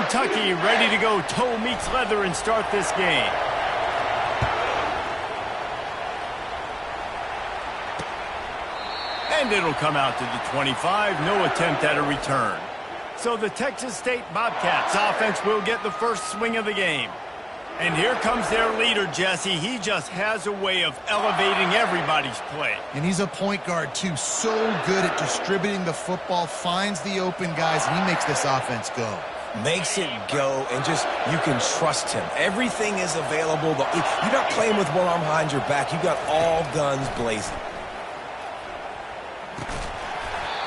Kentucky ready to go toe meets leather and start this game. And it'll come out to the 25. No attempt at a return. So the Texas State Bobcats offense will get the first swing of the game. And here comes their leader, Jesse. He just has a way of elevating everybody's play. And he's a point guard, too. So good at distributing the football, finds the open guys, and he makes this offense go. Makes it go, and just, you can trust him. Everything is available. You're not playing with one arm behind your back. You got all guns blazing.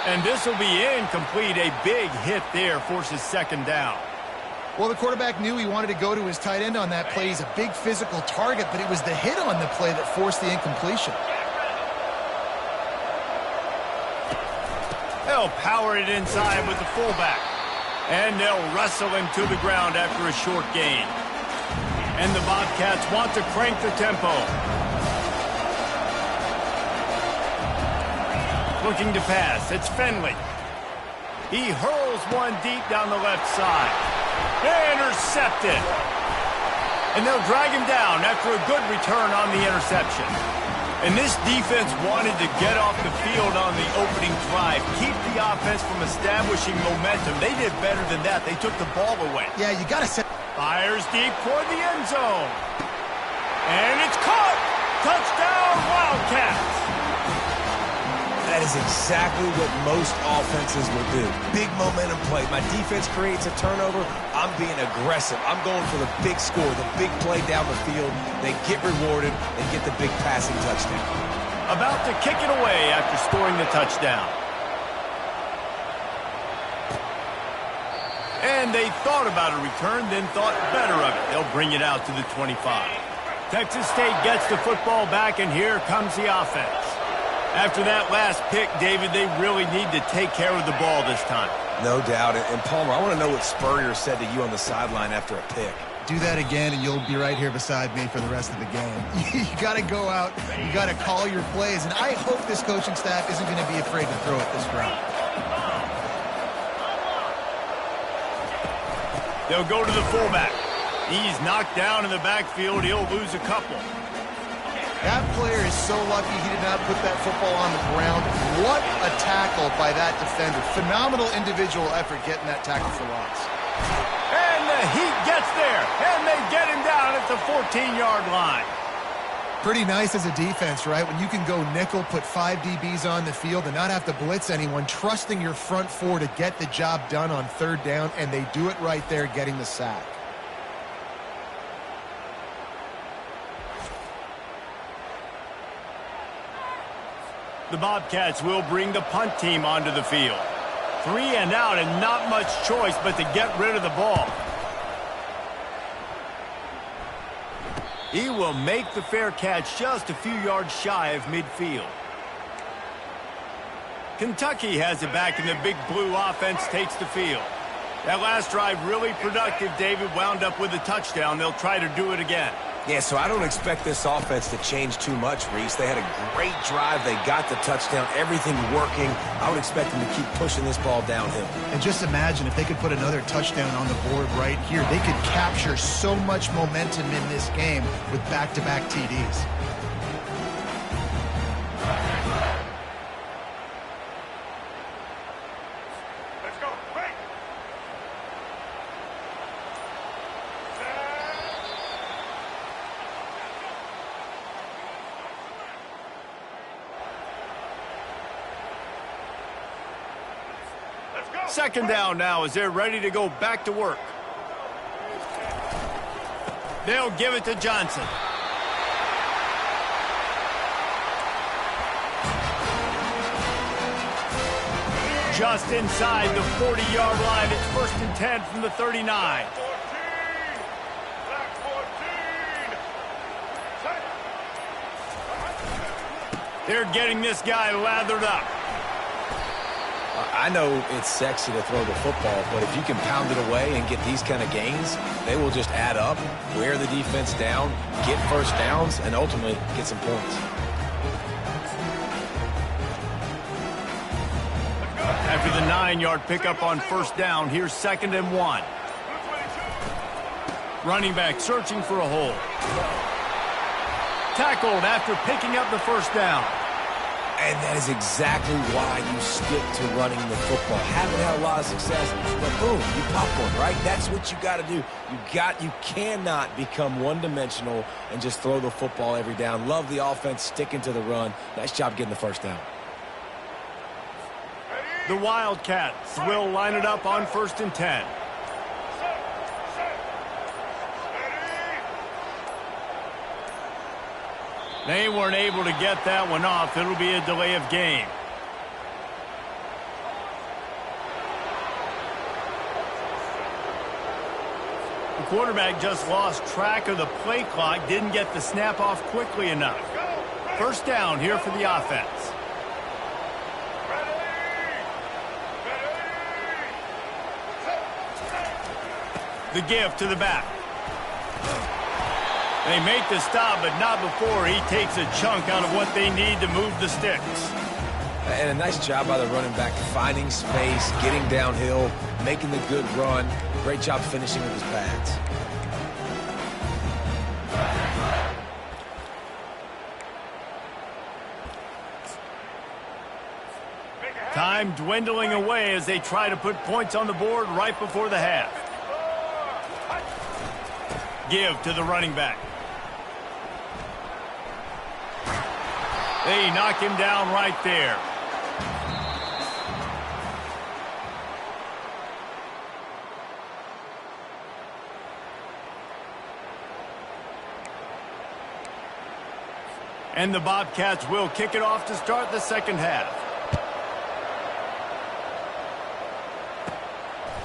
And this will be incomplete. A big hit there forces second down. Well, the quarterback knew he wanted to go to his tight end on that play. He's a big physical target, but it was the hit on the play that forced the incompletion. They'll power it inside with the fullback. And they'll wrestle him to the ground after a short gain. And the Bobcats want to crank the tempo. Looking to pass. It's Finley. He hurls one deep down the left side. Intercepted. And they'll drag him down after a good return on the interception. And this defense wanted to get off the field on the opening drive, keep the offense from establishing momentum. They did better than that. They took the ball away. Yeah, you got to set. Fires deep toward the end zone. And it's caught. Touchdown, Wildcats. That is exactly what most offenses will do. Big momentum play. My defense creates a turnover. I'm being aggressive. I'm going for the big score, the big play down the field. They get rewarded and get the big passing touchdown. About to kick it away after scoring the touchdown. And they thought about a return, then thought better of it. They'll bring it out to the 25. Texas State gets the football back, and here comes the offense. After that last pick, David, they really need to take care of the ball this time. No doubt. And Palmer, I want to know what Spurrier said to you on the sideline after a pick. Do that again, and you'll be right here beside me for the rest of the game. You got to go out. You got to call your plays. And I hope this coaching staff isn't going to be afraid to throw it this route. They'll go to the fullback. He's knocked down in the backfield. He'll lose a couple. That player is so lucky he did not put that football on the ground. What a tackle by that defender. Phenomenal individual effort getting that tackle for loss. And the Heat gets there, and they get him down at the 14-yard line. Pretty nice as a defense, right? When you can go nickel, put 5 DBs on the field, and not have to blitz anyone, trusting your front four to get the job done on third down, and they do it right there, getting the sack. The Bobcats will bring the punt team onto the field. 3 and out, and not much choice but to get rid of the ball. He will make the fair catch just a few yards shy of midfield. Kentucky has it back, and the big blue offense takes the field. That last drive really productive. David wound up with a touchdown. They'll try to do it again. Yeah, so I don't expect this offense to change too much, Reese. They had a great drive. They got the touchdown. Everything working. I would expect them to keep pushing this ball downhill. And just imagine if they could put another touchdown on the board right here. They could capture so much momentum in this game with back-to-back TDs. Second down now as they're ready to go back to work. They'll give it to Johnson. Just inside the 40-yard line. It's 1st and 10 from the 39. They're getting this guy lathered up. I know it's sexy to throw the football, but if you can pound it away and get these kind of gains, they will just add up, wear the defense down, get first downs, and ultimately get some points. After the 9-yard pickup on first down, here's 2nd and 1. Running back searching for a hole. Tackled after picking up the first down. And that is exactly why you stick to running the football. Haven't had a lot of success, but boom, you pop one, right? That's what you got to do. You cannot become one-dimensional and just throw the football every down. Love the offense sticking to the run. Nice job getting the first down. The Wildcats will line it up on 1st and 10. They weren't able to get that one off. It'll be a delay of game. The quarterback just lost track of the play clock, didn't get the snap off quickly enough. First down here for the offense. The give to the back. They make the stop, but not before he takes a chunk out of what they need to move the sticks. And a nice job by the running back, finding space, getting downhill, making the good run. Great job finishing with his pads. Time dwindling away as they try to put points on the board right before the half. Give to the running back. They knock him down right there. And the Bobcats will kick it off to start the second half.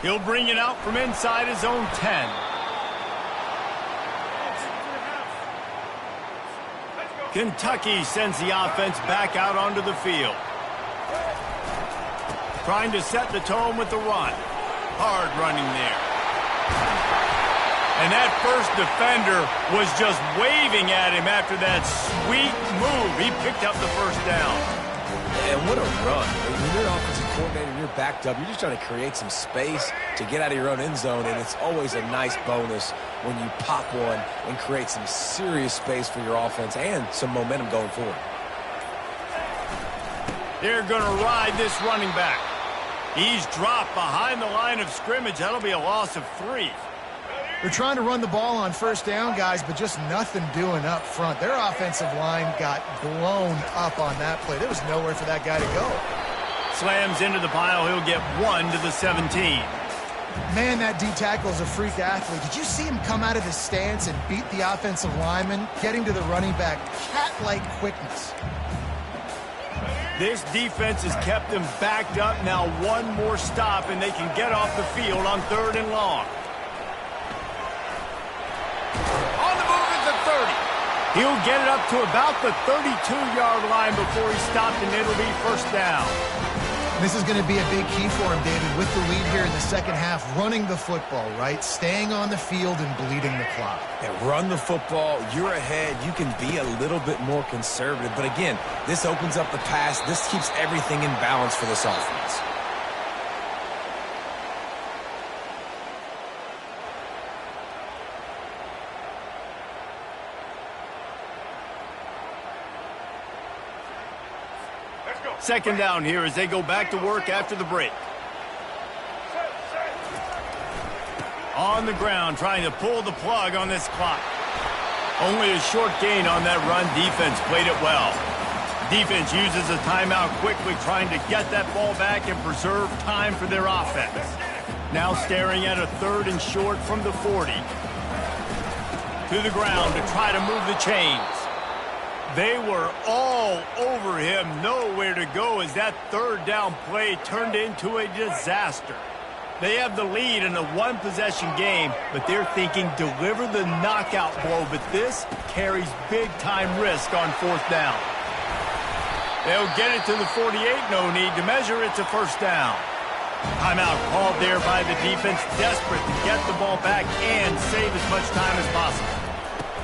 He'll bring it out from inside his own 10. Kentucky sends the offense back out onto the field. Trying to set the tone with the run. Hard running there. And that first defender was just waving at him after that sweet move. He picked up the first down. And what a run. When you're an offensive coordinator and you're backed up, you're just trying to create some space to get out of your own end zone, and it's always a nice bonus when you pop one and create some serious space for your offense and some momentum going forward. They're going to ride this running back. He's dropped behind the line of scrimmage. That'll be a loss of 3. They're trying to run the ball on first down, guys, but just nothing doing up front. Their offensive line got blown up on that play. There was nowhere for that guy to go. Slams into the pile. He'll get 1 to the 17. Man, that D tackle is a freak athlete. Did you see him come out of his stance and beat the offensive lineman, getting to the running back? Cat-like quickness. This defense has kept them backed up. Now one more stop, and they can get off the field on 3rd and long. On the move at the 30. He'll get it up to about the 32-yard line before he stopped, and it'll be first down. This is going to be a big key for him, David, with the lead here in the second half. Running the football, right? Staying on the field and bleeding the clock. Yeah, run the football. You're ahead. You can be a little bit more conservative. But again, this opens up the pass. This keeps everything in balance for this offense. Second down here as they go back to work after the break. On the ground, trying to pull the plug on this clock. Only a short gain on that run. Defense played it well. Defense uses a timeout quickly, trying to get that ball back and preserve time for their offense. Now staring at a 3rd and short from the 40. To the ground to try to move the chains. They were all over him, nowhere to go as that 3rd down play turned into a disaster. They have the lead in a one-possession game, but they're thinking deliver the knockout blow, but this carries big-time risk on 4th down. They'll get it to the 48, no need to measure. It's a first down. Timeout called there by the defense, desperate to get the ball back and save as much time as possible.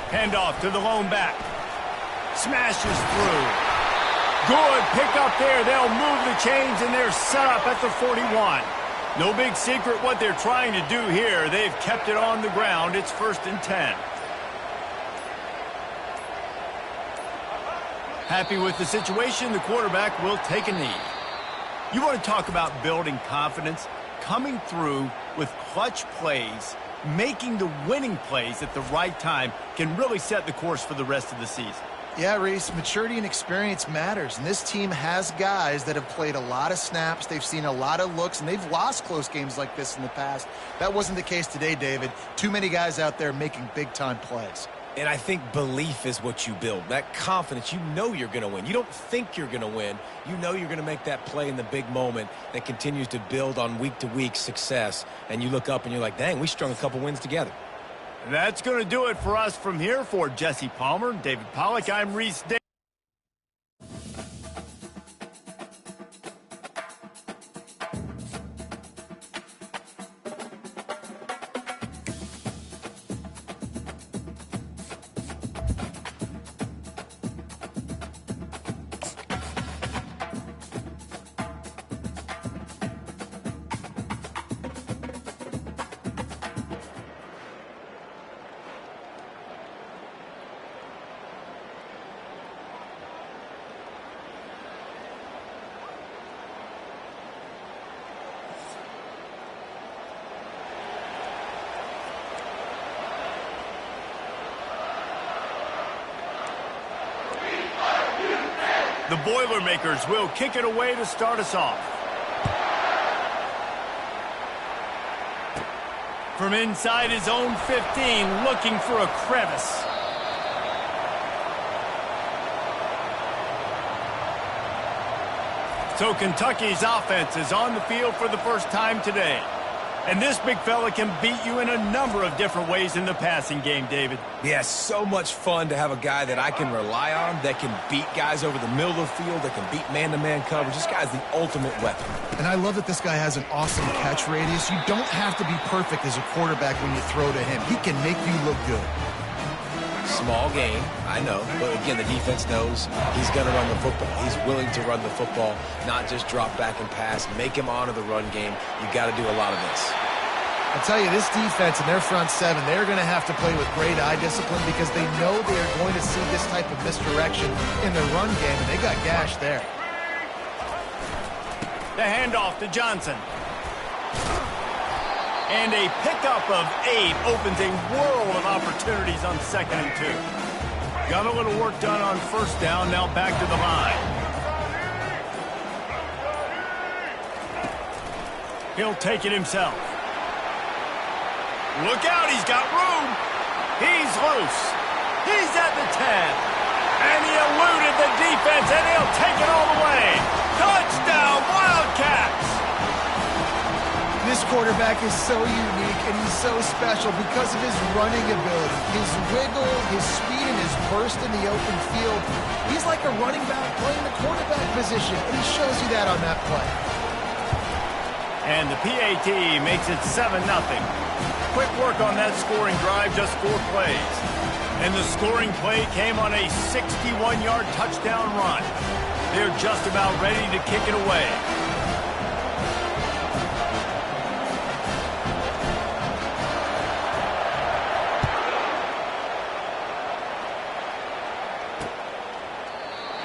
Handoff to the lone back. Smashes through. Good pick up there. They'll move the chains, and they're set up at the 41. No big secret what they're trying to do here. They've kept it on the ground. It's 1st and 10. Happy with the situation, the quarterback will take a knee. You want to talk about building confidence? Coming through with clutch plays, making the winning plays at the right time can really set the course for the rest of the season. Yeah, Reese, maturity and experience matters, and this team has guys that have played a lot of snaps, they've seen a lot of looks, and they've lost close games like this in the past. That wasn't the case today, David. Too many guys out there making big-time plays. And I think belief is what you build. That confidence, you know you're going to win. You don't think you're going to win. You know you're going to make that play in the big moment that continues to build on week-to-week success. And you look up and you're like, dang, we strung a couple wins together. And that's going to do it for us from here. For Jesse Palmer, David Pollack, I'm Reese Davis. The Boilermakers will kick it away to start us off. From inside his own 15, looking for a crevice. So Kentucky's offense is on the field for the first time today. And this big fella can beat you in a number of different ways in the passing game, David. Yeah, so much fun to have a guy that I can rely on, that can beat guys over the middle of the field, that can beat man-to-man coverage. This guy's the ultimate weapon. And I love that this guy has an awesome catch radius. You don't have to be perfect as a quarterback when you throw to him. He can make you look good. Small game, I know. But again, the defense knows he's going to run the football. He's willing to run the football, not just drop back and pass. Make him honor the run game. You got to do a lot of this. I'll tell you, this defense and their front seven, they're going to have to play with great eye discipline because they know they are going to see this type of misdirection in the run game, and they got gashed there. The handoff to Johnson. And a pickup of 8 opens a world of opportunities on 2nd and 2. Got a little work done on 1st down, now back to the line. He'll take it himself. Look out, he's got room. He's loose. He's at the 10. And he eluded the defense, and he'll take it all the way. Touchdown, Wildcats! This quarterback is so unique, and he's so special because of his running ability, his wiggle, his speed, and his burst in the open field. He's like a running back playing the quarterback position, and he shows you that on that play. And the PAT makes it 7-0. Quick work on that scoring drive, just 4 plays. And the scoring play came on a 61-yard touchdown run. They're just about ready to kick it away.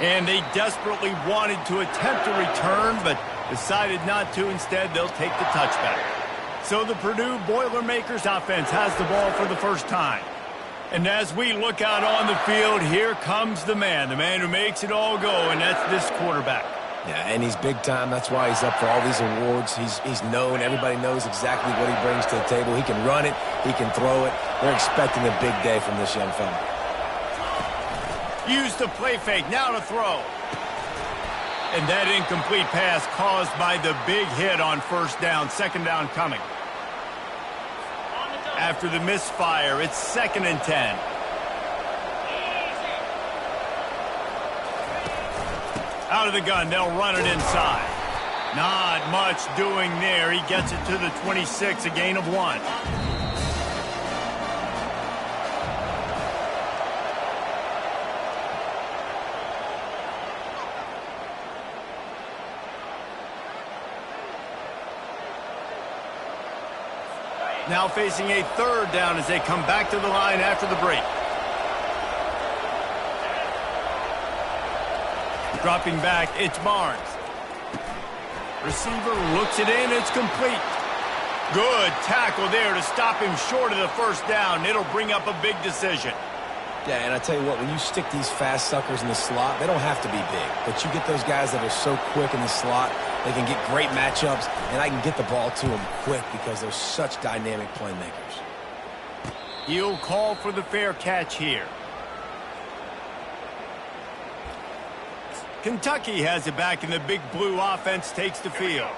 And they desperately wanted to attempt a return, but decided not to. Instead, they'll take the touchback. So the Purdue Boilermakers offense has the ball for the first time. And as we look out on the field, here comes the man who makes it all go, and that's this quarterback. Yeah, and he's big time. That's why he's up for all these awards. He's known. Everybody knows exactly what he brings to the table. He can run it. He can throw it. They're expecting a big day from this young fella. Use the play fake, now to throw. And that incomplete pass caused by the big hit on 1st down, 2nd down coming. After the misfire, it's 2nd and 10. Out of the gun, they'll run it inside. Not much doing there. He gets it to the 26, a gain of 1. Now facing a third down as they come back to the line after the break. Dropping back, it's Barnes. Receiver looks it in, it's complete. Good tackle there to stop him short of the first down. It'll bring up a big decision. Yeah, and I tell you what, when you stick these fast suckers in the slot, they don't have to be big. But you get those guys that are so quick in the slot, they can get great matchups, and I can get the ball to them quick because they're such dynamic playmakers. He'll call for the fair catch here. Kentucky has it back, and the big blue offense takes the field.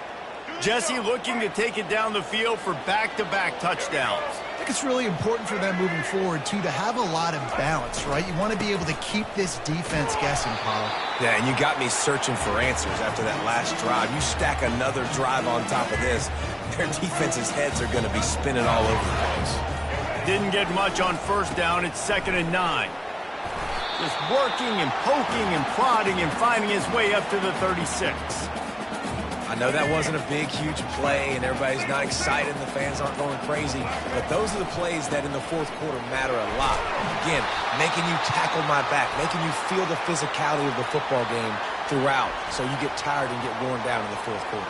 Jesse looking to take it down the field for back-to-back touchdowns. I think it's really important for them moving forward, too, to have a lot of balance, right? You want to be able to keep this defense guessing, Paul. Yeah, and you got me searching for answers after that last drive. You stack another drive on top of this, their defense's heads are going to be spinning all over the place. Didn't get much on first down. It's 2nd and 9. Just working and poking and prodding and finding his way up to the 36. I know that wasn't a big, huge play, and everybody's not excited, and the fans aren't going crazy, but those are the plays that in the fourth quarter matter a lot. Again, making you tackle my back, making you feel the physicality of the football game throughout, so you get tired and get worn down in the fourth quarter.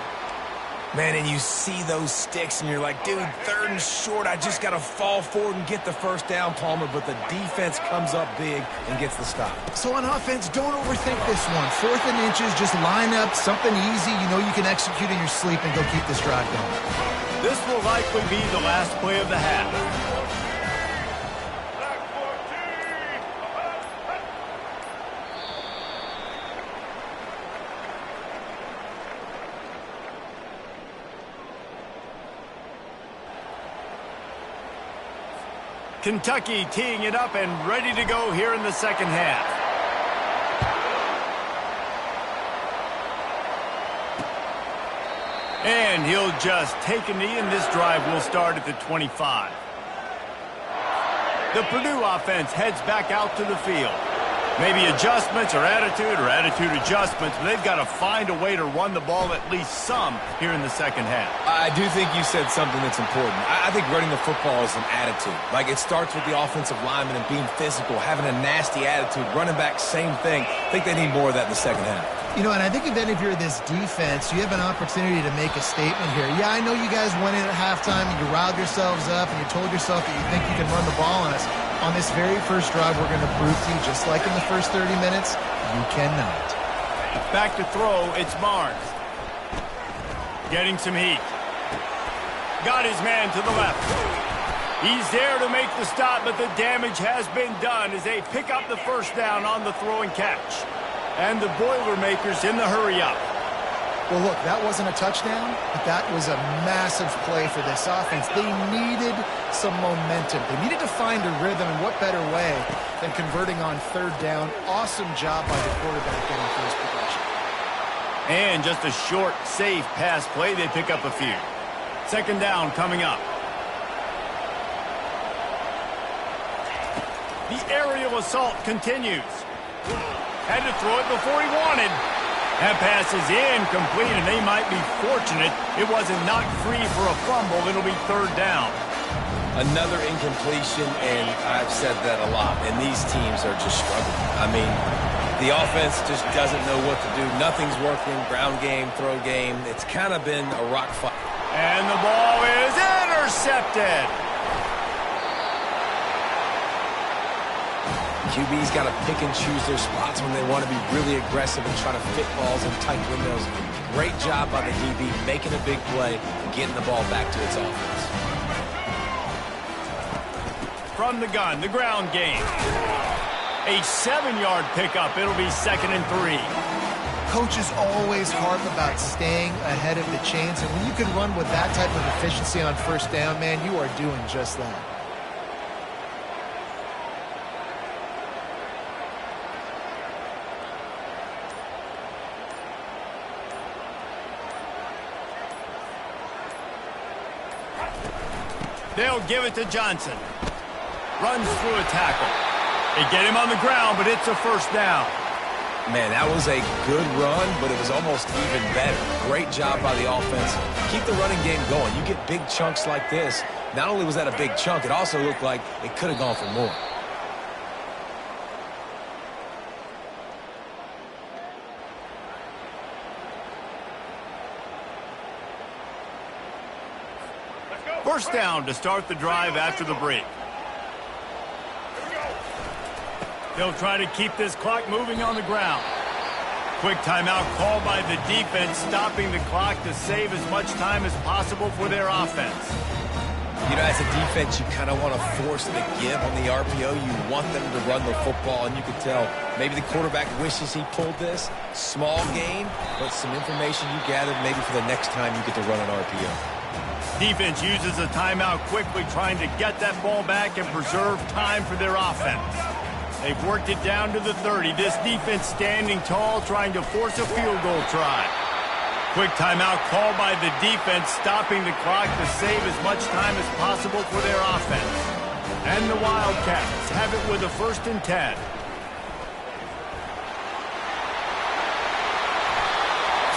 Man, and you see those sticks, and you're like, dude, 3rd and short, I just got to fall forward and get the first down, Palmer, but the defense comes up big and gets the stop. So on offense, don't overthink this one. 4th and inches, just line up something easy you know you can execute in your sleep and go keep this drive going. This will likely be the last play of the half. Kentucky teeing it up and ready to go here in the second half. And he'll just take a knee, and this drive will start at the 25. The Purdue offense heads back out to the field. Maybe adjustments or attitude adjustments, but they've got to find a way to run the ball at least some here in the second half. I do think you said something that's important. I think running the football is an attitude. Like, it starts with the offensive lineman and being physical, having a nasty attitude. Running back, same thing. I think they need more of that in the second half. You know, and I think even if you're this defense, you have an opportunity to make a statement here. Yeah, I know you guys went in at halftime and you riled yourselves up and you told yourself that you think you can run the ball on us. On this very first drive, we're going to prove to you, just like in the first 30 minutes, you cannot. Back to throw, it's Barnes. Getting some heat. Got his man to the left. He's there to make the stop, but the damage has been done as they pick up the first down on the throw and catch. And the Boilermakers in the hurry-up. Well, look, that wasn't a touchdown, but that was a massive play for this offense. They needed some momentum. They needed to find a rhythm, and what better way than converting on 3rd down. Awesome job by the quarterback getting first possession. And just a short, safe pass play. They pick up a few. 2nd down coming up. The aerial assault continues. Had to throw it before he wanted. That pass is incomplete, and they might be fortunate it wasn't knocked free for a fumble. It'll be 3rd down. Another incompletion, and I've said that a lot, and these teams are just struggling. I mean, the offense just doesn't know what to do. Nothing's working. Ground game, throw game. It's kind of been a rock fight. And the ball is intercepted. QB's got to pick and choose their spots when they want to be really aggressive and try to fit balls in tight windows. Great job by the DB making a big play and getting the ball back to its offense. From the gun, the ground game. A 7-yard pickup. It'll be 2nd and 3. Coaches always harp about staying ahead of the chains, and when you can run with that type of efficiency on first down, man, you are doing just that. They'll give it to Johnson. Runs through a tackle. They get him on the ground, but it's a first down. Man, that was a good run, but it was almost even better. Great job by the offense. Keep the running game going. You get big chunks like this, Not only was that a big chunk, it also looked like it could have gone for more. First down to start the drive after the break. They'll try to keep this clock moving on the ground. Quick timeout called by the defense, stopping the clock to save as much time as possible for their offense. You know, as a defense, you kind of want to force the give on the RPO. You want them to run the football, and you can tell maybe the quarterback wishes he pulled this. Small gain, but some information you gathered maybe for the next time you get to run an RPO. Defense uses a timeout quickly, trying to get that ball back and preserve time for their offense. They've worked it down to the 30. This defense standing tall, trying to force a field goal try. Quick timeout called by the defense, stopping the clock to save as much time as possible for their offense. And the Wildcats have it with a 1st and 10.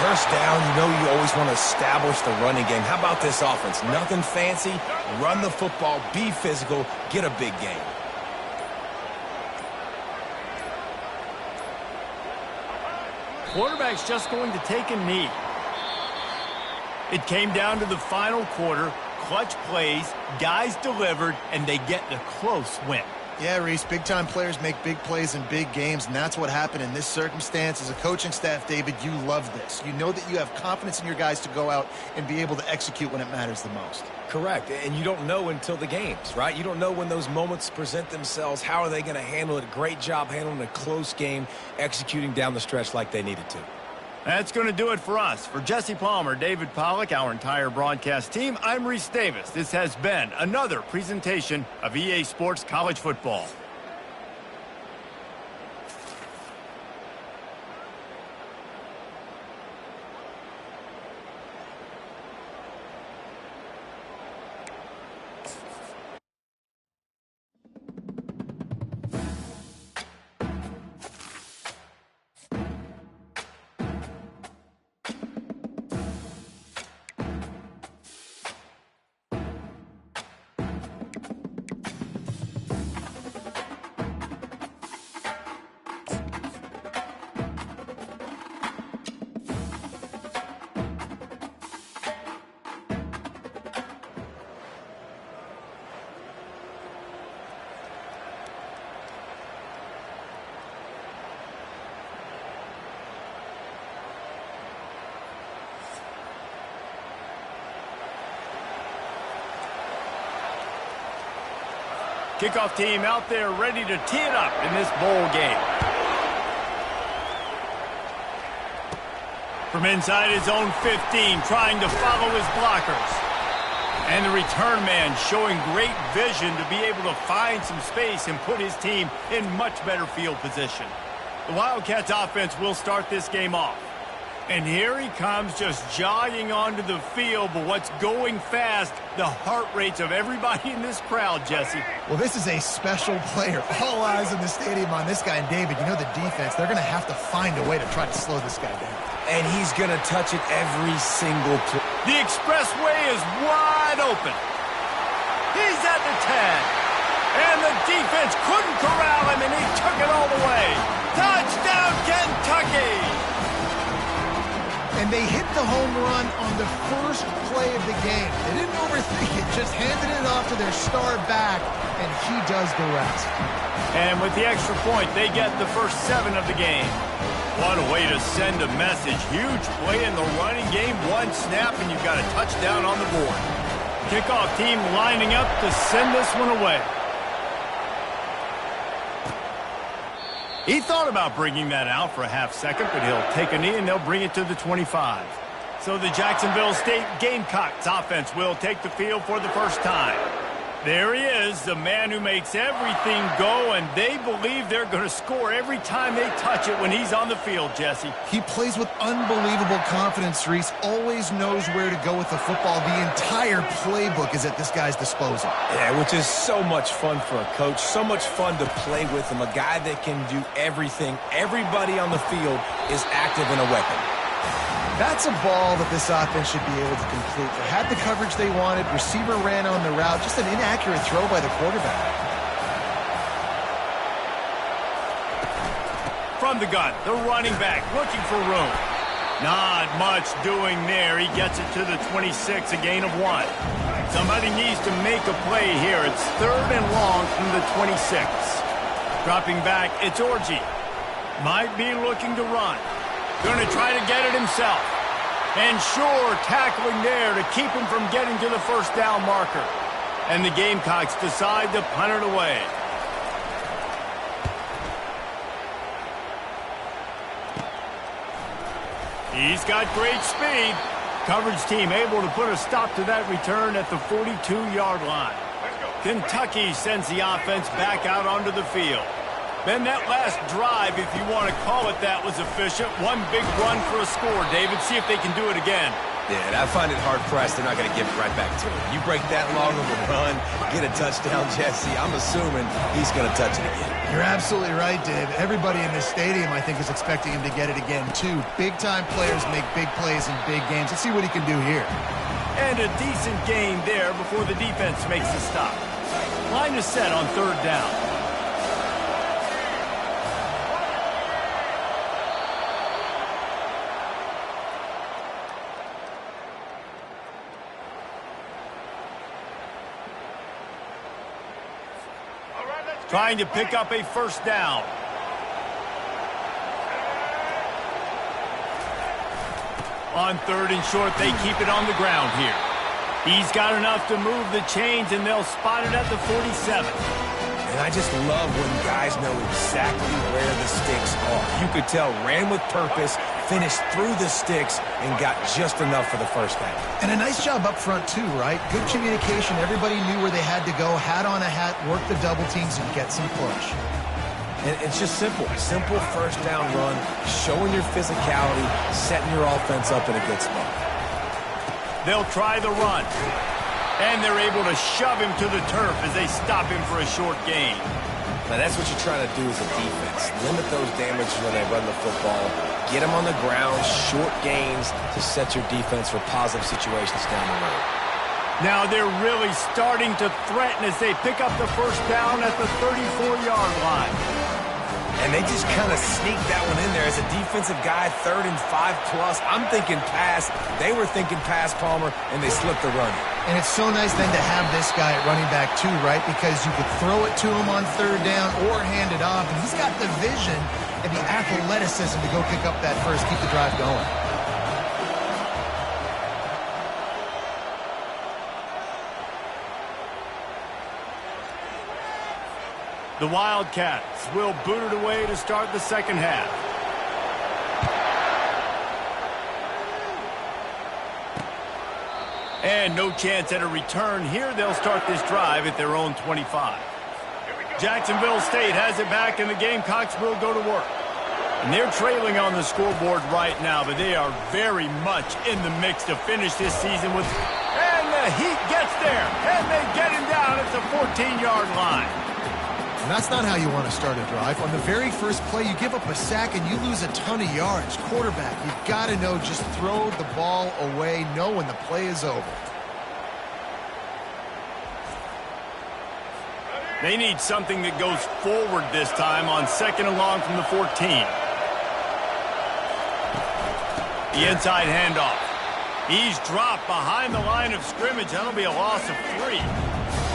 First down, you know you always want to establish the running game. How about this offense? Nothing fancy. Run the football, be physical, get a big gain. Quarterback's just going to take a knee. It came down to the final quarter. Clutch plays, guys delivered, and they get the close win. Yeah, Reese, big-time players make big plays in big games, and that's what happened in this circumstance. As a coaching staff, David, you love this. You know that you have confidence in your guys to go out and be able to execute when it matters the most. Correct, and you don't know until the games, right? You don't know when those moments present themselves. How are they going to handle it? Great job handling a close game, executing down the stretch like they needed to. That's going to do it for us. For Jesse Palmer, David Pollack, our entire broadcast team, I'm Reese Davis. This has been another presentation of EA Sports College Football. Kickoff team out there ready to tee it up in this bowl game. From inside his own 15, trying to follow his blockers. And the return man showing great vision to be able to find some space and put his team in much better field position. The Wildcats offense will start this game off. And here he comes, just jogging onto the field, but what's going fast, the heart rates of everybody in this crowd, Jesse. Well, this is a special player. All eyes in the stadium on this guy. And David, you know the defense, they're going to have to find a way to try to slow this guy down. And he's going to touch it every single play. The expressway is wide open. He's at the 10. And the defense couldn't corral him, and he took it all the way. Touchdown, Kentucky! And they hit the home run on the first play of the game. They didn't overthink it, just handed it off to their star back, and he does the rest. And with the extra point, they get the first 7 of the game. What a way to send a message. Huge play in the running game. One snap, and you've got a touchdown on the board. Kickoff team lining up to send this one away. He thought about bringing that out for a half second, but he'll take a knee and they'll bring it to the 25. So the Jacksonville State Gamecocks offense will take the field for the first time. There he is, the man who makes everything go, and they believe they're going to score every time they touch it when he's on the field, Jesse. He plays with unbelievable confidence, Reese. Always knows where to go with the football. The entire playbook is at this guy's disposal. Yeah, which is so much fun for a coach. So much fun to play with him. A guy that can do everything. Everybody on the field is active in a weapon. That's a ball that this offense should be able to complete. They had the coverage they wanted. Receiver ran on the route. Just an inaccurate throw by the quarterback. From the gun, the running back looking for room. Not much doing there. He gets it to the 26, a gain of 1. Somebody needs to make a play here. It's 3rd and long from the 26. Dropping back, it's Orji. Might be looking to run. Going to try to get it himself. And sure, tackling there to keep him from getting to the first down marker. And the Gamecocks decide to punt it away. He's got great speed. Coverage team able to put a stop to that return at the 42-yard line. Kentucky sends the offense back out onto the field. Then that last drive, if you want to call it that, was efficient. One big run for a score, David. See if they can do it again. Yeah, and I find it hard-pressed they're not going to give it right back to him. You break that long of a run, get a touchdown, Jesse, I'm assuming he's going to touch it again. You're absolutely right, Dave. Everybody in this stadium, I think, is expecting him to get it again, too. Big-time players make big plays in big games. Let's see what he can do here. And a decent gain there before the defense makes the stop. Line is set on 3rd down. Trying to pick up a first down. On 3rd and short, they keep it on the ground here. He's got enough to move the chains, and they'll spot it at the 47. And I just love when guys know exactly where the sticks are. You could tell ran with purpose, finished through the sticks, and got just enough for the first down. And a nice job up front, too, right? Good communication. Everybody knew where they had to go. Hat on a hat, work the double teams, and get some push. And it's just simple. Simple first down run, showing your physicality, setting your offense up in a good spot. They'll try the run. And they're able to shove him to the turf as they stop him for a short gain. Now, that's what you're trying to do as a defense. Limit those damages when they run the football. Get them on the ground, short gains to set your defense for positive situations down the road. Now they're really starting to threaten as they pick up the first down at the 34-yard line. And they just kind of sneak that one in there. As a defensive guy, 3rd and 5+. I'm thinking pass. They were thinking pass, Palmer, and they slipped the run. And it's so nice then to have this guy at running back too, right? Because you could throw it to him on 3rd down or hand it off. And he's got the vision and the athleticism to go pick up that first, keep the drive going. The Wildcats will boot it away to start the second half. And no chance at a return here. They'll start this drive at their own 25. Jacksonville State has it back, and the Gamecocks will go to work. And they're trailing on the scoreboard right now, but they are very much in the mix to finish this season with... And the Heat gets there, and they get him down at the 14-yard line. And that's not how you want to start a drive. On the very first play, you give up a sack and you lose a ton of yards. Quarterback, you've got to know, just throw the ball away, know when the play is over. They need something that goes forward this time on 2nd and long from the 14. The inside handoff. He's dropped behind the line of scrimmage. That'll be a loss of 3.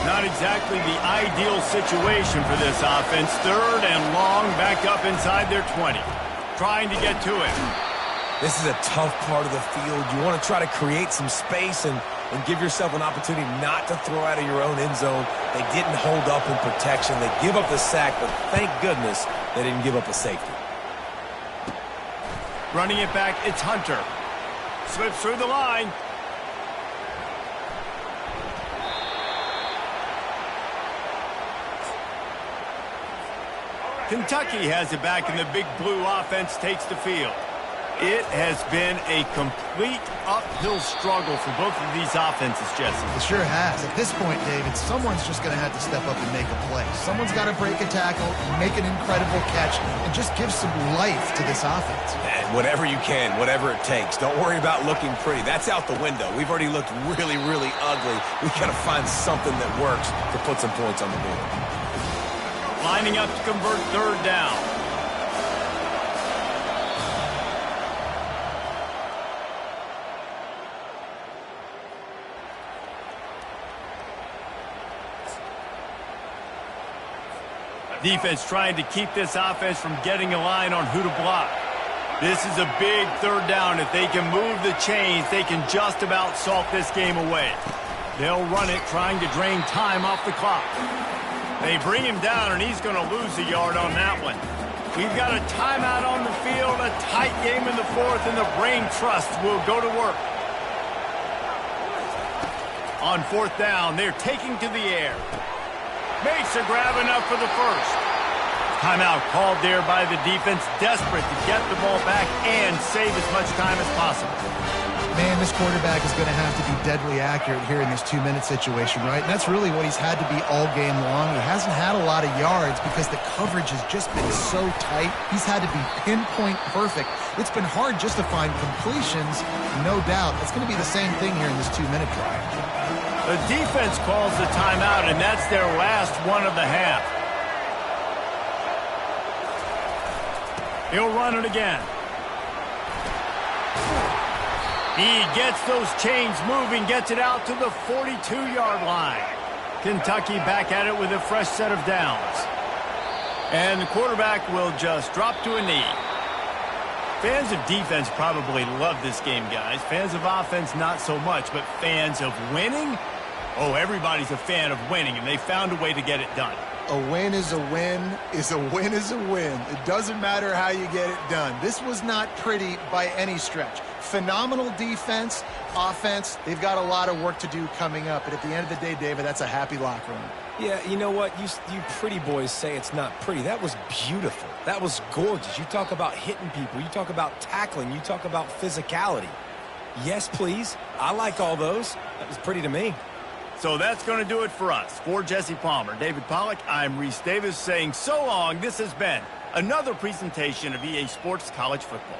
Not exactly the ideal situation for this offense. 3rd and long, back up inside their 20. Trying to get to it. This is a tough part of the field. You want to try to create some space and give yourself an opportunity not to throw out of your own end zone. They didn't hold up in protection. They give up the sack, but thank goodness they didn't give up a safety. Running it back, it's Hunter. Slips through the line. Kentucky has it back, and the big blue offense takes the field. It has been a complete uphill struggle for both of these offenses, Jesse. It sure has. At this point, David, someone's just going to have to step up and make a play. Someone's got to break a tackle, make an incredible catch, and just give some life to this offense. And whatever you can, whatever it takes. Don't worry about looking pretty. That's out the window. We've already looked really, really ugly. We've got to find something that works to put some points on the board. Lining up to convert third down. Defense trying to keep this offense from getting a line on who to block. This is a big third down. If they can move the chains, they can just about salt this game away. They'll run it, trying to drain time off the clock. They bring him down, and he's going to lose a yard on that one. We've got a timeout on the field, a tight game in the fourth, and the Brain Trust will go to work. On fourth down, they're taking to the air. Makes a grab enough for the first. Timeout called there by the defense, desperate to get the ball back and save as much time as possible. Man, this quarterback is going to have to be deadly accurate here in this 2-minute situation, right? And that's really what he's had to be all game long. He hasn't had a lot of yards because the coverage has just been so tight. He's had to be pinpoint perfect. It's been hard just to find completions, no doubt. It's going to be the same thing here in this 2-minute drive. The defense calls the timeout, and that's their last one of the half. He'll run it again. He gets those chains moving, gets it out to the 42-yard line. Kentucky back at it with a fresh set of downs. And the quarterback will just drop to a knee. Fans of defense probably love this game, guys. Fans of offense, not so much. But fans of winning? Oh, everybody's a fan of winning, and they found a way to get it done. A win is a win is a win is a win. It doesn't matter how you get it done. This was not pretty by any stretch. Phenomenal defense, offense. They've got a lot of work to do coming up. But at the end of the day, David, that's a happy locker room. Yeah, you know what? You pretty boys say it's not pretty. That was beautiful. That was gorgeous. You talk about hitting people. You talk about tackling. You talk about physicality. Yes, please. I like all those. That was pretty to me. So that's going to do it for us. For Jesse Palmer, David Pollack, I'm Reese Davis saying so long. This has been another presentation of EA Sports College Football.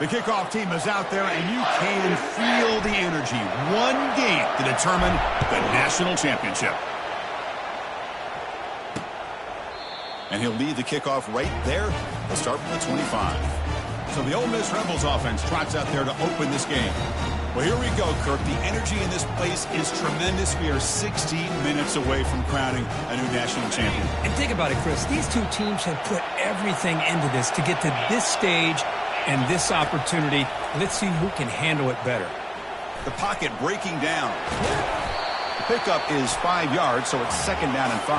The kickoff team is out there, and you can feel the energy. One game to determine the national championship. And he'll lead the kickoff right there. They'll start from the 25. So the Ole Miss Rebels offense trots out there to open this game. Well, here we go, Kirk. The energy in this place is tremendous. We are 16 minutes away from crowning a new national champion. And think about it, Chris. These two teams have put everything into this to get to this stage and this opportunity. Let's see who can handle it better. The pocket breaking down. The pickup is 5 yards, so it's second down and 5.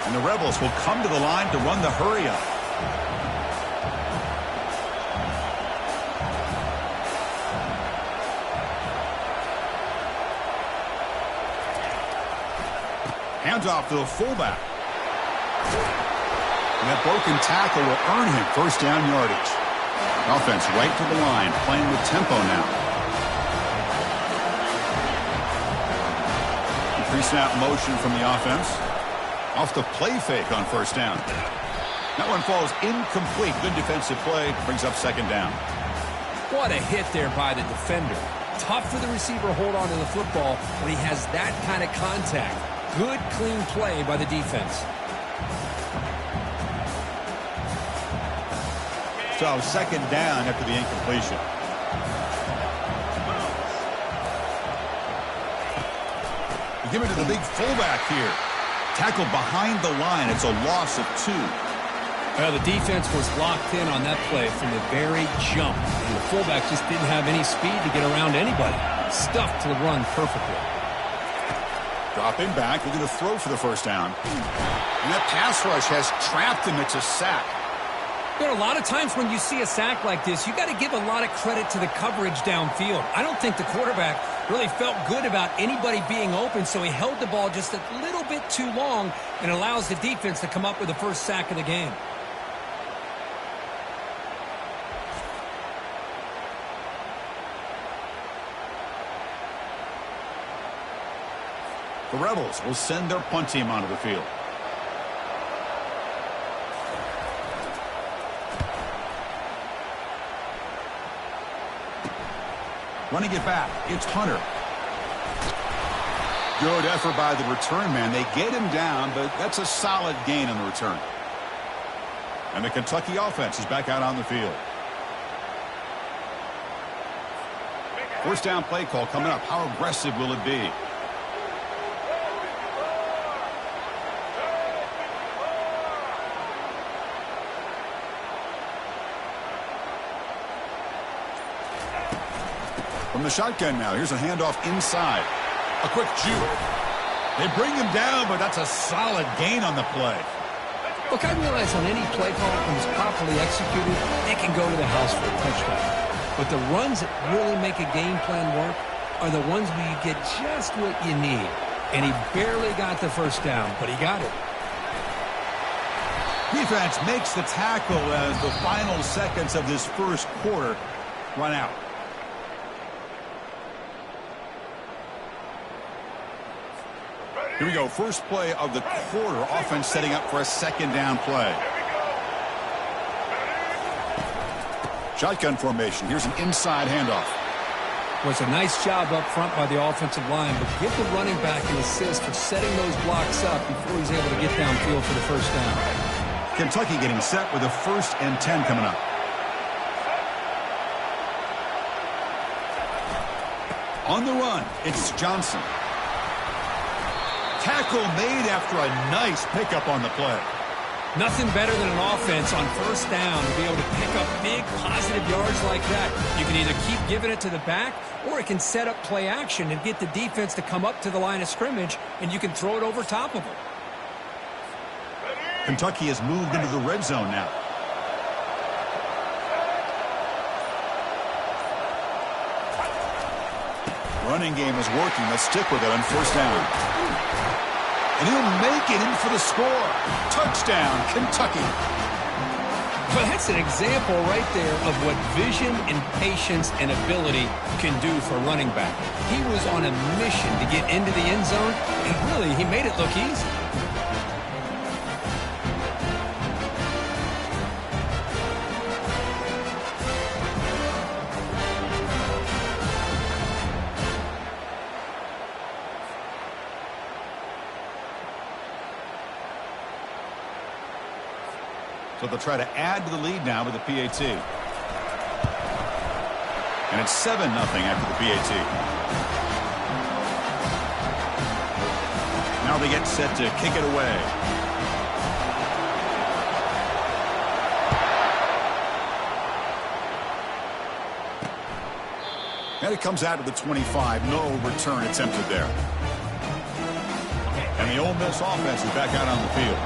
And the Rebels will come to the line to run the hurry-up. Hands off to the fullback. And that broken tackle will earn him first down yardage. Offense right to the line, playing with tempo now. Pre-snap motion from the offense. Off the play fake on first down. That one falls incomplete. Good defensive play. Brings up second down. What a hit there by the defender. Tough for the receiver to hold on to the football when he has that kind of contact. Good, clean play by the defense. So second down after the incompletion. Give it to the big fullback here. Tackled behind the line. It's a loss of 2. Well, the defense was locked in on that play from the very jump. And the fullback just didn't have any speed to get around anybody. Stuffed to the run perfectly. Dropping back. They're going to throw for the first down. And that pass rush has trapped him. It's a sack. You know, a lot of times when you see a sack like this, you got to give a lot of credit to the coverage downfield. I don't think the quarterback really felt good about anybody being open, so he held the ball just a little bit too long and allows the defense to come up with the first sack of the game. The Rebels will send their punt team onto the field. Running it back, it's Hunter. Good effort by the return man. They get him down, but that's a solid gain on the return. And the Kentucky offense is back out on the field. First down play call coming up. How aggressive will it be? From the shotgun now, here's a handoff inside. A quick juke. They bring him down, but that's a solid gain on the play. Look, I realize on any play call, when it's properly executed, it can go to the house for a touchdown. But the runs that really make a game plan work are the ones where you get just what you need. And he barely got the first down, but he got it. Defense makes the tackle as the final seconds of this first quarter run out. Here we go. First play of the quarter. Offense setting up for a second down play. Shotgun formation. Here's an inside handoff. Was a nice job up front by the offensive line, but give the running back an assist for setting those blocks up before he's able to get downfield for the first down. Kentucky getting set with a 1st and 10 coming up. On the run, it's Johnson. Tackle made after a nice pickup on the play. Nothing better than an offense on first down to be able to pick up big positive yards like that. You can either keep giving it to the back, or it can set up play action and get the defense to come up to the line of scrimmage, and you can throw it over top of them. Kentucky has moved into the red zone now. Running game is working. Let's stick with it on first down. And he'll make it in for the score. Touchdown, Kentucky. Well, that's an example right there of what vision and patience and ability can do for a running back. He was on a mission to get into the end zone, and really, he made it look easy. So they'll try to add to the lead now with the PAT. And it's 7-0 after the PAT. Now they get set to kick it away. And it comes out to the 25. No return attempted there. And the Ole Miss offense is back out on the field.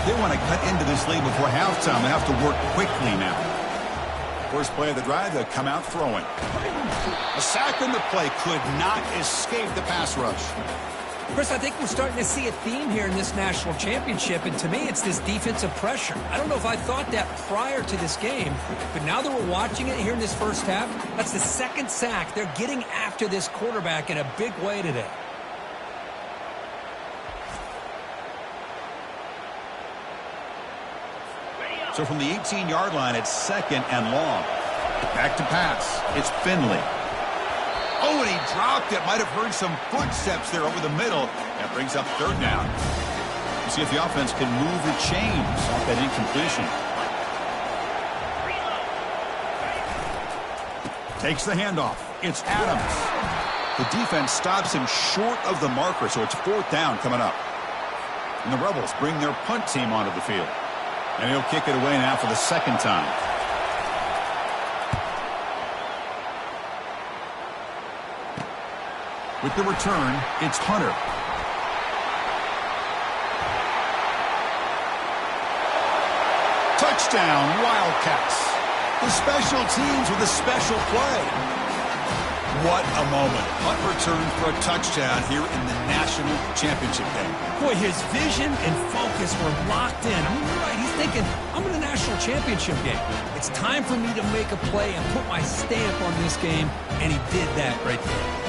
They want to cut into this lead before halftime. They have to work quickly now. First play of the drive, they'll come out throwing. A sack in the play could not escape the pass rush. Chris, I think we're starting to see a theme here in this national championship, and to me, it's this defensive pressure. I don't know if I thought that prior to this game, but now that we're watching it here in this first half, that's the second sack. They're getting after this quarterback in a big way today. So from the 18-yard line, it's 2nd and long. Back to pass. It's Finley. Oh, and he dropped it. Might have heard some footsteps there over the middle. That brings up 3rd down. We'll see if the offense can move the chains off that incompletion. Takes the handoff. It's Adams. The defense stops him short of the marker, so it's 4th down coming up. And the Rebels bring their punt team onto the field. And he'll kick it away now for the 2nd time. With the return, it's Hunter. Touchdown, Wildcats. The special teams with a special play. What a moment. Hunt returned for a touchdown here in the national championship game. Boy, his vision and focus were locked in. I mean, you're right. He's thinking, I'm in a national championship game. It's time for me to make a play and put my stamp on this game, and he did that right there.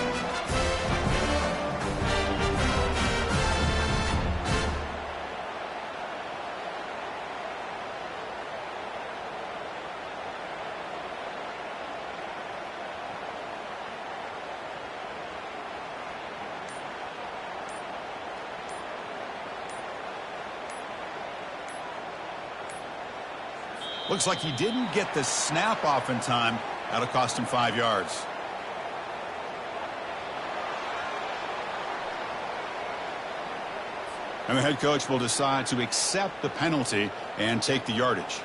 Looks like he didn't get the snap off in time. That'll cost him 5 yards. And the head coach will decide to accept the penalty and take the yardage.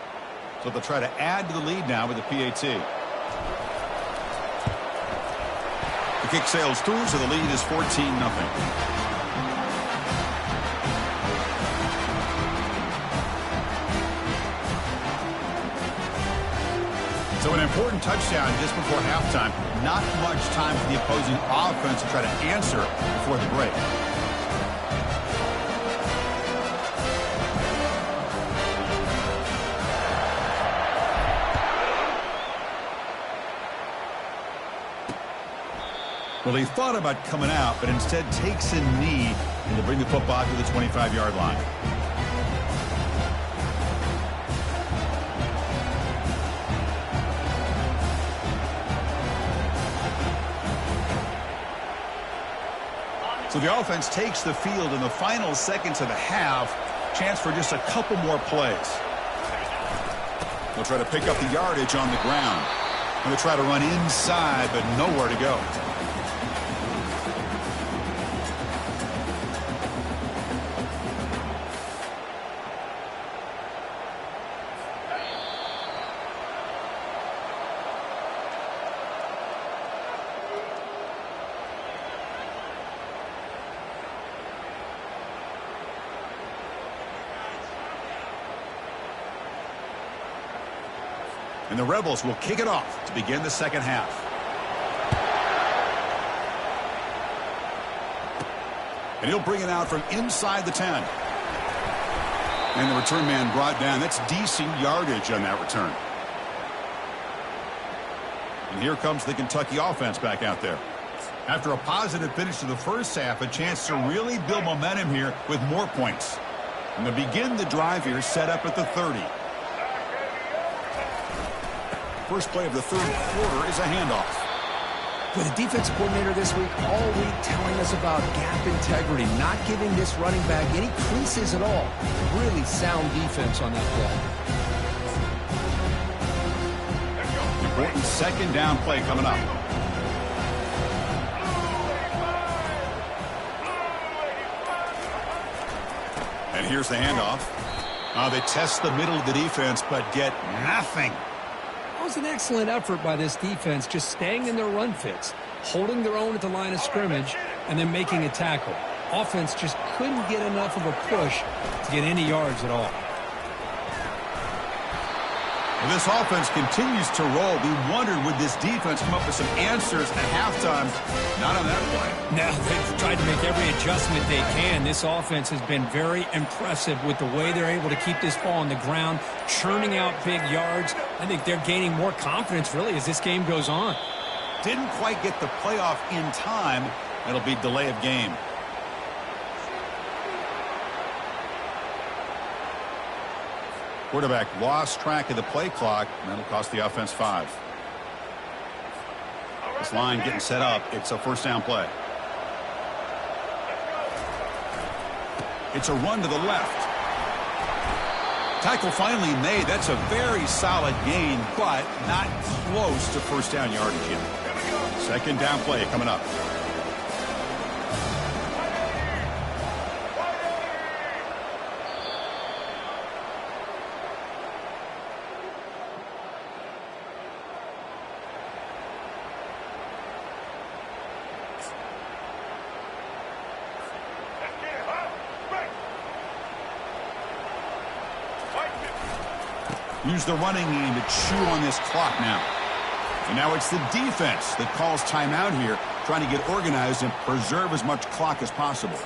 So they'll try to add to the lead now with the PAT. The kick sails through, so the lead is 14-0. So an important touchdown just before halftime. Not much time for the opposing offense to try to answer before the break. Well, he thought about coming out, but instead takes a knee and to bring the football to the 25-yard line. So the offense takes the field in the final seconds of the half. Chance for just a couple more plays. They'll try to pick up the yardage on the ground. And they'll try to run inside, but nowhere to go. And the Rebels will kick it off to begin the second half. And he'll bring it out from inside the 10. And the return man brought down. That's decent yardage on that return. And here comes the Kentucky offense back out there. After a positive finish to the first half, a chance to really build momentum here with more points. And to begin the drive here, set up at the 30. First play of the third quarter is a handoff. With the defensive coordinator this week, all week telling us about gap integrity, not giving this running back any creases at all. Really sound defense on that play. Important second down play coming up. And here's the handoff. They test the middle of the defense, but get nothing. That was an excellent effort by this defense, just staying in their run fits, holding their own at the line of scrimmage, and then making a tackle. Offense just couldn't get enough of a push to get any yards at all. Well, this offense continues to roll. We wondered, would this defense come up with some answers at halftime? Not on that play. Now they've tried to make every adjustment they can. This offense has been very impressive with the way they're able to keep this ball on the ground, churning out big yards. I think they're gaining more confidence, really, as this game goes on. Didn't quite get the playoff in time. It'll be delay of game. Quarterback lost track of the play clock, and that'll cost the offense 5. This line getting set up. It's a first down play. It's a run to the left. Tackle finally made. That's a very solid gain, but not close to first down yardage yet. Second down play coming up. Use the running game to chew on this clock now. And now it's the defense that calls timeout here, trying to get organized and preserve as much clock as possible.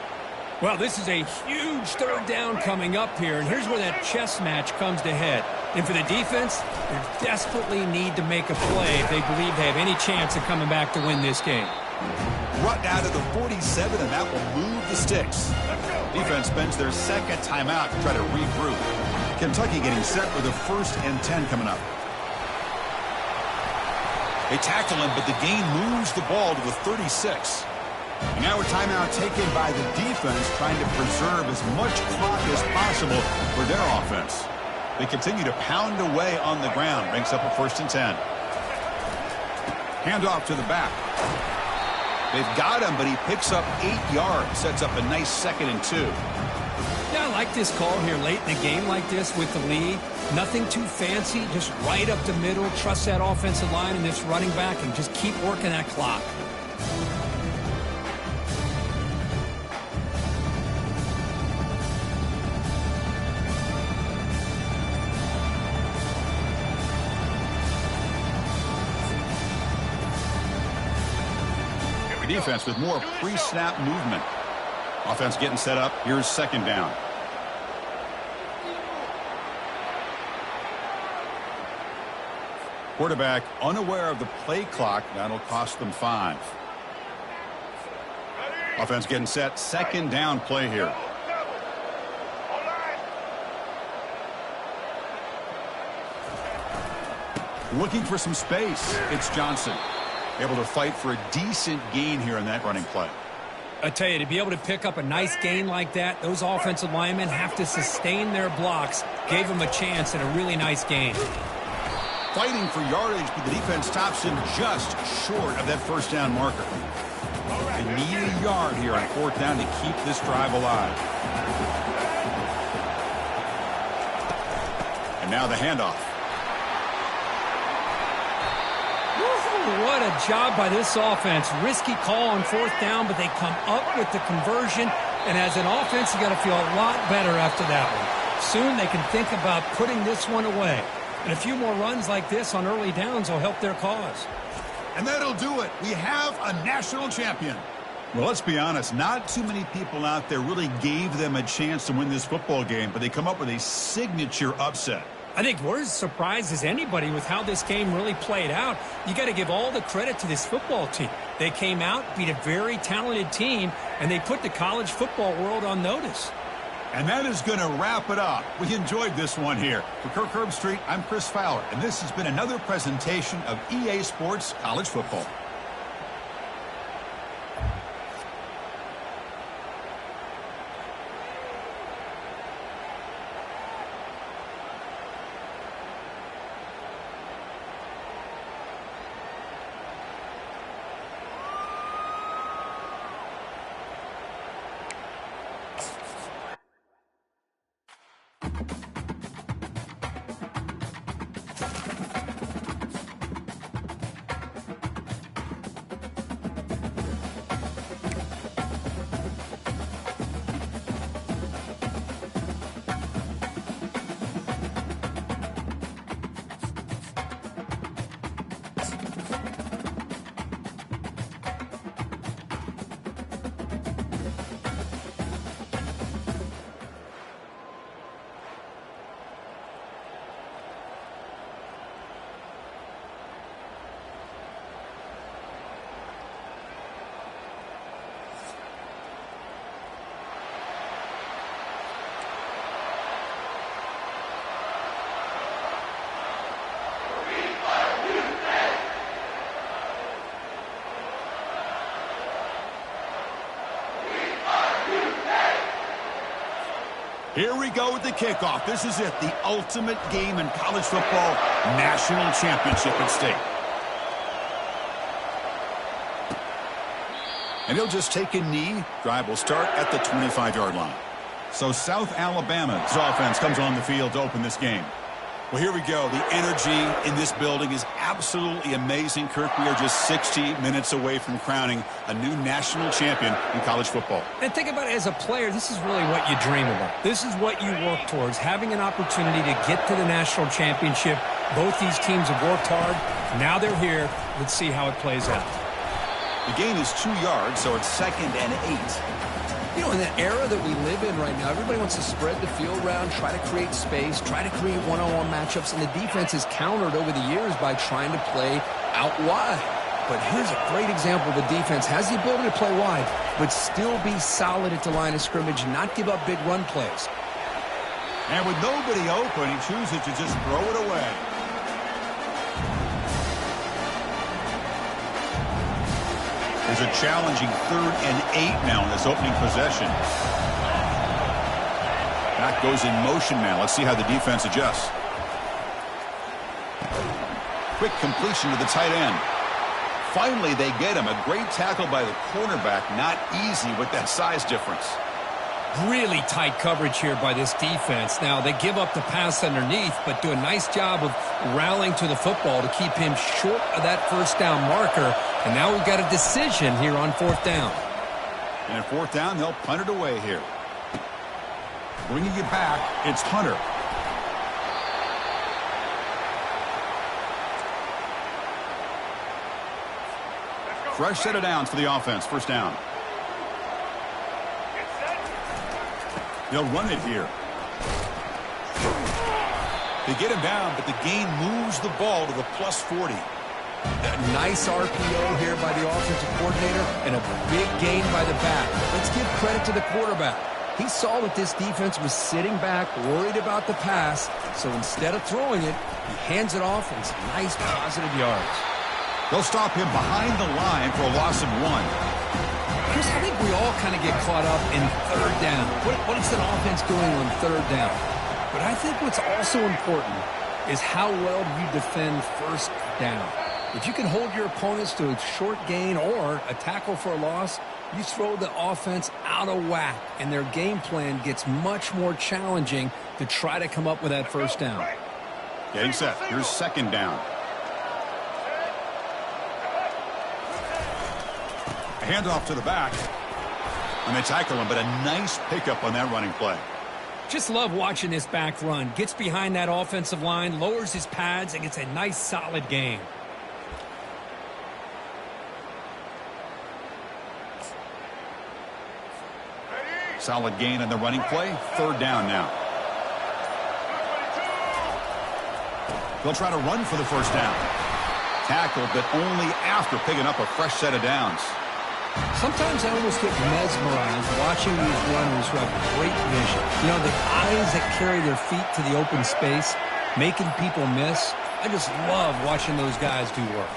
Well, this is a huge third down coming up here, and here's where that chess match comes to head. And for the defense, they desperately need to make a play if they believe they have any chance of coming back to win this game. Run out to the 47, and that will move the sticks. Defense spends their second timeout to try to regroup. Kentucky getting set with a 1st and 10 coming up. They tackle him, but the gain moves the ball to the 36. And now a timeout taken by the defense, trying to preserve as much clock as possible for their offense. They continue to pound away on the ground. Brings up a 1st and 10. Handoff to the back. They've got him, but he picks up 8 yards. Sets up a nice 2nd and 2. Yeah, I like this call here late in the game like this with the lead. Nothing too fancy, just right up the middle. Trust that offensive line and this running back and just keep working that clock. The defense with more pre-snap movement. Offense getting set up. Here's 2nd down. Quarterback unaware of the play clock. That'll cost them 5. Offense getting set. 2nd down play here. Looking for some space. It's Johnson. Able to fight for a decent gain here in that running play. I tell you, to be able to pick up a nice gain like that, those offensive linemen have to sustain their blocks. Gave them a chance at a really nice gain. Fighting for yardage, but the defense stops him just short of that 1st down marker. They need a yard here on 4th down to keep this drive alive. And now the handoff. What a job by this offense. Risky call on 4th down, but they come up with the conversion. And as an offense, you got to feel a lot better after that one. Soon they can think about putting this one away. And a few more runs like this on early downs will help their cause. And that'll do it. We have a national champion. Well, let's be honest. Not too many people out there really gave them a chance to win this football game, but they come up with a signature upset. I think we're as surprised as anybody with how this game really played out. You got to give all the credit to this football team. They came out, beat a very talented team, and they put the college football world on notice. And that is going to wrap it up. We enjoyed this one here. For Kirk Herbstreit, I'm Chris Fowler, and this has been another presentation of EA Sports College Football. Here we go with the kickoff. This is it, the ultimate game in college football, national championship at stake. And he'll just take a knee. Drive will start at the 25-yard line. So South Alabama's offense comes on the field to open this game. Well, here we go. The energy in this building is absolutely amazing, Kirk. We are just 60 minutes away from crowning a new national champion in college football. And think about it, as a player, this is really what you dream about. This is what you work towards, having an opportunity to get to the national championship. Both these teams have worked hard. Now they're here. Let's see how it plays out. The gain is 2 yards, so it's 2nd and 8. You know, in the era that we live in right now, everybody wants to spread the field around, try to create space, try to create one-on-one matchups, and the defense has countered over the years by trying to play out wide. But here's a great example. The defense has the ability to play wide, but still be solid at the line of scrimmage and not give up big run plays. And with nobody open, he chooses to just throw it away. There's a challenging 3rd and 8 now in this opening possession. Back goes in motion now. Let's see how the defense adjusts. Quick completion to the tight end. Finally, they get him. A great tackle by the cornerback. Not easy with that size difference. Really tight coverage here by this defense. Now, they give up the pass underneath, but do a nice job of rallying to the football to keep him short of that first down marker. And now we've got a decision here on 4th down. And at 4th down, they'll punt it away here. Bringing it back, it's Hunter. Fresh set of downs for the offense. 1st down. They'll run it here. They get him down, but the gain moves the ball to the +40. A nice RPO here by the offensive coordinator and a big gain by the back. Let's give credit to the quarterback. He saw that this defense was sitting back, worried about the pass, so instead of throwing it, he hands it off and some nice positive yards. They'll stop him behind the line for a loss of 1. Chris, I think we all kind of get caught up in 3rd down. What is an offense doing on 3rd down? But I think what's also important is how well you defend 1st down. If you can hold your opponents to a short gain or a tackle for a loss, you throw the offense out of whack, and their game plan gets much more challenging to try to come up with that 1st down. Getting set. Here's 2nd down. A handoff to the back. And they tackle him, but a nice pickup on that running play. Just love watching this back run. Gets behind that offensive line, lowers his pads, and gets a nice solid gain. Solid gain on the running play. 3rd down now. They'll try to run for the 1st down. Tackled, but only after picking up a fresh set of downs. Sometimes I almost get mesmerized watching these runners who have great vision. You know, the eyes that carry their feet to the open space, making people miss. I just love watching those guys do work.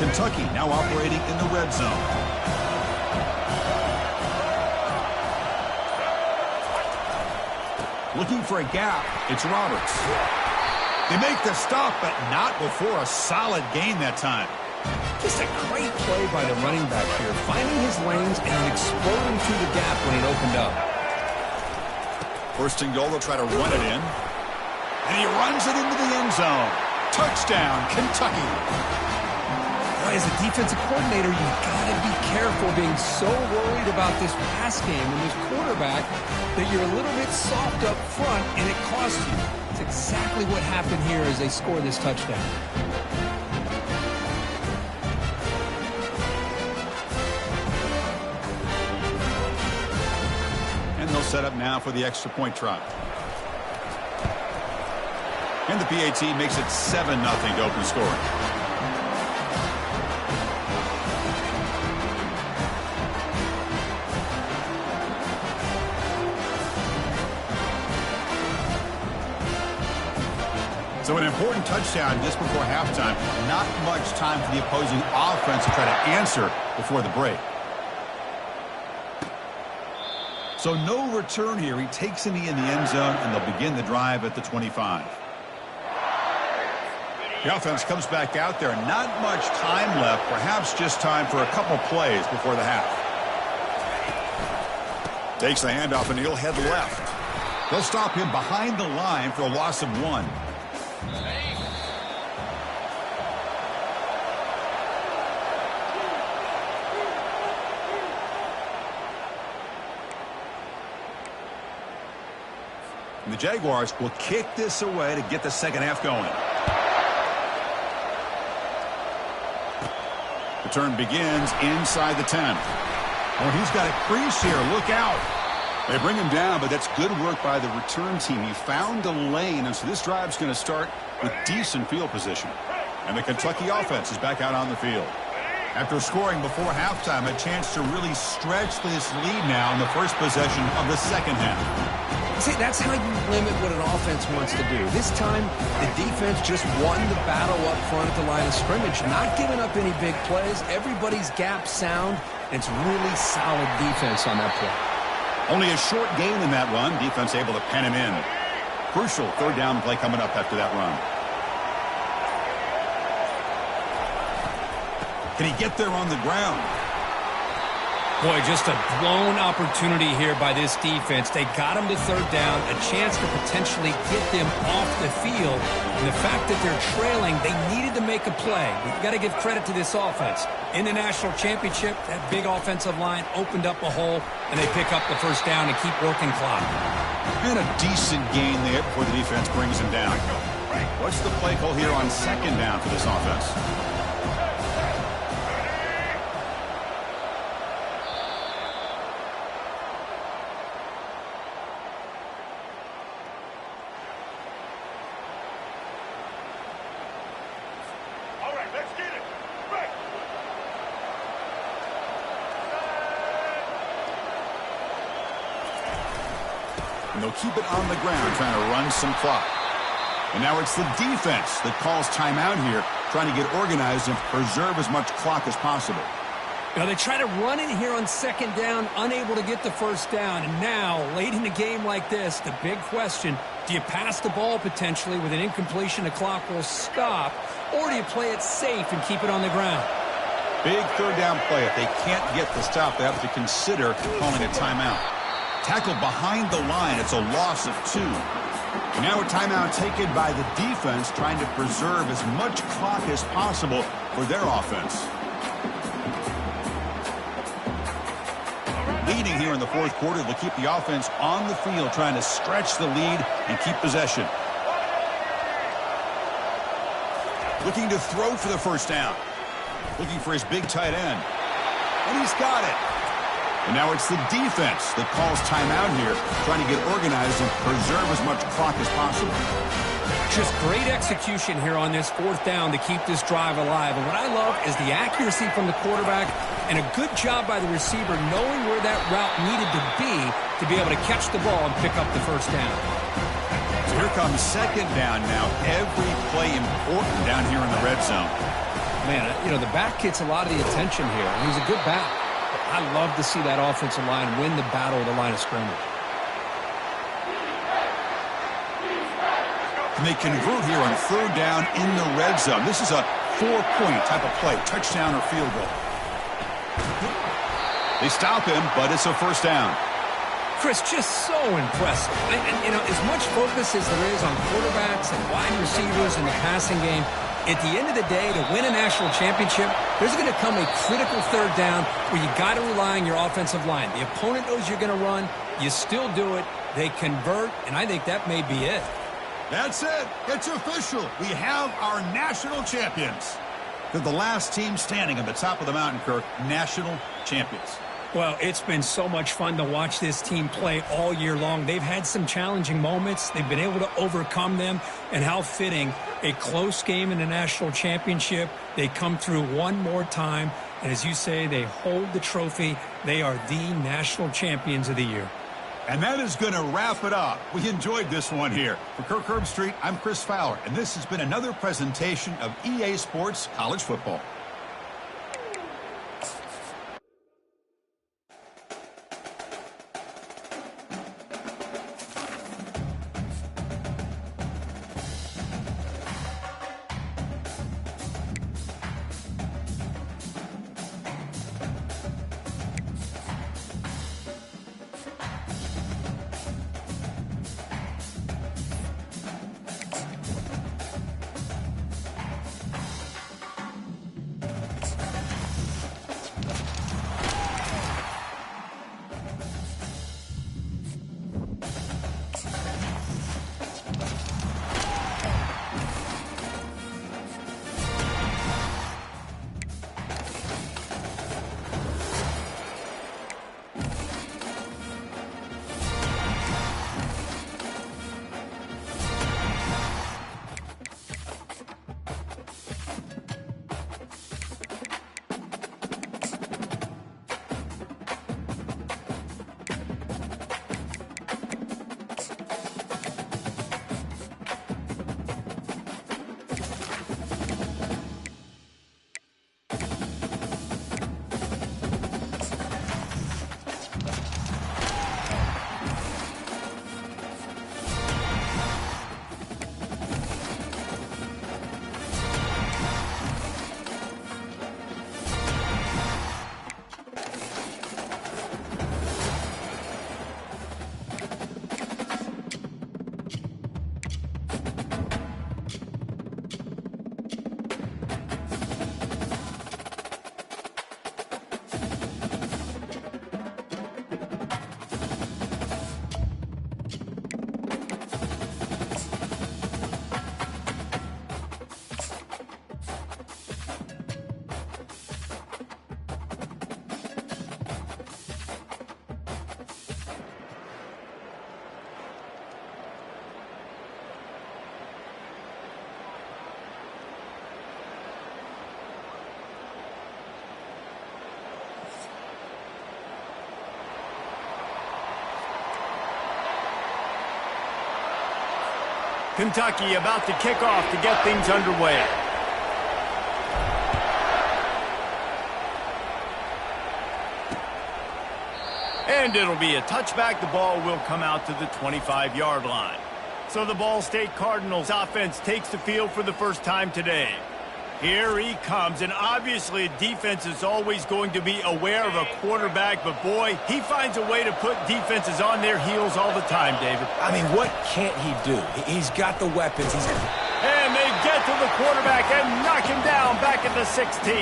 Kentucky now operating in the red zone. Looking for a gap. It's Roberts. They make the stop, but not before a solid gain that time. Just a great play by the running back here, finding his lanes and exploding through the gap when it opened up. 1st and goal, they'll try to run it in. And he runs it into the end zone. Touchdown, Kentucky. As a defensive coordinator, you've got to be careful being so worried about this pass game and this quarterback that you're a little bit soft up front and it costs you. It's exactly what happened here as they score this touchdown. And they'll set up now for the extra point try. And the PAT makes it 7-0 to open scoring. So an important touchdown just before halftime. Not much time for the opposing offense to try to answer before the break. So no return here. He takes a knee in the end zone, and they'll begin the drive at the 25. The offense comes back out there. Not much time left. Perhaps just time for a couple plays before the half. Takes the handoff, and he'll head left. They'll stop him behind the line for a loss of 1. And the Jaguars will kick this away to get the second half going. The turn begins inside the 10. Oh, he's got a crease here. Look out. They bring him down, but that's good work by the return team. He found a lane, and so this drive's going to start with decent field position. And the Kentucky offense is back out on the field. After scoring before halftime, a chance to really stretch this lead now in the first possession of the second half. See, that's how you limit what an offense wants to do. This time, the defense just won the battle up front at the line of scrimmage, not giving up any big plays. Everybody's gap sound, and it's really solid defense on that play. Only a short gain in that run. Defense able to pen him in. Crucial third down play coming up after that run. Can he get there on the ground? Boy, just a blown opportunity here by this defense. They got him to third down, a chance to potentially get them off the field. And the fact that they're trailing, they needed to make a play. We've got to give credit to this offense. In the national championship, that big offensive line opened up a hole, and they pick up the first down and keep working clock. And a decent gain there before the defense brings him down. What's the play call here on second down for this offense? And they'll keep it on the ground, trying to run some clock. And now it's the defense that calls timeout here, trying to get organized and preserve as much clock as possible. Now they try to run it here on second down, unable to get the first down. And now, late in a game like this, the big question, do you pass the ball potentially with an incompletion, the clock will stop, or do you play it safe and keep it on the ground? Big third down play. If they can't get the stop, they have to consider calling a timeout. Tackled behind the line, it's a loss of 2. And now a timeout taken by the defense, trying to preserve as much clock as possible for their offense. Leading here in the fourth quarter, they'll keep the offense on the field, trying to stretch the lead and keep possession. Looking to throw for the first down. Looking for his big tight end. And he's got it. And now it's the defense that calls timeout here, trying to get organized and preserve as much clock as possible. Just great execution here on this fourth down to keep this drive alive. And what I love is the accuracy from the quarterback and a good job by the receiver knowing where that route needed to be able to catch the ball and pick up the first down. So here comes second down now. Every play important down here in the red zone. Man, you know, the back gets a lot of the attention here. He's a good back. I love to see that offensive line win the battle of the line of scrimmage. And they convert here on third down in the red zone. This is a 4-point type of play, touchdown or field goal. They stop him, but it's a first down. Chris, just so impressive. And you know, as much focus as there is on quarterbacks and wide receivers in the passing game, at the end of the day, to win a national championship, there's going to come a critical third down where you got to rely on your offensive line. The opponent knows you're going to run. You still do it. They convert, and I think that may be it. That's it. It's official. We have our national champions. They're the last team standing at the top of the mountain, Kirk. National champions. Well, it's been so much fun to watch this team play all year long. They've had some challenging moments. They've been able to overcome them. And how fitting, a close game in the national championship. They come through one more time. And as you say, they hold the trophy. They are the national champions of the year. And that is going to wrap it up. We enjoyed this one here. For Kirk Herbstreit, I'm Chris Fowler, and this has been another presentation of EA Sports College Football. Kentucky about to kick off to get things underway. And it'll be a touchback. The ball will come out to the 25-yard line. So the Ball State Cardinals offense takes the field for the first time today. Here he comes, and obviously defense is always going to be aware of a quarterback, but boy, he finds a way to put defenses on their heels all the time, David. I mean, what can't he do? He's got the weapons. And they get to the quarterback and knock him down back at the 16.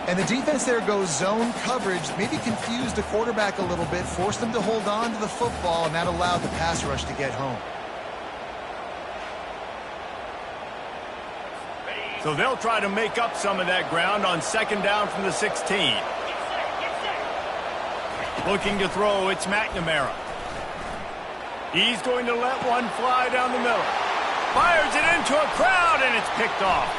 And the defense there goes zone coverage, maybe confused the quarterback a little bit, forced them to hold on to the football, and that allowed the pass rush to get home. So they'll try to make up some of that ground on second down from the 16. Looking to throw, it's McNamara. He's going to let one fly down the middle. Fires it into a crowd, and it's picked off.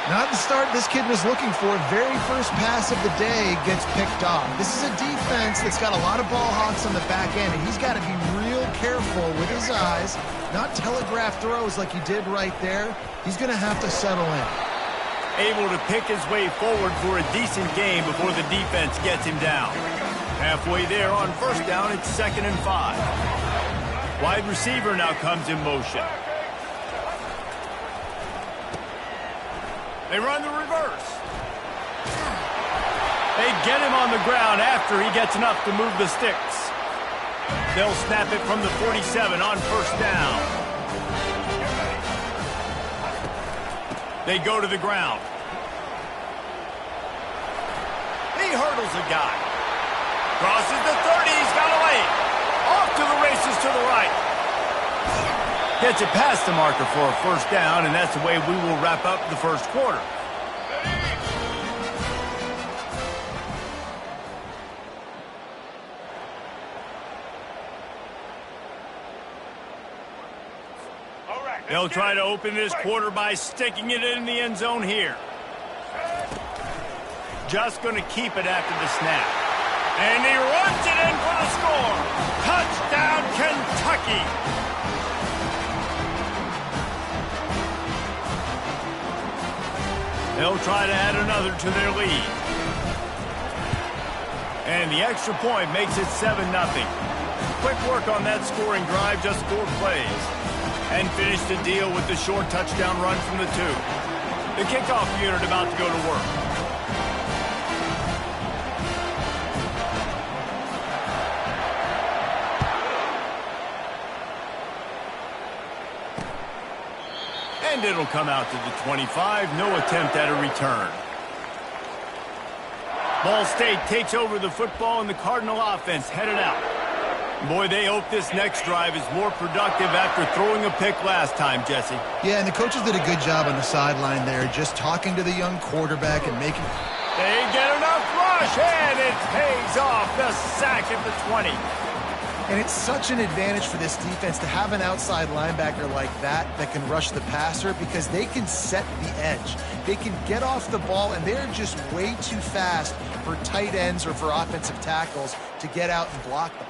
Not the start this kid was looking for. Very first pass of the day gets picked off. This is a defense that's got a lot of ball hawks on the back end, and he's got to be real careful with his eyes, not telegraph throws like he did right there. He's going to have to settle in. Able to pick his way forward for a decent game before the defense gets him down. Halfway there on first down, it's 2nd and 5. Wide receiver now comes in motion. They run the reverse. They get him on the ground after he gets enough to move the sticks. They'll snap it from the 47 on first down. They go to the ground. He hurdles a guy. Crosses the 30. He's got a lane. Off to the races to the right. Gets it past the marker for a first down, and that's the way we will wrap up the first quarter. They'll try to open this quarter by sticking it in the end zone here. Just going to keep it after the snap. And he runs it in for the score. Touchdown, Kentucky. They'll try to add another to their lead. And the extra point makes it 7-0. Quick work on that scoring drive, just 4 plays. And finish the deal with the short touchdown run from the 2. The kickoff unit about to go to work. And it'll come out to the 25. No attempt at a return. Ball State takes over the football, and the Cardinal offense headed out. Boy, they hope this next drive is more productive after throwing a pick last time, Jesse. Yeah, and the coaches did a good job on the sideline there, just talking to the young quarterback and making... They get enough rush, and it pays off. The sack at the 20. And it's such an advantage for this defense to have an outside linebacker like that can rush the passer, because they can set the edge. They can get off the ball, and they're just way too fast for tight ends or for offensive tackles to get out and block them.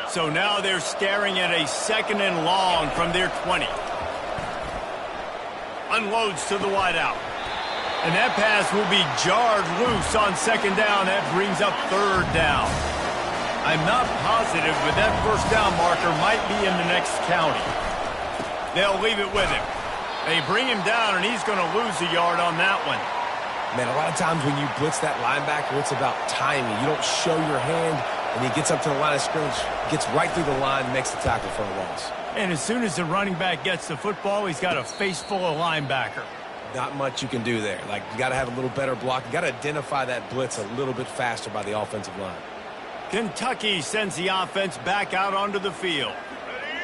So now they're staring at a 2nd and long from their 20. Unloads to the wideout. And that pass will be jarred loose on 2nd down. That brings up 3rd down. I'm not positive, but that 1st down marker might be in the next county. They'll leave it with him. They bring him down, and he's going to lose a yard on that one. Man, a lot of times when you blitz that linebacker, it's about timing. You don't show your hand, and he gets up to the line of scrimmage, gets right through the line, makes the tackle for a loss. And as soon as the running back gets the football, he's got a face full of linebacker. Not much you can do there. Like, you got to have a little better block. You got to identify that blitz a little bit faster by the offensive line. Kentucky sends the offense back out onto the field.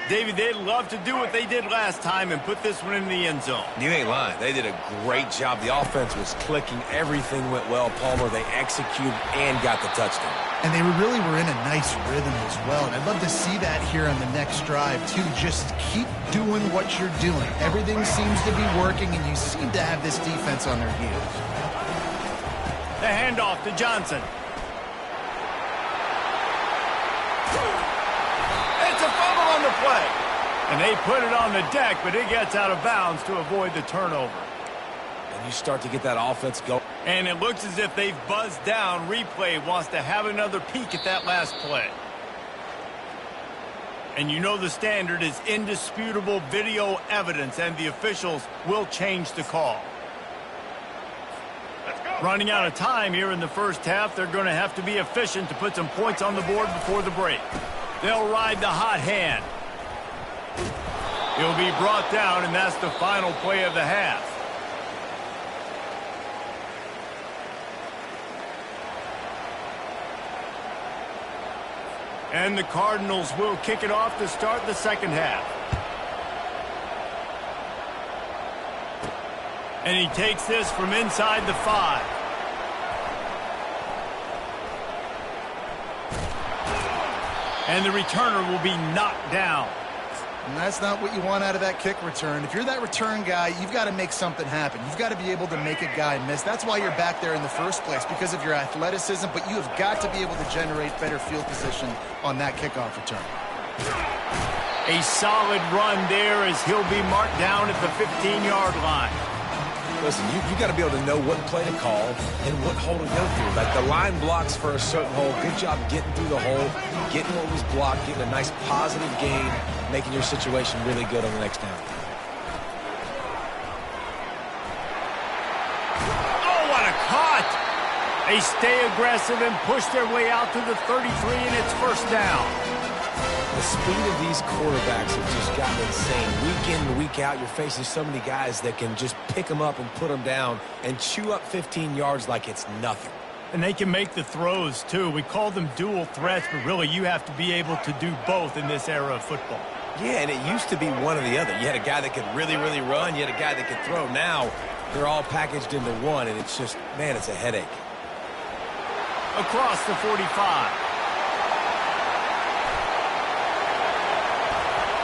David, they'd love to do what they did last time and put this one in the end zone. You ain't lying. They did a great job. The offense was clicking. Everything went well. Palmer, they executed and got the touchdown. And they really were in a nice rhythm as well. And I'd love to see that here on the next drive, too. Just keep doing what you're doing. Everything seems to be working, and you seem to have this defense on their heels. The handoff to Johnson. It's a fumble on the play. And they put it on the deck, but it gets out of bounds to avoid the turnover. And you start to get that offense going. And it looks as if they've buzzed down. Replay wants to have another peek at that last play. And you know the standard is indisputable video evidence, and the officials will change the call. Running out of time here in the first half, they're going to have to be efficient to put some points on the board before the break. They'll ride the hot hand. He'll be brought down, and that's the final play of the half. And the Cardinals will kick it off to start the second half. And he takes this from inside the 5. And the returner will be knocked down. And that's not what you want out of that kick return. If you're that return guy, you've got to make something happen. You've got to be able to make a guy miss. That's why you're back there in the first place, because of your athleticism, but you have got to be able to generate better field position on that kickoff return. A solid run there as he'll be marked down at the 15-yard line. Listen, you got to be able to know what play to call and what hole to go through. Like, the line blocks for a certain hole. Good job getting through the hole, getting what was blocked, getting a nice positive gain, making your situation really good on the next down. Oh, what a cut! They stay aggressive and push their way out to the 33, and it's first down. The speed of these quarterbacks have just gotten insane. Week in and week out, you're facing so many guys that can just pick them up and put them down and chew up 15 yards like it's nothing. And they can make the throws, too. We call them dual threats, but really you have to be able to do both in this era of football. Yeah, and it used to be one or the other. You had a guy that could really, really run. You had a guy that could throw. Now they're all packaged into one, and it's just, man, it's a headache. Across the 45.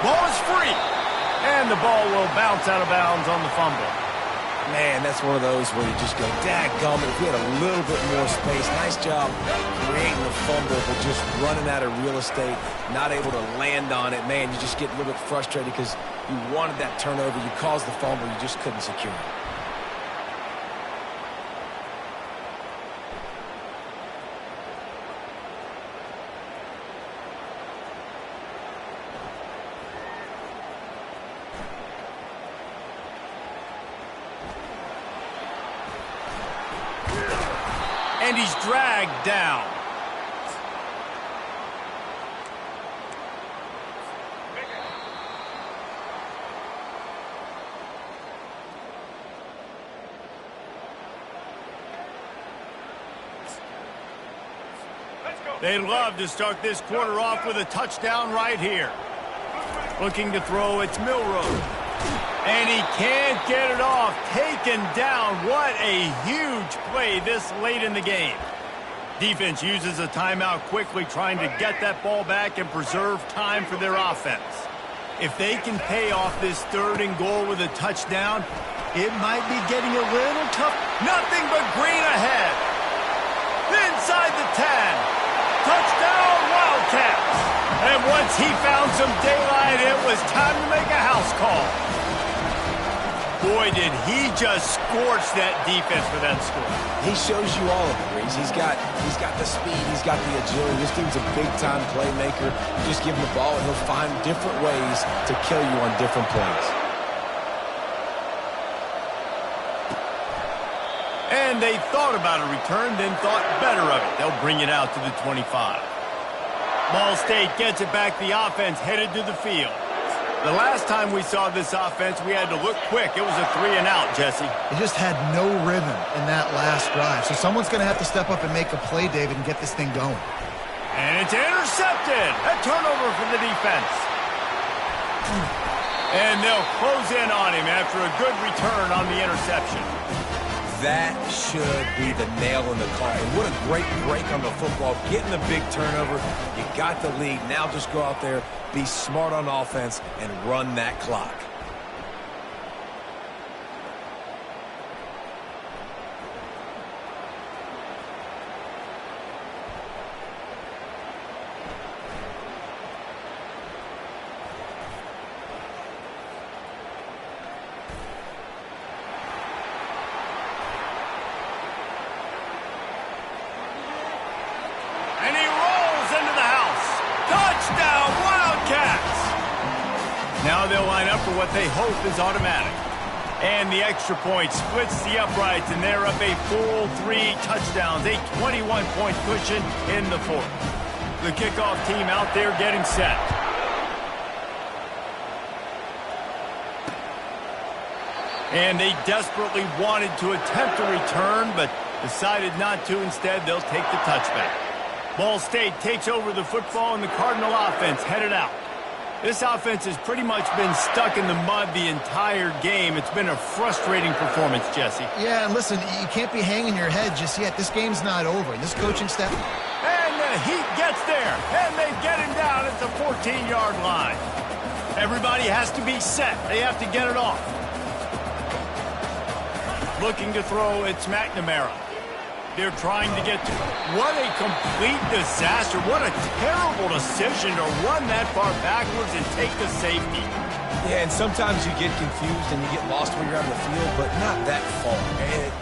Ball is free. And the ball will bounce out of bounds on the fumble. Man, that's one of those where you just go, dadgummit, if we had a little bit more space. Nice job creating the fumble, but just running out of real estate, not able to land on it. Man, you just get a little bit frustrated because you wanted that turnover. You caused the fumble. You just couldn't secure it. And he's dragged down. They'd love to start this quarter off with a touchdown right here. Looking to throw, it's Milroe. And he can't get it off. Taken down. What a huge play this late in the game. Defense uses a timeout quickly, trying to get that ball back and preserve time for their offense. If they can pay off this 3rd and goal with a touchdown, it might be getting a little tough. Nothing but green ahead. Inside the 10. Touchdown, Wildcats. And once he found some daylight, it was time to make a house call. Boy, did he just scorch that defense for that score. He shows you all of it, Reese. He's got the speed, he's got the agility. This dude's a big-time playmaker. You just give him the ball, and he'll find different ways to kill you on different plays. And they thought about a return, then thought better of it. They'll bring it out to the 25. Ball State gets it back. The offense headed to the field. The last time we saw this offense, we had to look quick. It was a 3-and-out, Jesse. They just had no rhythm in that last drive. So someone's going to have to step up and make a play, David, and get this thing going. And it's intercepted. A turnover for the defense. And they'll close in on him after a good return on the interception. That should be the nail in the coffin. What a great break on the football. Getting the big turnover. You got the lead. Now just go out there, be smart on offense, and run that clock. Now they'll line up for what they hope is automatic. And the extra point splits the uprights, and they're up a full 3 touchdowns, a 21-point cushion in the 4th. The kickoff team out there getting set. And they desperately wanted to attempt a return, but decided not to. Instead, they'll take the touchback. Ball State takes over the football, and the Cardinal offense headed out. This offense has pretty much been stuck in the mud the entire game. It's been a frustrating performance, Jesse. Yeah, and listen, you can't be hanging your head just yet. This game's not over. This coaching staff... And the Heat gets there, and they get him down at the 14-yard line. Everybody has to be set. They have to get it off. Looking to throw, it's McNamara. They're trying to get to... What a complete disaster. What a terrible decision to run that far backwards and take the safety. Yeah, and sometimes you get confused and you get lost when you're out on the field, but not that far. And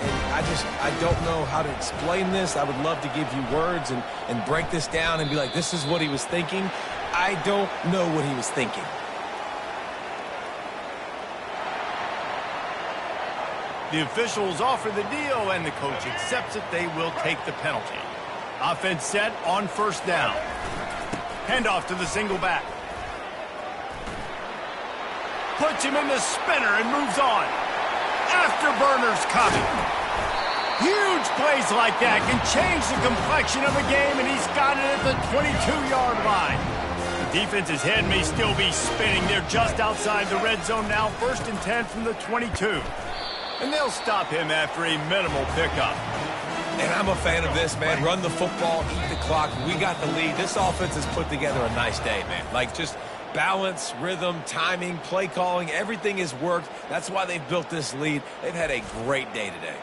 I don't know how to explain this. I would love to give you words and break this down and be like, this is what he was thinking. I don't know what he was thinking. The officials offer the deal, and the coach accepts it. They will take the penalty. Offense set on 1st down. Handoff to the single back. Puts him in the spinner and moves on. Afterburners coming. Huge plays like that can change the complexion of a game, and he's got it at the 22-yard line. The defense's head may still be spinning. They're just outside the red zone now. 1st and 10 from the 22. And they'll stop him after a minimal pickup. And I'm a fan of this, man. Run the football, eat the clock. We got the lead. This offense has put together a nice day, man. Like, just Balance, rhythm, timing, play calling, everything has worked. That's why they've built this lead. They've had a great day today.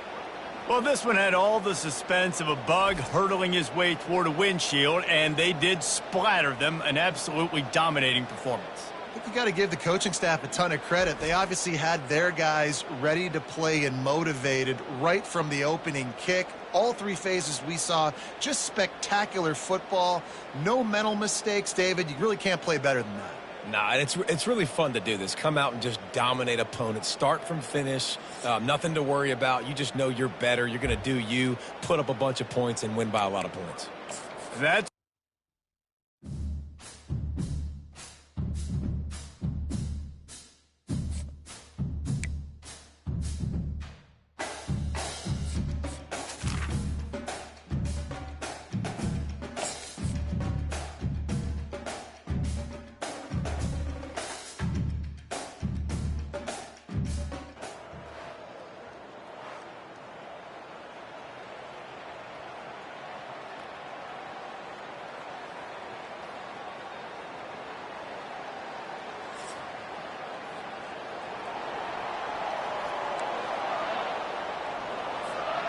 Well, this one had all the suspense of a bug hurtling his way toward a windshield, and they did splatter them. An absolutely dominating performance. I think you got to give the coaching staff a ton of credit. They obviously had their guys ready to play and motivated right from the opening kick. All three phases we saw, just spectacular football. No mental mistakes, David. You really can't play better than that. Nah, and it's really fun to do this. Come out and just dominate opponents. Start from finish. Nothing to worry about. You just know you're better. You're going to do you, put up a bunch of points, and win by a lot of points. That's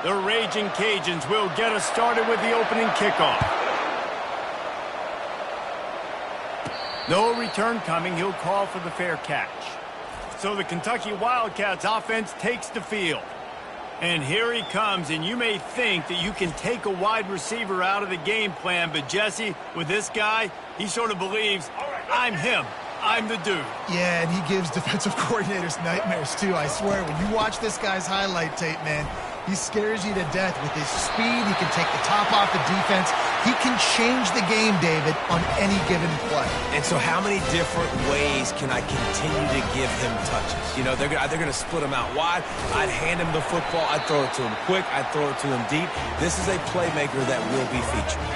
the Raging Cajuns will get us started with the opening kickoff. No return coming. He'll call for the fair catch. So the Kentucky Wildcats offense takes the field. And here he comes, and you may think that you can take a wide receiver out of the game plan, but Jesse, with this guy, he sort of believes, I'm him. I'm the dude. Yeah, and he gives defensive coordinators nightmares, too. I swear, when you watch this guy's highlight tape, man, he scares you to death with his speed. He can take the top off the defense. He can change the game, David, on any given play. And so how many different ways can I continue to give him touches? You know, they're going to split him out wide. I'd hand him the football. I'd throw it to him quick. I'd throw it to him deep. This is a playmaker that will be featured.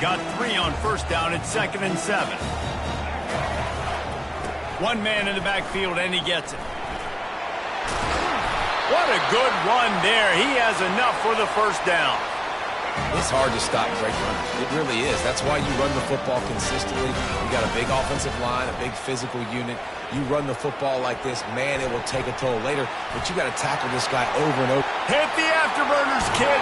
Got 3 on first down at 2nd and 7. One man in the backfield, and he gets it. What a good run there. He has enough for the first down. It's hard to stop great runners. It really is. That's why you run the football consistently. You got a big offensive line, a big physical unit. You run the football like this, man, it will take a toll later. But you got to tackle this guy over and over. Hit the afterburners, kid.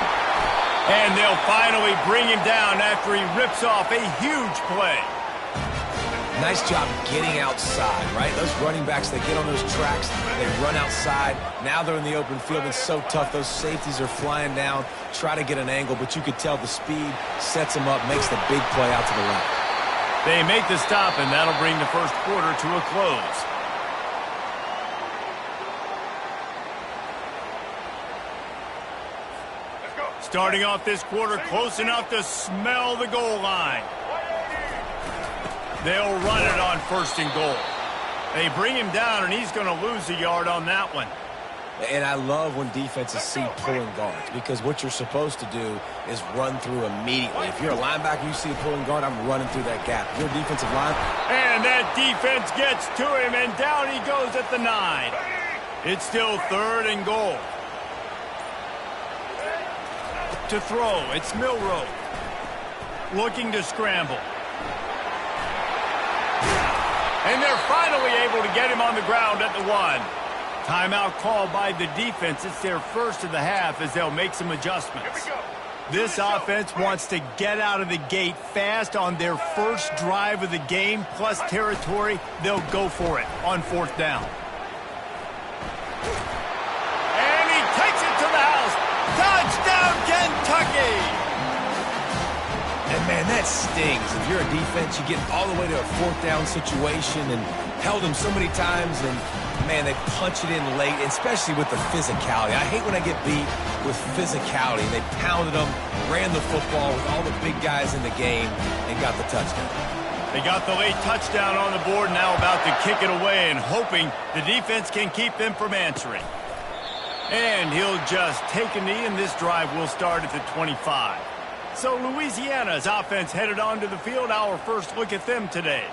And they'll finally bring him down after he rips off a huge play. Nice job getting outside, right? Those running backs, they get on those tracks, they run outside. Now they're in the open field. It's so tough. Those safeties are flying down, try to get an angle, but you could tell the speed sets them up, makes the big play out to the left. They make the stop, and that'll bring the first quarter to a close. Starting off this quarter, close enough to smell the goal line. They'll run it on 1st and goal. They bring him down, and he's going to lose a yard on that one. And I love when defenses see pulling guards, because what you're supposed to do is run through immediately. If you're a linebacker, you see a pulling guard, I'm running through that gap. If you're a defensive line. And that defense gets to him, and down he goes at the 9. It's still 3rd and goal. To throw, it's Milroe. Looking to scramble. And they're finally able to get him on the ground at the 1. Timeout called by the defense. It's their first of the half as they'll make some adjustments. This offense wants to get out of the gate fast on their first drive of the game, plus territory. They'll go for it on 4th down. And he takes it to the house. Touchdown, Kentucky! And, man, that stings. If you're a defense, you get all the way to a 4th down situation and held them so many times, and, man, they punch it in late, especially with the physicality. I hate when I get beat with physicality. They pounded them, ran the football with all the big guys in the game, and got the touchdown. They got the late touchdown on the board, now about to kick it away and hoping the defense can keep them from answering. And he'll just take a knee, and this drive will start at the 25. So Louisiana's offense headed onto the field. Our first look at them today.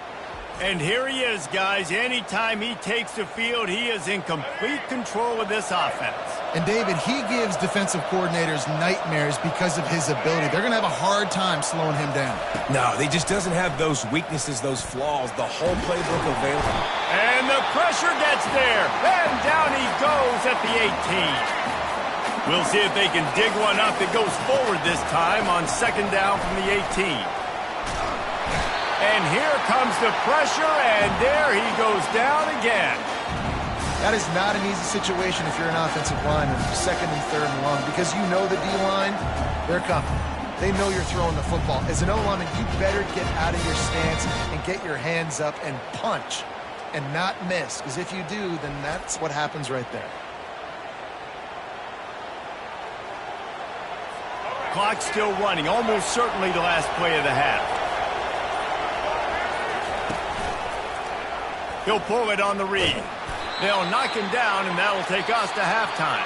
And here he is, guys. Anytime he takes the field, he is in complete control of this offense. And, David, he gives defensive coordinators nightmares because of his ability. They're going to have a hard time slowing him down. No, he just doesn't have those weaknesses, those flaws, the whole playbook available. And the pressure gets there. And down he goes at the 18. We'll see if they can dig one up that goes forward this time on second down from the 18. And here comes the pressure, and there he goes down again. That is not an easy situation if you're an offensive lineman, second and third and long, because you know the D-line, they're coming. They know you're throwing the football. As an O-lineman, you better get out of your stance and get your hands up and punch and not miss, because if you do, then that's what happens right there. Clock still running, almost certainly the last play of the half. He'll pull it on the read. They'll knock him down, and that'll take us to halftime.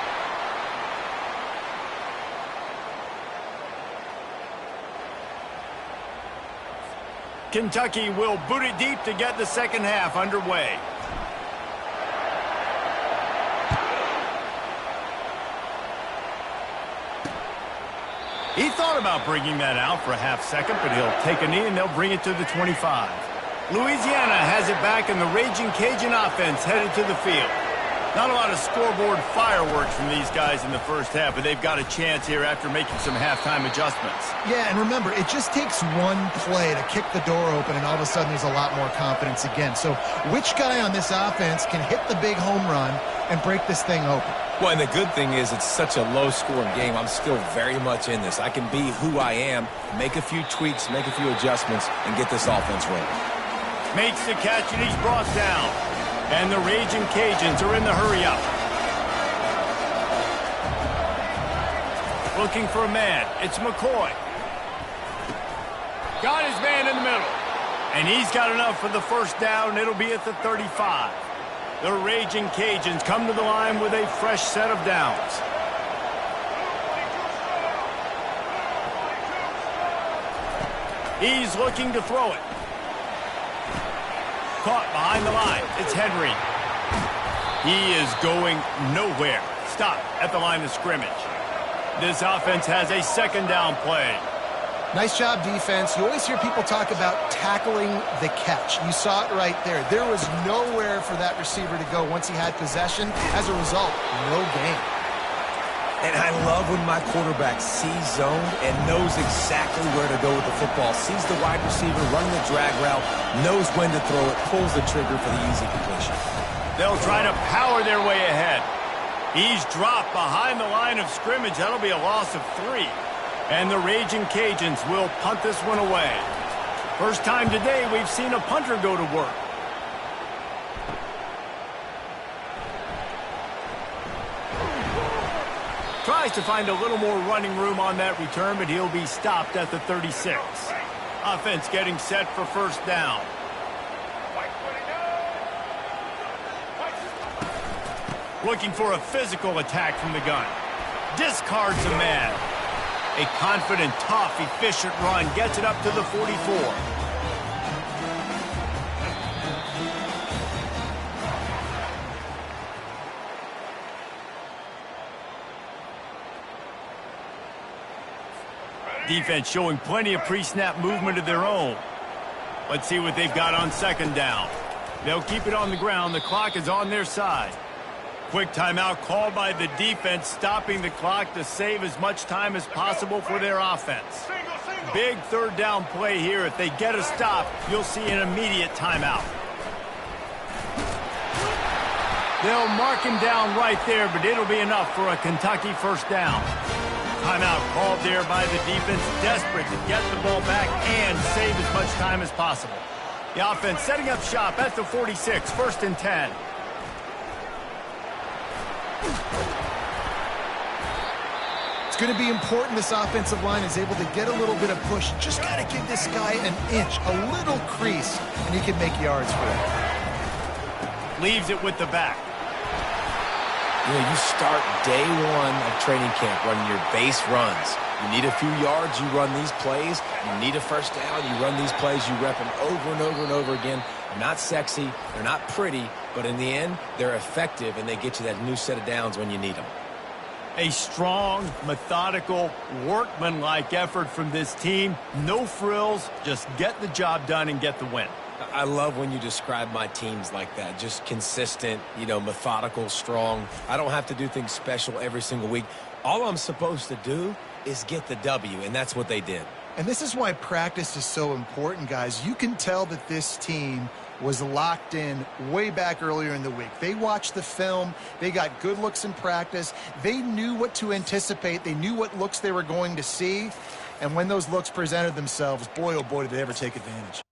Kentucky will boot it deep to get the second half underway. He thought about bringing that out for a half second, but he'll take a knee, and they'll bring it to the 25. Louisiana has it back, and the Raging Cajun offense headed to the field. Not a lot of scoreboard fireworks from these guys in the first half, but they've got a chance here after making some halftime adjustments. Yeah, and remember, it just takes one play to kick the door open, and all of a sudden there's a lot more confidence again. So which guy on this offense can hit the big home run and break this thing open? Well, and the good thing is it's such a low-scoring game. I'm still very much in this. I can be who I am, make a few tweaks, make a few adjustments, and get this offense rolling. Makes the catch, and he's brought down. And the Raging Cajuns are in the hurry-up. Looking for a man. It's McCoy. Got his man in the middle. And he's got enough for the first down. It'll be at the 35. The Raging Cajuns come to the line with a fresh set of downs. He's looking to throw it. Caught behind the line. It's Henry. He is going nowhere. Stop at the line of scrimmage. This offense has a second down play. Nice job, defense. You always hear people talk about tackling the catch. You saw it right there. There was nowhere for that receiver to go once he had possession. As a result, no gain. And I love when my quarterback sees zone and knows exactly where to go with the football. Sees the wide receiver running the drag route, knows when to throw it, pulls the trigger for the easy completion. They'll try to power their way ahead. He's dropped behind the line of scrimmage. That'll be a loss of 3. And the Raging Cajuns will punt this one away. First time today we've seen a punter go to work. Tries to find a little more running room on that return, but he'll be stopped at the 36. Offense getting set for first down. Looking for a physical attack from the gun. Discards a man. A confident, tough, efficient run gets it up to the 44. Defense showing plenty of pre-snap movement of their own. Let's see what they've got on second down. They'll keep it on the ground. The clock is on their side. Quick timeout called by the defense, stopping the clock to save as much time as possible for their offense. Big third down play here. If they get a stop, you'll see an immediate timeout. They'll mark him down right there, but it'll be enough for a Kentucky first down. Timeout called there by the defense, desperate to get the ball back and save as much time as possible. The offense setting up shop at the 46, first and 10. It's going to be important this offensive line is able to get a little bit of push. Just got to give this guy an inch, a little crease, and he can make yards for it. Leaves it with the back. You know, you start day one of training camp running your base runs. You need a few yards, you run these plays. You need a first down, you run these plays, you rep them over and over and over again. Not sexy, they're not pretty, but in the end, they're effective, and they get you that new set of downs when you need them. A strong, methodical, workmanlike effort from this team. No frills, just get the job done and get the win. I love when you describe my teams like that. Just consistent, methodical, strong. I don't have to do things special every single week. All I'm supposed to do is get the W, and that's what they did. And this is why practice is so important, guys. You can tell that this team was locked in way back earlier in the week. They watched the film. They got good looks in practice. They knew what to anticipate. They knew what looks they were going to see. And when those looks presented themselves, boy, oh boy, did they ever take advantage.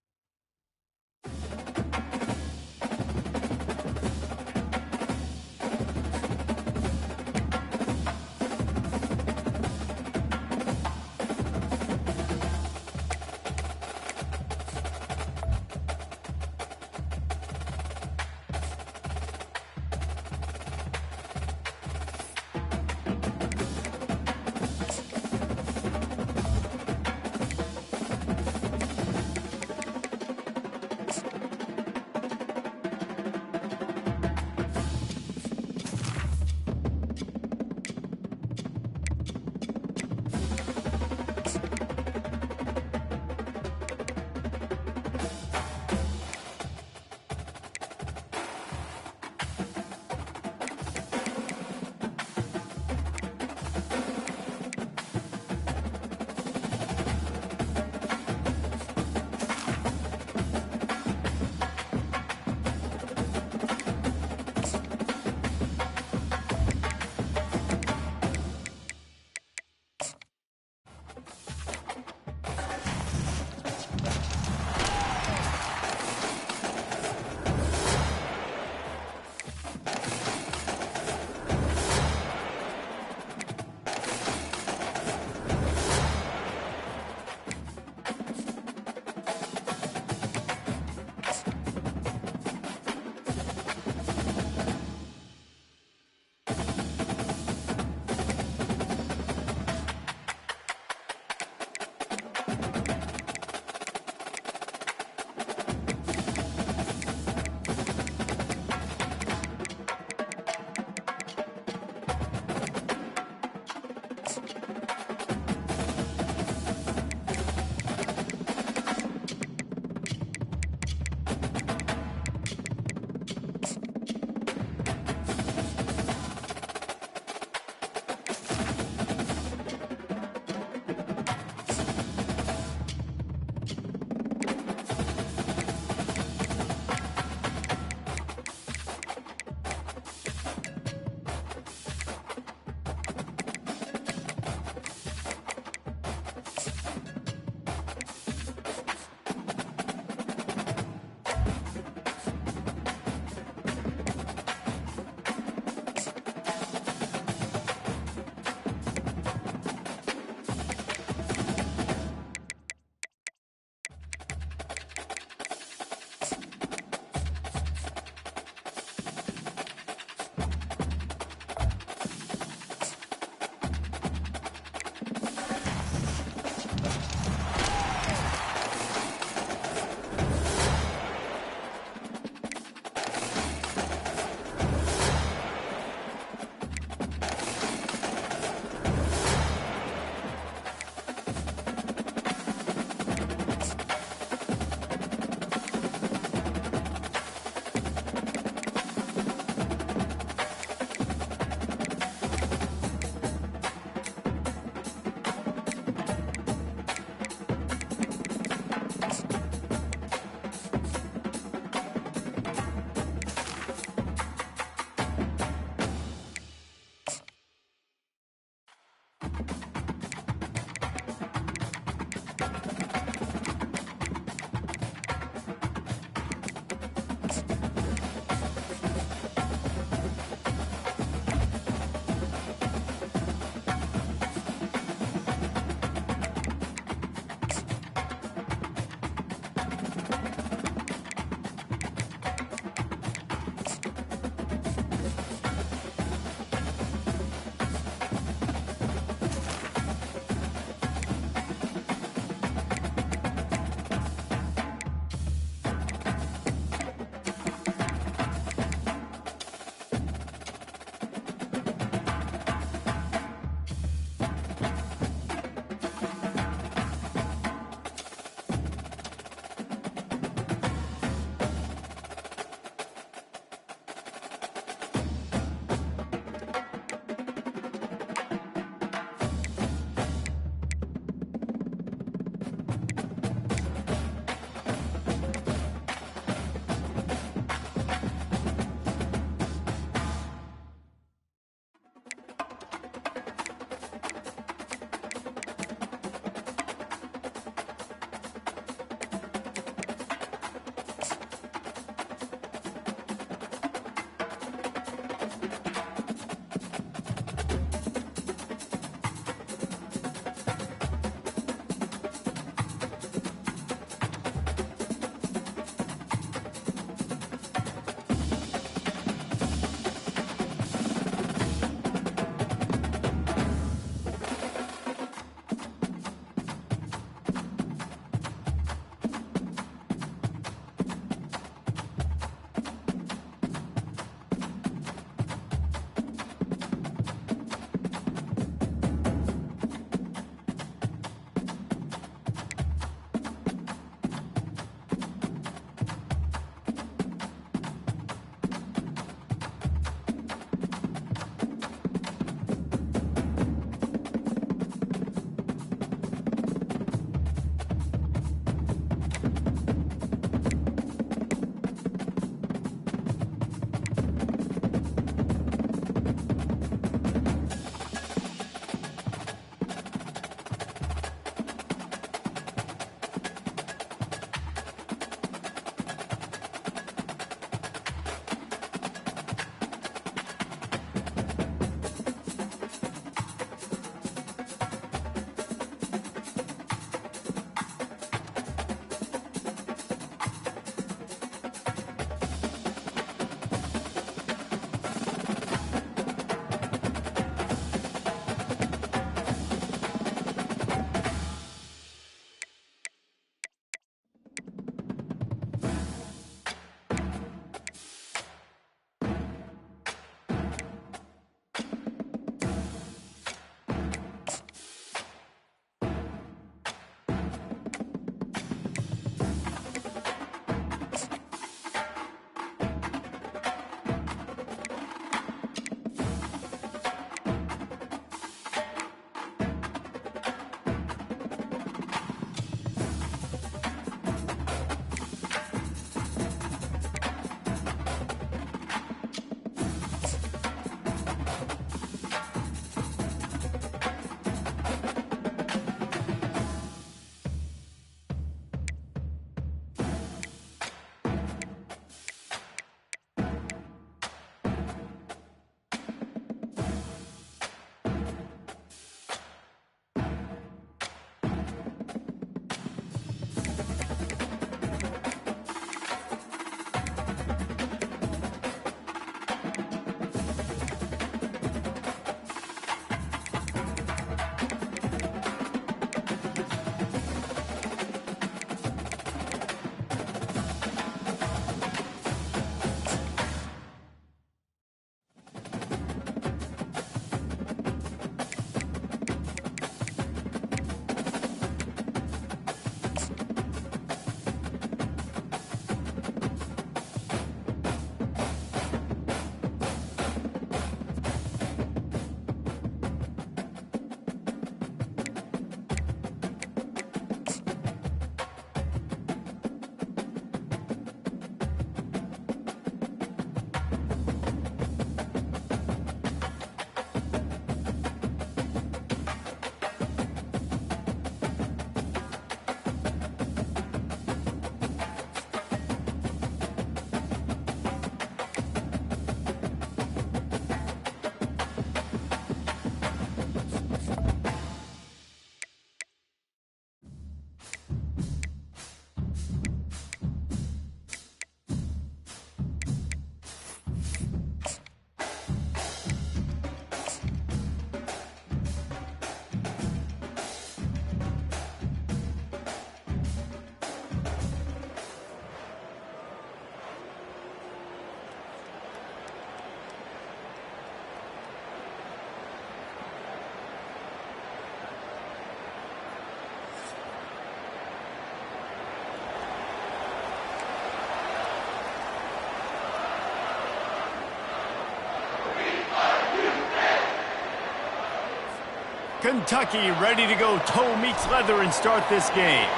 Kentucky ready to go toe meets leather and start this game.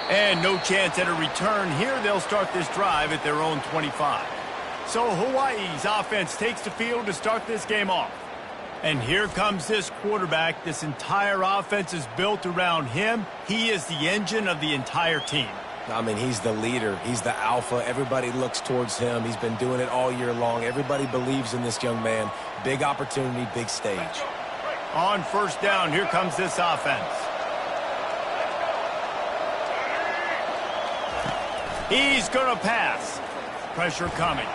And no chance at a return here. They'll start this drive at their own 25. So Hawaii's offense takes the field to start this game off. And here comes this quarterback. This entire offense is built around him. He is the engine of the entire team. I mean, he's the leader. He's the alpha. Everybody looks towards him. He's been doing it all year long. Everybody believes in this young man. Big opportunity, big stage. On first down, here comes this offense. He's going to pass. Pressure coming.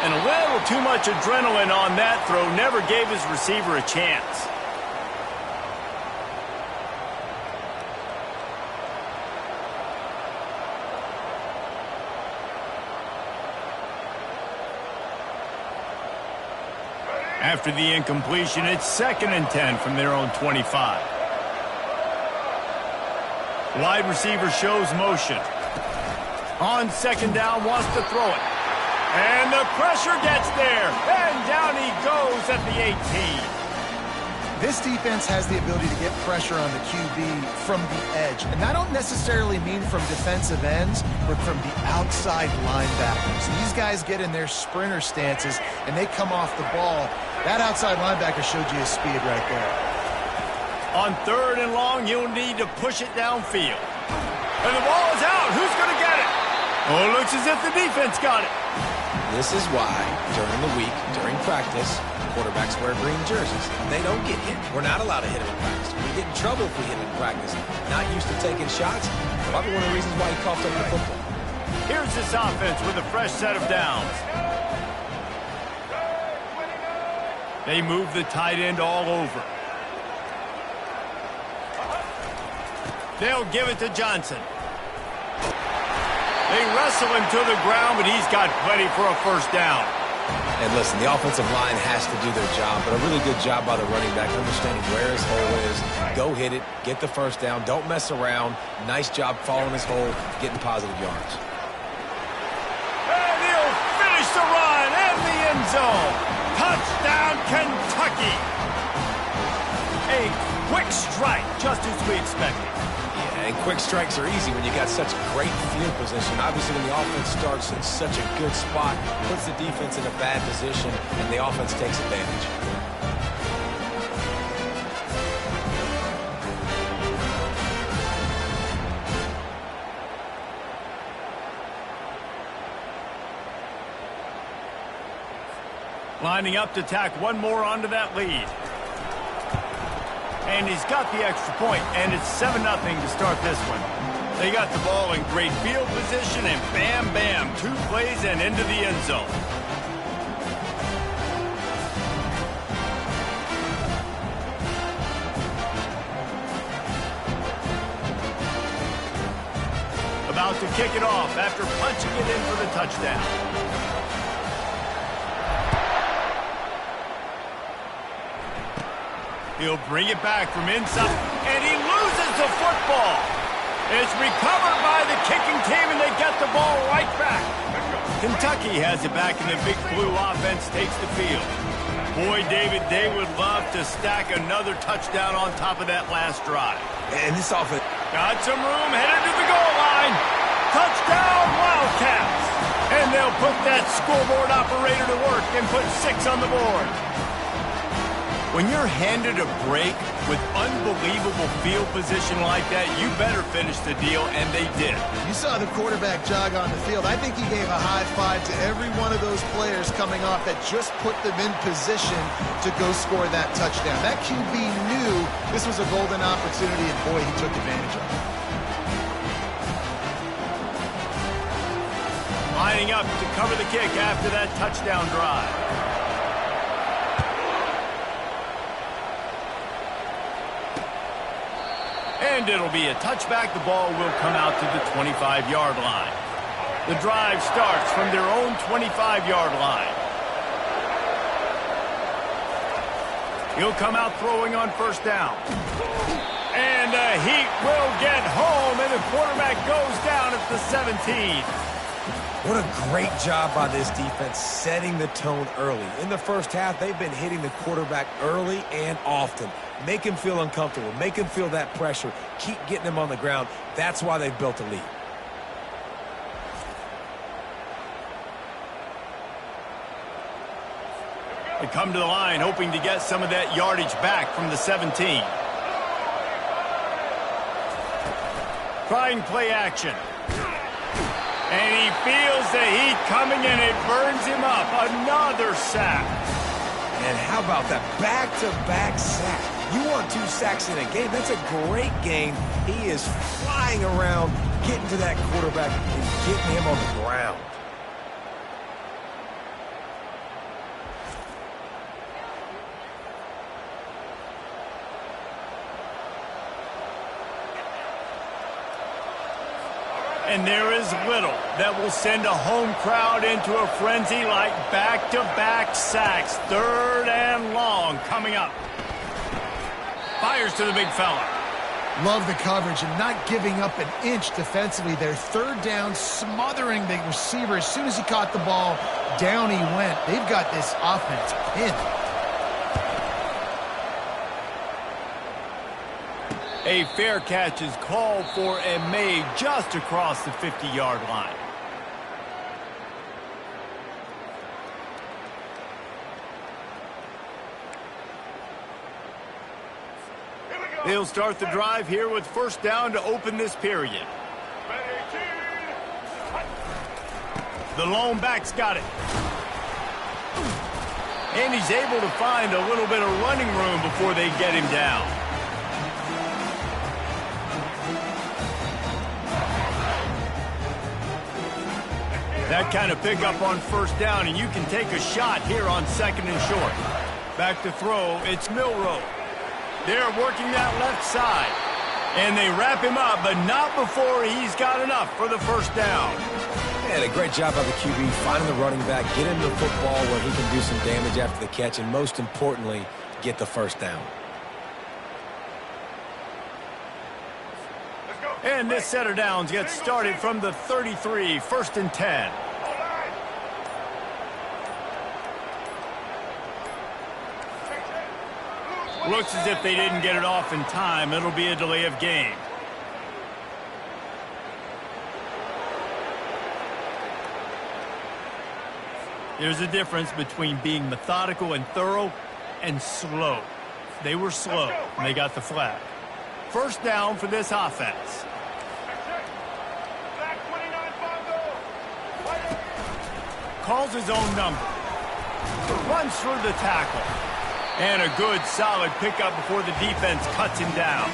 And a little too much adrenaline on that throw. Never gave his receiver a chance. After the incompletion, it's 2nd and 10 from their own 25. Wide receiver shows motion. On 2nd down, wants to throw it. And the pressure gets there. And down he goes at the 18. This defense has the ability to get pressure on the QB from the edge. And I don't necessarily mean from defensive ends, but from the outside linebackers. These guys get in their sprinter stances, and they come off the ball. That outside linebacker showed you his speed right there. On 3rd and long, you'll need to push it downfield. And the ball is out. Who's going to get it? Oh, it looks as if the defense got it. This is why, during the week, during practice, quarterbacks wear green jerseys. They don't get hit. We're not allowed to hit him in practice. We get in trouble if we hit him in practice. Not used to taking shots. Probably one of the reasons why he coughed up the football. Here's this offense with a fresh set of downs. They move the tight end all over. They'll give it to Johnson. They wrestle him to the ground, but he's got plenty for a first down. And listen, the offensive line has to do their job, but a really good job by the running back, understanding where his hole is. Go hit it, get the first down, don't mess around. Nice job following his hole, getting positive yards. And he'll finish the run in the end zone. Touchdown, Kentucky. A quick strike, just as we expected. Yeah, and quick strikes are easy when you got such great field position. Obviously, when the offense starts in such a good spot, puts the defense in a bad position, and the offense takes advantage. Lining up to tack one more onto that lead. And he's got the extra point, and it's 7-0 to start this one. They got the ball in great field position, and bam, bam, 2 plays and into the end zone. About to kick it off after punching it in for the touchdown. He'll bring it back from inside, and he loses the football. It's recovered by the kicking team, and they get the ball right back. Kentucky has it back, and the Big Blue offense takes the field. Boy, David, they would love to stack another touchdown on top of that last drive. And this offense got some room, headed to the goal line. Touchdown, Wildcats. And they'll put that scoreboard operator to work and put 6 on the board. When you're handed a break with unbelievable field position like that, you better finish the deal, and they did. You saw the quarterback jog on the field. I think he gave a high five to every one of those players coming off that just put them in position to go score that touchdown. That QB knew this was a golden opportunity, and boy, he took advantage of it. Lining up to cover the kick after that touchdown drive. And it'll be a touchback. The ball will come out to the 25-yard line. The drive starts from their own 25-yard line. He'll come out throwing on first down. And the heat will get home, and the quarterback goes down at the 17. What a great job by this defense setting the tone early. In the first half, they've been hitting the quarterback early and often. Make him feel uncomfortable. Make him feel that pressure. Keep getting him on the ground. That's why they've built a lead. They come to the line hoping to get some of that yardage back from the 17. Trying play action. And he feels the heat coming and it burns him up. Another sack. And how about that back-to-back sack? You want 2 sacks in a game. That's a great game. He is flying around, getting to that quarterback and getting him on the ground. And there is little that will send a home crowd into a frenzy like back-to-back sacks. 3rd and long coming up. Fires to the big fella. Love the coverage and not giving up an inch defensively. Their 3rd down, smothering the receiver. As soon as he caught the ball, down he went. They've got this offense pinned. A fair catch is called for and made just across the 50-yard line. They'll start the drive here with 1st down to open this period. The lone back's got it. And he's able to find a little bit of running room before they get him down. That kind of pickup on 1st down, and you can take a shot here on 2nd and short. Back to throw, it's Milroe. They're working that left side. And they wrap him up, but not before he's got enough for the 1st down. And a great job by the QB finding the running back, get him the football where he can do some damage after the catch, and most importantly, get the 1st down. And this set of downs gets started from the 33, 1st and 10. Looks as if they didn't get it off in time. It'll be a delay of game. There's a difference between being methodical and thorough and slow. They were slow, and they got the flag. 1st down for this offense. Calls his own number. Runs through the tackle. And a good, solid pickup before the defense cuts him down.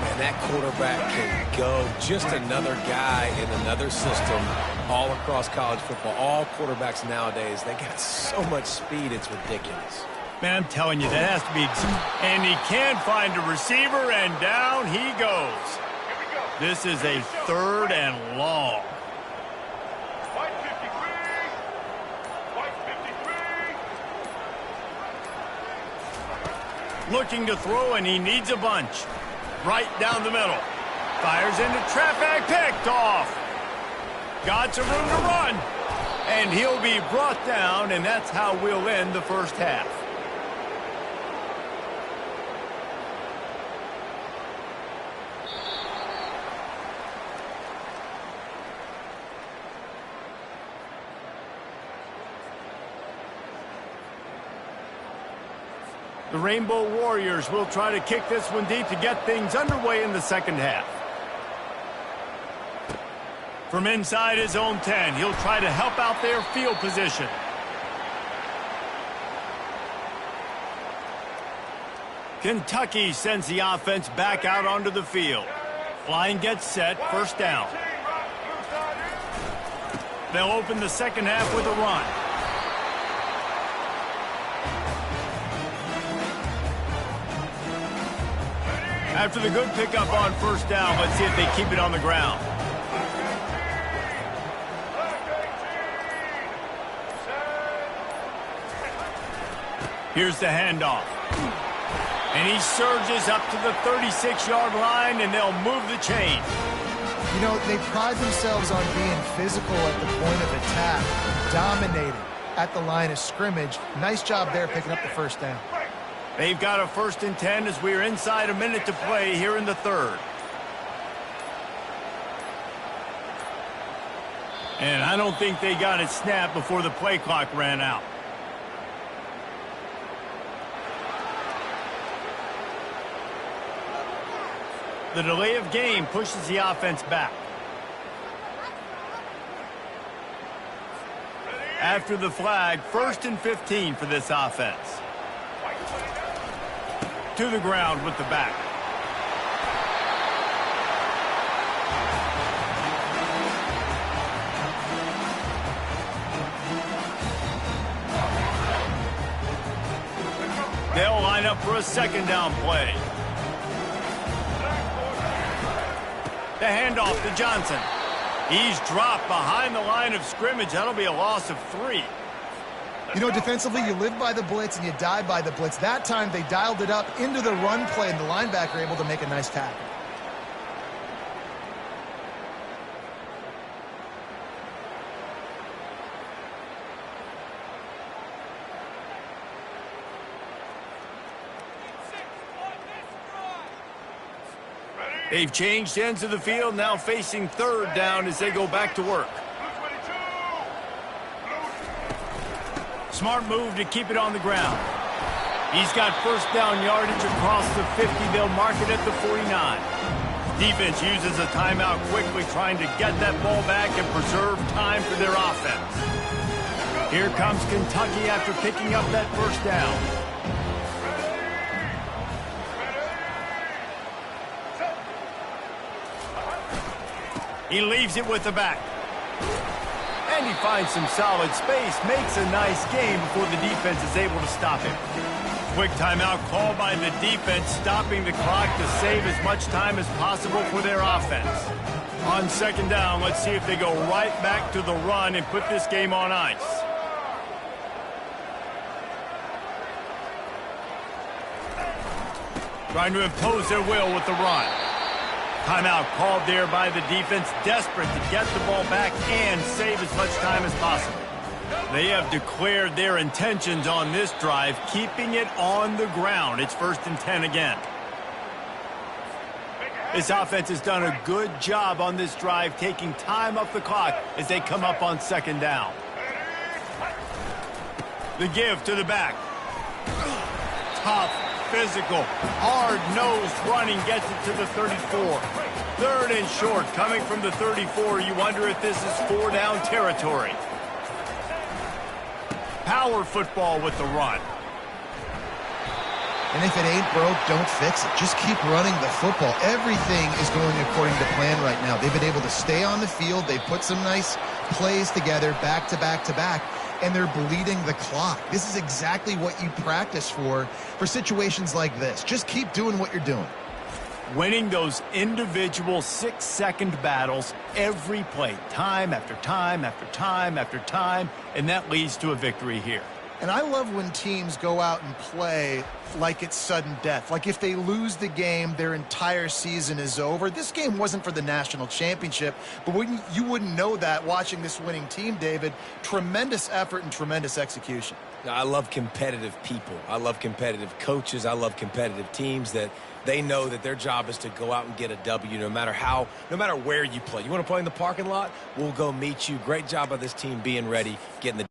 Man, that quarterback can go. Just another guy in another system all across college football. All quarterbacks nowadays, they got so much speed, it's ridiculous. Man, I'm telling you, that has to be... And he can't find a receiver, and down he goes. This is a 3rd and long. Looking to throw, and he needs a bunch. Right down the middle. Fires into traffic, picked off. Got some room to run. And he'll be brought down, and that's how we'll end the 1st half. The Rainbow Warriors will try to kick this one deep to get things underway in the 2nd half. From inside his own 10, he'll try to help out their field position. Kentucky sends the offense back out onto the field. Line gets set, 1st down. They'll open the 2nd half with a run. After the good pickup on 1st down, let's see if they keep it on the ground. Here's the handoff. And he surges up to the 36-yard line, and they'll move the chain. You know, they pride themselves on being physical at the point of attack, dominating at the line of scrimmage. Nice job there picking up the first down. They've got a 1st and 10 as we are inside a minute to play here in the third. And I don't think they got it snapped before the play clock ran out. The delay of game pushes the offense back. After the flag, 1st and 15 for this offense. To the ground with the back. They'll line up for a 2nd down play. The handoff to Johnson. He's dropped behind the line of scrimmage. That'll be a loss of 3. You know, defensively, you live by the blitz and you die by the blitz. That time, they dialed it up into the run play, and the linebacker able to make a nice tackle. They've changed ends of the field, now facing 3rd down as they go back to work. Smart move to keep it on the ground. He's got 1st down yardage across the 50. They'll mark it at the 49. Defense uses a timeout quickly, trying to get that ball back and preserve time for their offense. Here comes Kentucky after picking up that 1st down. He leaves it with the back. And he finds some solid space, makes a nice game before the defense is able to stop him. Quick timeout called by the defense, stopping the clock to save as much time as possible for their offense. On 2nd down, let's see if they go right back to the run and put this game on ice. Trying to impose their will with the run. Timeout called there by the defense, desperate to get the ball back and save as much time as possible. They have declared their intentions on this drive, keeping it on the ground. It's 1st and 10 again. This offense has done a good job on this drive, taking time off the clock as they come up on 2nd down. The give to the back. Tough. Physical, hard-nosed running gets it to the 34. 3rd and short, coming from the 34. You wonder if this is 4-down territory. Power football with the run. And if it ain't broke, don't fix it. Just keep running the football. Everything is going according to plan right now. They've been able to stay on the field. They've put some nice plays together, back to back to back, and they're bleeding the clock. This is exactly what you practice for situations like this. Just keep doing what you're doing. Winning those individual 6-second battles every play, time after time after time after time, and that leads to a victory here. And I love when teams go out and play like it's sudden death. Like if they lose the game, their entire season is over. This game wasn't for the national championship, but you wouldn't know that watching this winning team, David. Tremendous effort and tremendous execution. I love competitive people. I love competitive coaches. I love competitive teams that they know that their job is to go out and get a W no matter where you play. You want to play in the parking lot? We'll go meet you. Great job by this team being ready, getting the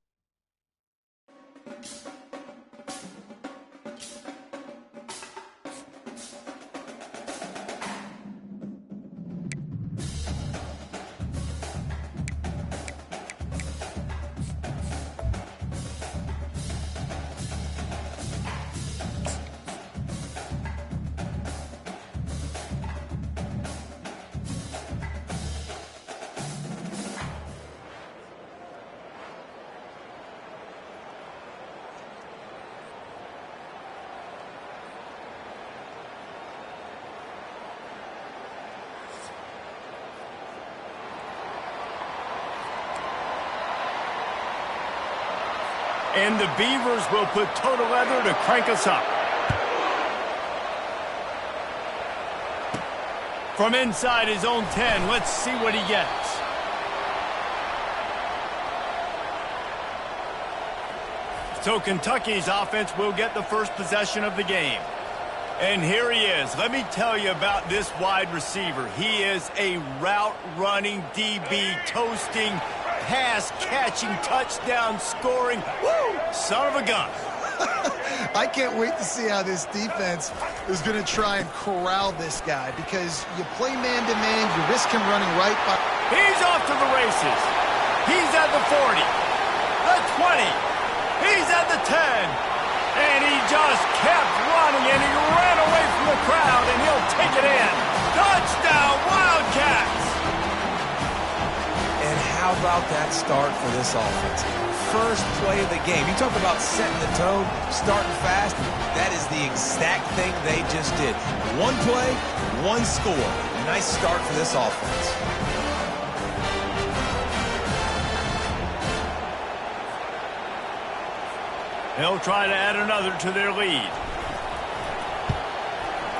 And the Beavers will put total leather to crank us up. From inside his own 10, let's see what he gets. So Kentucky's offense will get the first possession of the game. And here he is. Let me tell you about this wide receiver. He is a route-running DB, toasting, pass-catching, touchdown-scoring, woo, son of a gun. I can't wait to see how this defense is going to try and corral this guy, because you play man-to-man, you risk him running right by. He's off to the races. He's at the 40, the 20. He's at the 10. And he just kept running, and he ran away from the crowd, and he'll take it in. Touchdown, Wildcats! And how about that start for this offense? First play of the game. You talk about setting the tone, starting fast. That is the exact thing they just did. One play, one score. Nice start for this offense. They'll try to add another to their lead.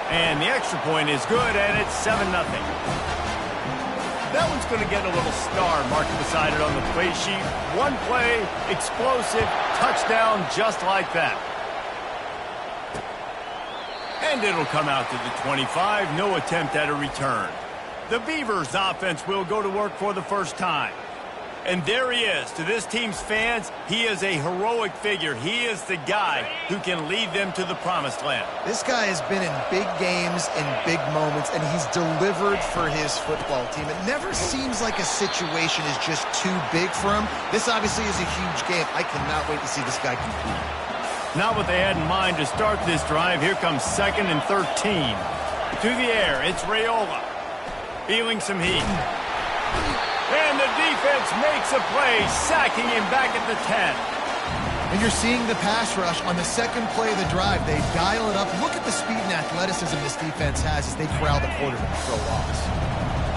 And the extra point is good, and it's 7-0. That one's going to get a little star marked beside it on the play sheet. One play, explosive, touchdown, just like that. And it'll come out to the 25. No attempt at a return. The Beavers' offense will go to work for the first time. And there he is. To this team's fans, he is a heroic figure. He is the guy who can lead them to the promised land. This guy has been in big games and big moments, and he's delivered for his football team. It never seems like a situation is just too big for him. This obviously is a huge game. I cannot wait to see this guy compete. Not what they had in mind to start this drive. Here comes 2nd and 13. To the air, it's Raiola. Feeling some heat. And the defense makes a play, sacking him back at the 10. And you're seeing the pass rush on the second play of the drive. They dial it up. Look at the speed and athleticism this defense has as they corral the quarterback for a loss.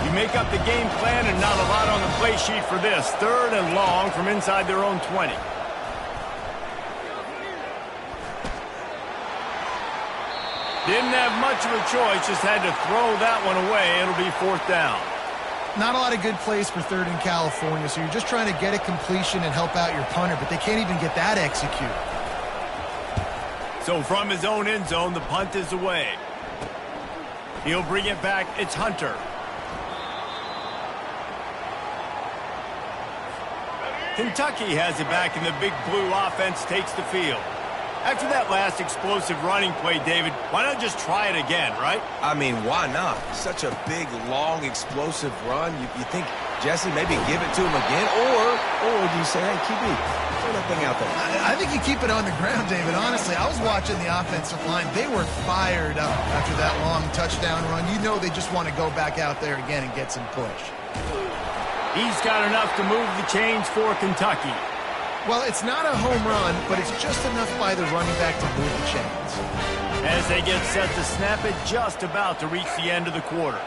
You make up the game plan, and not a lot on the play sheet for this. 3rd and long from inside their own 20. Didn't have much of a choice, just had to throw that one away. It'll be 4th down. Not a lot of good plays for 3rd in California, so you're just trying to get a completion and help out your punter, but they can't even get that executed. So from his own end zone, the punt is away. He'll bring it back. It's Hunter. Kentucky has it back, and the Big Blue offense takes the field. After that last explosive running play, David, why not just try it again, right? I mean, why not? Such a big, long, explosive run. You think, Jesse, maybe give it to him again? Or do you say, hey, QB, throw that thing out there? I think you keep it on the ground, David. Honestly, I was watching the offensive line. They were fired up after that long touchdown run. You know they just want to go back out there again and get some push. He's got enough to move the chains for Kentucky. Well, it's not a home run, but it's just enough by the running back to move the chains. As they get set to snap it, just about to reach the end of the quarter.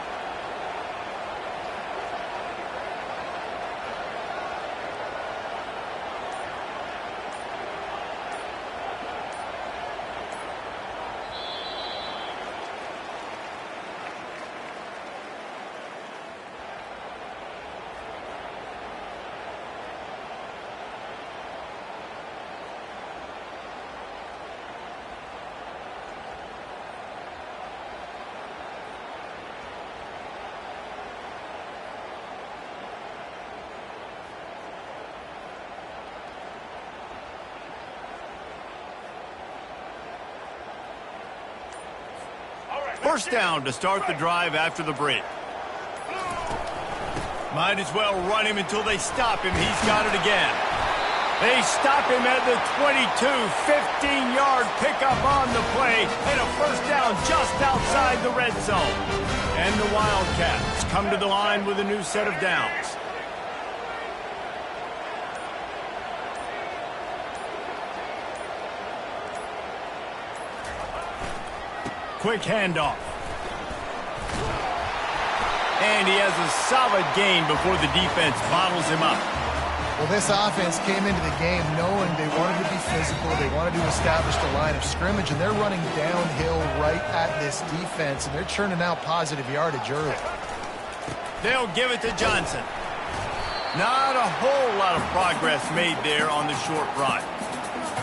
First down to start the drive after the break. Might as well run him until they stop him. He's got it again. They stop him at the 22, 15-yard pickup on the play, and a first down just outside the red zone. And the Wildcats come to the line with a new set of downs. Quick handoff. And he has a solid gain before the defense bottles him up. Well, this offense came into the game knowing they wanted to be physical, they wanted to establish the line of scrimmage, and they're running downhill right at this defense, and they're churning out positive yardage early. They'll give it to Johnson. Not a whole lot of progress made there on the short run.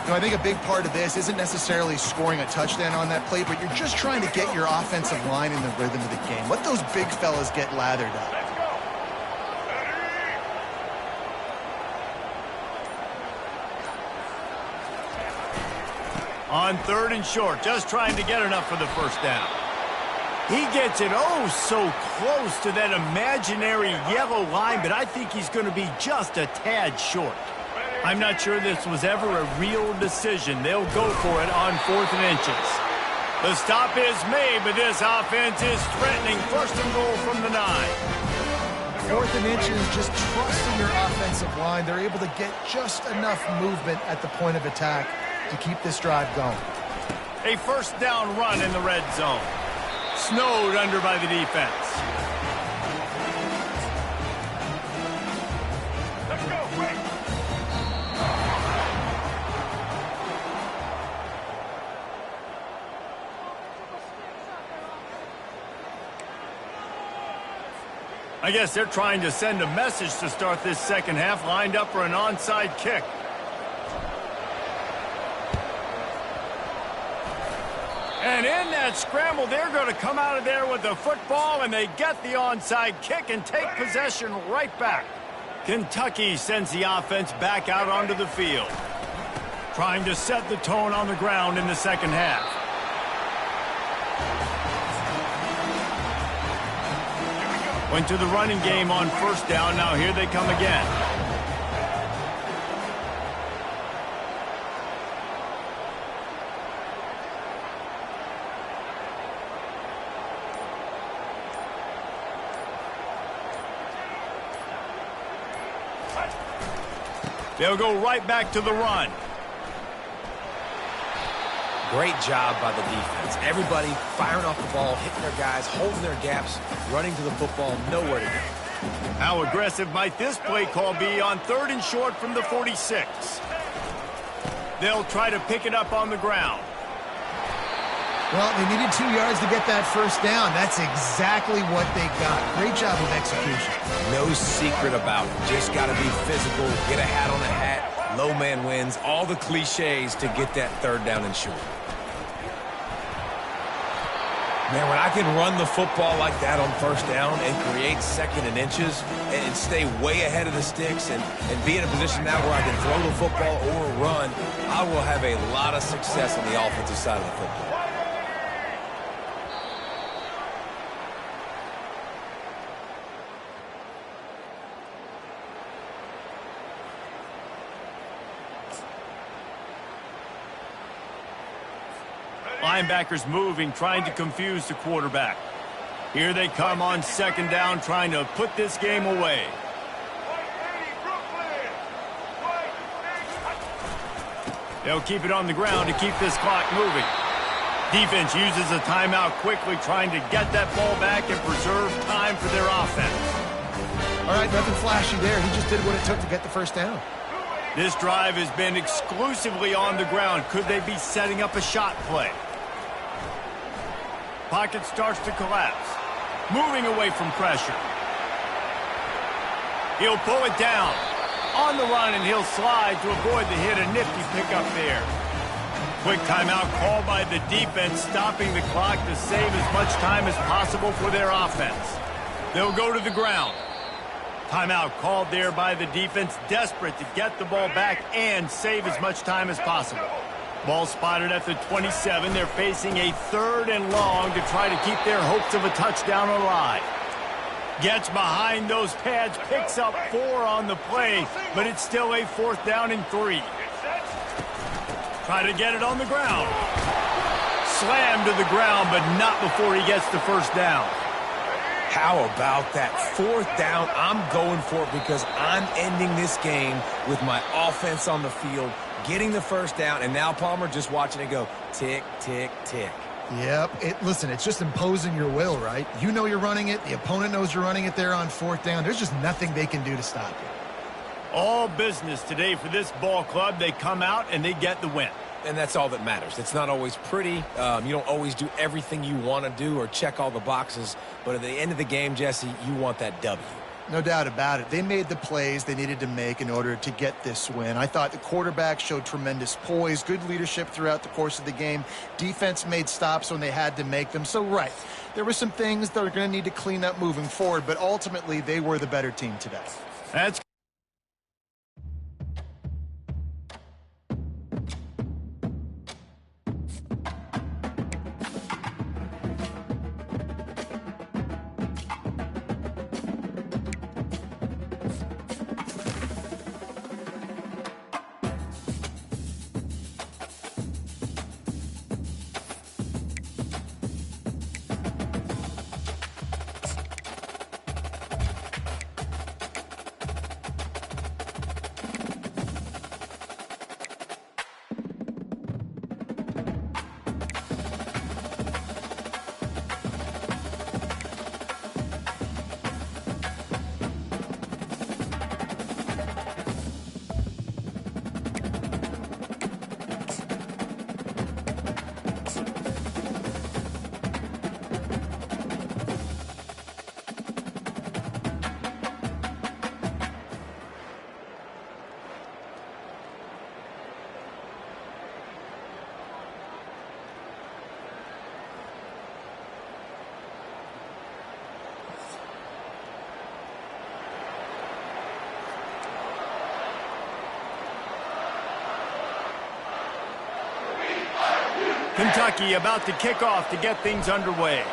You know, I think a big part of this isn't necessarily scoring a touchdown on that play, but you're just trying to get your offensive line in the rhythm of the game. Let those big fellas get lathered up. On 3rd and short, just trying to get enough for the first down. He gets it oh so close to that imaginary yellow line, but I think he's going to be just a tad short. I'm not sure this was ever a real decision. They'll go for it on 4th and inches. The stop is made, but this offense is threatening 1st and goal from the 9. 4th and inches, just trusting your offensive line. They're able to get just enough movement at the point of attack to keep this drive going. A first down run in the red zone. Snowed under by the defense. Let's go, quick. I guess they're trying to send a message to start this second half, lined up for an onside kick. And in that scramble, they're going to come out of there with the football, and they get the onside kick and take possession right back. Kentucky sends the offense back out onto the field, trying to set the tone on the ground in the second half. Went to the running game on first down. Now here they come again. They'll go right back to the run. Great job by the defense. Everybody firing off the ball, hitting their guys, holding their gaps, running to the football, nowhere to go. How aggressive might this play call be on 3rd and short from the 46? They'll try to pick it up on the ground. Well, they needed 2 yards to get that first down. That's exactly what they got. Great job of execution. No secret about it. Just got to be physical, get a hat on a hat, low man wins, all the cliches to get that 3rd down and short. Man, when I can run the football like that on first down and create 2nd and inches and stay way ahead of the sticks and be in a position now where I can throw the football or run, I will have a lot of success on the offensive side of the football. Linebackers moving, trying to confuse the quarterback. Here they come on 2nd down, trying to put this game away. They'll keep it on the ground to keep this clock moving. Defense uses a timeout quickly, trying to get that ball back and preserve time for their offense. All right, nothing flashy there. He just did what it took to get the first down. This drive has been exclusively on the ground. Could they be setting up a shot play? Pocket starts to collapse. Moving away from pressure. He'll pull it down. On the run, and he'll slide to avoid the hit. A nifty pickup there. Quick timeout called by the defense, stopping the clock to save as much time as possible for their offense. They'll go to the ground. Timeout called there by the defense, desperate to get the ball back and save as much time as possible. Ball spotted at the 27. They're facing a 3rd and long to try to keep their hopes of a touchdown alive. Gets behind those pads, picks up 4 on the play, but it's still a 4th down and 3. Try to get it on the ground. Slammed to the ground, but not before he gets the first down. How about that 4th down? I'm going for it because I'm ending this game with my offense on the field, getting the first down, and now Palmer just watching it go tick, tick, tick. Yep. Listen, it's just imposing your will, right? You know you're running it. The opponent knows you're running it there on 4th down. There's just nothing they can do to stop you. All business today for this ball club. They come out and they get the win. And that's all that matters. It's not always pretty. You don't always do everything you want to do or check all the boxes. But at the end of the game, Jesse, you want that W. No doubt about it. They made the plays they needed to make in order to get this win. I thought the quarterback showed tremendous poise, good leadership throughout the course of the game. Defense made stops when they had to make them. So, right, there were some things that are going to need to clean up moving forward, but ultimately they were the better team today. That's Kentucky about to kick off to get things underway.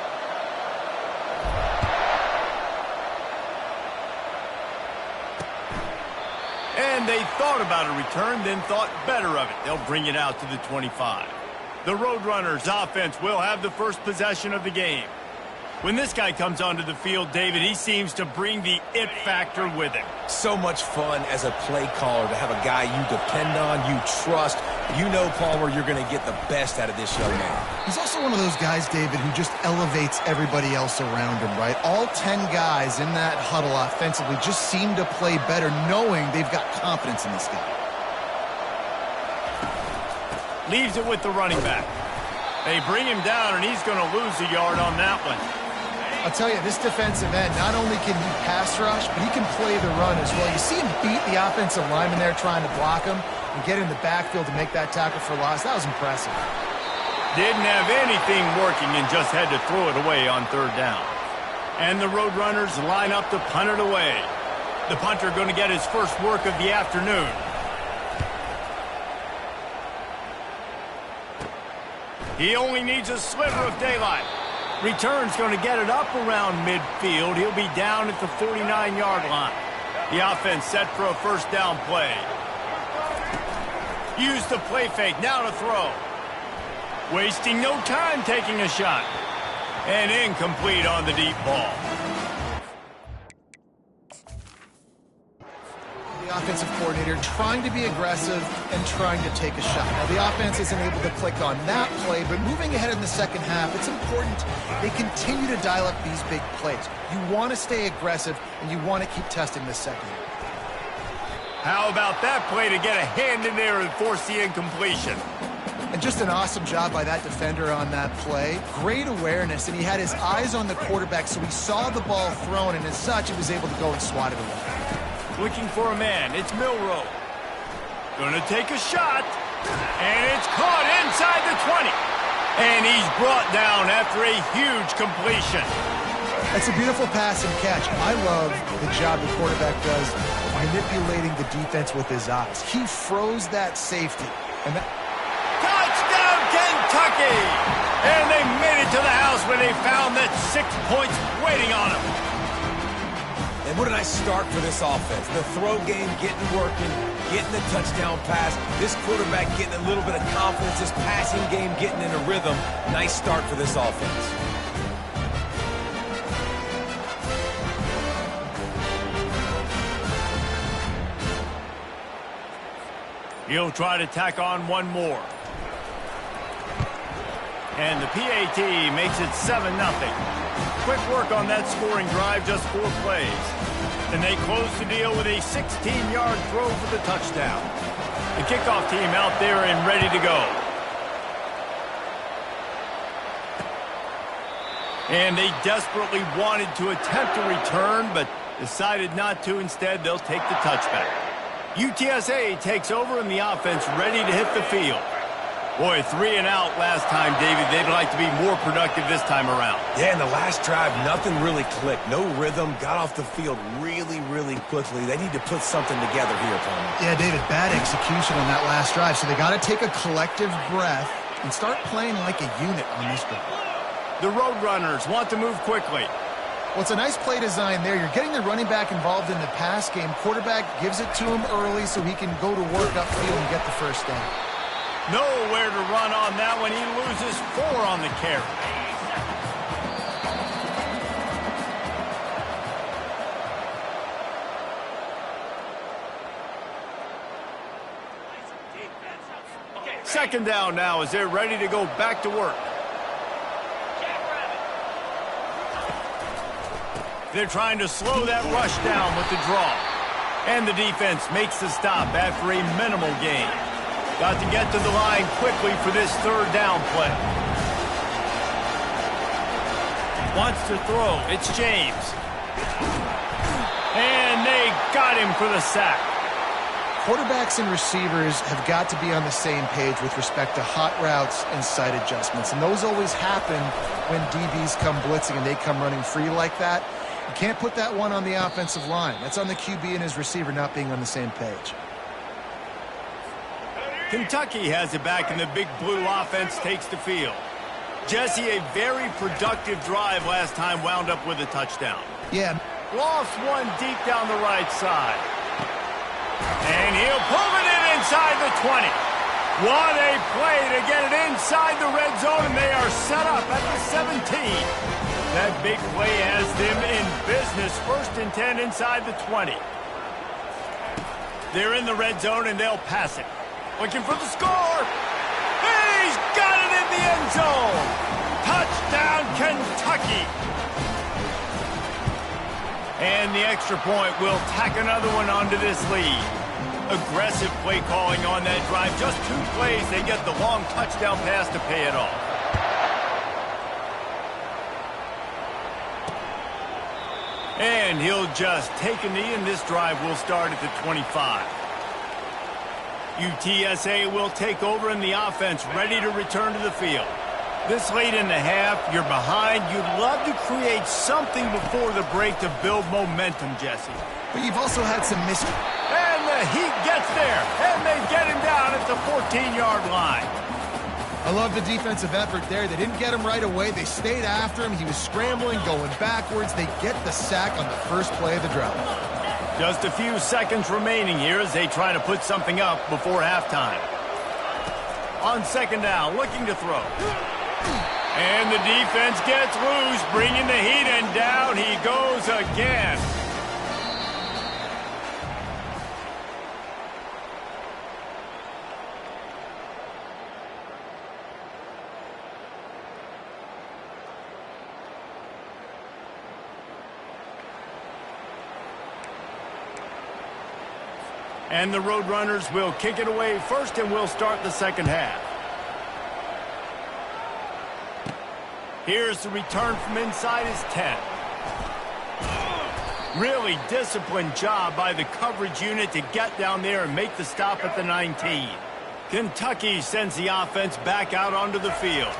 And they thought about a return, then thought better of it. They'll bring it out to the 25. The Roadrunners offense will have the first possession of the game. When this guy comes onto the field, David, he seems to bring the it factor with him. So much fun as a play caller to have a guy you depend on, you trust. You know, Palmer, you're going to get the best out of this young man. He's also one of those guys, David, who just elevates everybody else around him, right? All 10 guys in that huddle offensively just seem to play better knowing they've got confidence in this guy. Leaves it with the running back. They bring him down, and he's going to lose a yard on that one. I'll tell you, this defensive end, not only can he pass rush, but he can play the run as well. You see him beat the offensive lineman there trying to block him and get in the backfield to make that tackle for loss. That was impressive. Didn't have anything working and just had to throw it away on third down. And the Roadrunners line up to punt it away. The punter going to get his first work of the afternoon. He only needs a sliver of daylight. Return's going to get it up around midfield. He'll be down at the 49-yard line. The offense set for a first down play. Use the play fake, now to throw. Wasting no time taking a shot. And incomplete on the deep ball. The offensive coordinator trying to be aggressive and trying to take a shot. Now, the offense isn't able to click on that play, but moving ahead in the second half, it's important they continue to dial up these big plays. You want to stay aggressive, and you want to keep testing the second. How about that play to get a hand in there and force the incompletion? And just an awesome job by that defender on that play. Great awareness, and he had his eyes on the quarterback, so he saw the ball thrown, and as such, he was able to go and swat it away. Looking for a man. It's Milroe. Gonna take a shot. And it's caught inside the 20. And he's brought down after a huge completion. That's a beautiful pass and catch. I love the job the quarterback does manipulating the defense with his eyes. He froze that safety. And Touchdown, Kentucky! And they made it to the house where they found that 6 points waiting on them. And what a nice start for this offense. The throw game getting working, getting the touchdown pass. This quarterback getting a little bit of confidence. This passing game getting in a rhythm. Nice start for this offense. He'll try to tack on one more. And the PAT makes it 7-0. Quick work on that scoring drive, just 4 plays. And they close the deal with a 16-yard throw for the touchdown. The kickoff team out there and ready to go. And they desperately wanted to attempt a return, but decided not to. Instead, they'll take the touchback. UTSA takes over and the offense ready to hit the field. Boy, 3 and out last time, David. They'd like to be more productive this time around. Yeah, in the last drive, nothing really clicked. No rhythm. Got off the field really, really quickly. They need to put something together here, Palmer. Yeah, David, bad execution on that last drive. So they got to take a collective breath and start playing like a unit on this drive. The Roadrunners want to move quickly. Well, it's a nice play design there. You're getting the running back involved in the pass game. Quarterback gives it to him early so he can go to work upfield and get the first down. Nowhere to run on that one. He loses 4 on the carry. Second down now as they're ready to go back to work. They're trying to slow that rush down with the draw. And the defense makes the stop after a minimal gain. Got to get to the line quickly for this third down play. Wants to throw. It's James. And they got him for the sack. Quarterbacks and receivers have got to be on the same page with respect to hot routes and sight adjustments. And those always happen when DBs come blitzing and they come running free like that. You can't put that one on the offensive line. That's on the QB and his receiver not being on the same page. Kentucky has it back, and the Big Blue offense takes the field. Jesse, a very productive drive last time, wound up with a touchdown. Yeah. Lost one deep down the right side. And he'll pull it in inside the 20. What a play to get it inside the red zone, and they are set up at the 17. That big play has them in business. 1st and 10 inside the 20. They're in the red zone, and they'll pass it. Looking for the score. He's got it in the end zone. Touchdown, Kentucky. And the extra point will tack another one onto this lead. Aggressive play calling on that drive. Just 2 plays, they get the long touchdown pass to pay it off. And he'll just take a knee, and this drive will start at the 25. UTSA will take over in the offense, ready to return to the field. This late in the half, you're behind. You'd love to create something before the break to build momentum, Jesse. But you've also had some mystery. And the Heat gets there, and they get him down at the 14-yard line. I love the defensive effort there. They didn't get him right away. They stayed after him. He was scrambling, going backwards. They get the sack on the first play of the drive. Just a few seconds remaining here as they try to put something up before halftime. On second down, looking to throw. And the defense gets loose, bringing the Heat, and down he goes again. And the Roadrunners will kick it away first, and we'll start the second half. Here's the return from inside his 10. Really disciplined job by the coverage unit to get down there and make the stop at the 19. Kentucky sends the offense back out onto the field.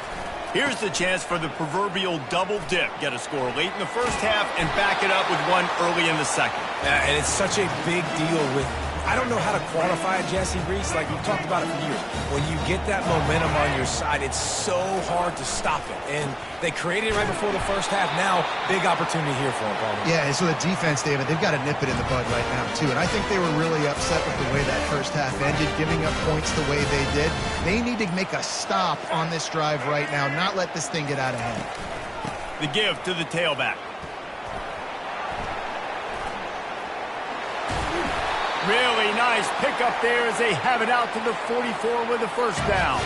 Here's the chance for the proverbial double dip. Get a score late in the first half and back it up with one early in the second. And it's such a big deal with... I don't know how to quantify it, Jesse Reese. Like, we've talked about it for years. When you get that momentum on your side, it's so hard to stop it. And they created it right before the first half. Now, big opportunity here for them, Palmer. Yeah, and so the defense, David, they've got to nip it in the bud right now, too. And I think they were really upset with the way that first half ended, giving up points the way they did. They need to make a stop on this drive right now, not let this thing get out of hand. The give to the tailback. Really nice pickup there as they have it out to the 44 with a first down.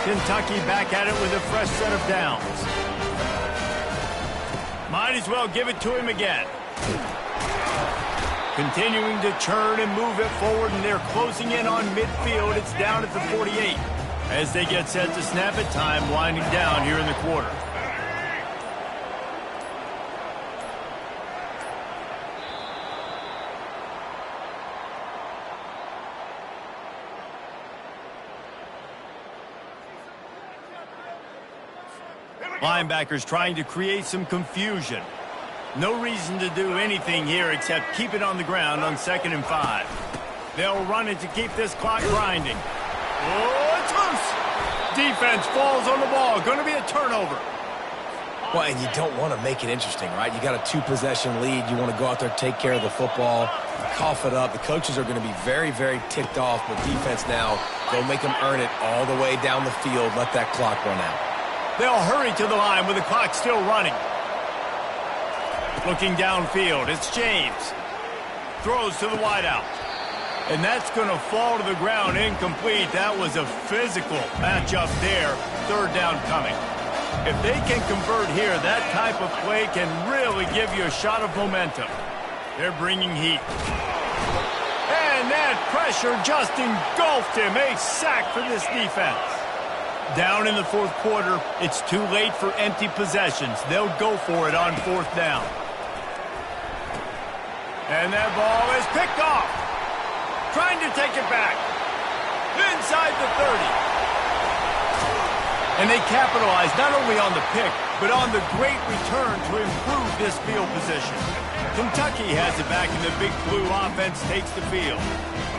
Kentucky back at it with a fresh set of downs. Might as well give it to him again. Continuing to churn and move it forward, and they're closing in on midfield. It's down at the 48. As they get set to snap it, time winding down here in the quarter. Linebackers trying to create some confusion. No reason to do anything here except keep it on the ground on 2nd and 5. They'll run it to keep this clock grinding. Oh, it's loose. Defense falls on the ball. Going to be a turnover. Well, and you don't want to make it interesting, right? You got a 2-possession lead. You want to go out there, take care of the football, cough it up. The coaches are going to be very, very ticked off, but defense now, go make them earn it all the way down the field. Let that clock run out. They'll hurry to the line with the clock still running. Looking downfield, it's James. Throws to the wideout. And that's going to fall to the ground incomplete. That was a physical matchup there. 3rd down coming. If they can convert here, that type of play can really give you a shot of momentum. They're bringing heat. And that pressure just engulfed him. A sack for this defense. Down in the 4th quarter, it's too late for empty possessions. They'll go for it on 4th down. And that ball is picked off. Trying to take it back. Inside the 30. And they capitalize not only on the pick, but on the great return to improve this field position. Kentucky has it back, and the Big Blue offense takes the field.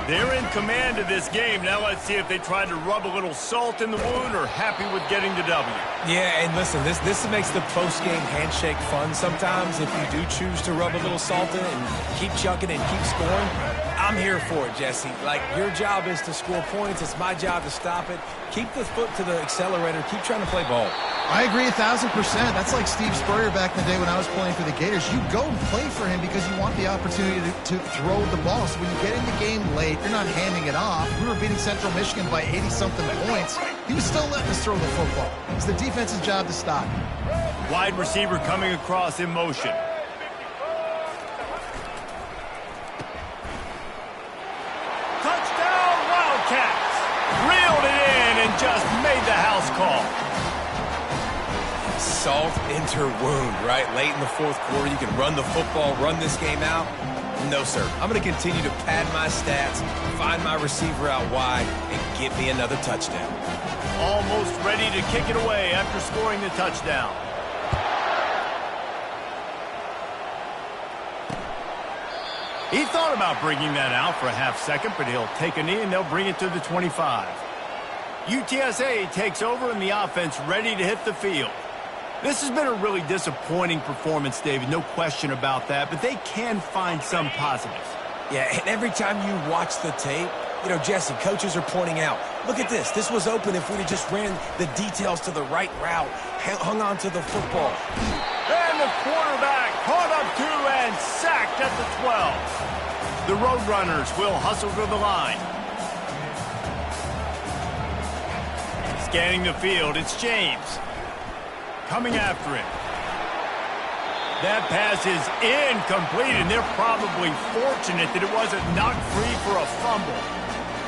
They're in command of this game. Now let's see if they try to rub a little salt in the wound or happy with getting the W. Yeah, and listen, this makes the post-game handshake fun sometimes if you do choose to rub a little salt in and keep chucking and keep scoring. I'm here for it, Jesse. Like, your job is to score points. It's my job to stop it. Keep the foot to the accelerator. Keep trying to play ball. I agree 1,000%. That's like Steve Spurrier back in the day when I was playing for the Gators. You go and play for him because you want the opportunity to throw the ball. So when you get in the game late, you're not handing it off. We were beating Central Michigan by 80-something points. He was still letting us throw the football. It's the defense's job to stop. Wide receiver coming across in motion. Touchdown, Wildcats! Reeled it in and just made the house call. Salt into wound, right? Late in the 4th quarter, you can run the football, run this game out. No, sir. I'm going to continue to pad my stats, find my receiver out wide, and get me another touchdown. Almost ready to kick it away after scoring the touchdown. He thought about bringing that out for a half second, but he'll take a knee and they'll bring it to the 25. UTSA takes over and the offense ready to hit the field. This has been a really disappointing performance, David, no question about that, but they can find some positives. Yeah, and every time you watch the tape, you know, Jesse, coaches are pointing out, look at this. This was open if we'd have just ran the details to the right route, hung on to the football. And the quarterback caught up to and sacked at the 12. The Roadrunners will hustle to the line. Scanning the field, it's James. Coming after him. That pass is incomplete, and they're probably fortunate that it wasn't knocked free for a fumble.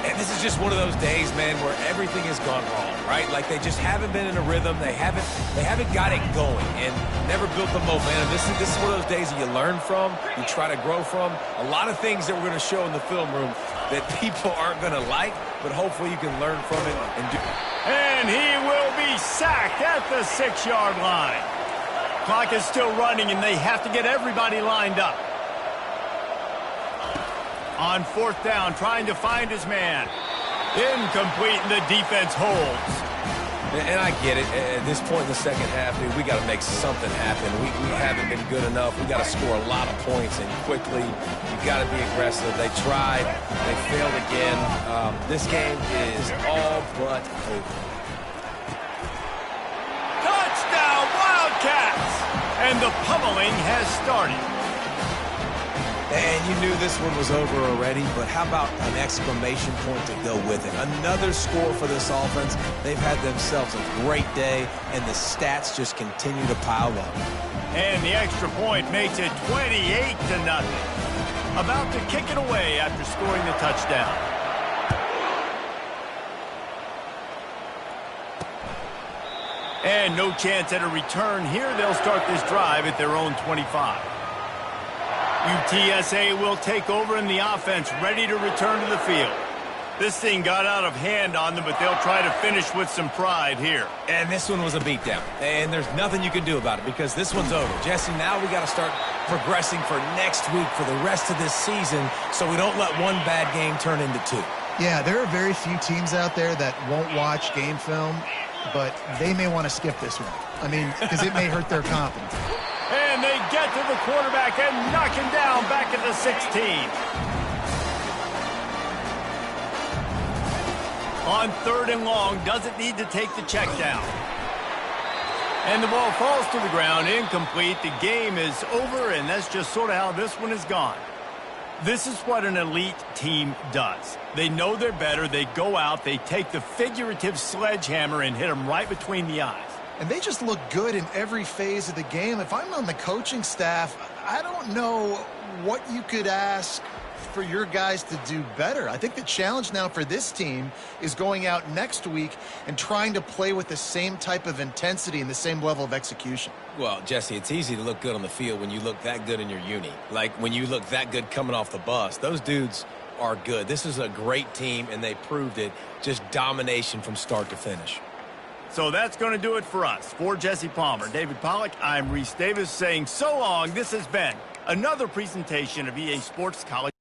And this is just one of those days, man, where everything has gone wrong, right? Like they just haven't been in a rhythm. They haven't got it going and never built the momentum. This is one of those days that you learn from, you try to grow from. A lot of things that we're going to show in the film room that people aren't going to like, but hopefully you can learn from it and do. And he will be sacked at the 6-yard line. Clock is still running, and they have to get everybody lined up. On 4th down, trying to find his man. Incomplete, and the defense holds. And I get it. At this point in the second half, dude, we got to make something happen. We haven't been good enough. We got to score a lot of points, and quickly. You got to be aggressive. They tried. They failed again. This game is all but over. Touchdown, Wildcats! And the pummeling has started. And you knew this one was over already, but how about an exclamation point to go with it? Another score for this offense. They've had themselves a great day, and the stats just continue to pile up. And the extra point makes it 28-0. about to kick it away after scoring the touchdown. And no chance at a return here. They'll start this drive at their own 25. UTSA will take over in the offense, ready to return to the field. This thing got out of hand on them, but they'll try to finish with some pride here. And this one was a beatdown. And there's nothing you can do about it because this one's over. Jesse, now we got to start progressing for next week for the rest of this season so we don't let one bad game turn into two. Yeah, there are very few teams out there that won't watch game film, but they may want to skip this one. I mean, because it may hurt their confidence. And they get to the quarterback and knock him down back at the 16. On 3rd and long, doesn't need to take the check down. And the ball falls to the ground, incomplete. The game is over, and that's just sort of how this one is gone. This is what an elite team does. They know they're better. They go out, they take the figurative sledgehammer and hit them right between the eyes. And they just look good in every phase of the game. If I'm on the coaching staff, I don't know what you could ask for your guys to do better. I think the challenge now for this team is going out next week and trying to play with the same type of intensity and the same level of execution. Well, Jesse, it's easy to look good on the field when you look that good in your uni. Like when you look that good coming off the bus. Those dudes are good. This is a great team, and they proved it. Just domination from start to finish. So that's going to do it for us. For Jesse Palmer, David Pollack, I'm Reese Davis saying so long. This has been another presentation of EA Sports College.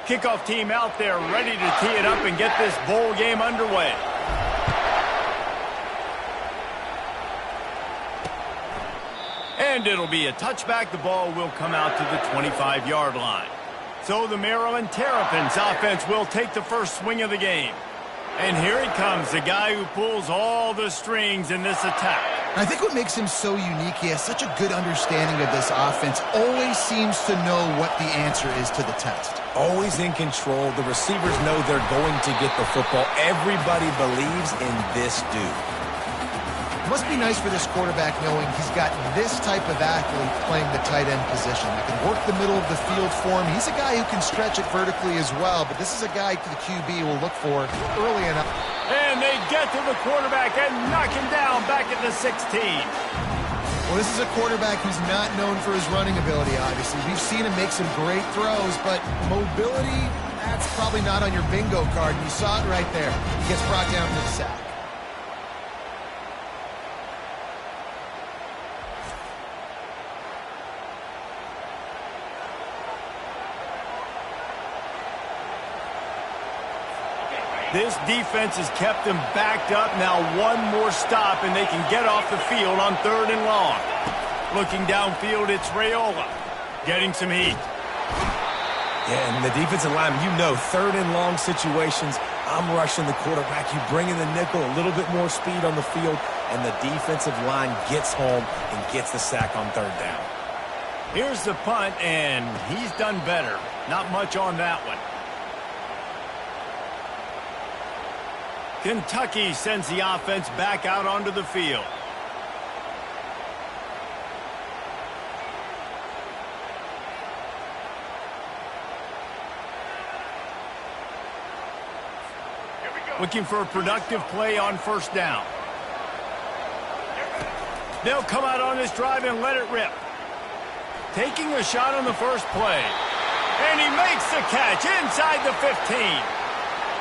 Kickoff team out there ready to tee it up and get this bowl game underway. And it'll be a touchback. The ball will come out to the 25-yard line. So the Maryland Terrapins offense will take the first swing of the game. And here he comes, the guy who pulls all the strings in this attack. I think what makes him so unique, he has such a good understanding of this offense, always seems to know what the answer is to the test. Always in control. The receivers know they're going to get the football. Everybody believes in this dude. It must be nice for this quarterback knowing he's got this type of athlete playing the tight end position. That can work the middle of the field for him. He's a guy who can stretch it vertically as well, but this is a guy the QB will look for early enough. And they get to the quarterback and knock him down back at the 16. Well, this is a quarterback who's not known for his running ability, obviously. We've seen him make some great throws, but mobility, that's probably not on your bingo card. You saw it right there. He gets brought down for the sack. This defense has kept them backed up. Now one more stop, and they can get off the field on 3rd and long. Looking downfield, it's Raiola getting some heat. Yeah, and the defensive line, you know, 3rd and long situations, I'm rushing the quarterback. You bring in the nickel, a little bit more speed on the field, and the defensive line gets home and gets the sack on 3rd down. Here's the punt, and he's done better. Not much on that one. Kentucky sends the offense back out onto the field. Looking for a productive play on 1st down. They'll come out on this drive and let it rip. Taking a shot on the first play. And he makes the catch inside the 15.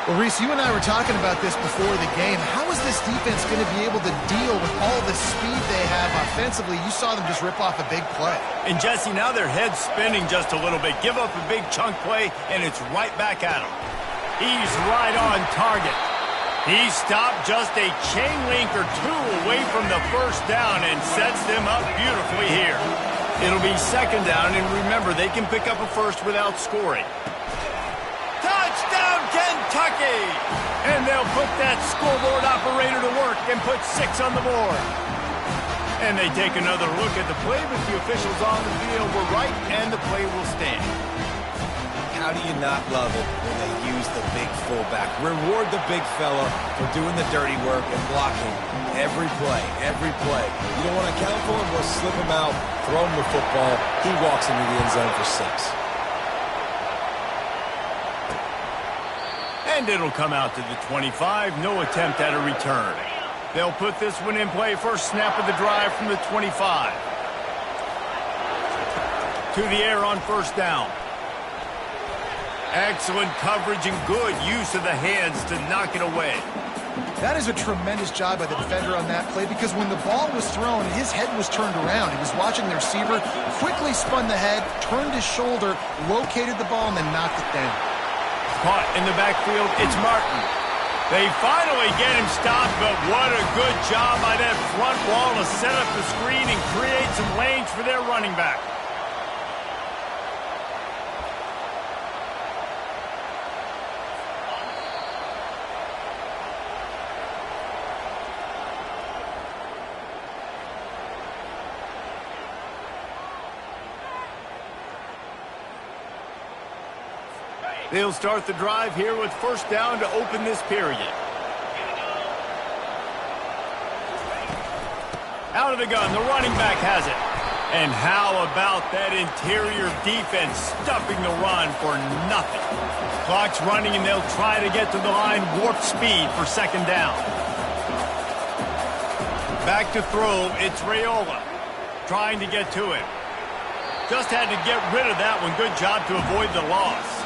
Well, Reese, you and I were talking about this before the game. How is this defense going to be able to deal with all the speed they have offensively? You saw them just rip off a big play. And, Jesse, now their head's spinning just a little bit. Give up a big chunk play, and it's right back at him. He's right on target. He stopped just a chain link or two away from the 1st down and sets them up beautifully here. It'll be 2nd down, and remember, they can pick up a first without scoring. Touchdown, Kentucky! And they'll put that scoreboard operator to work and put 6 on the board. And they take another look at the play, but the officials on the field were right, and the play will stand. How do you not love it when they use the big fullback? Reward the big fella for doing the dirty work and blocking every play, every play. You don't want to count for him, we'll slip him out, throw him the football. He walks into the end zone for 6. And it'll come out to the 25. No attempt at a return. They'll put this one in play. First snap of the drive from the 25. To the air on 1st down. Excellent coverage and good use of the hands to knock it away. That is a tremendous job by the defender on that play because when the ball was thrown, his head was turned around. He was watching the receiver, quickly spun the head, turned his shoulder, located the ball, and then knocked it down. Caught in the backfield, it's Martin. They finally get him stopped, but what a good job by that front wall to set up the screen and create some lanes for their running back. They'll start the drive here with 1st down to open this period. Out of the gun, the running back has it. And how about that interior defense stuffing the run for nothing? Clock's running, and they'll try to get to the line, warp speed for 2nd down. Back to throw, it's Raiola trying to get to it. Just had to get rid of that one. Good job to avoid the loss.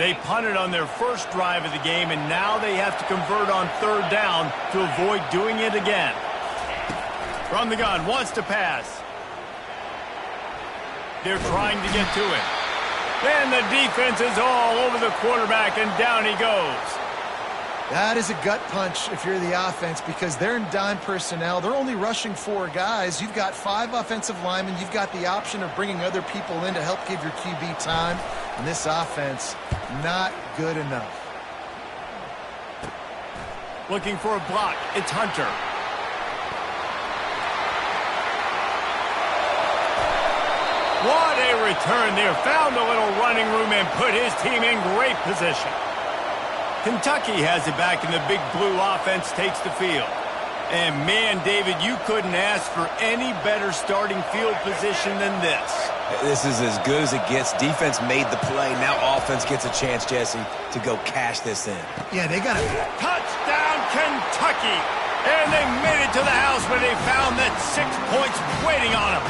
They punted on their first drive of the game, and now they have to convert on third down to avoid doing it again. From the gun, wants to pass. They're trying to get to it. And the defense is all over the quarterback, and down he goes. That is a gut punch if you're the offense, because they're in dime personnel. They're only rushing 4 guys. You've got 5 offensive linemen. You've got the option of bringing other people in to help give your QB time. And this offense, not good enough. Looking for a block. It's Hunter. What a return there. Found a little running room and put his team in great position. Kentucky has it back, and the big blue offense takes the field. And, man, David, you couldn't ask for any better starting field position than this. This is as good as it gets. Defense made the play. Now offense gets a chance, Jesse, to go cash this in. Yeah, they got it. Touchdown, Kentucky! And they made it to the house where they found that 6 points waiting on them.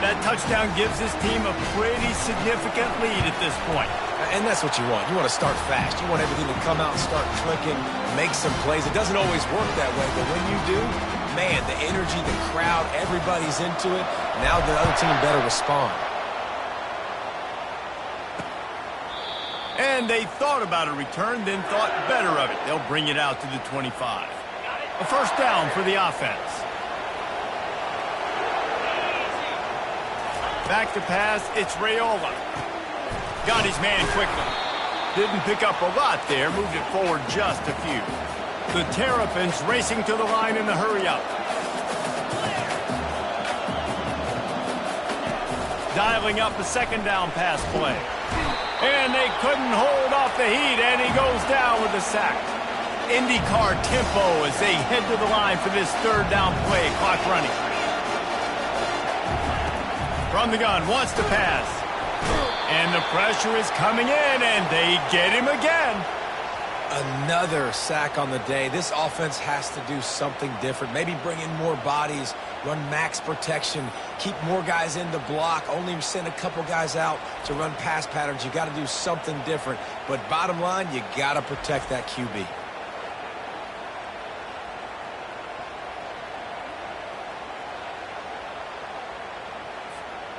That touchdown gives his team a pretty significant lead at this point. And that's what you want. You want to start fast. You want everything to come out and start clicking, make some plays. It doesn't always work that way, but when you do, man, the energy, the crowd, everybody's into it. Now the other team better respond. And they thought about a return, then thought better of it. They'll bring it out to the 25. A first down for the offense. Back to pass, it's Raiola. Got his man quickly. Didn't pick up a lot there, moved it forward just a few. The Terrapins racing to the line in the hurry-up. Dialing up a second down pass play. And they couldn't hold off the heat, and he goes down with a sack. IndyCar tempo as they head to the line for this third down play, clock running. From the gun, wants to pass. And the pressure is coming in, and they get him again. Another sack on the day. This offense has to do something different. Maybe bring in more bodies, run max protection, keep more guys in the block, only send a couple guys out to run pass patterns. You got to do something different. But bottom line, you got to protect that QB.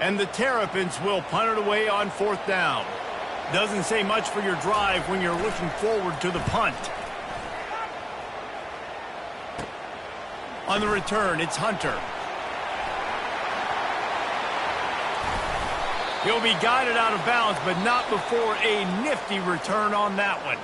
And the Terrapins will punt it away on fourth down. Doesn't say much for your drive when you're looking forward to the punt. On the return, it's Hunter. He'll be guided out of bounds, but not before a nifty return on that one.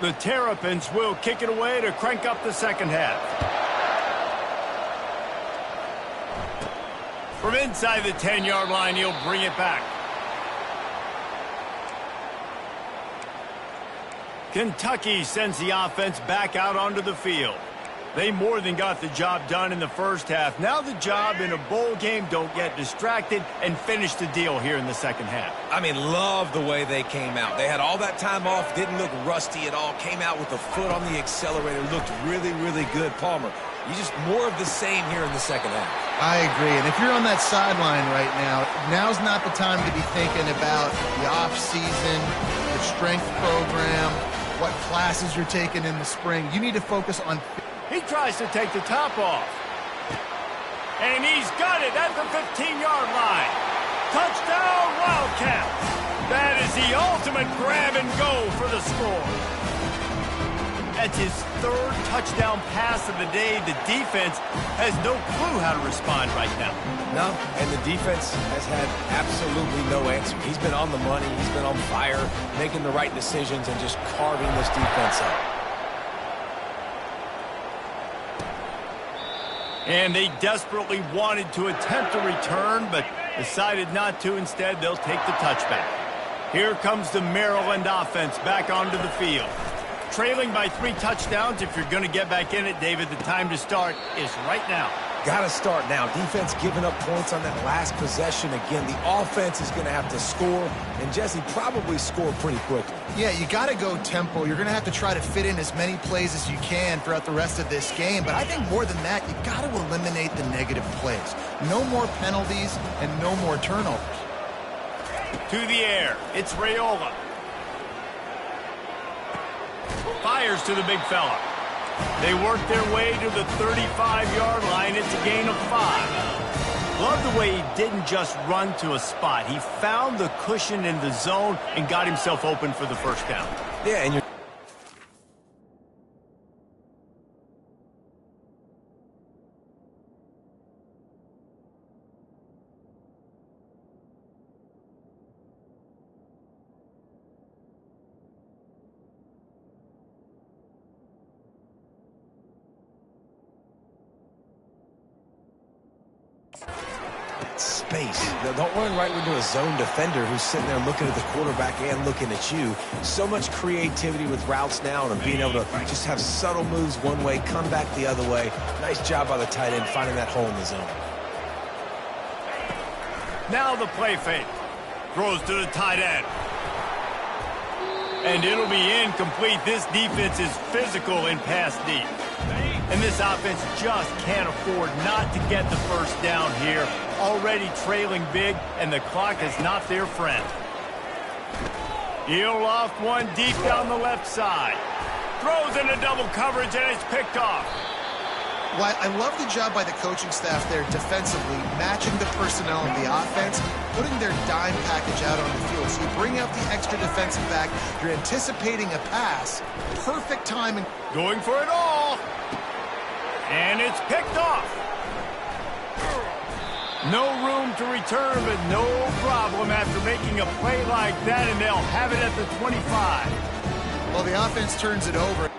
The Terrapins will kick it away to crank up the second half. From inside the 10-yard line, he'll bring it back. Kentucky sends the offense back out onto the field. They more than got the job done in the first half. Now the job in a bowl game, don't get distracted, and finish the deal here in the second half. I mean, love the way they came out. They had all that time off, didn't look rusty at all, came out with a foot on the accelerator, looked really, really good. Palmer, you just more of the same here in the second half. I agree, and if you're on that sideline right now, now's not the time to be thinking about the off-season, your strength program, what classes you're taking in the spring. You need to focus on... He tries to take the top off. And he's got it at the 15-yard line. Touchdown, Wildcats. That is the ultimate grab and go for the score. That's his third touchdown pass of the day. The defense has no clue how to respond right now. No, and the defense has had absolutely no answer. He's been on the money. He's been on fire, making the right decisions and just carving this defense up. And they desperately wanted to attempt a return, but decided not to. Instead, they'll take the touchback. Here comes the Maryland offense back onto the field. Trailing by 3 touchdowns. If you're going to get back in it, David, the time to start is right now. Got to start now. Defense giving up points on that last possession. Again, the offense is going to have to score, and Jesse probably score pretty quickly. Yeah, you got to go tempo. You're going to have to try to fit in as many plays as you can throughout the rest of this game. But I think more than that, you got to eliminate the negative plays. No more penalties and no more turnovers. To the air, it's Raiola. Fires to the big fella. They work their way to the 35-yard line. It's a gain of 5. Love the way he didn't just run to a spot. He found the cushion in the zone and got himself open for the first down. Yeah, and you're space. Now, don't run right into a zone defender who's sitting there looking at the quarterback and looking at you. So much creativity with routes now and being able to just have subtle moves one way, come back the other way. Nice job by the tight end finding that hole in the zone. Now the play fake. Throws to the tight end. And it'll be incomplete. This defense is physical in pass deep. And this offense just can't afford not to get the first down here. Already trailing big, and the clock is not their friend. He'll loft one deep down the left side. Throws into double coverage, and it's picked off. Well, I love the job by the coaching staff there defensively, matching the personnel of the offense, putting their dime package out on the field. So you bring out the extra defensive back, you're anticipating a pass, perfect timing. Going for it all. And it's picked off. No room to return, but no problem after making a play like that, and they'll have it at the 25. Well, the offense turns it over.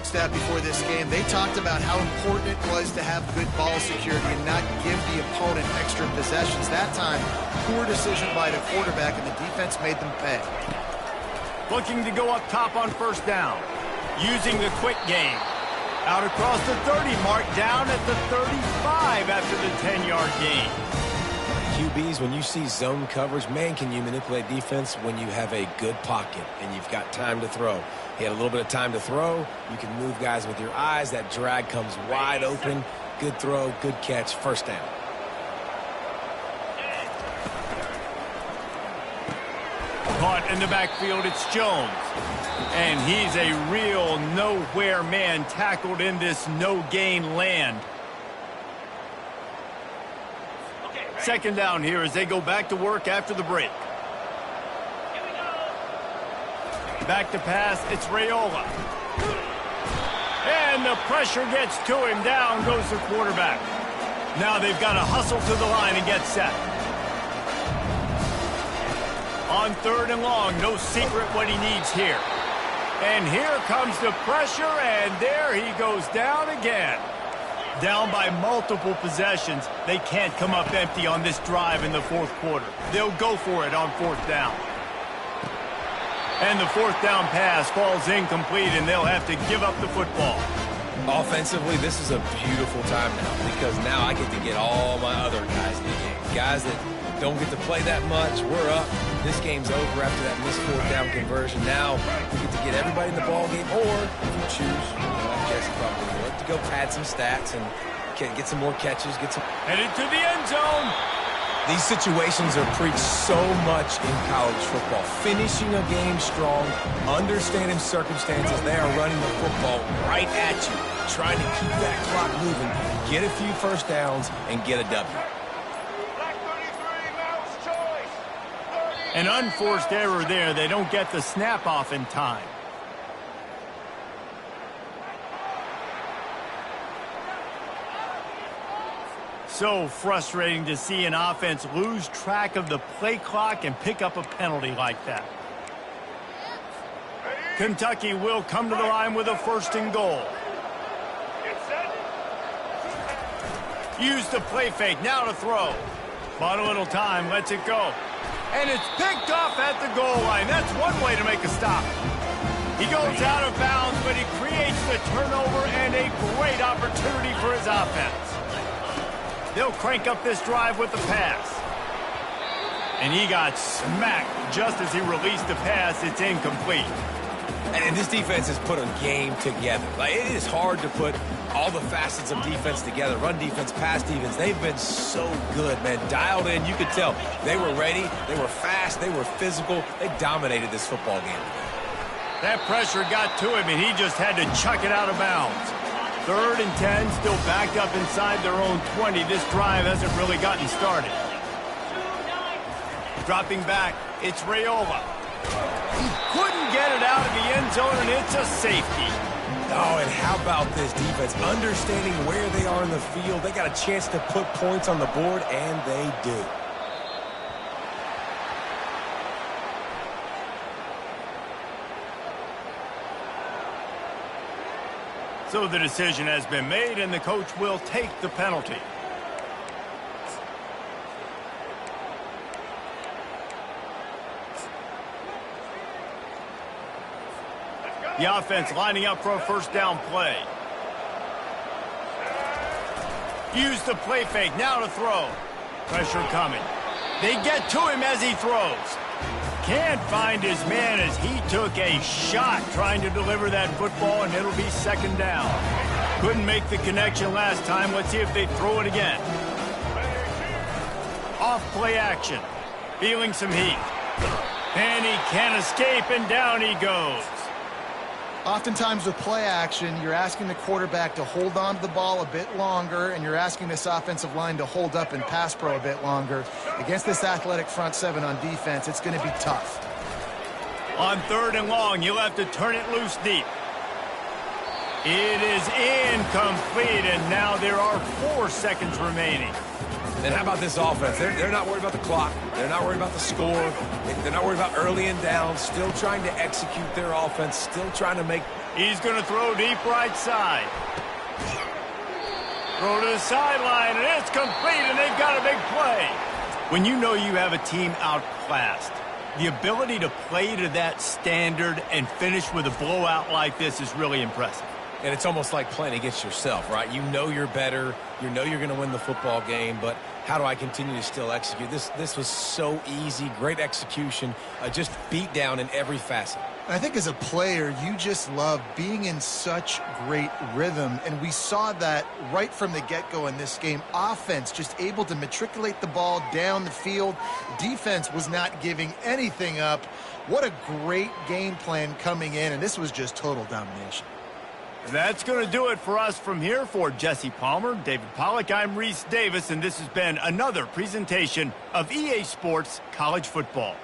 Staff before this game, they talked about how important it was to have good ball security and not give the opponent extra possessions. That time, poor decision by the quarterback, and the defense made them pay. Looking to go up top on first down. Using the quick game. Out across the 30 mark, down at the 35 after the 10-yard gain. QBs, when you see zone coverage, man, can you manipulate defense when you have a good pocket and you've got time to throw. He had a little bit of time to throw. You can move guys with your eyes. That drag comes wide open. Good throw, good catch, first down. Caught in the backfield, it's Jones. And he's a real nowhere man, tackled in this no-gain land. Second down here as they go back to work after the break. Back to pass, it's Raiola. And the pressure gets to him. Down goes the quarterback. Now they've got to hustle to the line and get set. On third and long, no secret what he needs here. And here comes the pressure, and there he goes down again. Down by multiple possessions. They can't come up empty on this drive in the fourth quarter. They'll go for it on fourth down. And the fourth down pass falls incomplete, and they'll have to give up the football. Offensively, this is a beautiful time now because now I get to get all my other guys in the game. Guys that don't get to play that much. We're up. This game's over after that missed fourth down conversion. Now we get to get everybody in the ball game, or if you choose, like Jesse probably would, to go pad some stats and get some more catches, get some. Headed to the end zone. These situations are preached so much in college football. Finishing a game strong, understanding circumstances. They are running the football right at you, trying to keep that clock moving, get a few first downs, and get a W. An unforced error there. They don't get the snap off in time. So frustrating to see an offense lose track of the play clock and pick up a penalty like that. Kentucky will come to the line with a first and goal. Use the play fake, now to throw. Bought a little time, lets it go. And it's picked off at the goal line. That's one way to make a stop. He goes out of bounds, but he creates the turnover and a great opportunity for his offense. They'll crank up this drive with the pass. And he got smacked just as he released the pass. It's incomplete. And this defense has put a game together. Like, it is hard to put all the facets of defense together. Run defense, pass defense. They've been so good, man. Dialed in. You could tell they were ready. They were fast. They were physical. They dominated this football game. That pressure got to him, and he just had to chuck it out of bounds. 3rd and 10, still backed up inside their own 20. This drive hasn't really gotten started. Dropping back, it's Raiola. He couldn't get it out of the end zone, and it's a safety. Oh, and how about this defense? Understanding where they are in the field. They got a chance to put points on the board, and they do. So the decision has been made, and the coach will take the penalty. The offense lining up for a first down play. Use the play fake, now to throw. Pressure coming. They get to him as he throws. Can't find his man as he took a shot trying to deliver that football, and it'll be 2nd down. Couldn't make the connection last time. Let's see if they throw it again. Off play action. Feeling some heat. And he can't escape, and down he goes. Oftentimes with play action, you're asking the quarterback to hold on to the ball a bit longer, and you're asking this offensive line to hold up and pass pro a bit longer. Against this athletic front seven on defense, it's going to be tough. On 3rd and long, you'll have to turn it loose deep. It is incomplete, and now there are 4 seconds remaining. And how about this offense? They're not worried about the clock. They're not worried about the score. They're not worried about early and down. Still trying to execute their offense. Still trying to make He's going to throw deep right side. Throw to the sideline, and it's complete, and they've got a big play. When you know you have a team outclassed, the ability to play to that standard and finish with a blowout like this is really impressive. And it's almost like playing against yourself, right? You know you're better. You know you're going to win the football game, but how do I continue to still execute? This was so easy, great execution, just beat down in every facet. I think as a player, you just love being in such great rhythm, and we saw that right from the get-go in this game. Offense just able to matriculate the ball down the field. Defense was not giving anything up. What a great game plan coming in, and this was just total domination. That's going to do it for us from here. For Jesse Palmer, David Pollack, I'm Reese Davis, and this has been another presentation of EA Sports College Football.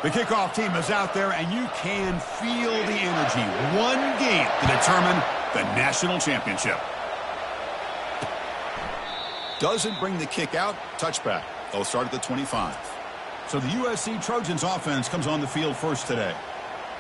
The kickoff team is out there, and you can feel the energy. One game to determine the national championship. Doesn't bring the kick out. Touchback. They'll start at the 25. So the USC Trojans offense comes on the field first today.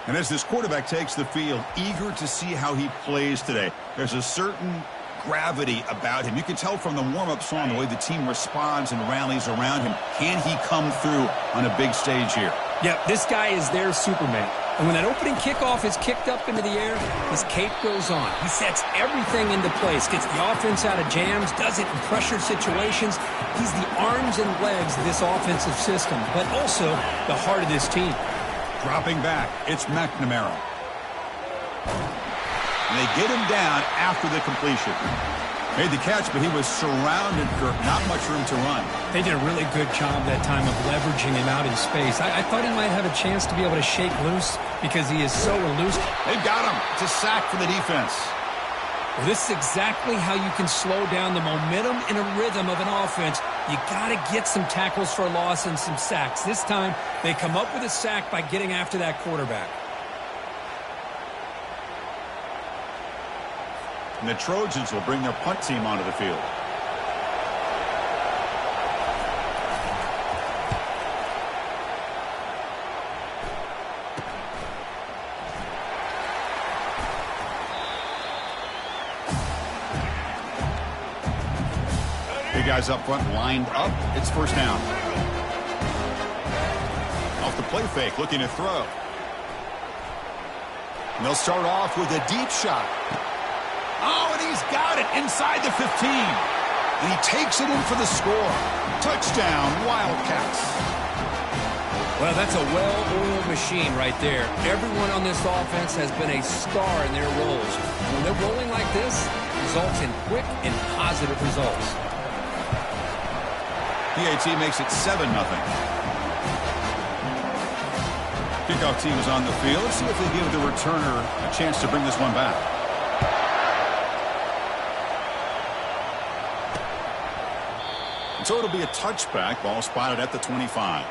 And as this quarterback takes the field, eager to see how he plays today. There's a certain gravity about him. You can tell from the warm-up song the way the team responds and rallies around him. Can he come through on a big stage here? Yeah, this guy is their Superman. And when that opening kickoff is kicked up into the air, his cape goes on. He sets everything into place, gets the offense out of jams, does it in pressure situations. He's the arms and legs of this offensive system, but also the heart of this team. Dropping back, it's McNamara. And they get him down after the completion. Made the catch, but he was surrounded, Kirk. Not much room to run. They did a really good job that time of leveraging him out in space. I thought he might have a chance to be able to shake loose because he is so elusive. They've got him. It's a sack for the defense. Well, this is exactly how you can slow down the momentum and a rhythm of an offense. You got to get some tackles for a loss and some sacks. This time, they come up with a sack by getting after that quarterback. And the Trojans will bring their punt team onto the field. Big guys up front lined up. It's first down. Off the play fake, looking to throw. And they'll start off with a deep shot. Oh, and he's got it inside the 15. And he takes it in for the score. Touchdown, Wildcats. Well, that's a well-oiled machine right there. Everyone on this offense has been a star in their roles. When they're rolling like this, it results in quick and positive results. PAT makes it 7-0. Kickoff team is on the field. Let's see if they give the returner a chance to bring this one back. So it'll be a touchback. Ball spotted at the 25.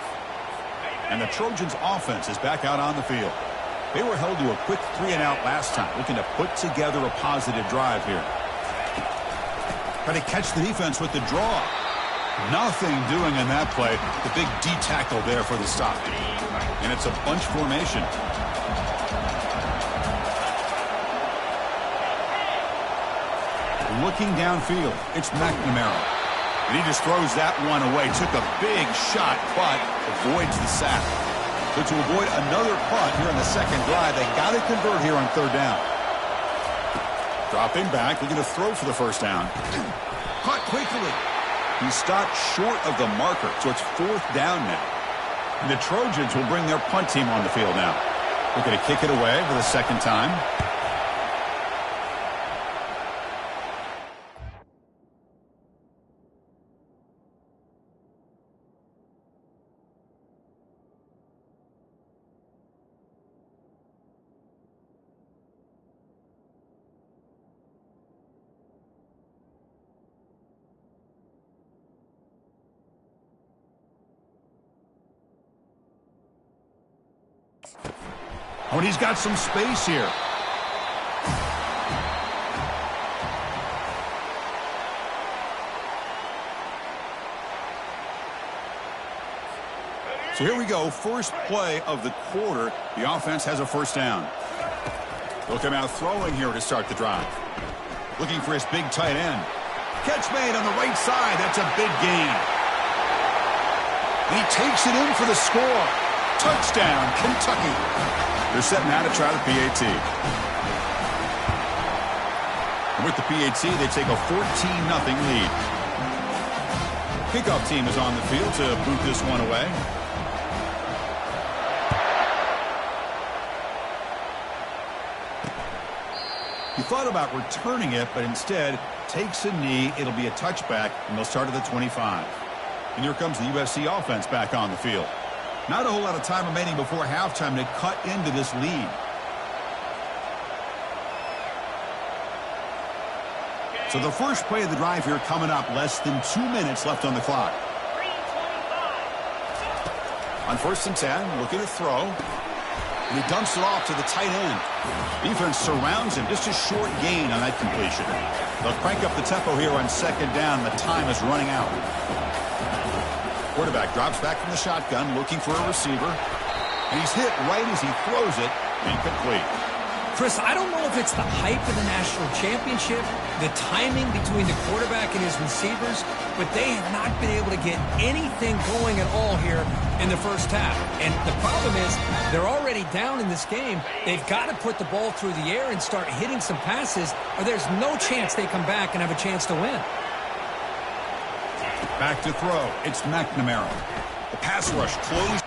And the Trojans offense is back out on the field. They were held to a quick 3-and-out last time, looking to put together a positive drive here. Try to catch the defense with the draw. Nothing doing in that play. The big D tackle there for the stop. And it's a bunch formation. Looking downfield, it's McNamara. And he just throws that one away. Took a big shot, but avoids the sack. So to avoid another punt here in the second drive, they got to convert here on third down. Dropping back, looking to throw for the first down. Caught quickly. He stopped short of the marker, so it's fourth down now. And the Trojans will bring their punt team on the field now. Looking to kick it away for the second time. Oh, and he's got some space here. So here we go. First play of the quarter. The offense has a first down. They'll come out throwing here to start the drive. Looking for his big tight end. Catch made on the right side. That's a big gain. And he takes it in for the score. Touchdown, Kentucky. They're setting out to try the PAT. And with the PAT, they take a 14-0 lead. Kickoff team is on the field to boot this one away. He thought about returning it, but instead takes a knee. It'll be a touchback, and they'll start at the 25. And here comes the USC offense back on the field. Not a whole lot of time remaining before halftime to cut into this lead. So the first play of the drive here coming up, less than 2 minutes left on the clock. On 1st and 10, looking to throw. And he dumps it off to the tight end. Defense surrounds him. Just a short gain on that completion. They'll crank up the tempo here on second down. The time is running out. Quarterback drops back from the shotgun, looking for a receiver. And he's hit right as he throws it. Incomplete. Chris, I don't know if it's the hype of the national championship, the timing between the quarterback and his receivers, but they have not been able to get anything going at all here in the first half. And the problem is they're already down in this game. They've got to put the ball through the air and start hitting some passes, or there's no chance they come back and have a chance to win. Back to throw. It's McNamara. The pass rush closed.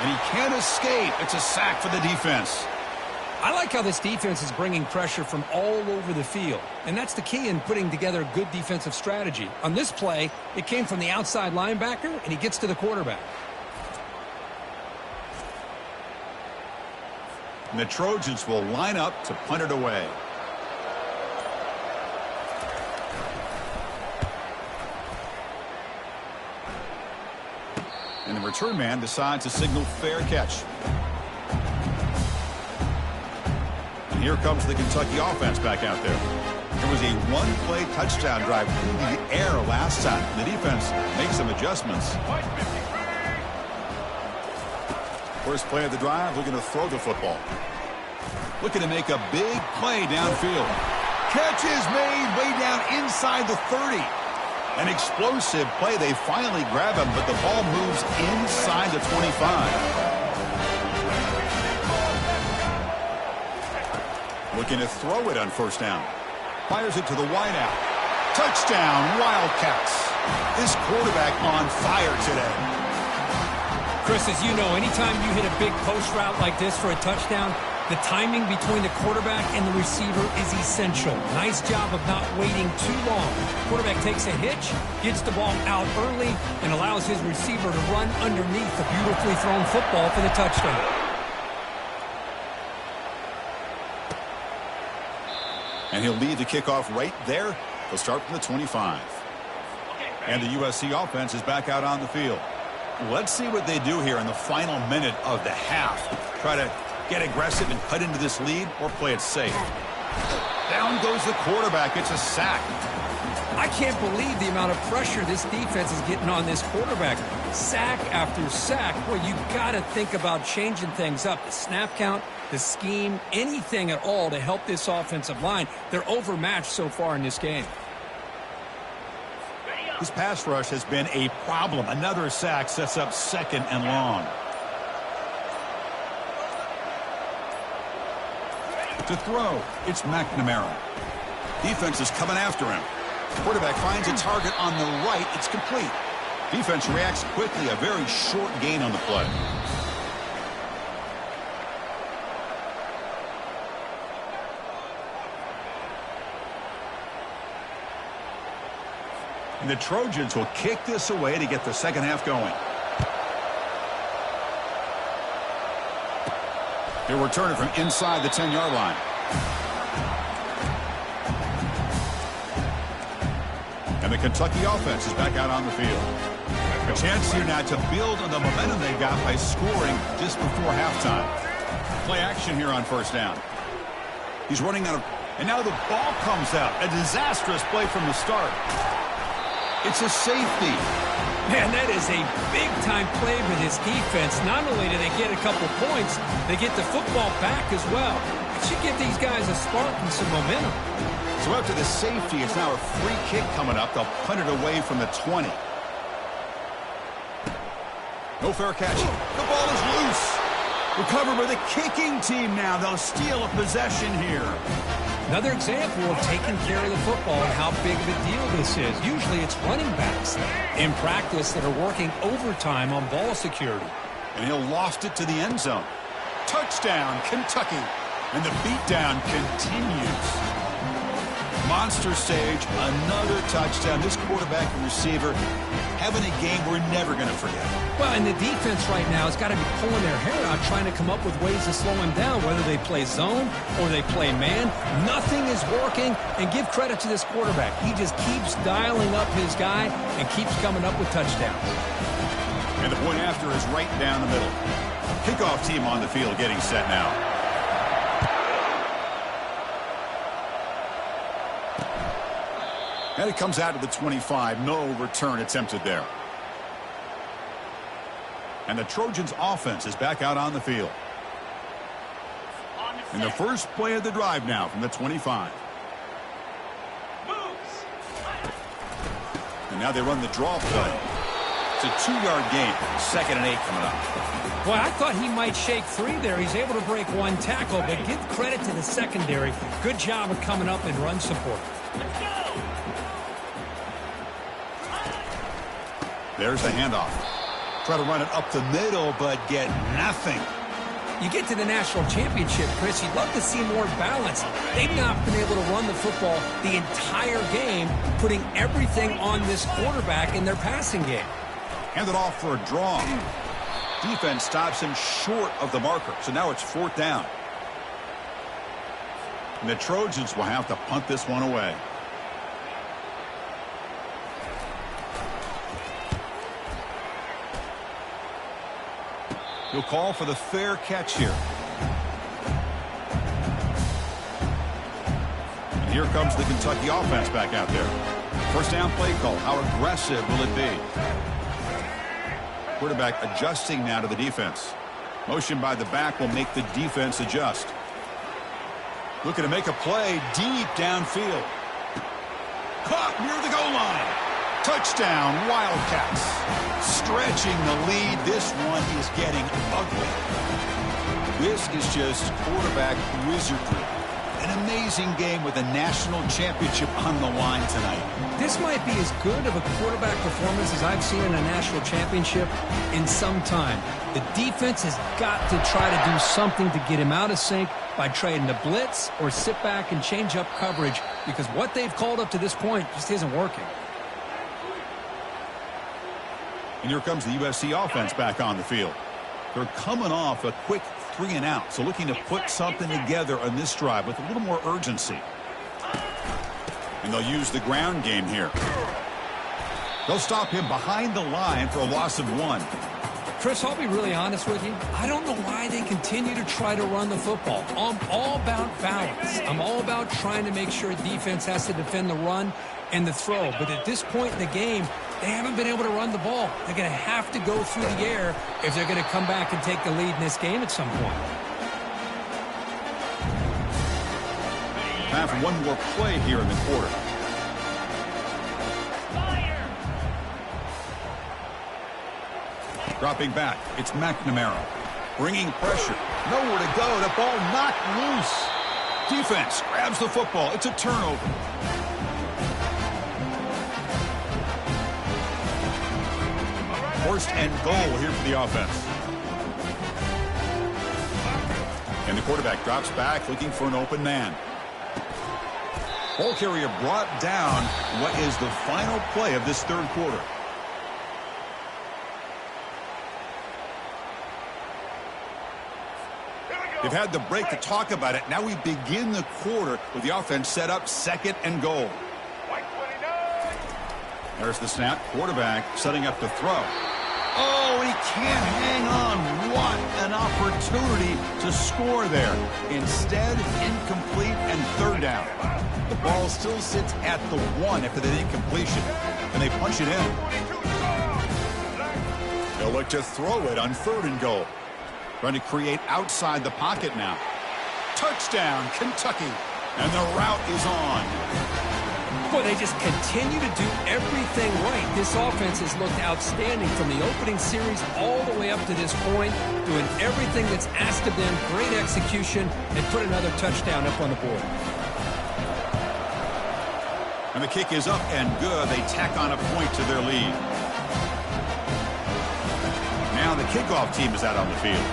And he can't escape. It's a sack for the defense. I like how this defense is bringing pressure from all over the field. And that's the key in putting together a good defensive strategy. On this play, it came from the outside linebacker, and he gets to the quarterback. And the Trojans will line up to punt it away. And the return man decides to signal fair catch. And here comes the Kentucky offense back out there. It was a one-play touchdown drive through the air last time. The defense makes some adjustments. First play of the drive, looking to throw the football. Looking to make a big play downfield. Catch is made way down inside the 30. An explosive play. They finally grab him, but the ball moves inside the 25. Looking to throw it on first down. Fires it to the wideout. Touchdown, Wildcats. This quarterback on fire today. Chris, as you know, anytime you hit a big post route like this for a touchdown, the timing between the quarterback and the receiver is essential. Nice job of not waiting too long. Quarterback takes a hitch, gets the ball out early, and allows his receiver to run underneath the beautifully thrown football for the touchdown. And he'll lead the kickoff right there. They'll start from the 25. And the USC offense is back out on the field. Let's see what they do here in the final minute of the half. Try to get aggressive and cut into this lead or play it safe. Down goes the quarterback. It's a sack. I can't believe the amount of pressure this defense is getting on this quarterback. Sack after sack. Well, you got to think about changing things up. The snap count, the scheme, anything at all to help this offensive line. They're overmatched so far in this game. This pass rush has been a problem. Another sack sets up 2nd and long. To throw, it's McNamara. Defense is coming after him. Quarterback finds a target on the right. It's complete. Defense reacts quickly. A very short gain on the play. And the Trojans will kick this away to get the second half going. They'll return it from inside the 10-yard line. And the Kentucky offense is back out on the field. A chance here now to build on the momentum they got by scoring just before halftime. Play action here on first down. He's running out of... And now the ball comes out. A disastrous play from the start. It's a safety. Man, that is a big-time play for this defense. Not only do they get a couple points, they get the football back as well. It should give these guys a spark and some momentum. So after the safety, it's now a free kick coming up. They'll punt it away from the 20. No fair catch. The ball is loose. Recovered by the kicking team now. They'll steal a possession here. Another example of taking care of the football and how big of a deal this is. Usually it's running backs in practice that are working overtime on ball security. And he'll loft it to the end zone. Touchdown, Kentucky. And the beatdown continues. Monster stage, another touchdown. This quarterback and receiver having a game we're never going to forget. Well, and the defense right now has got to be pulling their hair out, trying to come up with ways to slow him down, whether they play zone or they play man. Nothing is working, and give credit to this quarterback. He just keeps dialing up his guy and keeps coming up with touchdowns. And the point after is right down the middle. Kickoff team on the field getting set now. And it comes out to the 25. No return attempted there. And the Trojans offense is back out on the field. And the first play of the drive now from the 25. And now they run the draw play. It's a 2-yard gain. 2nd and 8 coming up. Well, I thought he might shake free there. He's able to break one tackle, but give credit to the secondary. Good job of coming up and run support. There's the handoff. Try to run it up the middle, but get nothing. You get to the national championship, Chris, you'd love to see more balance. They've not been able to run the football the entire game, putting everything on this quarterback in their passing game. Hand it off for a draw. Defense stops him short of the marker, so now it's 4th down. And the Trojans will have to punt this one away. He'll call for the fair catch here. And here comes the Kentucky offense back out there. First down play call. How aggressive will it be? Quarterback adjusting now to the defense. Motion by the back will make the defense adjust. Looking to make a play deep downfield. Caught near the goal line. Touchdown, Wildcats. Stretching the lead. This one is getting ugly. This is just quarterback wizardry. An amazing game with a national championship on the line tonight. This might be as good of a quarterback performance as I've seen in a national championship in some time. The defense has got to try to do something to get him out of sync by trying to blitz or sit back and change up coverage, because what they've called up to this point just isn't working. And here comes the USC offense back on the field. They're coming off a quick 3-and-out, so looking to put something together on this drive with a little more urgency. And they'll use the ground game here. They'll stop him behind the line for a loss of 1. Chris, I'll be really honest with you. I don't know why they continue to try to run the football. I'm all about balance. I'm all about trying to make sure defense has to defend the run and the throw. But at this point in the game, they haven't been able to run the ball. They're going to have to go through the air if they're going to come back and take the lead in this game at some point. Time for one more play here in the quarter. Dropping back, it's McNamara. Bringing pressure. Nowhere to go. The ball knocked loose. Defense grabs the football. It's a turnover. First and goal here for the offense. And the quarterback drops back looking for an open man. Ball carrier brought down. What is the final play of this third quarter? They've had the break to talk about it. Now we begin the quarter with the offense set up second and goal. There's the snap. Quarterback setting up to throw. Oh, he can't hang on. What an opportunity to score there. Instead, incomplete and third down. The ball still sits at the 1 after the incompletion, and they punch it in. They'll look to throw it on third and goal. Trying to create outside the pocket now. Touchdown, Kentucky. And the route is on. Boy, they just continue to do everything right. This offense has looked outstanding from the opening series all the way up to this point, doing everything that's asked of them, great execution, and put another touchdown up on the board. And the kick is up and good. They tack on a point to their lead. Now the kickoff team is out on the field.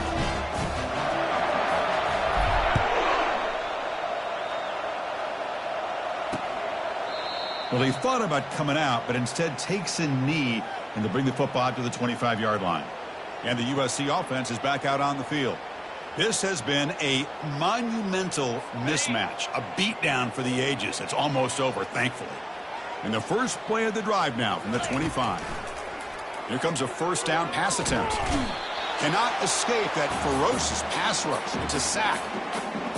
Well, he thought about coming out, but instead takes a knee, and they'll bring the football out to the 25-yard line. And the USC offense is back out on the field. This has been a monumental mismatch, a beatdown for the ages. It's almost over, thankfully. And the first play of the drive now from the 25. Here comes a first down pass attempt. Cannot escape that ferocious pass rush. It's a sack.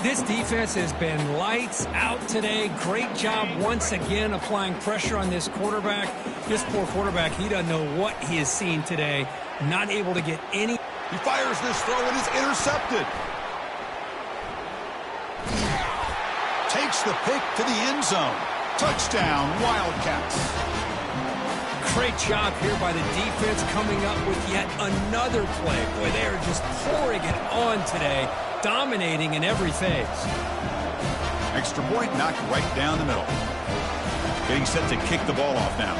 This defense has been lights out today. Great job once again applying pressure on this quarterback. This poor quarterback, he doesn't know what he has seen today. Not able to get any. He fires this throw and is intercepted. Takes the pick to the end zone. Touchdown, Wildcats. Great job here by the defense coming up with yet another play. Boy, they are just pouring it on today, dominating in every phase. Extra point knocked right down the middle. Getting set to kick the ball off now.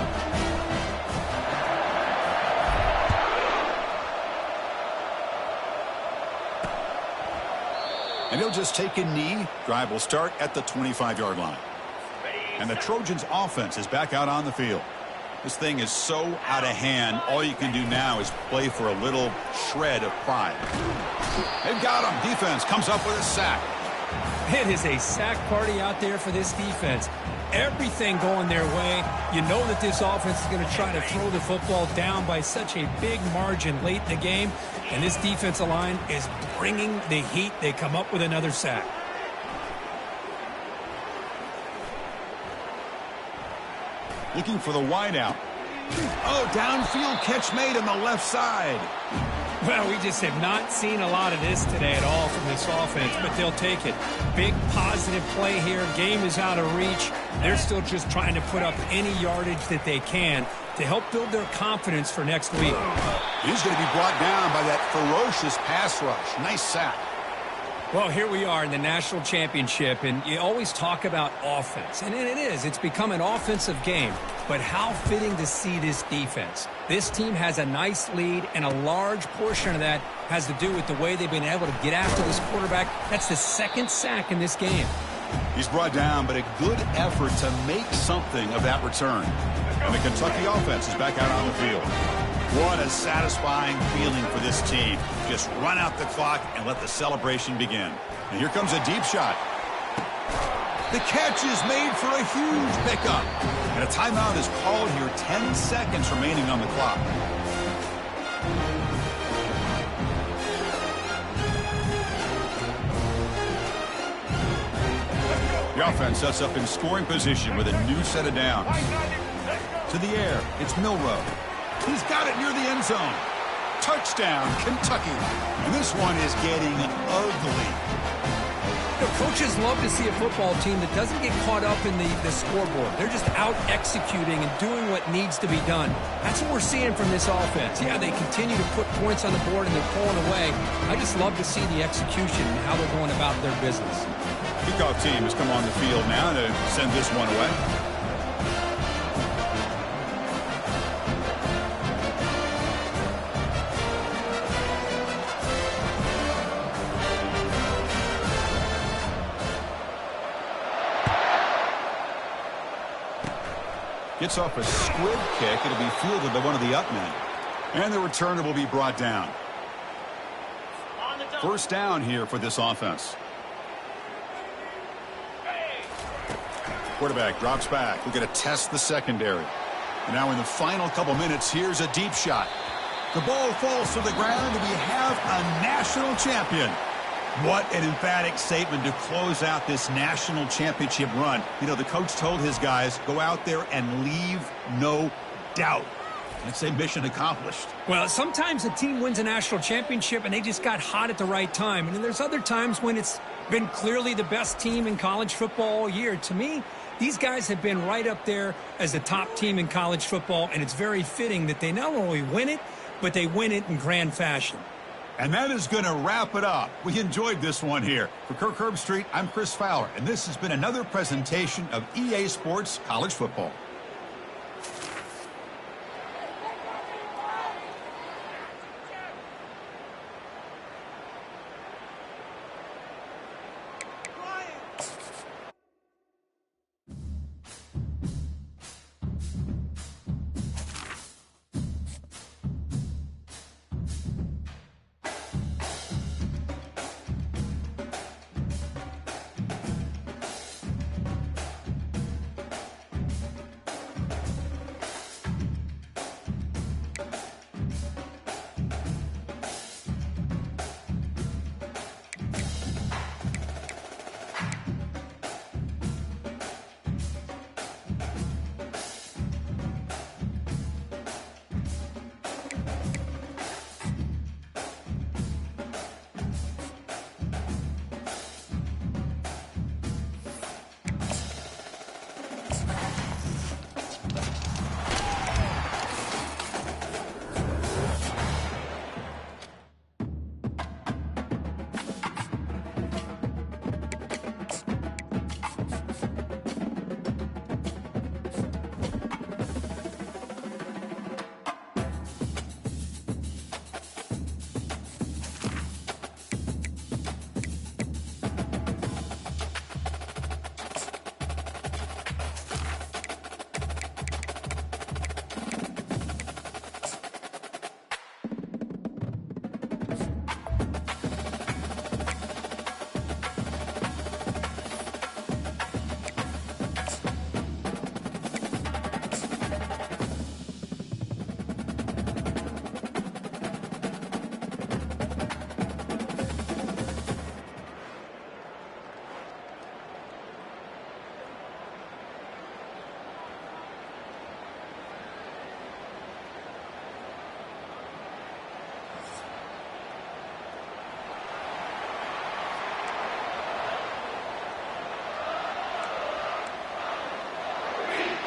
And he'll just take a knee. Drive will start at the 25-yard line. And the Trojans offense is back out on the field. This thing is so out of hand, all you can do now is play for a little shred of pride. They've got him. Defense comes up with a sack. It is a sack party out there for this defense. Everything going their way. You know that this offense is going to try to throw the football down by such a big margin late in the game. And this defensive line is bringing the heat. They come up with another sack. Looking for the wideout. Oh, downfield catch made on the left side. Well, we just have not seen a lot of this today at all from this offense, but they'll take it. Big positive play here. Game is out of reach. They're still just trying to put up any yardage that they can to help build their confidence for next week. He's going to be brought down by that ferocious pass rush. Nice sack. Well, here we are in the national championship, and you always talk about offense. And it is. It's become an offensive game. But how fitting to see this defense. This team has a nice lead, and a large portion of that has to do with the way they've been able to get after this quarterback. That's the second sack in this game. He's brought down, but a good effort to make something of that return. And the Kentucky offense is back out on the field. What a satisfying feeling for this team. Just run out the clock and let the celebration begin. And here comes a deep shot. The catch is made for a huge pickup. And a timeout is called here. 10 seconds remaining on the clock. The offense sets up in scoring position with a new set of downs. To the air, it's Milrow. He's got it near the end zone. Touchdown, Kentucky. And this one is getting ugly. You know, coaches love to see a football team that doesn't get caught up in the scoreboard. They're just out executing and doing what needs to be done. That's what we're seeing from this offense. Yeah, they continue to put points on the board and they're pulling away. I just love to see the execution and how they're going about their business. Kickoff team has come on the field now to send this one away. Gets off a squib kick. It'll be fielded by one of the up men. And the returner will be brought down. First down here for this offense. Quarterback drops back. We're going to test the secondary. And now in the final couple minutes, here's a deep shot. The ball falls to the ground, and we have a national champion. What an emphatic statement to close out this national championship run. You know, the coach told his guys, go out there and leave no doubt. I'd say mission accomplished. Well, sometimes a team wins a national championship and they just got hot at the right time. And then there's other times when it's been clearly the best team in college football all year. To me, these guys have been right up there as the top team in college football, and it's very fitting that they not only win it, but they win it in grand fashion. And that is going to wrap it up. We enjoyed this one here. For Kirk Herbstreit, I'm Chris Fowler, and this has been another presentation of EA Sports College Football.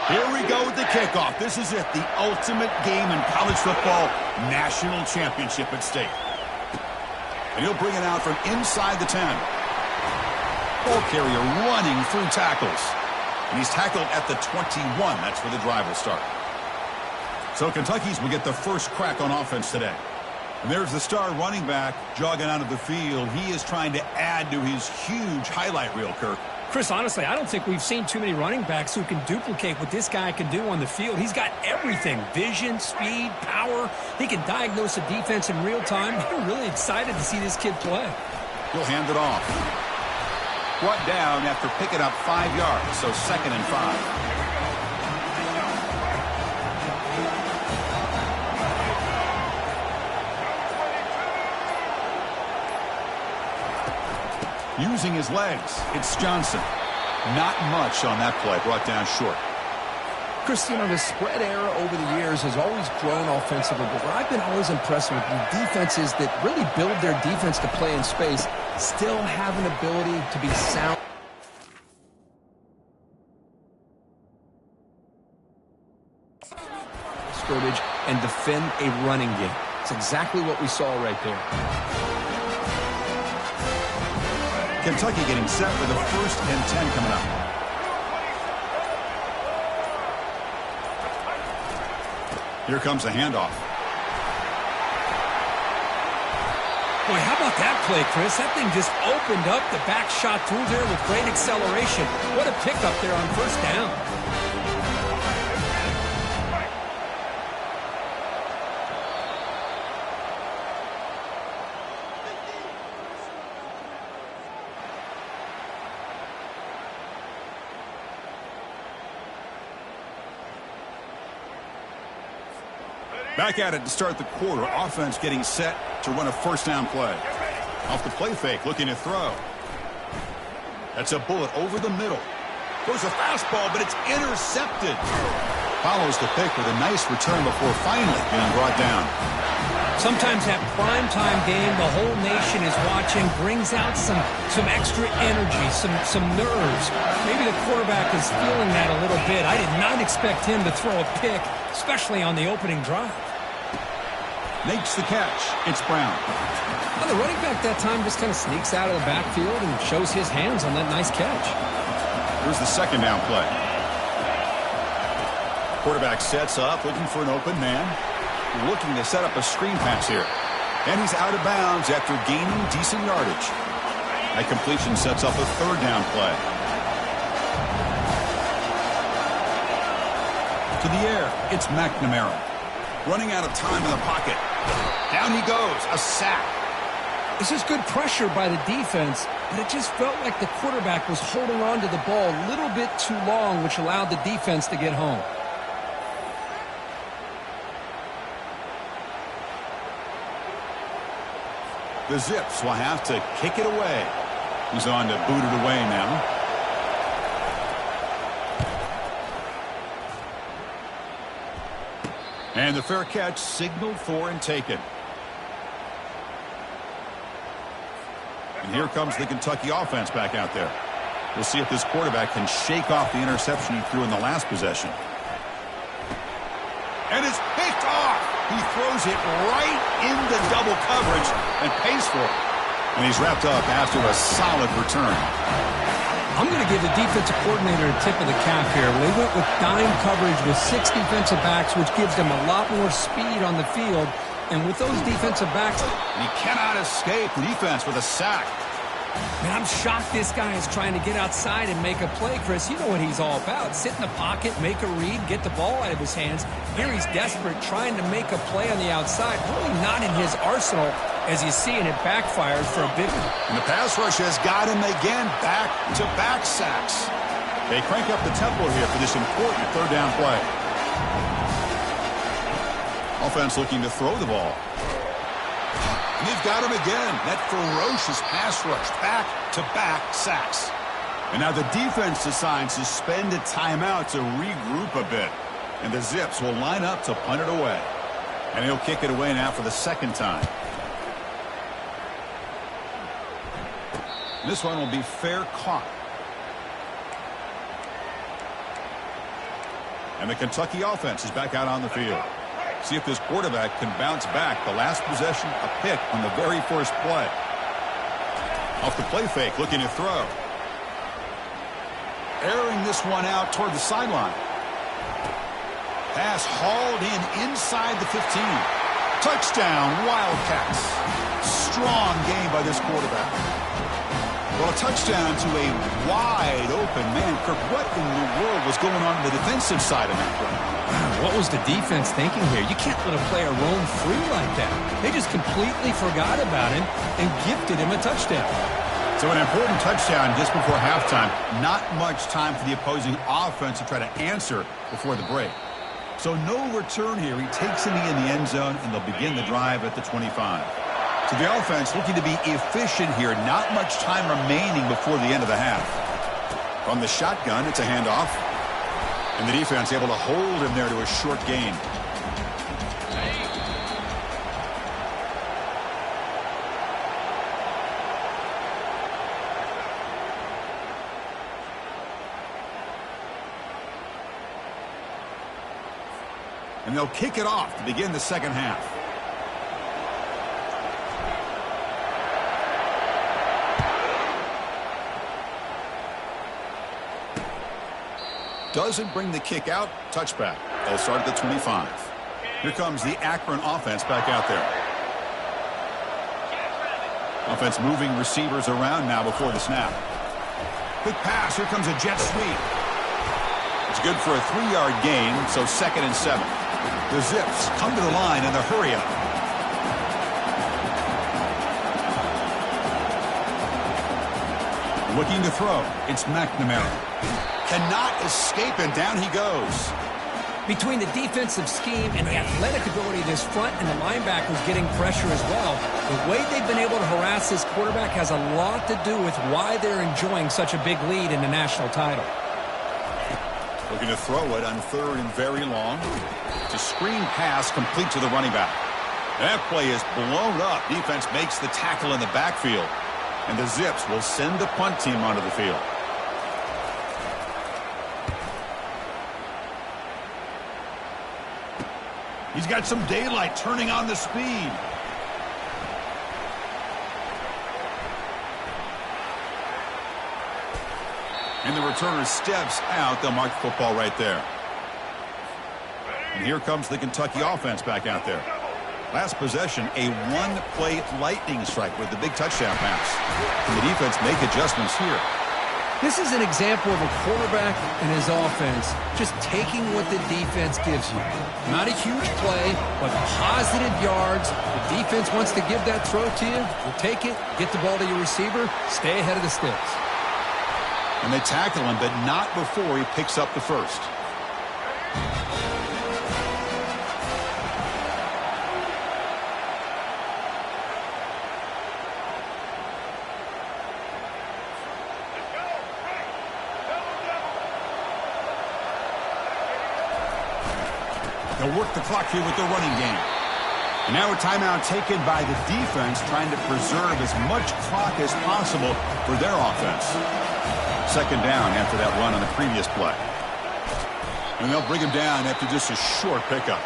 Here we go with the kickoff. This is it, the ultimate game in college football, national championship at stake. And he'll bring it out from inside the 10. Ball carrier running through tackles. And he's tackled at the 21. That's where the drive will start. So Kentucky's will get the first crack on offense today. And there's the star running back jogging out of the field. He is trying to add to his huge highlight reel, Kirk. Chris, honestly, I don't think we've seen too many running backs who can duplicate what this guy can do on the field. He's got everything: vision, speed, power. He can diagnose a defense in real time. I'm really excited to see this kid play. He'll hand it off. Brought down after picking up 5 yards, so 2nd and 5. Using his legs, it's Johnson. Not much on that play, brought down short. Chris, you know, the spread era over the years has always grown offensively, but what I've been always impressed with the defenses that really build their defense to play in space still have an ability to be sound. Scrimmage and defend a running game. It's exactly what we saw right there. Kentucky getting set with a 1st and 10 coming up. Here comes a handoff. Boy, how about that play, Chris? That thing just opened up. The back shot through there with great acceleration. What a pickup there on 1st down. Back at it to start the quarter. Offense getting set to run a 1st down play. Off the play fake, looking to throw. That's a bullet over the middle. Goes a fastball, but it's intercepted. Follows the pick with a nice return before finally being brought down. Sometimes that primetime game, the whole nation is watching, brings out some extra energy, some nerves. Maybe the quarterback is feeling that a little bit. I did not expect him to throw a pick, especially on the opening drive. Makes the catch. It's Brown. Well, the running back that time just kind of sneaks out of the backfield and shows his hands on that nice catch. Here's the 2nd down play. Quarterback sets up, looking for an open man. Looking to set up a screen pass here. And he's out of bounds after gaining decent yardage. That completion sets up a 3rd down play. To the air, it's McNamara. Running out of time in the pocket. Down he goes, a sack. This is good pressure by the defense, but it just felt like the quarterback was holding on to the ball a little bit too long, which allowed the defense to get home. The Zips will have to kick it away. He's on to boot it away now. And the fair catch signaled for and taken. And here comes the Kentucky offense back out there. We'll see if this quarterback can shake off the interception he threw in the last possession. And it's picked off. He throws it right into double coverage and pays for it. And he's wrapped up after a solid return. I'm going to give the defensive coordinator a tip of the cap here. They went with dime coverage with 6 defensive backs, which gives them a lot more speed on the field. And with those defensive backs, he cannot escape defense with a sack. Man, I'm shocked this guy is trying to get outside and make a play, Chris. You know what he's all about. Sit in the pocket, make a read, get the ball out of his hands. Here he's desperate, trying to make a play on the outside. Really not in his arsenal, as you see, and it backfired for a big one. And the pass rush has got him again, back-to-back sacks. They crank up the tempo here for this important 3rd down play. Offense looking to throw the ball. And they've got him again. That ferocious pass rush. Back-to-back sacks. And now the defense decides to spend a timeout to regroup a bit. And the Zips will line up to punt it away. And he'll kick it away now for the 2nd time. This one will be fair caught. And the Kentucky offense is back out on the field. See if this quarterback can bounce back. The last possession, a pick on the very first play. Off the play fake, looking to throw. Airing this one out toward the sideline. Pass hauled in inside the 15. Touchdown, Wildcats. Strong game by this quarterback. Well, a touchdown to a wide open man. Kirk, what in the world was going on the defensive side of that play? What was the defense thinking here? You can't let a player roam free like that. They just completely forgot about him and gifted him a touchdown. So an important touchdown just before halftime. Not much time for the opposing offense to try to answer before the break. So no return here. He takes him in the end zone, and they'll begin the drive at the 25. So the offense looking to be efficient here. Not much time remaining before the end of the half. From the shotgun, it's a handoff. And the defense able to hold him there to a short gain. And they'll kick it off to begin the second half. Doesn't bring the kick out. Touchback. They'll start at the 25. Here comes the Akron offense back out there. Offense moving receivers around now before the snap. Quick pass. Here comes a jet sweep. It's good for a 3-yard gain, so 2nd and 7. The Zips come to the line in the hurry-up. Looking to throw. It's McNamara. Cannot escape, and down he goes. Between the defensive scheme and the athletic ability of this front and the linebackers getting pressure as well, the way they've been able to harass this quarterback has a lot to do with why they're enjoying such a big lead in the national title. Looking to throw it on 3rd and very long. It's a screen pass complete to the running back. That play is blown up. Defense makes the tackle in the backfield. And the Zips will send the punt team onto the field. He's got some daylight turning on the speed. And the returner steps out. They'll mark the football right there. And here comes the Kentucky offense back out there. Last possession, a one-play lightning strike with the big touchdown pass. And the defense make adjustments here. This is an example of a quarterback and his offense just taking what the defense gives you. Not a huge play, but positive yards. The defense wants to give that throw to you. You take it, get the ball to your receiver, stay ahead of the sticks. And they tackle him, but not before he picks up the first. They'll work the clock here with the running game. And now a timeout taken by the defense, trying to preserve as much clock as possible for their offense. 2nd down after that run on the previous play. And they'll bring him down after just a short pickup.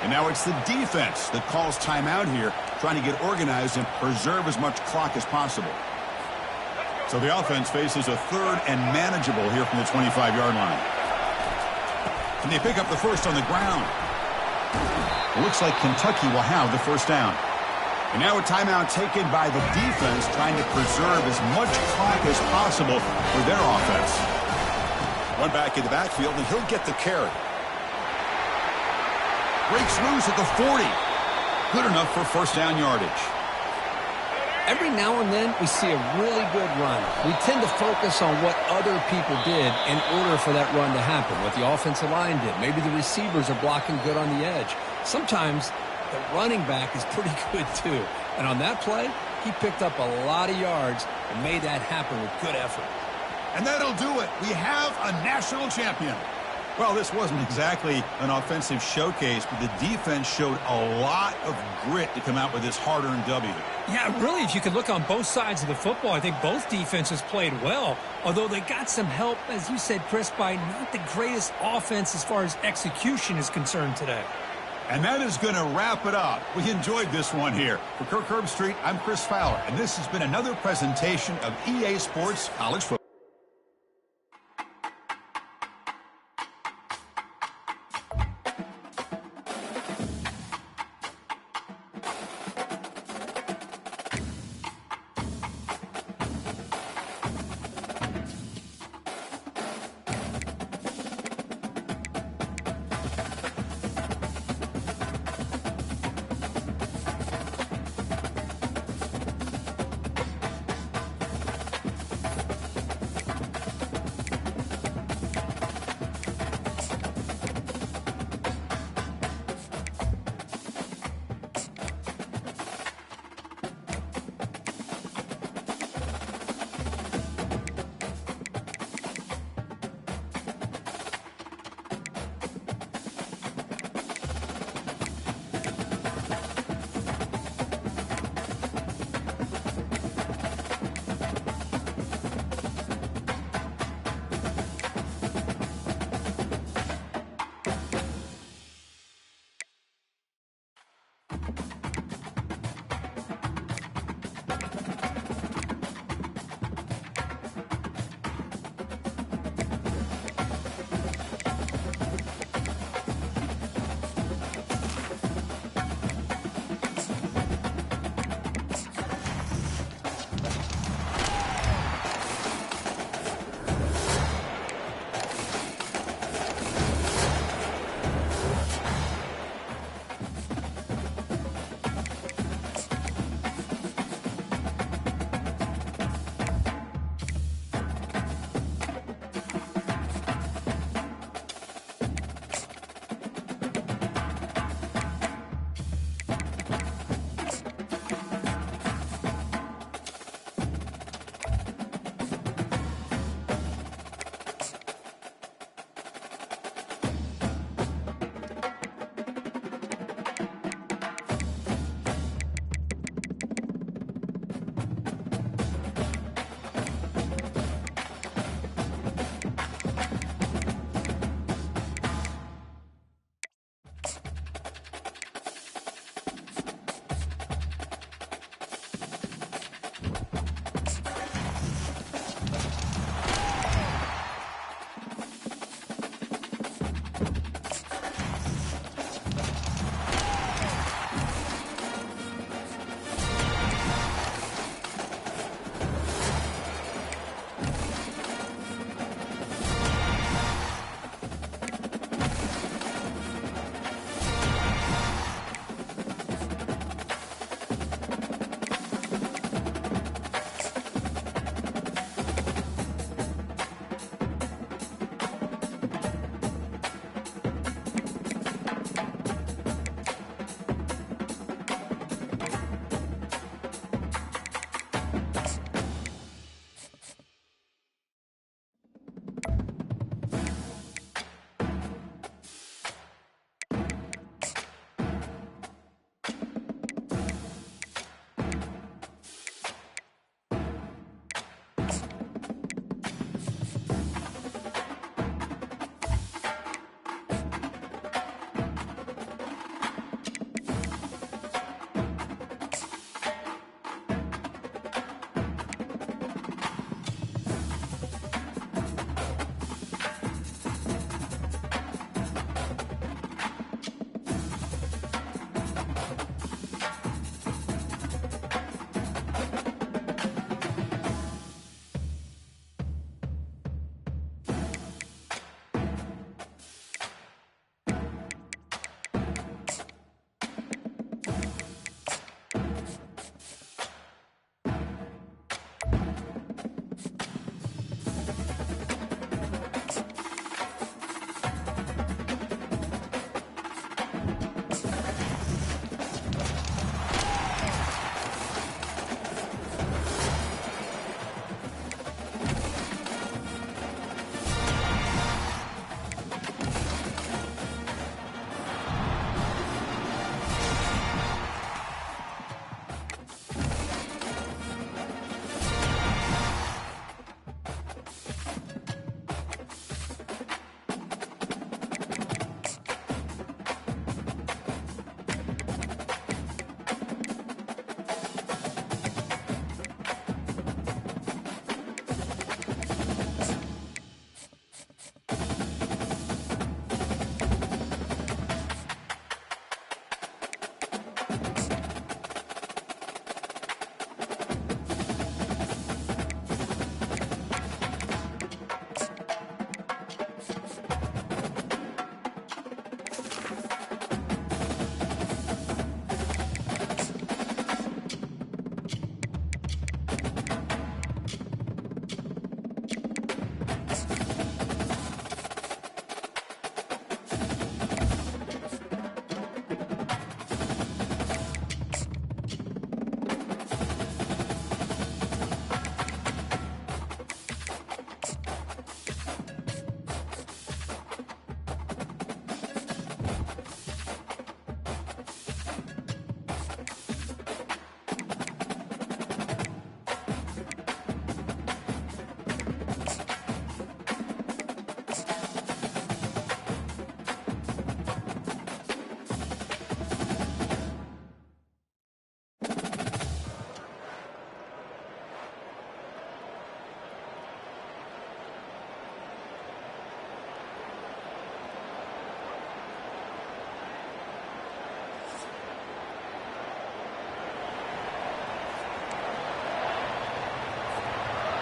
And now it's the defense that calls timeout here, trying to get organized and preserve as much clock as possible. So the offense faces a 3rd and manageable here from the 25-yard line. And they pick up the first on the ground. It looks like Kentucky will have the first down. And now a timeout taken by the defense, trying to preserve as much clock as possible for their offense. One back in the backfield, and he'll get the carry. Breaks loose at the 40. Good enough for first down yardage. Every now and then, we see a really good run. We tend to focus on what other people did in order for that run to happen, what the offensive line did. Maybe the receivers are blocking good on the edge. Sometimes the running back is pretty good, too. And on that play, he picked up a lot of yards and made that happen with good effort. And that'll do it. We have a national champion. Well, this wasn't exactly an offensive showcase, but the defense showed a lot of grit to come out with this hard-earned W. Yeah, really, if you could look on both sides of the football, I think both defenses played well, although they got some help, as you said, Chris, by not the greatest offense as far as execution is concerned today. And that is going to wrap it up. We enjoyed this one here. For Kirk Herbstreit, I'm Chris Fowler, and this has been another presentation of EA Sports College Football.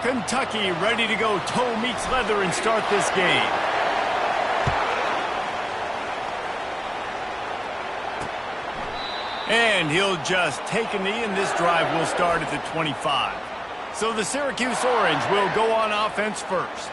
Kentucky ready to go toe meets leather and start this game. And he'll just take a knee, and this drive will start at the 25. So the Syracuse Orange will go on offense first.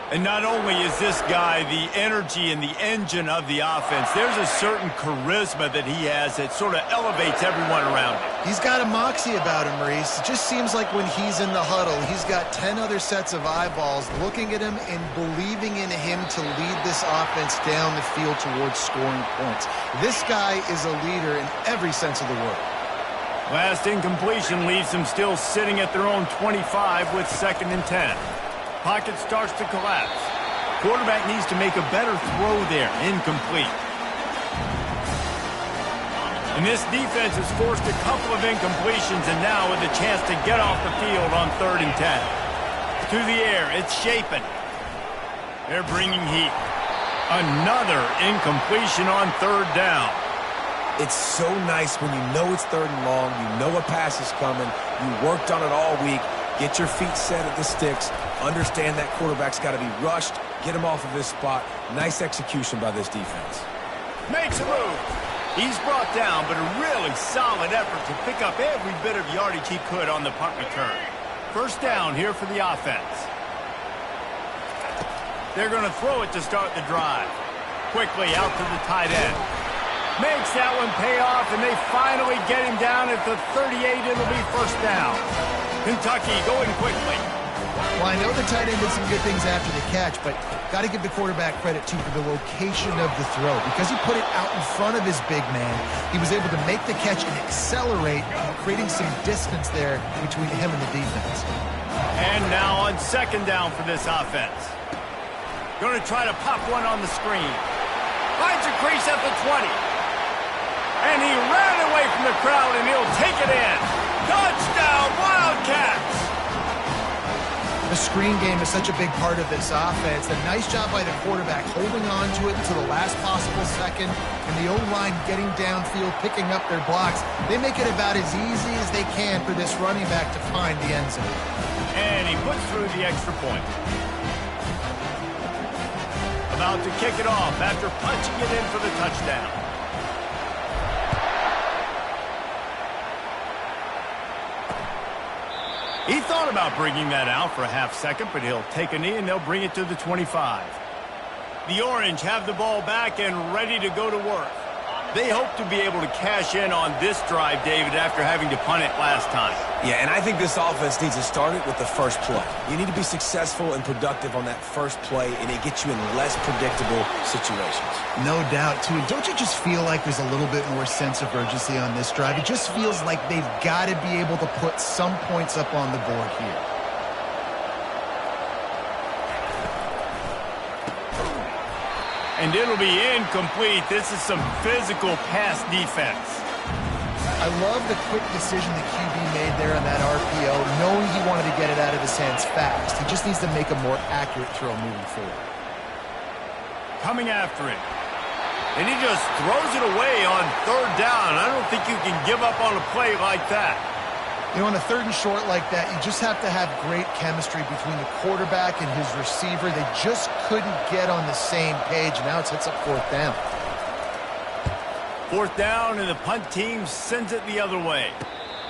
And not only is this guy the energy and the engine of the offense, there's a certain charisma that he has that sort of elevates everyone around him. He's got a moxie about him, Maurice. It just seems like when he's in the huddle, he's got 10 other sets of eyeballs looking at him and believing in him to lead this offense down the field towards scoring points. This guy is a leader in every sense of the word. Last incompletion leaves them still sitting at their own 25 with 2nd and 10. Pocket starts to collapse. Quarterback needs to make a better throw there. Incomplete. And this defense has forced a couple of incompletions, and now with a chance to get off the field on 3rd and 10. To the air, it's Shapen. They're bringing heat. Another incompletion on 3rd down. It's so nice when you know it's 3rd and long, you know a pass is coming, you worked on it all week, get your feet set at the sticks, understand that quarterback's got to be rushed, get him off of his spot. Nice execution by this defense. Makes a move. He's brought down, but a really solid effort to pick up every bit of yardage he could on the punt return. 1st down here for the offense. They're going to throw it to start the drive. Quickly out to the tight end. Makes that one pay off, and they finally get him down at the 38. It'll be 1st down. Kentucky going quickly. Well, I know the tight end did some good things after the catch, but got to give the quarterback credit, too, for the location of the throw. Because he put it out in front of his big man, he was able to make the catch and accelerate, creating some distance there between him and the defense. And now on 2nd down for this offense. Going to try to pop one on the screen. Finds a crease at the 20. And he ran away from the crowd, and he'll take it in. Touchdown, Wildcats! The screen game is such a big part of this offense. A nice job by the quarterback holding on to it until the last possible second, and the O-line getting downfield, picking up their blocks. They make it about as easy as they can for this running back to find the end zone. And he puts through the extra point. About to kick it off after punching it in for the touchdown. He thought about bringing that out for a half second, but he'll take a knee and they'll bring it to the 25. The Orange have the ball back and ready to go to work. They hope to be able to cash in on this drive, David, after having to punt it last time. Yeah, and I think this offense needs to start it with the first play. You need to be successful and productive on that first play, and it gets you in less predictable situations. No doubt, too. And don't you just feel like there's a little bit more sense of urgency on this drive? It just feels like they've got to be able to put some points up on the board here. And it'll be incomplete. This is some physical pass defense. I love the quick decision the QB made there on that RPO, knowing he wanted to get it out of his hands fast. He just needs to make a more accurate throw moving forward. Coming after it. And he just throws it away on 3rd down. I don't think you can give up on a play like that. You know, on a 3rd and short like that, you just have to have great chemistry between the quarterback and his receiver. They just couldn't get on the same page. Now it sets up 4th down. 4th down, and the punt team sends it the other way.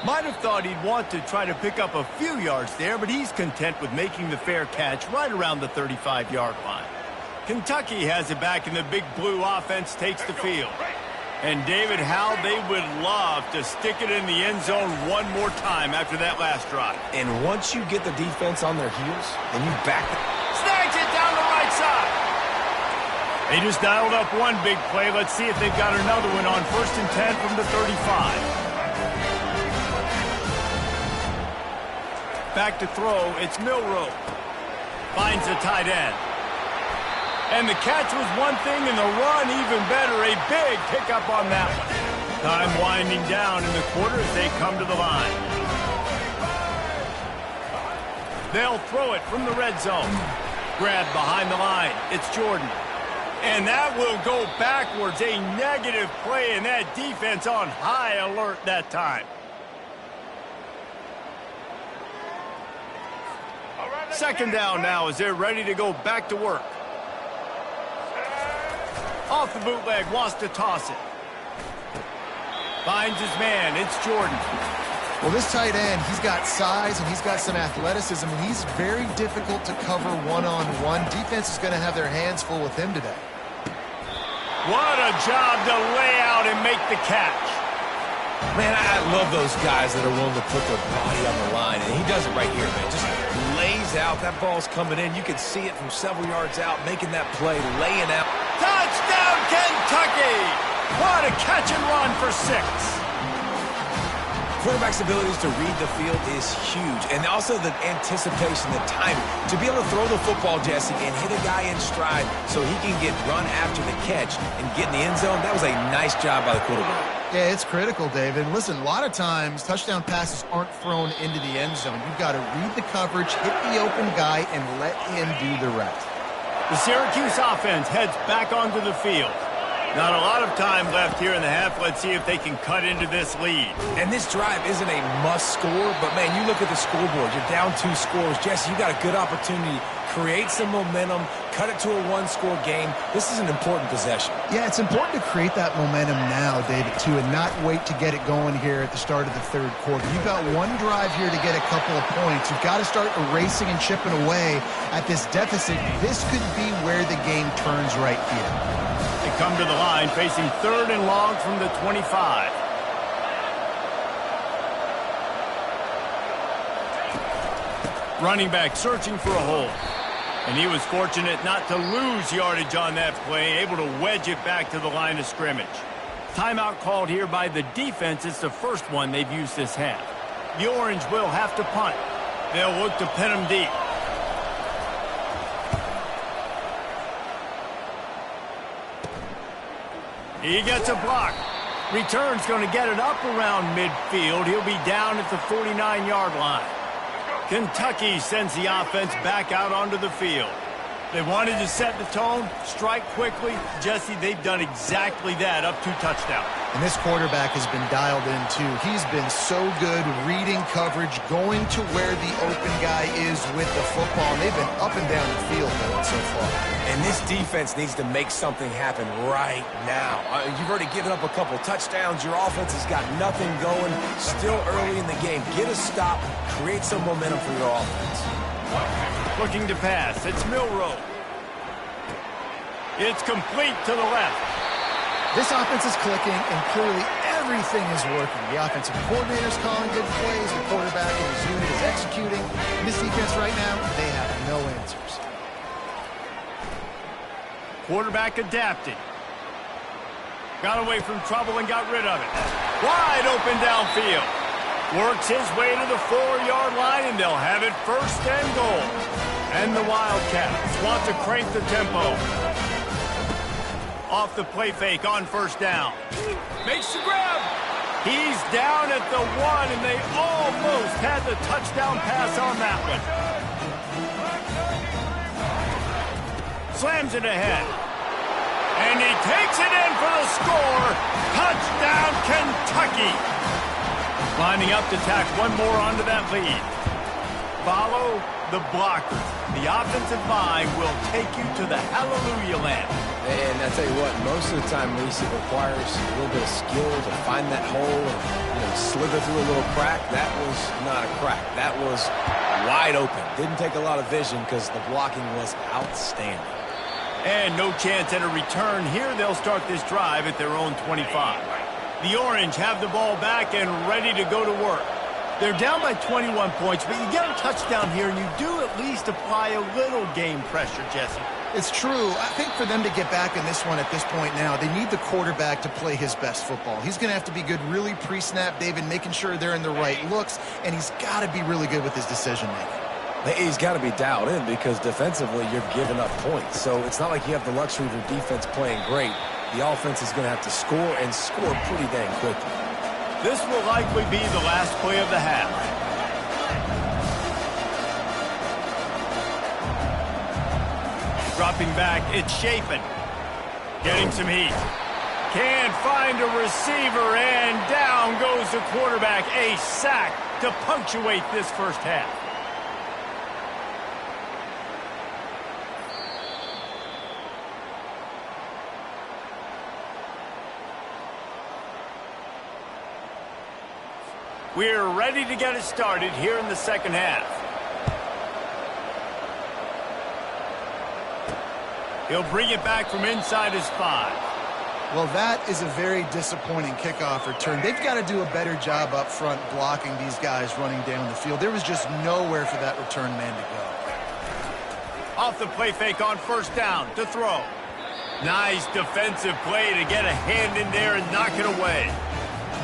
Might have thought he'd want to try to pick up a few yards there, but he's content with making the fair catch right around the 35-yard line. Kentucky has it back, and the big blue offense takes the field. And David, how they would love to stick it in the end zone one more time after that last drive. And once you get the defense on their heels, and you back them. Snags it down the right side. They just dialed up one big play. Let's see if they've got another one on 1st and 10 from the 35. Back to throw. It's Milroe. Finds the tight end. And the catch was one thing, and the run even better. A big pickup on that one. Time winding down in the quarter as they come to the line. They'll throw it from the red zone. Grabbed behind the line. It's Jordan. And that will go backwards. A negative play, and that defense on high alert that time. Second down now as they're ready to go back to work. Off the bootleg, wants to toss it. Finds his man, it's Jordan. Well, this tight end, he's got size and he's got some athleticism, and he's very difficult to cover one-on-one. Defense is going to have their hands full with him today. What a job to lay out and make the catch. Man, I love those guys that are willing to put their body on the line, and he does it right here, man. Just lays out. That ball's coming in. You can see it from several yards out, making that play, laying out. Touchdown, Kentucky! What a catch and run for 6. Quarterback's abilities to read the field is huge, and also the anticipation, the timing. To be able to throw the football, Jesse, and hit a guy in stride so he can get run after the catch and get in the end zone, that was a nice job by the quarterback. Yeah, it's critical, David. And listen, a lot of times touchdown passes aren't thrown into the end zone. You've got to read the coverage, hit the open guy, and let him do the rest. The Syracuse offense heads back onto the field. Not a lot of time left here in the half. Let's see if they can cut into this lead. And this drive isn't a must score, but, man, you look at the scoreboard. You're down 2 scores. Jesse, you got a good opportunity. Create some momentum. Cut it to a 1-score game. This is an important possession. Yeah, it's important to create that momentum now, David, too, and not wait to get it going here at the start of the third quarter. You've got one drive here to get a couple of points. You've got to start erasing and chipping away at this deficit. This could be where the game turns right here. They come to the line facing 3rd and long from the 25. Running back searching for a hole. And he was fortunate not to lose yardage on that play, able to wedge it back to the line of scrimmage. Timeout called here by the defense. It's the first one they've used this half. The Orange will have to punt. They'll look to pin him deep. He gets a block. Return's going to get it up around midfield. He'll be down at the 49-yard line. Kentucky sends the offense back out onto the field. They wanted to set the tone, strike quickly. Jesse, they've done exactly that, up 2 touchdowns. And this quarterback has been dialed in, too. He's been so good reading coverage, going to where the open guy is with the football. And they've been up and down the field so far. And this defense needs to make something happen right now. You've already given up a couple touchdowns. Your offense has got nothing going. Still early in the game. Get a stop. Create some momentum for your offense. Looking to pass. It's Milroe. It's complete to the left. This offense is clicking, and clearly everything is working. The offensive coordinator's calling good plays. The quarterback and his unit is executing. And this defense right now, they have no answers. Quarterback adapted. Got away from trouble and got rid of it. Wide open downfield. Works his way to the 4-yard line, and they'll have it 1st and goal. And the Wildcats want to crank the tempo. Off the play fake on 1st down. Makes the grab. He's down at the 1, and they almost had the touchdown pass on that one. Slams it ahead. And he takes it in for the score. Touchdown, Kentucky. Lining up to tack one more onto that lead. Follow the blockers. The offensive line will take you to the hallelujah land. And I tell you what, most of the time, Reese, it requires a little bit of skill to find that hole and slither through a little crack. That was not a crack. That was wide open. Didn't take a lot of vision because the blocking was outstanding. And no chance at a return here. They'll start this drive at their own 25. The Orange have the ball back and ready to go to work. They're down by 21 points, but you get a touchdown here, and you do at least apply a little game pressure, Jesse. It's true. I think for them to get back in this one at this point now, they need the quarterback to play his best football. He's going to have to be good really pre-snap, David, making sure they're in the right looks, and he's got to be really good with his decision-making. He's got to be dialed in because defensively you're giving up points. So it's not like you have the luxury of your defense playing great. The offense is going to have to score and score pretty dang quickly. This will likely be the last play of the half. Dropping back, it's Chapin. Getting some heat. Can't find a receiver, and down goes the quarterback. A sack to punctuate this first half. We're ready to get it started here in the second half. He'll bring it back from inside his 5. Well, that is a very disappointing kickoff return. They've got to do a better job up front blocking these guys running down the field. There was just nowhere for that return man to go. Off the play fake on first down to throw. Nice defensive play to get a hand in there and knock it away.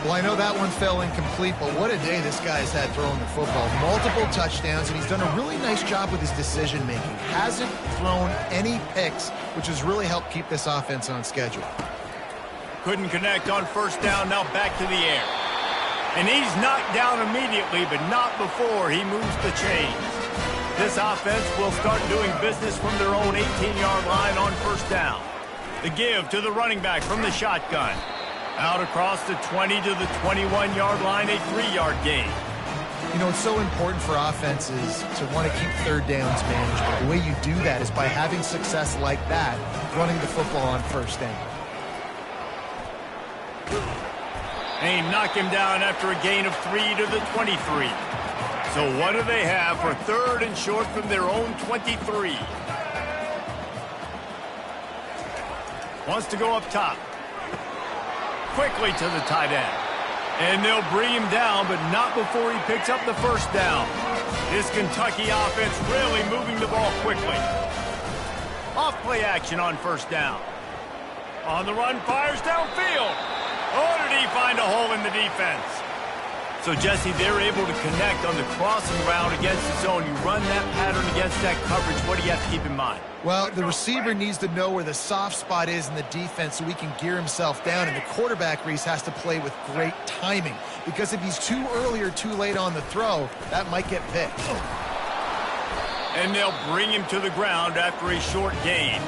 Well, I know that one fell incomplete, but what a day this guy's had throwing the football. Multiple touchdowns, and he's done a really nice job with his decision-making. Hasn't thrown any picks, which has really helped keep this offense on schedule. Couldn't connect on first down, now back to the air. And he's knocked down immediately, but not before he moves the chains. This offense will start doing business from their own 18-yard line on first down. The give to the running back from the shotgun. Out across the 20 to the 21-yard line, a 3-yard gain. You know, it's so important for offenses to want to keep third downs manageable. The way you do that is by having success like that, running the football on first down. They knock him down after a gain of 3 to the 23. So what do they have for third and short from their own 23? Wants to go up top. Quickly to the tight end. And they'll bring him down, but not before he picks up the first down. This Kentucky offense really moving the ball quickly. Off play action on first down. On the run, fires downfield. Oh, did he find a hole in the defense? So, Jesse, they're able to connect on the crossing route against the zone. You run that pattern against that coverage. What do you have to keep in mind? Well, the receiver needs to know where the soft spot is in the defense so he can gear himself down. And the quarterback, Reese, has to play with great timing. Because if he's too early or too late on the throw, that might get picked. And they'll bring him to the ground after a short gain.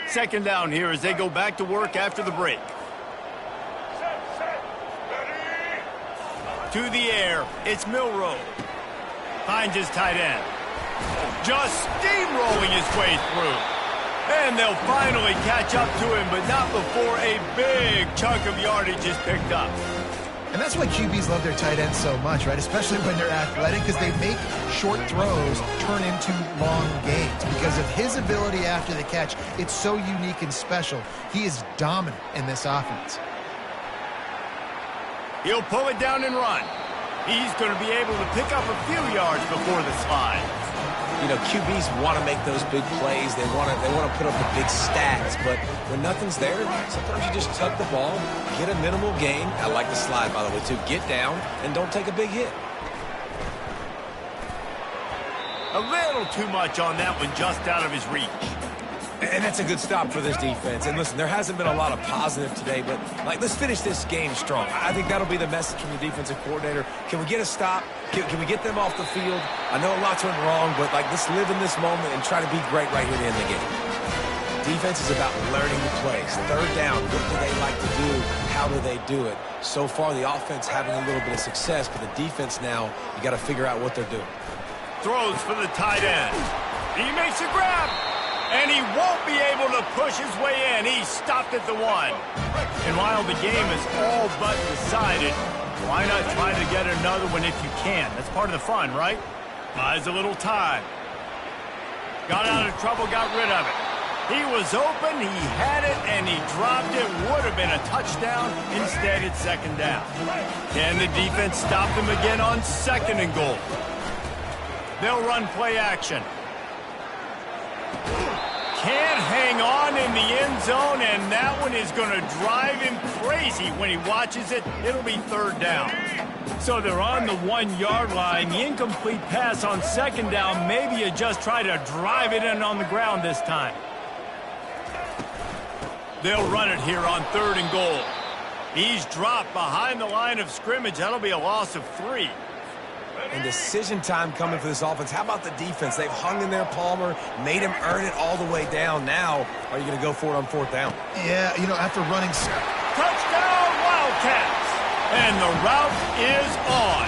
Second down here as they go back to work after the break. To the air, it's Milroe. Finds his tight end. Just steamrolling his way through. And they'll finally catch up to him, but not before a big chunk of yardage is picked up. And that's why QBs love their tight ends so much, right? Especially when they're athletic, because they make short throws turn into long gains. Because of his ability after the catch, it's so unique and special. He is dominant in this offense. He'll pull it down and run. He's going to be able to pick up a few yards before the slide. You know, QBs want to make those big plays. They want to put up the big stats. But when nothing's there, sometimes you just tuck the ball, get a minimal gain. I like the slide, by the way, too. Get down and don't take a big hit. A little too much on that one, just out of his reach. And that's a good stop for this defense. And listen, there hasn't been a lot of positive today, but let's finish this game strong. I think that'll be the message from the defensive coordinator. Can we get a stop? Can we get them off the field? I know lots went wrong, but let's live in this moment and try to be great right here to end the game. Defense is about learning the plays. Third down, what do they like to do? How do they do it? So far, the offense having a little bit of success, but the defense now, you got to figure out what they're doing. Throws for the tight end. He makes a grab. And he won't be able to push his way in. He stopped at the 1. And while the game is all but decided, why not try to get another one if you can? That's part of the fun, right? Buys a little time. Got out of trouble, got rid of it. He was open, he had it, and he dropped it. Would have been a touchdown. Instead, it's second down. Can the defense stop them again on second and goal? They'll run play action. Can't hang on in the end zone, and that one is going to drive him crazy when he watches it. It'll be third down. So they're on the 1-yard line. The incomplete pass on second down. Maybe you just try to drive it in on the ground this time. They'll run it here on third and goal. He's dropped behind the line of scrimmage. That'll be a loss of 3. And decision time coming for this offense. How about the defense? They've hung in there, Palmer, made him earn it all the way down. Now, are you going to go for it on fourth down? Yeah, you know, after running... Touchdown, Wildcats! And the route is on.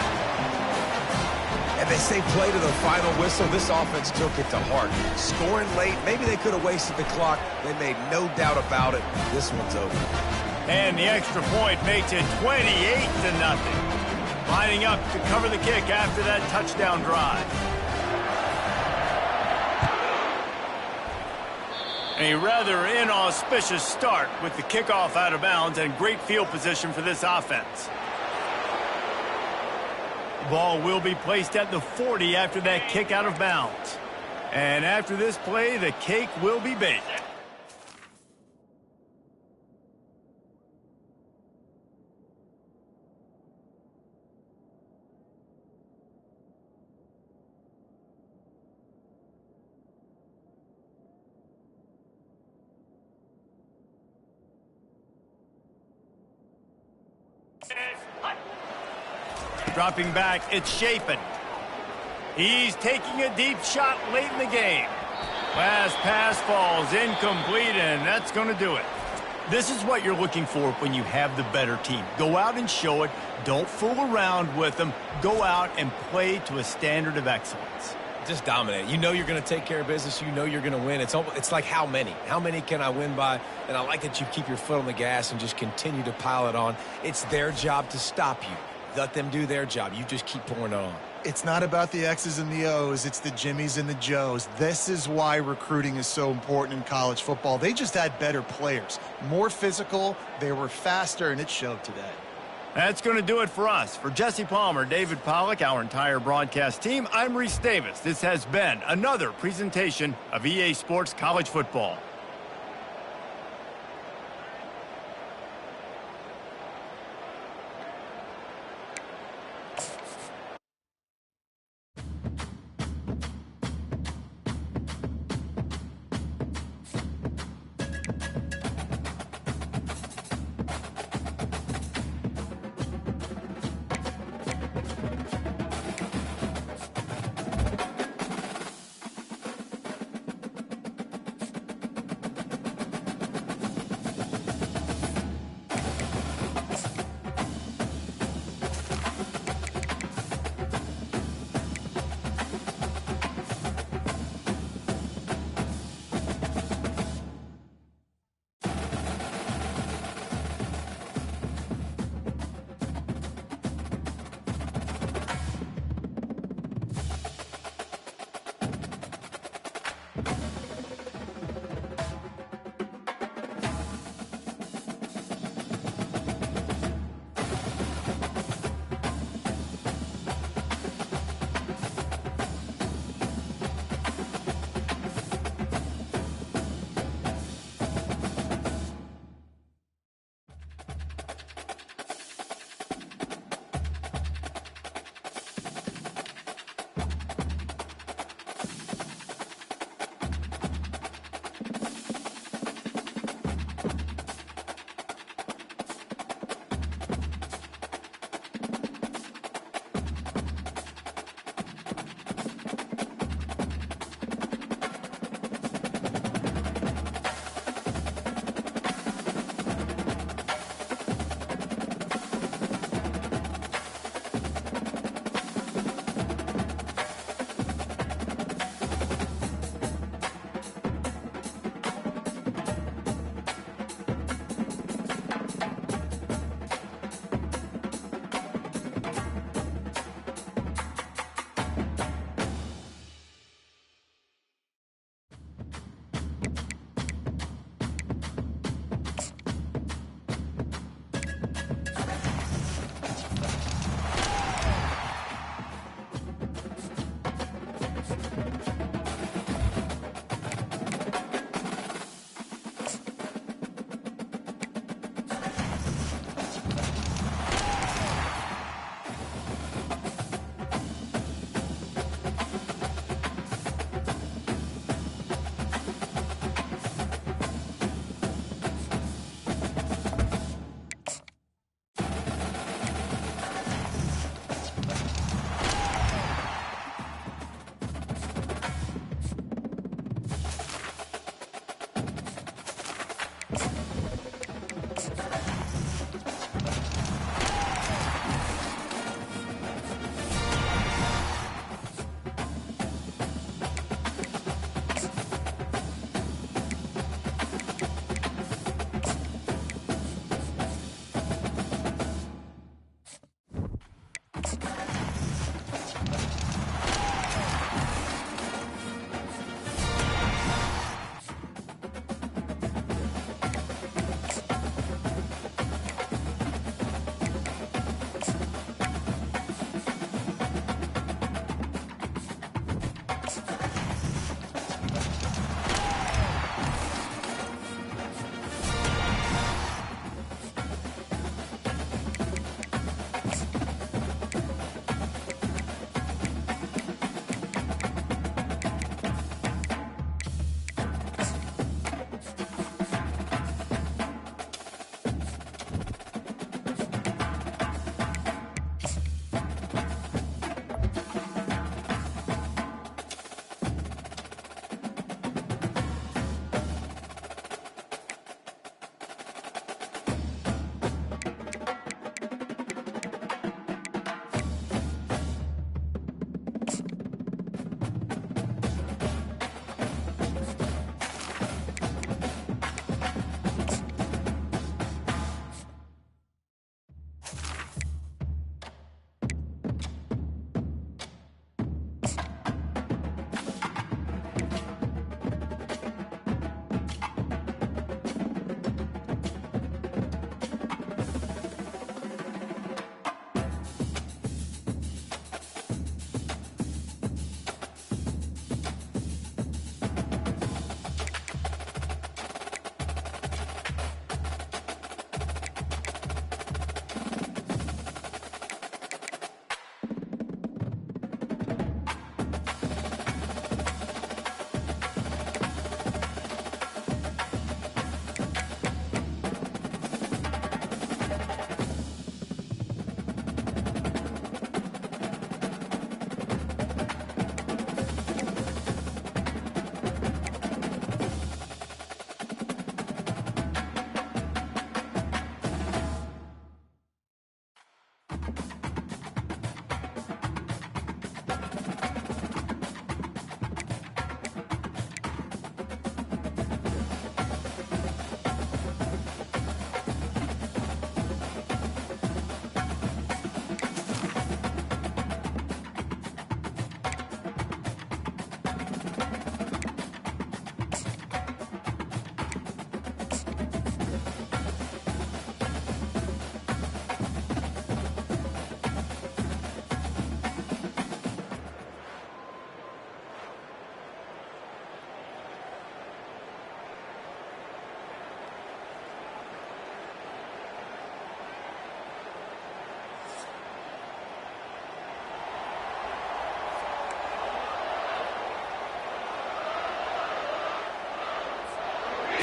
And they say play to the final whistle. This offense took it to heart. Scoring late, maybe they could have wasted the clock. They made no doubt about it. This one's over. And the extra point makes it 28-0. Lining up to cover the kick after that touchdown drive. A rather inauspicious start with the kickoff out of bounds and great field position for this offense. The ball will be placed at the 40 after that kick out of bounds. And after this play, the cake will be baked. Dropping back, it's Chapin. He's taking a deep shot late in the game. Last pass falls incomplete, and that's going to do it. This is what you're looking for when you have the better team. Go out and show it. Don't fool around with them. Go out and play to a standard of excellence. Just dominate. You know you're going to take care of business. You know you're going to win. It's like how many? How many can I win by? And I like that you keep your foot on the gas and just continue to pile it on. It's their job to stop you. Let them do their job. You just keep pouring it on. It's not about the X's and the O's. It's the Jimmies and the Joes. This is why recruiting is so important in college football. They just had better players, more physical, they were faster, and it showed today. That's going to do it for us. For Jesse Palmer, David Pollack, our entire broadcast team, I'm Reese Davis. This has been another presentation of EA Sports College Football.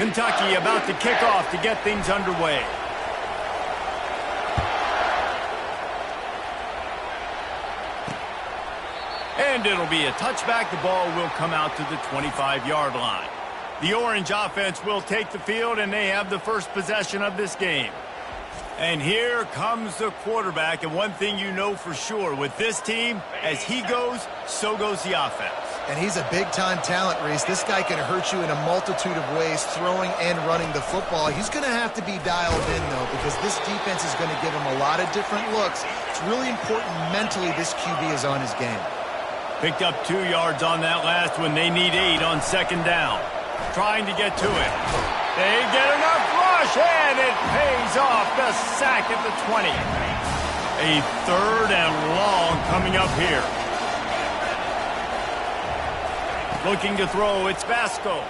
Kentucky about to kick off to get things underway. And it'll be a touchback. The ball will come out to the 25-yard line. The Orange offense will take the field, and they have the first possession of this game. And here comes the quarterback, and one thing you know for sure, with this team, as he goes, so goes the offense. And he's a big-time talent, Reese. This guy can hurt you in a multitude of ways, throwing and running the football. He's going to have to be dialed in, though, because this defense is going to give him a lot of different looks. It's really important mentally this QB is on his game. Picked up 2 yards on that last one. They need 8 on second down. Trying to get to it. They get enough rush, and it pays off. The sack at the 20. A 3rd and long coming up here. Looking to throw, it's Vasco.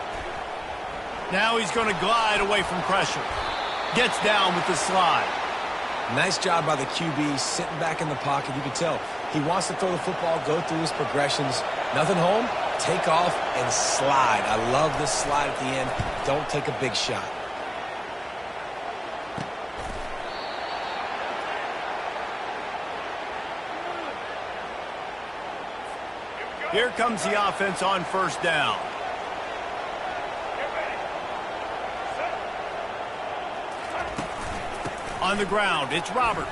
Now he's going to glide away from pressure. Gets down with the slide. Nice job by the QB, sitting back in the pocket. You can tell he wants to throw the football, go through his progressions. Nothing home, take off, and slide. I love this slide at the end. Don't take a big shot. Here comes the offense on first down. On the ground, it's Roberts.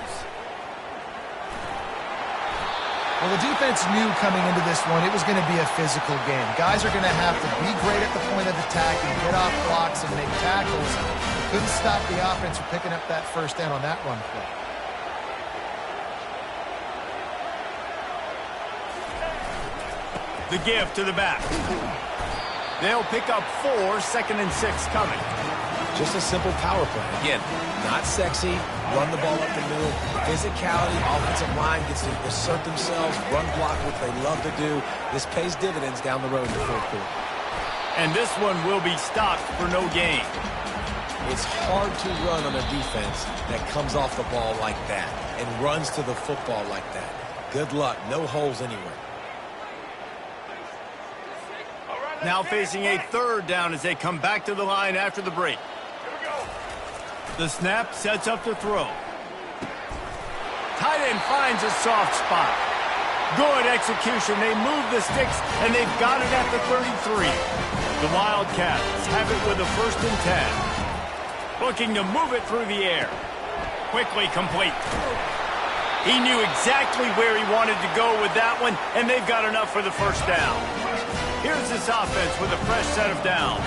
Well, the defense knew coming into this one it was going to be a physical game. Guys are going to have to be great at the point of attack and get off blocks and make tackles. They couldn't stop the offense from picking up that first down on that run play. The give to the back. They'll pick up 4, 2nd and 6 coming. Just a simple power play. Again, not sexy, run the ball up the middle. Physicality, offensive line gets to assert themselves, run block, which they love to do. This pays dividends down the road in the fourth quarter. And this one will be stopped for no gain. It's hard to run on a defense that comes off the ball like that and runs to the football like that. Good luck. No holes anywhere. Now facing a 3rd down as they come back to the line after the break. The snap sets up the throw. Tight end finds a soft spot. Good execution. They move the sticks, and they've got it at the 33. The Wildcats have it with a 1st and 10. Looking to move it through the air. Quickly complete. He knew exactly where he wanted to go with that one, and they've got enough for the first down. Here's this offense with a fresh set of downs.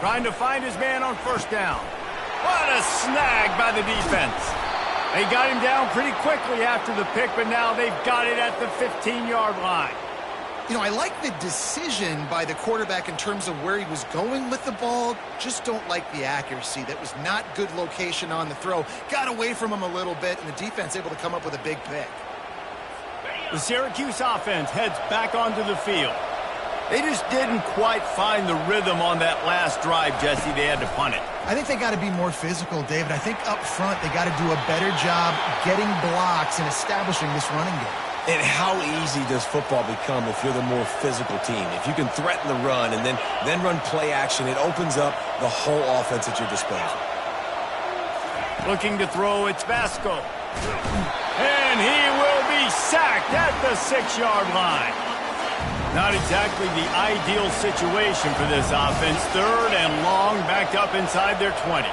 Trying to find his man on first down. What a snag by the defense. They got him down pretty quickly after the pick, but now they've got it at the 15-yard line. You know, I like the decision by the quarterback in terms of where he was going with the ball. Just don't like the accuracy. That was not good location on the throw. Got away from him a little bit, and the defense able to come up with a big pick. The Syracuse offense heads back onto the field. They just didn't quite find the rhythm on that last drive, Jesse. They had to punt it. I think they got to be more physical, David. I think up front they got to do a better job getting blocks and establishing this running game. And how easy does football become if you're the more physical team? If you can threaten the run and then run play action, it opens up the whole offense at your disposal. Looking to throw, it's Vasco. And he will be sacked at the 6-yard line. Not exactly the ideal situation for this offense. 3rd and long, backed up inside their 20.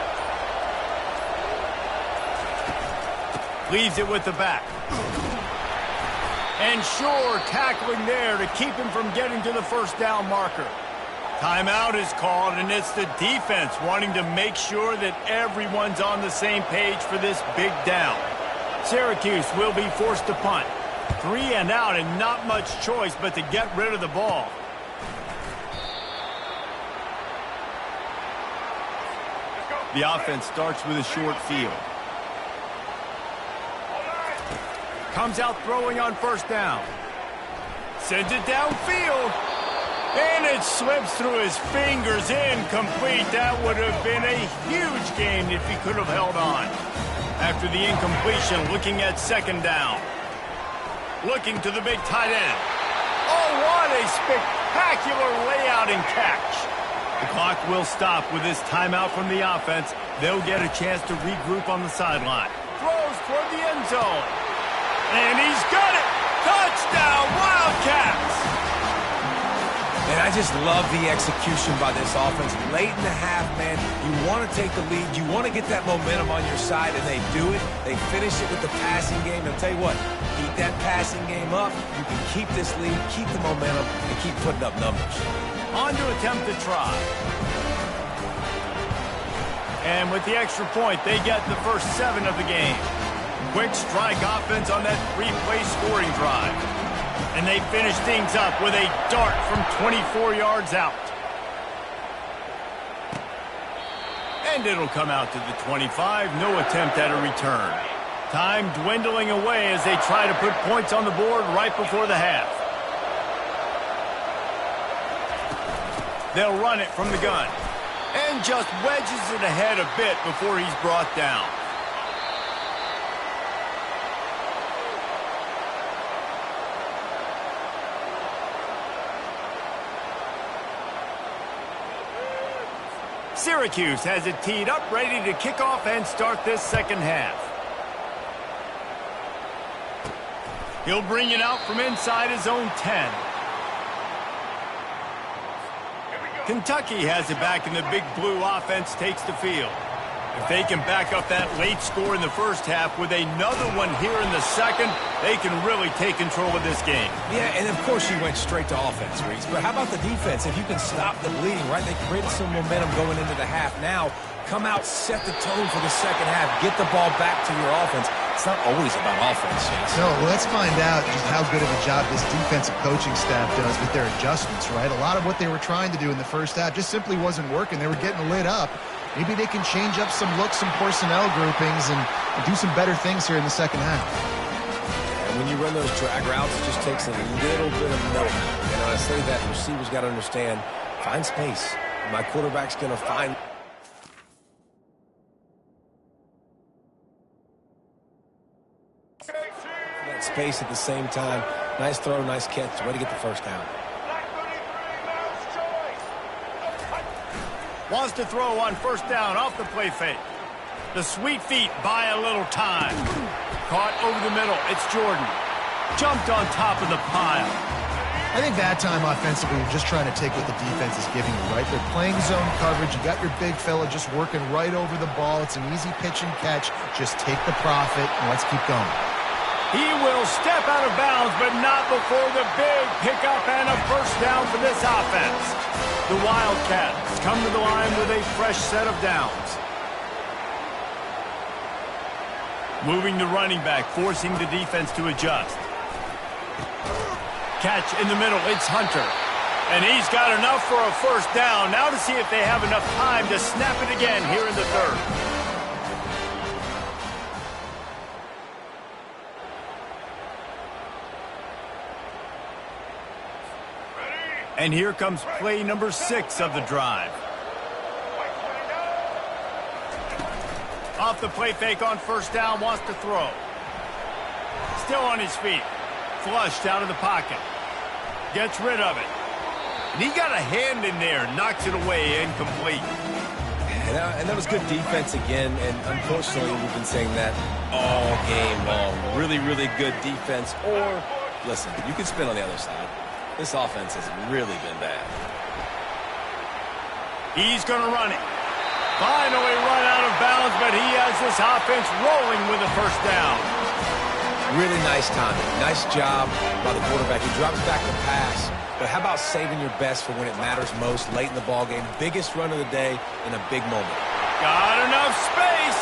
Leaves it with the back. And sure, tackling there to keep him from getting to the first down marker. Timeout is called, and it's the defense wanting to make sure that everyone's on the same page for this big down. Syracuse will be forced to punt. 3 and out, and not much choice but to get rid of the ball. The offense starts with a short field. Comes out throwing on first down. Sends it downfield. And it slips through his fingers, incomplete. That would have been a huge gain if he could have held on. After the incompletion, looking at second down. Looking to the big tight end. Oh, what a spectacular layout and catch. The clock will stop with this timeout from the offense. They'll get a chance to regroup on the sideline. Throws toward the end zone. And he's got it. Touchdown, Wildcats. And I just love the execution by this offense. Late in the half, man, you want to take the lead. You want to get that momentum on your side, and they do it. They finish it with the passing game. And I'll tell you what, keep that passing game up. You can keep this lead, keep the momentum, and keep putting up numbers. On to attempt to try. And with the extra point, they get the first 7 of the game. Quick strike offense on that 3-play scoring drive. And they finish things up with a dart from 24 yards out. And it'll come out to the 25. No attempt at a return. Time dwindling away as they try to put points on the board right before the half. They'll run it from the gun. And just wedges it ahead a bit before he's brought down. Syracuse has it teed up, ready to kick off and start this second half. He'll bring it out from inside his own 10. Kentucky has it back, and the Big Blue offense takes the field. If they can back up that late score in the first half with another one here in the second, they can really take control of this game. Yeah, and of course you went straight to offense, Reese. But how about the defense? If you can stop the bleeding, right? They created some momentum going into the half. Now, come out, set the tone for the second half. Get the ball back to your offense. It's not always about offense, Chase. No, let's find out just how good of a job this defensive coaching staff does with their adjustments, right? A lot of what they were trying to do in the first half just simply wasn't working. They were getting lit up. Maybe they can change up some looks, some personnel groupings, and do some better things here in the second half. And when you run those drag routes, it just takes a little bit of know-how. And I say that, receivers got to understand, find space. My quarterback's going to find... that space at the same time. Nice throw, nice catch. Way to get the first down. Wants to throw on first down off the play fake. The sweet feet buy a little time. Caught over the middle. It's Jordan. Jumped on top of the pile. I think that time offensively, you're just trying to take what the defense is giving you, right? They're playing zone coverage. You got your big fella just working right over the ball. It's an easy pitch and catch. Just take the profit, and let's keep going. He will step out of bounds, but not before the big pickup and a first down for this offense. The Wildcats come to the line with a fresh set of downs. Moving the running back, forcing the defense to adjust. Catch in the middle, it's Hunter. And he's got enough for a first down. Now to see if they have enough time to snap it again here in the third. And here comes play number 6 of the drive. Off the play fake on first down, wants to throw. Still on his feet. Flushed out of the pocket. Gets rid of it. And he got a hand in there, knocks it away, incomplete. And that was good defense again, and unfortunately we've been saying that all game long. Really, really good defense. Or, listen, you can spin on the other side. This offense has really been bad. He's going to run it. Finally run out of bounds, but he has here's this offense rolling with a first down. Really nice timing. Nice job by the quarterback. He drops back the pass. But how about saving your best for when it matters most late in the ballgame? Biggest run of the day in a big moment. Got enough space.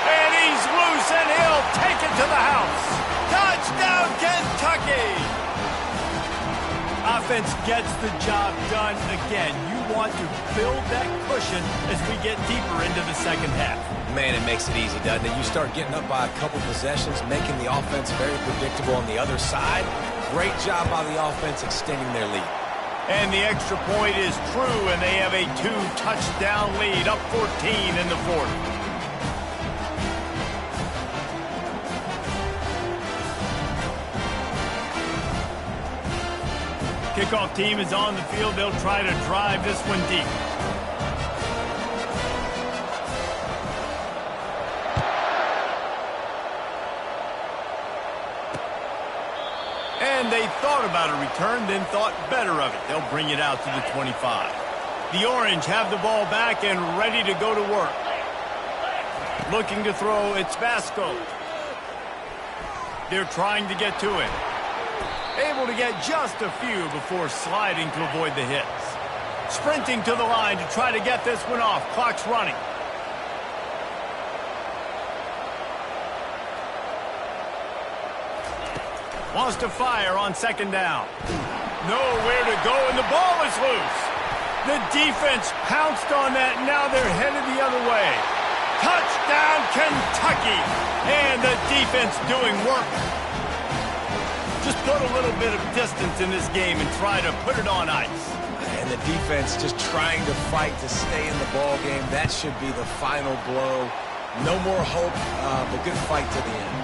And he's loose, and he'll take it to the house. Touchdown, Kentucky! Offense gets the job done again. You want to build that cushion as we get deeper into the second half. Man, it makes it easy, doesn't it? You start getting up by a couple possessions, making the offense very predictable on the other side. Great job by the offense extending their lead. And the extra point is true, and they have a 2-touchdown lead, up 14 in the fourth. Kickoff team is on the field. They'll try to drive this one deep. And they thought about a return, then thought better of it. They'll bring it out to the 25. The Orange have the ball back and ready to go to work. Looking to throw, it's Vasco. They're trying to get to it. Able to get just a few before sliding to avoid the hits. Sprinting to the line to try to get this one off. Clock's running. Wants to fire on second down. Nowhere to go, and the ball is loose. The defense pounced on that, and now they're headed the other way. Touchdown, Kentucky! And the defense doing work. Just put a little bit of distance in this game and try to put it on ice. And the defense just trying to fight to stay in the ball game. That should be the final blow. No more hope, but good fight to the end.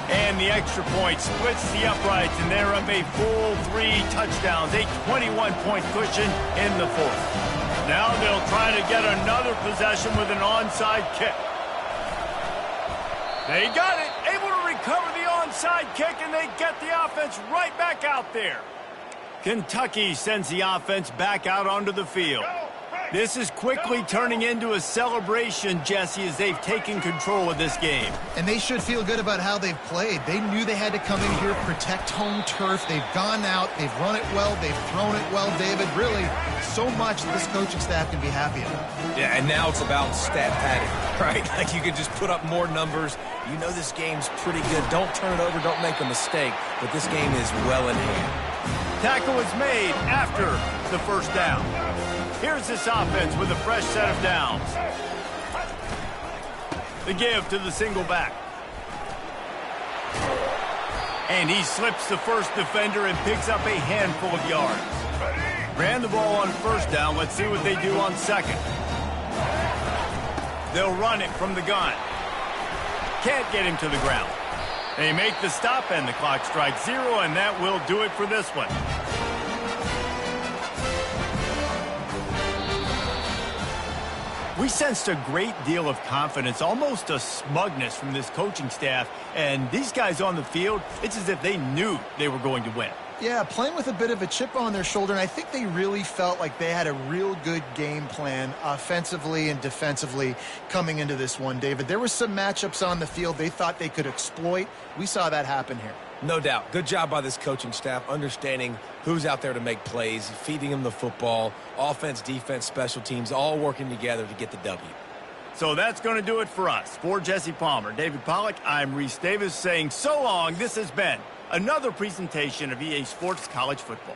And the extra point splits the uprights, and they're up a full 3 touchdowns, a 21-point cushion in the fourth. Now they'll try to get another possession with an onside kick. They got it, able to recover the onside kick, and they get the offense right back out there. Kentucky sends the offense back out onto the field. This is quickly turning into a celebration, Jesse, as they've taken control of this game. And they should feel good about how they've played. They knew they had to come in here, protect home turf. They've gone out, they've run it well, they've thrown it well, David. Really, so much this coaching staff can be happy about. Yeah, and now it's about stat padding, right? Like you can just put up more numbers. You know this game's pretty good. Don't turn it over, don't make a mistake. But this game is well in hand. Tackle is made after the first down. Here's this offense with a fresh set of downs. The give to the single back. And he slips the first defender and picks up a handful of yards. Ran the ball on first down. Let's see what they do on second. They'll run it from the gun. Can't get him to the ground. They make the stop, and the clock strikes 0, and that will do it for this one. We sensed a great deal of confidence, almost a smugness from this coaching staff. And these guys on the field, it's as if they knew they were going to win. Yeah, playing with a bit of a chip on their shoulder, and I think they really felt like they had a real good game plan offensively and defensively coming into this one, David. There were some matchups on the field they thought they could exploit. We saw that happen here. No doubt. Good job by this coaching staff, understanding who's out there to make plays, feeding them the football, offense, defense, special teams, all working together to get the W. So that's going to do it for us. For Jesse Palmer, David Pollack, I'm Reese Davis saying so long. This has been another presentation of EA Sports College Football.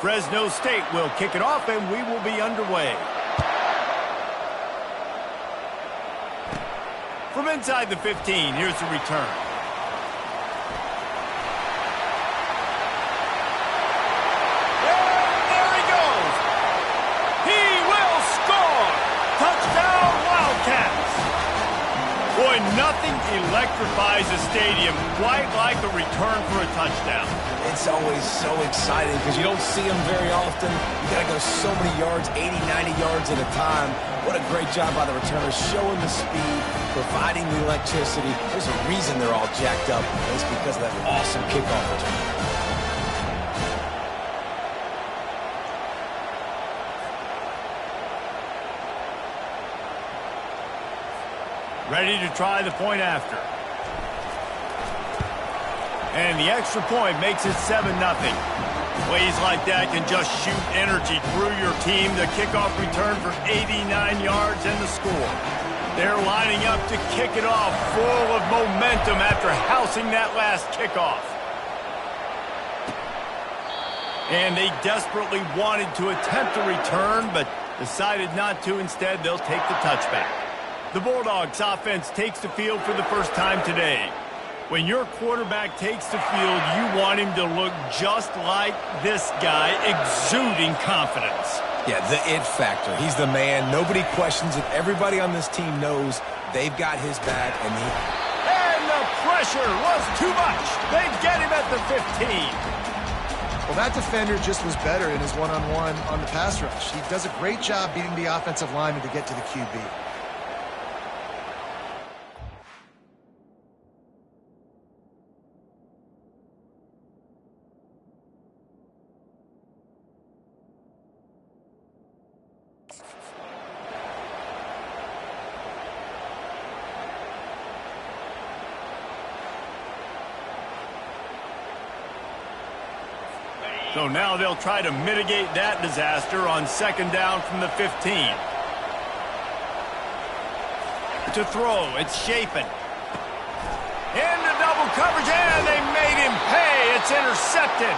Fresno State will kick it off, and we will be underway. From inside the 15, here's the return. And there he goes. He will score. Touchdown, Wildcats. Boy, nothing electrifies a stadium quite like a return for a touchdown. It's always so exciting because you don't see them very often. You got to go so many yards, 80, 90 yards at a time. What a great job by the returners, showing the speed, providing the electricity. There's a reason they're all jacked up. It's because of that awesome kickoff return. Ready to try the point after. And the extra point makes it 7-0. Plays like that can just shoot energy through your team. The kickoff return for 89 yards and the score. They're lining up to kick it off full of momentum after housing that last kickoff. And they desperately wanted to attempt a return, but decided not to. Instead, they'll take the touchback. The Bulldogs offense takes the field for the first time today. When your quarterback takes the field, you want him to look just like this guy, exuding confidence. Yeah, the it factor. He's the man. Nobody questions it. Everybody on this team knows they've got his back. And the pressure was too much. They get him at the 15. Well, that defender just was better in his one-on-one on the pass rush. He does a great job beating the offensive lineman to get to the QB. So now they'll try to mitigate that disaster on second down from the 15. To throw, it's Chapin. Into double coverage, and they made him pay. It's intercepted.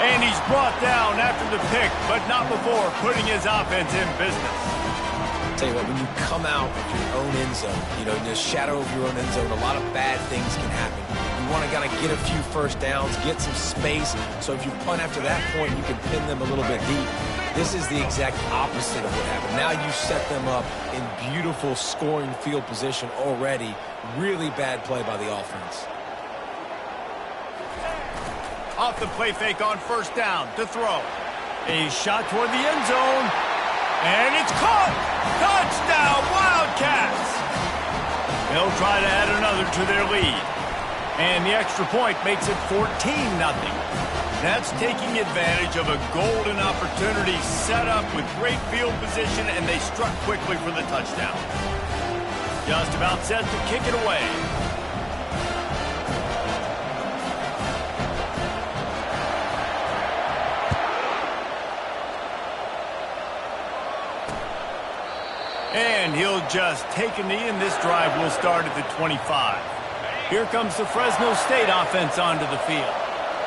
And he's brought down after the pick, but not before putting his offense in business. Tell you what, when you come out of your own end zone, in the shadow of your own end zone, a lot of bad things can happen. You want to kind of get a few first downs, get some space, so if you punt after that point, you can pin them a little bit deep. This is the exact opposite of what happened. Now you set them up in beautiful scoring field position already. Really bad play by the offense. Off the play fake on first down to throw. A shot toward the end zone. And it's caught! Touchdown, Wildcats! They'll try to add another to their lead. And the extra point makes it 14-0. That's taking advantage of a golden opportunity set up with great field position, and they struck quickly for the touchdown. Just about set to kick it away. And he'll just take a knee, and this drive will start at the 25. Here comes the Fresno State offense onto the field.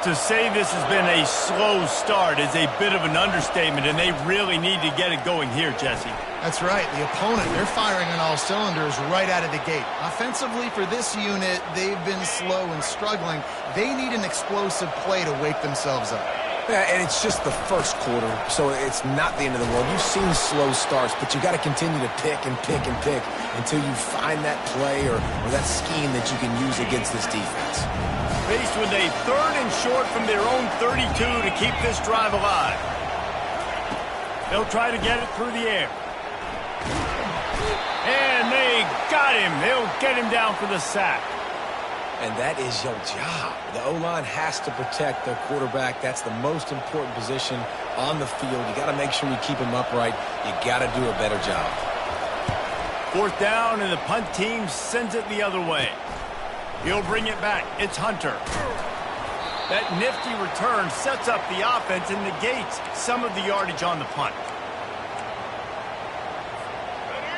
To say this has been a slow start is a bit of an understatement, and they really need to get it going here, Jesse. That's right. The opponent, they're firing on all cylinders right out of the gate. Offensively, for this unit, they've been slow and struggling. They need an explosive play to wake themselves up. Yeah, and it's just the first quarter, so it's not the end of the world. You've seen slow starts, but you got to continue to pick and pick and pick until you find that play or that scheme that you can use against this defense. Faced with a 3rd and short from their own 32 to keep this drive alive. They'll try to get it through the air. And they got him. They'll get him down for the sack. And that is your job. The O-line has to protect their quarterback. That's the most important position on the field. You got to make sure you keep him upright. You got to do a better job. 4th down, and the punt team sends it the other way. He'll bring it back. It's Hunter. That nifty return sets up the offense and negates some of the yardage on the punt.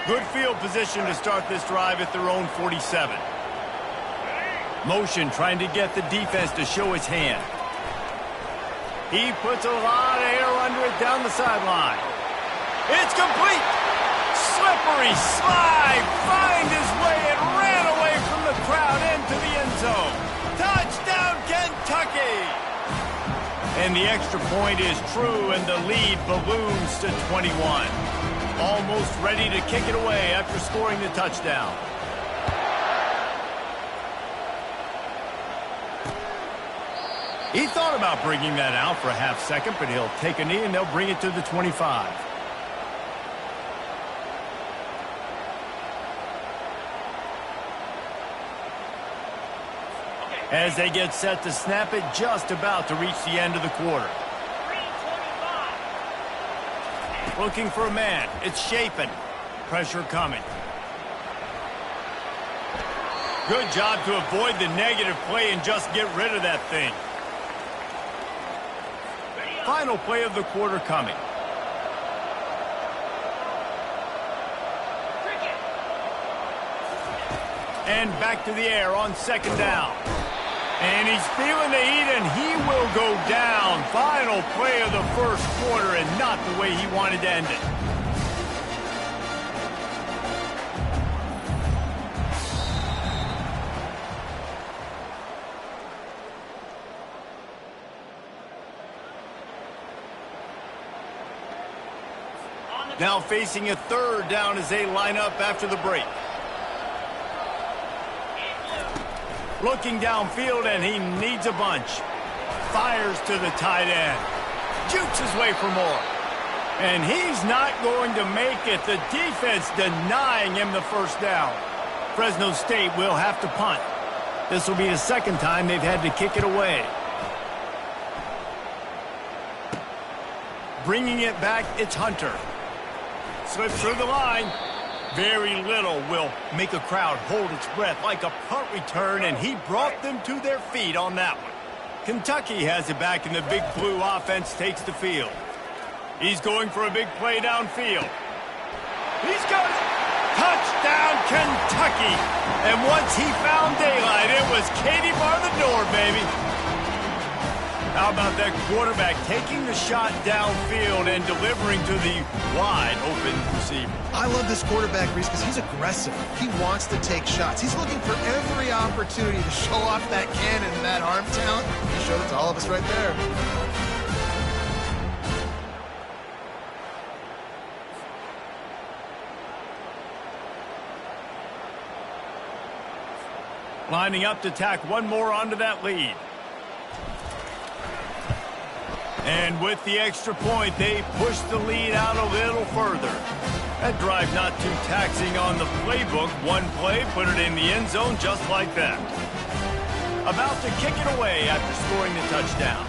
Good field position to start this drive at their own 47. Motion trying to get the defense to show its hand. He puts a lot of air under it down the sideline. It's complete. Slippery slide. Find his way and ran away from the crowd into the end zone. Touchdown, Kentucky. And the extra point is true, and the lead balloons to 21. Almost ready to kick it away after scoring the touchdown. He thought about bringing that out for a half second, but he'll take a knee and they'll bring it to the 25. As they get set to snap it, just about to reach the end of the quarter. Looking for a man. It's Shapen. Pressure coming. Good job to avoid the negative play and just get rid of that thing. Final play of the quarter coming. And back to the air on second down. And he's feeling the heat, and he will go down. Final play of the first quarter, and not the way he wanted to end it. Now facing a third down as they line up after the break. Looking downfield, and he needs a bunch. Fires to the tight end. Jukes his way for more. And he's not going to make it. The defense denying him the first down. Fresno State will have to punt. This will be the second time they've had to kick it away. Bringing it back, it's Hunter. Slips through the line. Very little will make a crowd hold its breath like a punt return, and he brought them to their feet on that one. Kentucky has it back, and the big blue offense takes the field. He's going for a big play downfield. He's got it. Touchdown, Kentucky. And once he found daylight, it was Katie bar the door, baby. How about that quarterback taking the shot downfield and delivering to the wide open receiver? I love this quarterback, Reese, because he's aggressive. He wants to take shots. He's looking for every opportunity to show off that cannon and that arm talent. He showed it to all of us right there. Lining up to tack one more onto that lead. And with the extra point, they push the lead out a little further. That drive not too taxing on the playbook. One play, put it in the end zone just like that. About to kick it away after scoring the touchdown.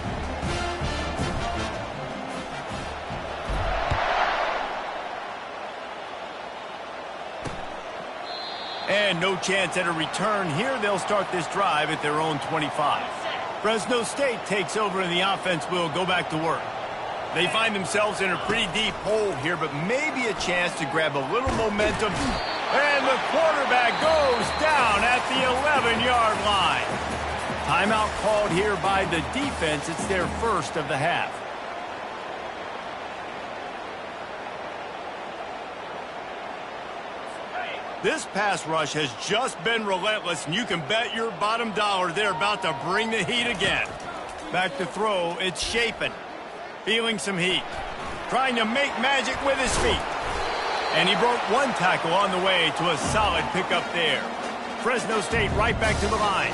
And no chance at a return here. They'll start this drive at their own 25. Fresno State takes over, and the offense will go back to work. They find themselves in a pretty deep hole here, but maybe a chance to grab a little momentum. And the quarterback goes down at the 11-yard line. Timeout called here by the defense. It's their first of the half. This pass rush has just been relentless, and you can bet your bottom dollar they're about to bring the heat again. Back to throw, it's Shapen. Feeling some heat. Trying to make magic with his feet. And he broke one tackle on the way to a solid pickup there. Fresno State right back to the line.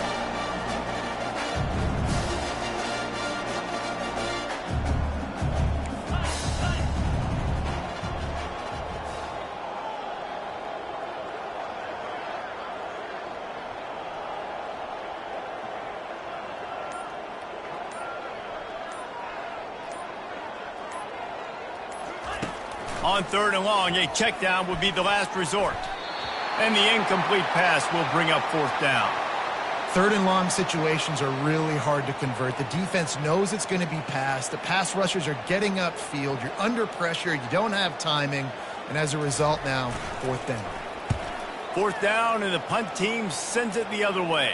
On third and long, a check down would be the last resort. And the incomplete pass will bring up fourth down. Third and long situations are really hard to convert. The defense knows it's going to be passed. The pass rushers are getting upfield. You're under pressure. You don't have timing. And as a result now, fourth down. Fourth down, and the punt team sends it the other way.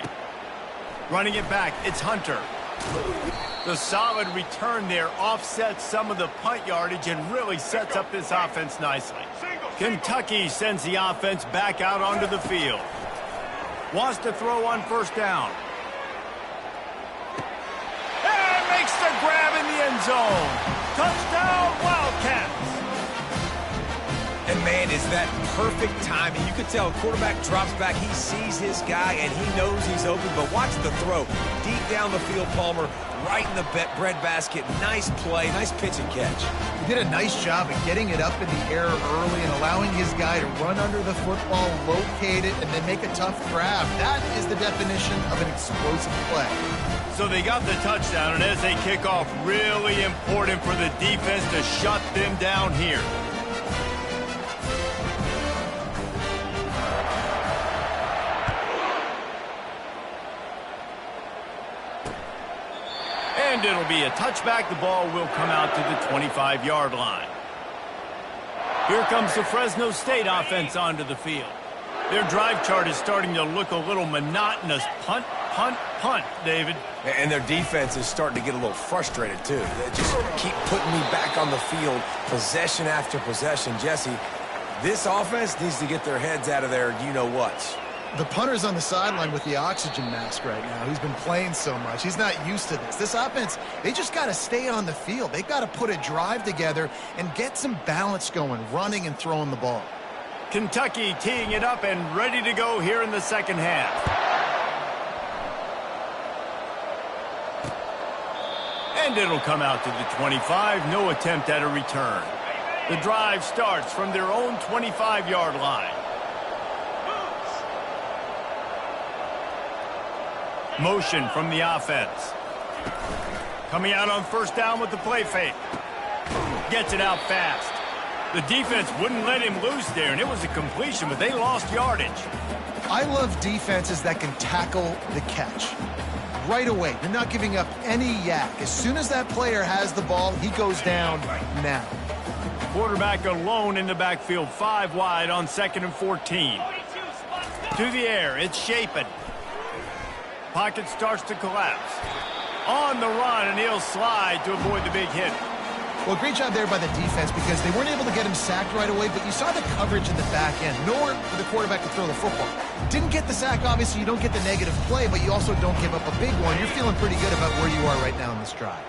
Running it back, it's Hunter. The solid return there offsets some of the punt yardage and really sets up this offense nicely. Kentucky sends the offense back out onto the field. Wants to throw on first down. And makes the grab in the end zone. Touchdown, Wildcats. And, man, is that perfect timing. You could tell a quarterback drops back. He sees his guy, and he knows he's open. But watch the throw. Deep down the field, Palmer, right in the bread basket. Nice play, nice pitch and catch. He did a nice job of getting it up in the air early and allowing his guy to run under the football, locate it, and then make a tough grab. That is the definition of an explosive play. So they got the touchdown, and as they kick off, really important for the defense to shut them down here. And it'll be a touchback. The ball will come out to the 25-yard line. Here comes the Fresno State offense onto the field. Their drive chart is starting to look a little monotonous. Punt, punt, punt, David. And their defense is starting to get a little frustrated, too. They just keep putting me back on the field, possession after possession. Jesse, this offense needs to get their heads out of their you-know-whats. The punter's on the sideline with the oxygen mask right now. He's been playing so much. He's not used to this. This offense, they just got to stay on the field. They've got to put a drive together and get some balance going, running and throwing the ball. Kentucky teeing it up and ready to go here in the second half. And it'll come out to the 25. No attempt at a return. The drive starts from their own 25-yard line. Motion from the offense. Coming out on first down with the play fake. Gets it out fast. The defense wouldn't let him loose there, and it was a completion, but they lost yardage. I love defenses that can tackle the catch. Right away, they're not giving up any yak. As soon as that player has the ball, he goes down now. Quarterback alone in the backfield, 5 wide on 2nd and 14. To the air, it's Shapen. Pocket starts to collapse. On the run, and he'll slide to avoid the big hit. Well, great job there by the defense because they weren't able to get him sacked right away, but you saw the coverage in the back end. Nowhere for the quarterback to throw the football. Didn't get the sack, obviously. You don't get the negative play, but you also don't give up a big one. You're feeling pretty good about where you are right now in this drive.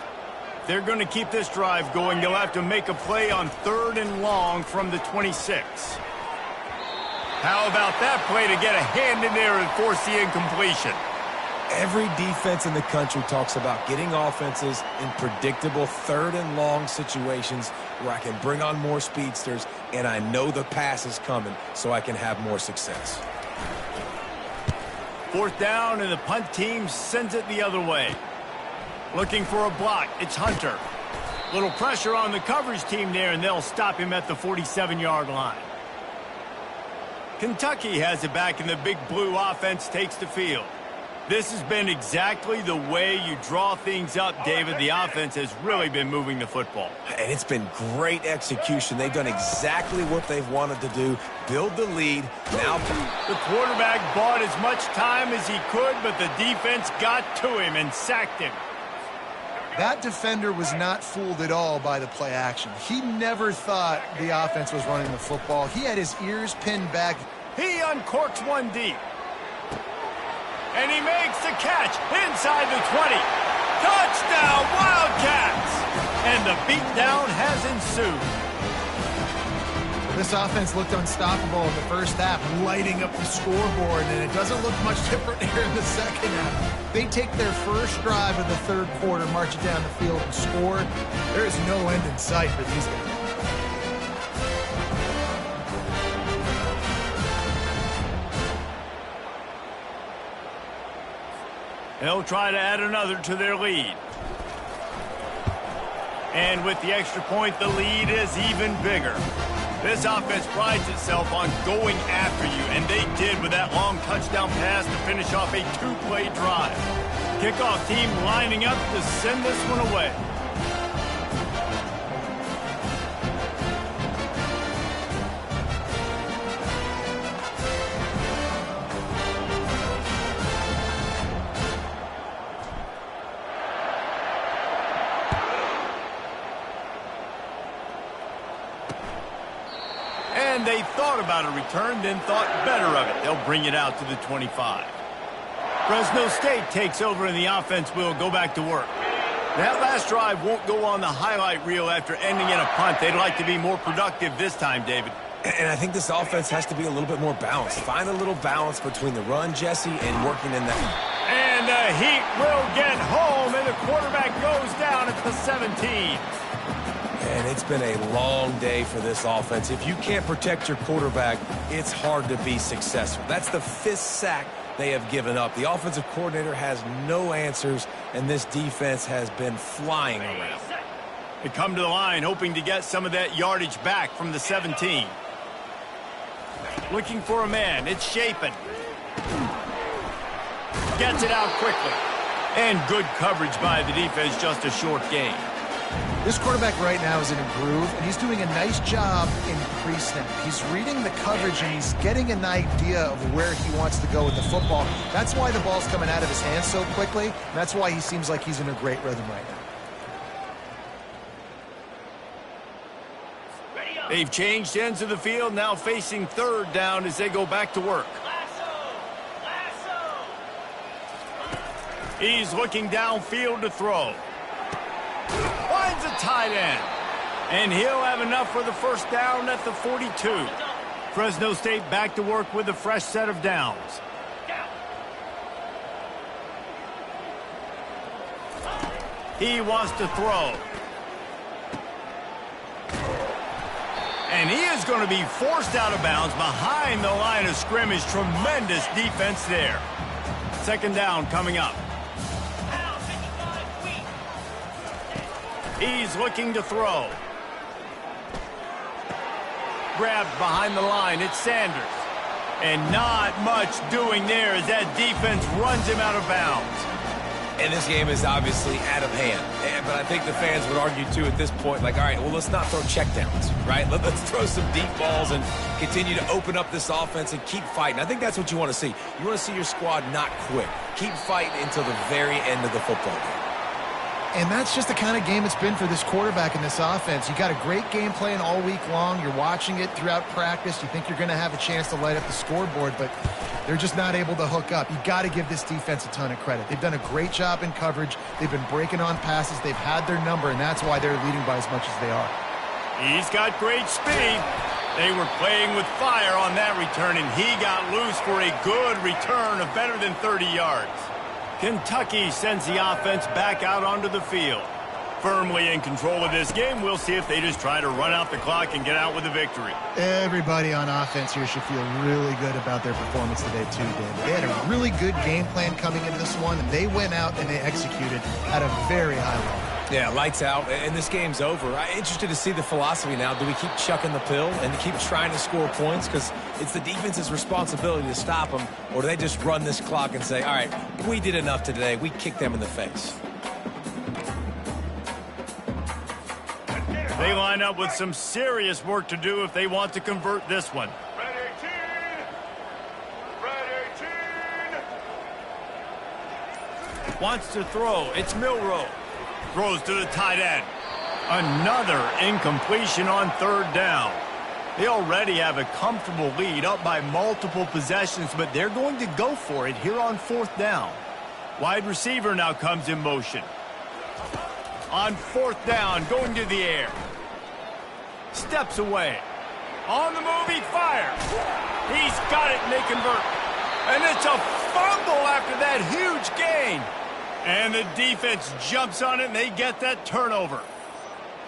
They're going to keep this drive going. They'll have to make a play on 3rd and long from the 26. How about that play to get a hand in there and force the incompletion? Every defense in the country talks about getting offenses in predictable 3rd and long situations where I can bring on more speedsters and I know the pass is coming so I can have more success. 4th down, and the punt team sends it the other way. Looking for a block. It's Hunter. Little pressure on the coverage team there, and they'll stop him at the 47-yard line. Kentucky has it back, and the big blue offense takes the field. This has been exactly the way you draw things up, David. The offense has really been moving the football. And it's been great execution. They've done exactly what they've wanted to do, build the lead. Now the quarterback bought as much time as he could, but the defense got to him and sacked him. That defender was not fooled at all by the play action. He never thought the offense was running the football. He had his ears pinned back. He uncorks one deep. And he makes the catch inside the 20. Touchdown, Wildcats! And the beatdown has ensued. This offense looked unstoppable in the first half, lighting up the scoreboard, and it doesn't look much different here in the second half. They take their first drive of the 3rd quarter, march it down the field, and score. There is no end in sight for these guys. They'll try to add another to their lead. And with the extra point, the lead is even bigger. This offense prides itself on going after you, and they did with that long touchdown pass to finish off a 2-play drive. Kickoff team lining up to send this one away. And they thought about a return, then thought better of it. They'll bring it out to the 25. Fresno State takes over and the offense will go back to work. That last drive won't go on the highlight reel after ending in a punt. They'd like to be more productive this time, David. And I think this offense has to be a little bit more balanced. Find a little balance between the run, Jesse, and working in that. And the Heat will get home, and the quarterback goes down at the 17. And it's been a long day for this offense. If you can't protect your quarterback, it's hard to be successful. That's the 5th sack they have given up. The offensive coordinator has no answers, and this defense has been flying around. They come to the line hoping to get some of that yardage back from the 17. Looking for a man. It's Chapin. Gets it out quickly. And good coverage by the defense, just a short gain. This quarterback right now is in a groove, and he's doing a nice job in pre-snap. He's reading the coverage, and he's getting an idea of where he wants to go with the football. That's why the ball's coming out of his hands so quickly, and that's why he seems like he's in a great rhythm right now. They've changed ends of the field, now facing 3rd down as they go back to work. He's looking downfield to throw. Finds a tight end. And he'll have enough for the 1st down at the 42. Fresno State back to work with a fresh set of downs. He wants to throw. And he is going to be forced out of bounds behind the line of scrimmage. Tremendous defense there. 2nd down coming up. He's looking to throw. Grabbed behind the line. It's Sanders. And not much doing there as that defense runs him out of bounds. And this game is obviously out of hand. But I think the fans would argue, too, at this point, like, all right, well, let's not throw checkdowns, right? Let's throw some deep balls and continue to open up this offense and keep fighting. I think that's what you want to see. You want to see your squad not quit. Keep fighting until the very end of the football game. And that's just the kind of game it's been for this quarterback in this offense. You got a great game plan all week long. You're watching it throughout practice. You think you're going to have a chance to light up the scoreboard, but they're just not able to hook up. You got to give this defense a ton of credit. They've done a great job in coverage. They've been breaking on passes. They've had their number, and that's why they're leading by as much as they are. He's got great speed. They were playing with fire on that return, and he got loose for a good return of better than 30 yards. Kentucky sends the offense back out onto the field. Firmly in control of this game. We'll see if they just try to run out the clock and get out with a victory. Everybody on offense here should feel really good about their performance today, too, David. They had a really good game plan coming into this one, and they went out and they executed at a very high level. Yeah, lights out, and this game's over. I'm interested to see the philosophy now. Do we keep chucking the pill and keep trying to score points? Because it's the defense's responsibility to stop them, or do they just run this clock and say, all right, we did enough today. We kicked them in the face. They line up with some serious work to do if they want to convert this one. Red 18! Red 18! Wants to throw. It's Milroe. Throws to the tight end. Another incompletion on 3rd down. They already have a comfortable lead, up by multiple possessions, but they're going to go for it here on 4th down. Wide receiver now comes in motion. On 4th down, going to the air. Steps away. On the move, he fires. He's got it, and they convert. And it's a fumble after that huge gain. And the defense jumps on it, and they get that turnover.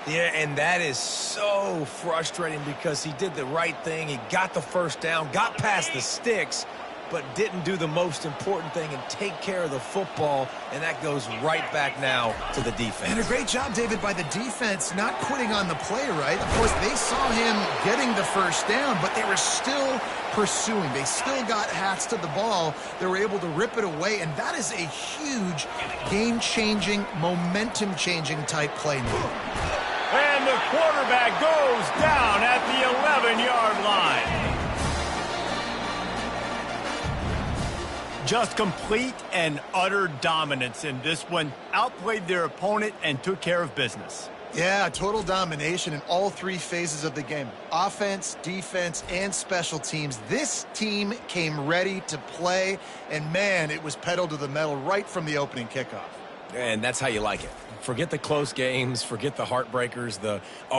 Yeah, and that is so frustrating because he did the right thing. He got the 1st down, got past the sticks, but didn't do the most important thing and take care of the football, and that goes right back now to the defense. And a great job, David, by the defense not quitting on the play, right? Of course, they saw him getting the 1st down, but they were still pursuing. They still got hats to the ball. They were able to rip it away, and that is a huge game-changing, momentum-changing type play now. And the quarterback goes down at the 11-yard line. Just complete and utter dominance in this one. Outplayed their opponent and took care of business. Yeah, total domination in all three phases of the game. Offense, defense, and special teams. This team came ready to play, and man, it was pedal to the metal right from the opening kickoff. And that's how you like it. Forget the close games, forget the heartbreakers,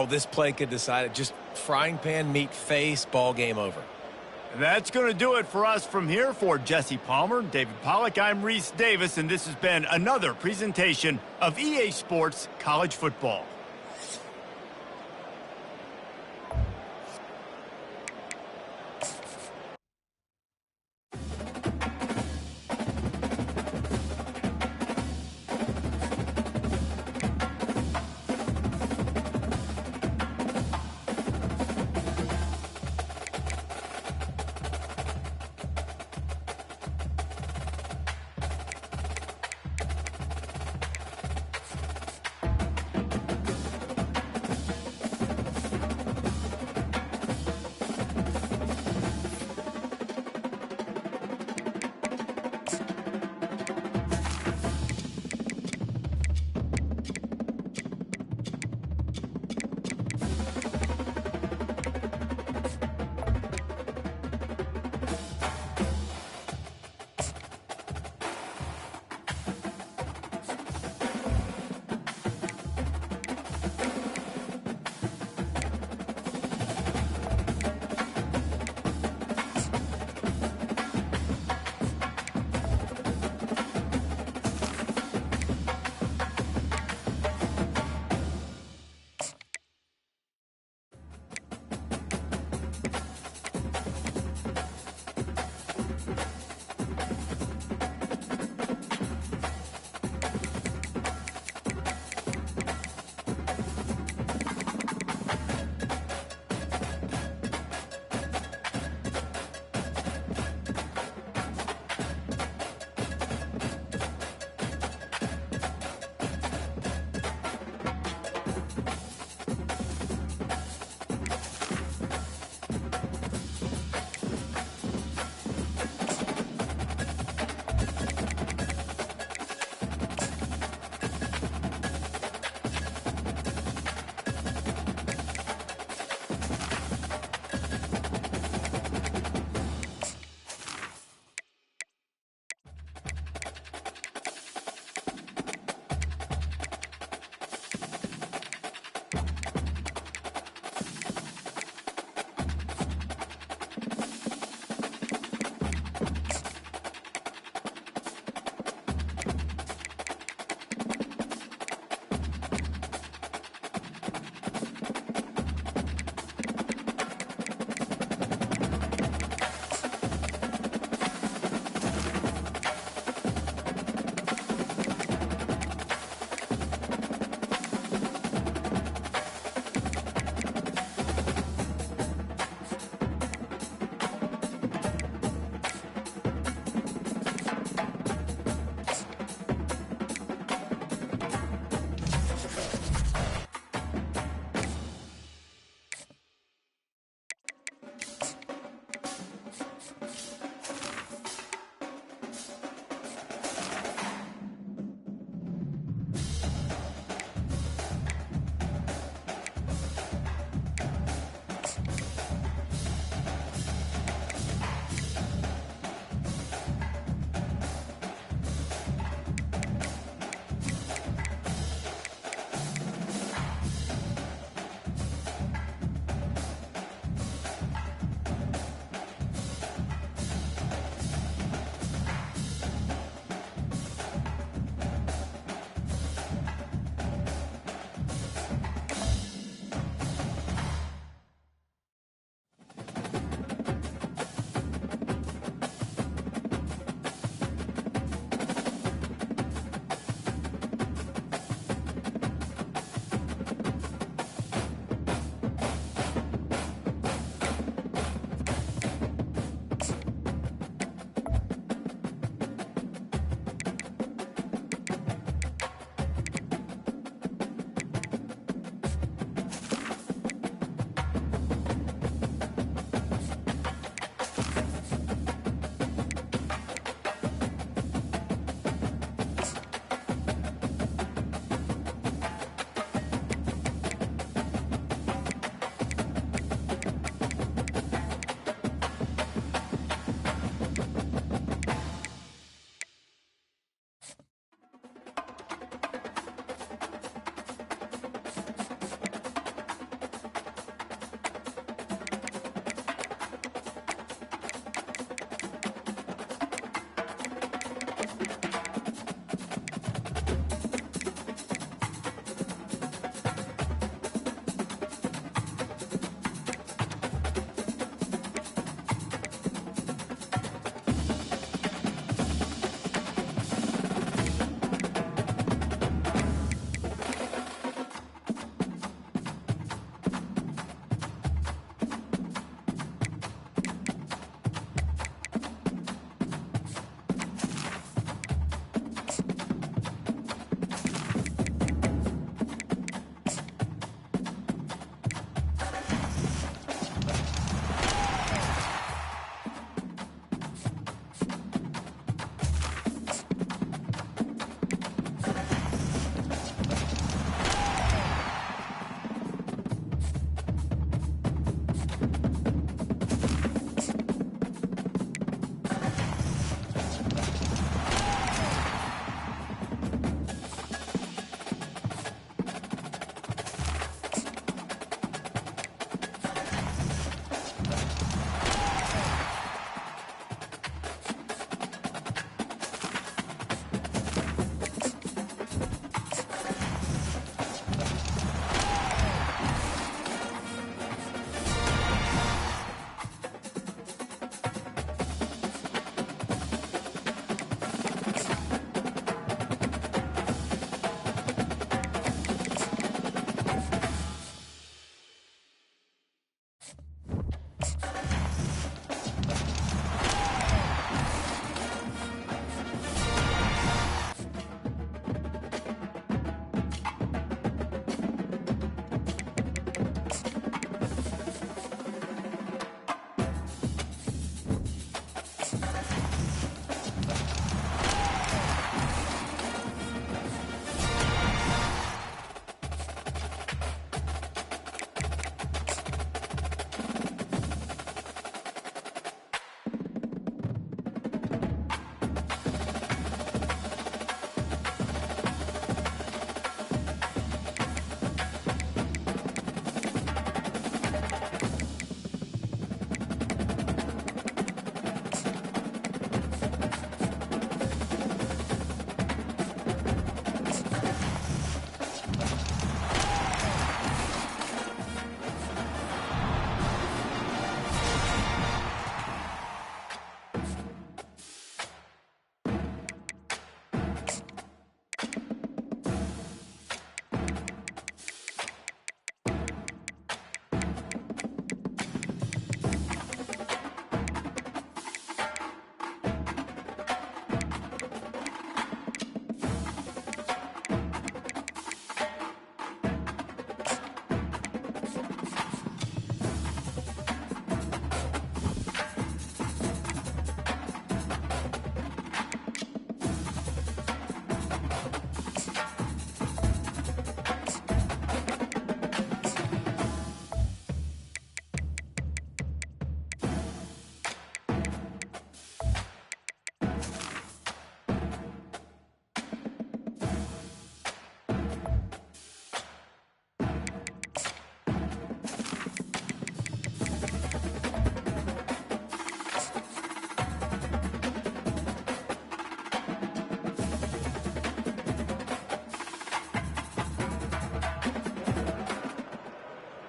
this play could decide it. Just frying pan, meat face, ball game over. And that's going to do it for us from here. For Jesse Palmer, David Pollack, I'm Reese Davis, and this has been another presentation of EA Sports College Football.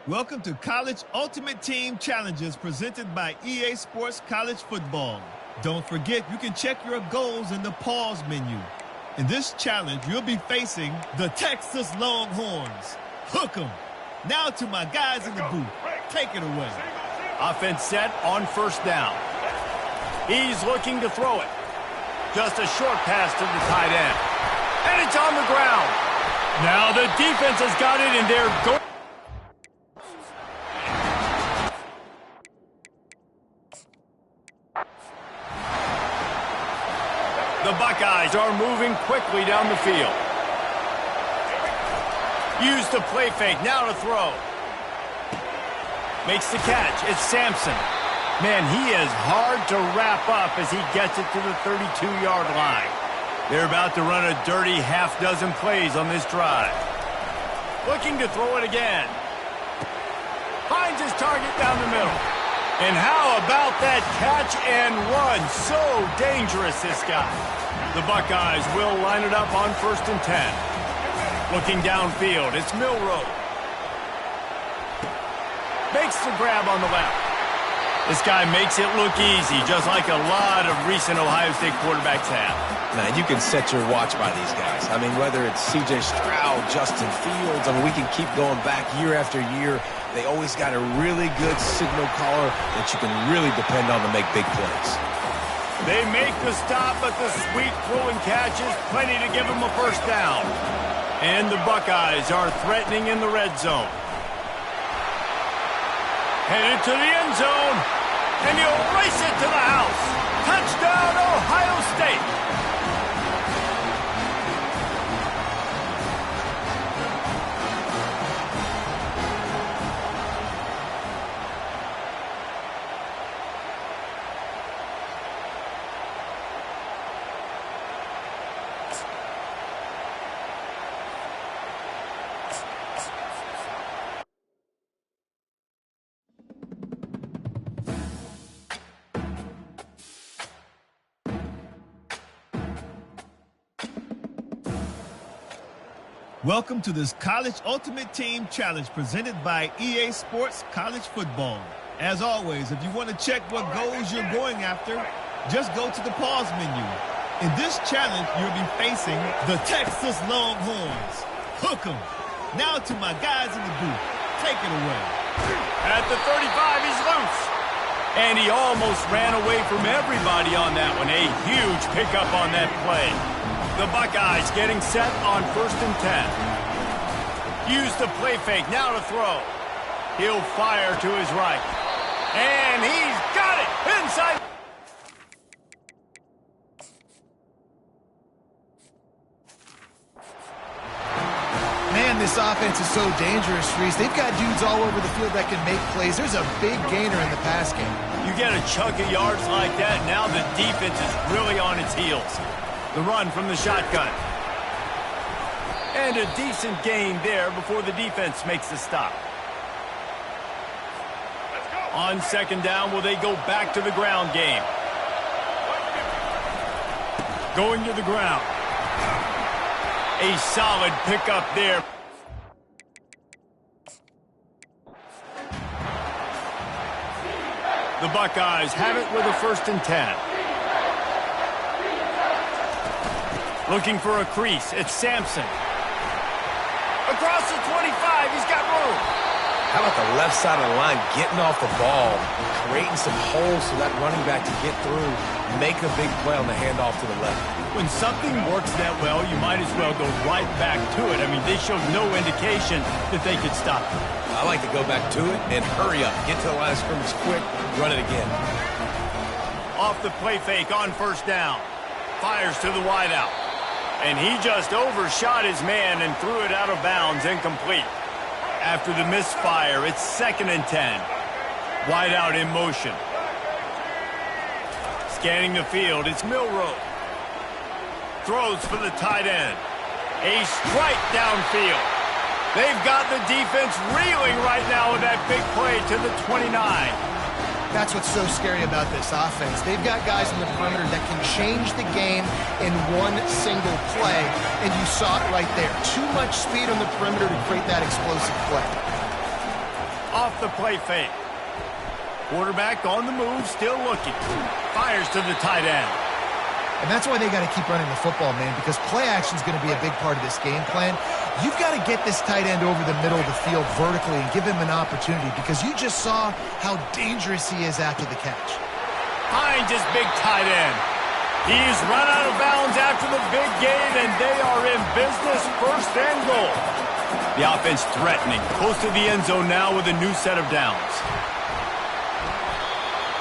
Welcome to College Ultimate Team Challenges presented by EA Sports College Football. Don't forget, you can check your goals in the pause menu. In this challenge, you'll be facing the Texas Longhorns. Hook 'em. Now to my guys in the booth. Take it away. Offense set on first down. He's looking to throw it. Just a short pass to the tight end. And it's on the ground. Now the defense has got it, and they're going. The Buckeyes are moving quickly down the field. Use the play fake, now to throw. Makes the catch, it's Sampson. Man, he is hard to wrap up as he gets it to the 32-yard line. They're about to run a dirty half-dozen plays on this drive. Looking to throw it again. Finds his target down the middle. And how about that catch and run? So dangerous, this guy. The Buckeyes will line it up on 1st and 10. Looking downfield, it's Milroe. Makes the grab on the left. This guy makes it look easy, just like a lot of recent Ohio State quarterbacks have. Man, you can set your watch by these guys. I mean, whether it's C.J. Stroud, Justin Fields, I mean, we can keep going back year after year. They always got a really good signal caller that you can really depend on to make big plays. They make the stop, but the sweet throw and catch is plenty to give them a first down. And the Buckeyes are threatening in the red zone. Headed to the end zone, and he'll race it to the house. Touchdown, Ohio State. Welcome to this College Ultimate Team Challenge presented by EA Sports College Football. As always, if you want to check what goals you're going after, just go to the pause menu. In this challenge, you'll be facing the Texas Longhorns. Hook 'em. Now to my guys in the booth. Take it away. At the 35, he's loose. And he almost ran away from everybody on that one. A huge pickup on that play. The Buckeyes getting set on 1st and 10. Use the play fake, now to throw. He'll fire to his right. And he's got it inside. Man, this offense is so dangerous, Reese. They've got dudes all over the field that can make plays. There's a big gainer in the pass game. You get a chunk of yards like that, now the defense is really on its heels. The run from the shotgun. And a decent gain there before the defense makes the stop. On 2nd down, will they go back to the ground game? Going to the ground. A solid pickup there. The Buckeyes have it with a 1st and 10. Looking for a crease. It's Sampson. Across the 25, he's got room. How about the left side of the line getting off the ball, creating some holes so that running back can get through, make a big play on the handoff to the left. When something works that well, you might as well go right back to it. I mean, they showed no indication that they could stop it. I like to go back to it and hurry up. Get to the line of scrimmage quick, run it again. Off the play fake on 1st down. Fires to the wideout. And he just overshot his man and threw it out of bounds, incomplete. After the misfire, it's 2nd and 10. Wide out in motion. Scanning the field, it's Milroe. Throws for the tight end. A strike downfield. They've got the defense reeling right now with that big play to the 29. That's what's so scary about this offense. They've got guys in the perimeter that can change the game in one single play, and you saw it right there. Too much speed on the perimeter to create that explosive play. Off the play fake. Quarterback on the move, still looking. Fires to the tight end. And that's why they got to keep running the football, man, because play action is going to be a big part of this game plan. You've got to get this tight end over the middle of the field vertically and give him an opportunity, because you just saw how dangerous he is after the catch. Finds his big tight end. He's run out of bounds after the big gain, and they are in business, first and goal. The offense threatening, close to the end zone now with a new set of downs.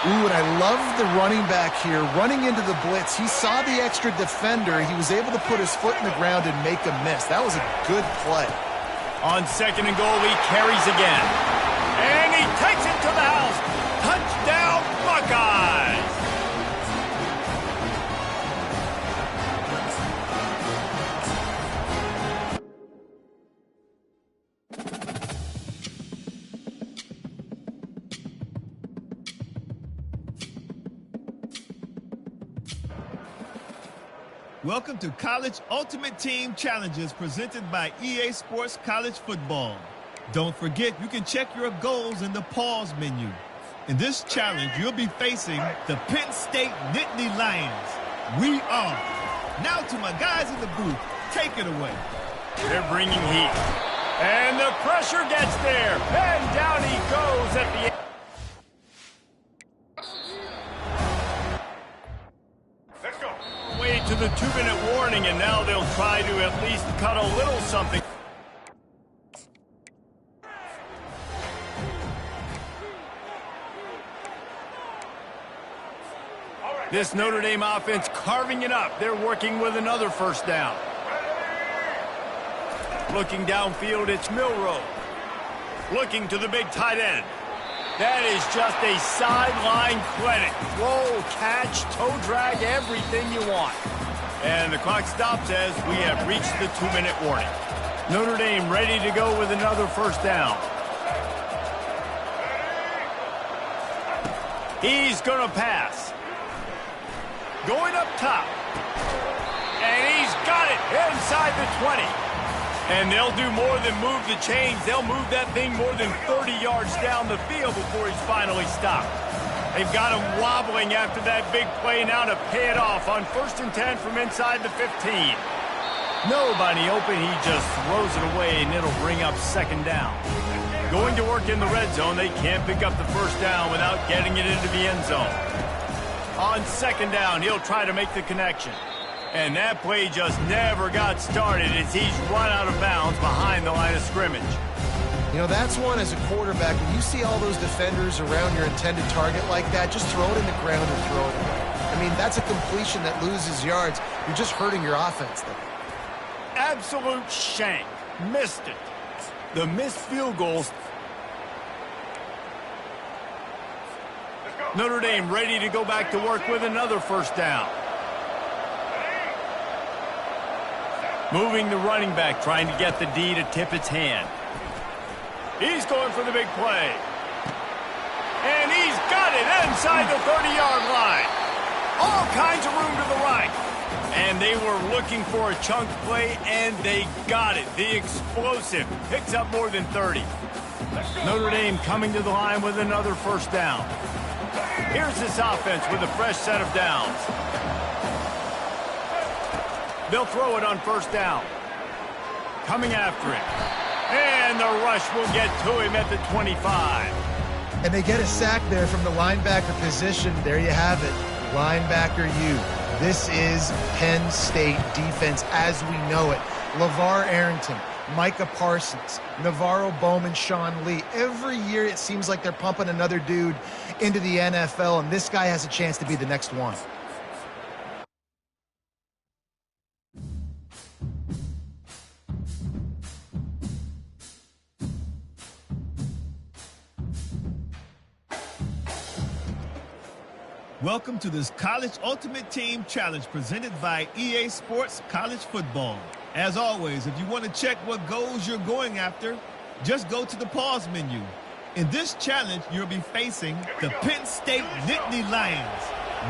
Ooh, and I love the running back here. Running into the blitz, he saw the extra defender. He was able to put his foot in the ground and make a miss. That was a good play. On second and goal, he carries again. And he takes it to the house. Touchdown, Buckeyes! Welcome to College Ultimate Team Challenges presented by EA Sports College Football. Don't forget, you can check your goals in the pause menu. In this challenge, you'll be facing the Penn State Nittany Lions. We are. Now to my guys in the booth, take it away. They're bringing heat. And the pressure gets there. And down he goes at the end. To the 2-minute warning, and now they'll try to at least cut a little something. This Notre Dame offense carving it up. They're working with another first down. Looking downfield, it's Milroe. Looking to the big tight end. That is just a sideline clinic. Roll, catch, toe drag, everything you want. And the clock stops as we have reached the 2-minute warning. Notre Dame ready to go with another first down. He's going to pass. Going up top. And he's got it inside the 20. And they'll do more than move the chains. They'll move that thing more than 30 yards down the field before he's finally stopped. They've got him wobbling after that big play now to pay it off on 1st and 10 from inside the 15. Nobody open. He just throws it away, and it'll bring up second down. Going to work in the red zone. They can't pick up the first down without getting it into the end zone. On second down, he'll try to make the connection. And that play just never got started as he's run out of bounds behind the line of scrimmage. You know, that's one as a quarterback. When you see all those defenders around your intended target like that, just throw it in the ground and throw it away. I mean, that's a completion that loses yards. You're just hurting your offense there. Absolute shank. Missed it. The missed field goals. Notre Dame ready to go back to work with another first down. Moving the running back, trying to get the D to tip its hand. He's going for the big play. And he's got it inside the 30-yard line. All kinds of room to the right. And they were looking for a chunk play, and they got it. The explosive picks up more than 30. Notre Dame coming to the line with another first down. Here's this offense with a fresh set of downs. They'll throw it on first down. Coming after it. And the rush will get to him at the 25. And they get a sack there from the linebacker position. There you have it. Linebacker U. This is Penn State defense as we know it. LeVar Arrington, Micah Parsons, Navarro Bowman, Sean Lee. Every year it seems like they're pumping another dude into the NFL, and this guy has a chance to be the next one. Welcome to this College Ultimate Team Challenge presented by EA Sports College Football. As always, if you want to check what goals you're going after, just go to the pause menu. In this challenge, you'll be facing the Penn State Nittany Lions.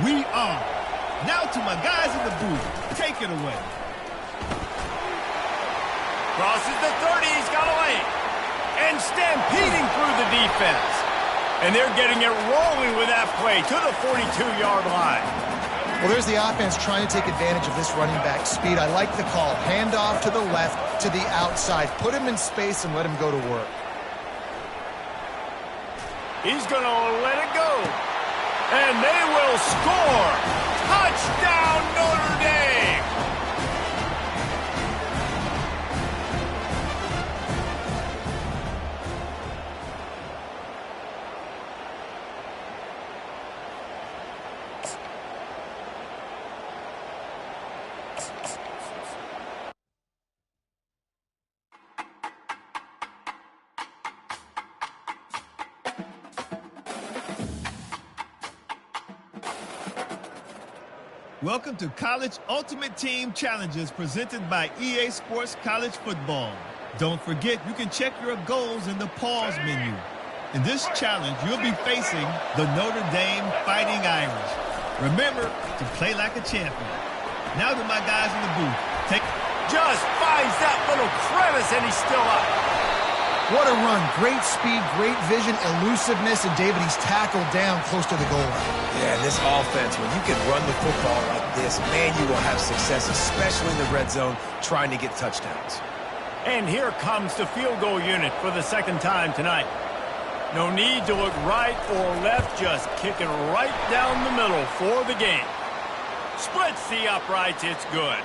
We are. Now to my guys in the booth, take it away. Crosses the 30, he's got away. And stampeding through the the defense. And they're getting it rolling with that play to the 42-yard line. Well, there's the offense trying to take advantage of this running back speed. I like the call. Hand off to the left, to the outside. Put him in space and let him go to work. He's going to let it go. And they will score. Touchdown, Notre Dame. Welcome to College Ultimate Team Challenges presented by EA Sports College Football. Don't forget, you can check your goals in the pause menu. In this challenge, you'll be facing the Notre Dame Fighting Irish. Remember to play like a champion. Now to my guys in the booth. Just finds that little crevice, and he's still up. What a run. Great speed, great vision, elusiveness, and David, he's tackled down close to the goal line. Yeah, this offense, when you can run the football like this, man, you will have success, especially in the red zone, trying to get touchdowns. And here comes the field goal unit for the second time tonight. No need to look right or left, just kicking right down the middle for the game. Splits the uprights, it's good.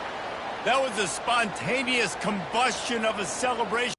That was a spontaneous combustion of a celebration.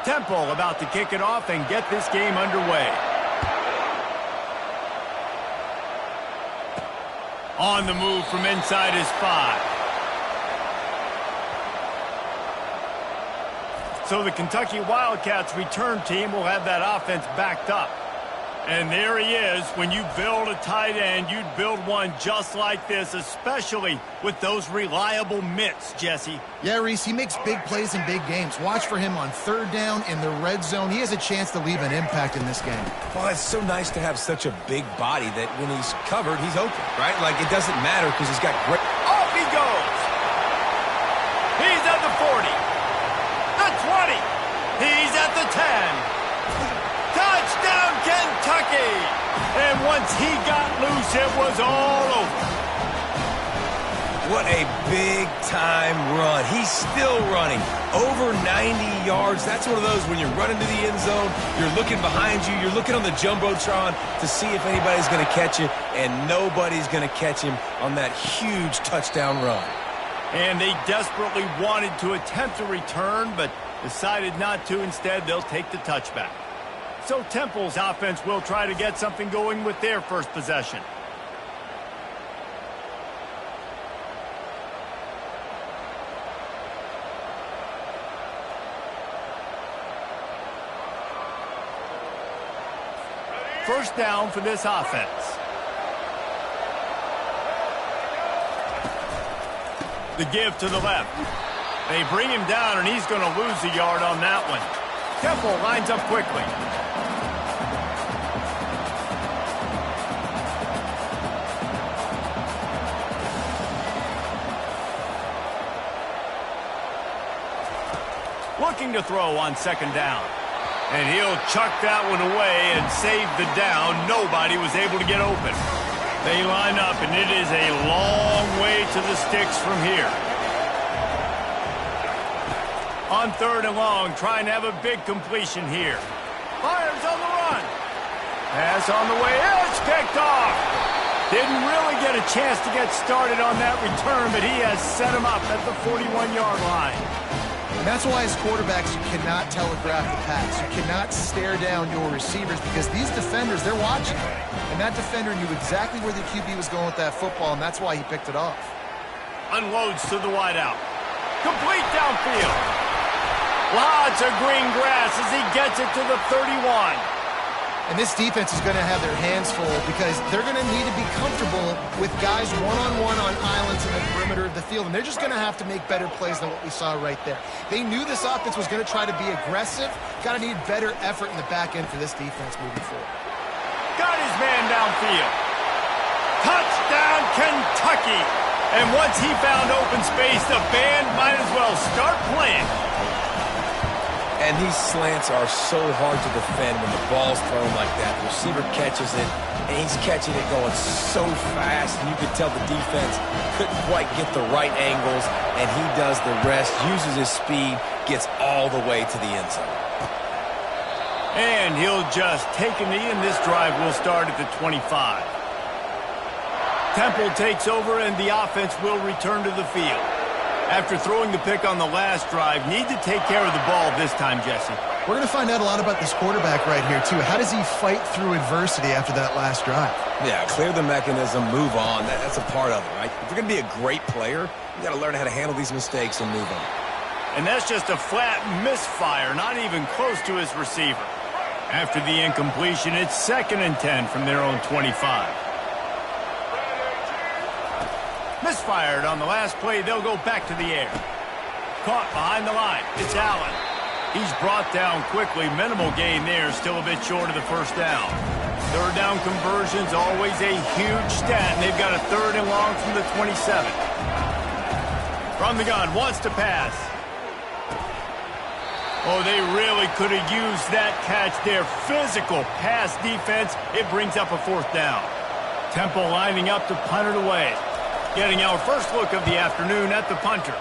Temple about to kick it off and get this game underway. On the move from inside his 5. So the Kentucky Wildcats return team will have that offense backed up. And there he is. When you build a tight end, you'd build one just like this, especially with those reliable mitts, Jesse. Yeah, Reese, he makes big plays in big games. Watch for him on third down in the red zone. He has a chance to leave an impact in this game. Well, it's so nice to have such a big body that when he's covered, he's open, right? Like, it doesn't matter because he's got great... Off he goes. He's at the 40. The 20. He's at the 10. Touchdown, Kentucky! And once he got loose, it was all over. What a big-time run. He's still running. Over 90 yards. That's one of those when you're running to the end zone, you're looking behind you, you're looking on the Jumbotron to see if anybody's going to catch it, and nobody's going to catch him on that huge touchdown run. And they desperately wanted to attempt a return, but decided not to. Instead, they'll take the touchback. So Temple's offense will try to get something going with their first possession. First down for this offense. The give to the left. They bring him down, and he's going to lose a yard on that one. Temple lines up quickly. Looking to throw on second down. And he'll chuck that one away and save the down. Nobody was able to get open. They line up, and it is a long way to the sticks from here. On third and long, trying to have a big completion here. Fires on the run. Pass on the way. It's picked off. Didn't really get a chance to get started on that return, but he has set him up at the 41-yard line. And that's why as quarterbacks, you cannot telegraph the pass. You cannot stare down your receivers because these defenders, they're watching. And that defender knew exactly where the QB was going with that football, and that's why he picked it off. Unloads to the wideout. Complete downfield. Lots of green grass as he gets it to the 31. And this defense is going to have their hands full because they're going to need to be comfortable with guys one-on-one on islands in the perimeter of the field. And they're just going to have to make better plays than what we saw right there. They knew this offense was going to try to be aggressive. Got to need better effort in the back end for this defense moving forward. Got his man downfield. Touchdown, Kentucky. And once he found open space, the band might as well start playing. And these slants are so hard to defend when the ball's thrown like that. The receiver catches it, and he's catching it going so fast, and you could tell the defense couldn't quite get the right angles, and he does the rest, uses his speed, gets all the way to the end zone. And he'll just take a knee, and this drive will start at the 25. Temple takes over, and the offense will return to the field. After throwing the pick on the last drive, need to take care of the ball this time, Jesse. We're going to find out a lot about this quarterback right here, too. How does he fight through adversity after that last drive? Yeah, clear the mechanism, move on. That's a part of it, right? If you're going to be a great player, you got to learn how to handle these mistakes and move on. And that's just a flat misfire, not even close to his receiver. After the incompletion, it's 2nd and 10 from their own 25. Misfired on the last play. They'll go back to the air. Caught behind the line. It's Allen. He's brought down quickly. Minimal gain there. Still a bit short of the first down. Third down conversions, always a huge stat. And they've got a 3rd and long from the 27. From the gun. Wants to pass. Oh, they really could have used that catch there. Physical pass defense. It brings up a 4th down. Temple lining up to punt it away. Getting our first look of the afternoon at the punter.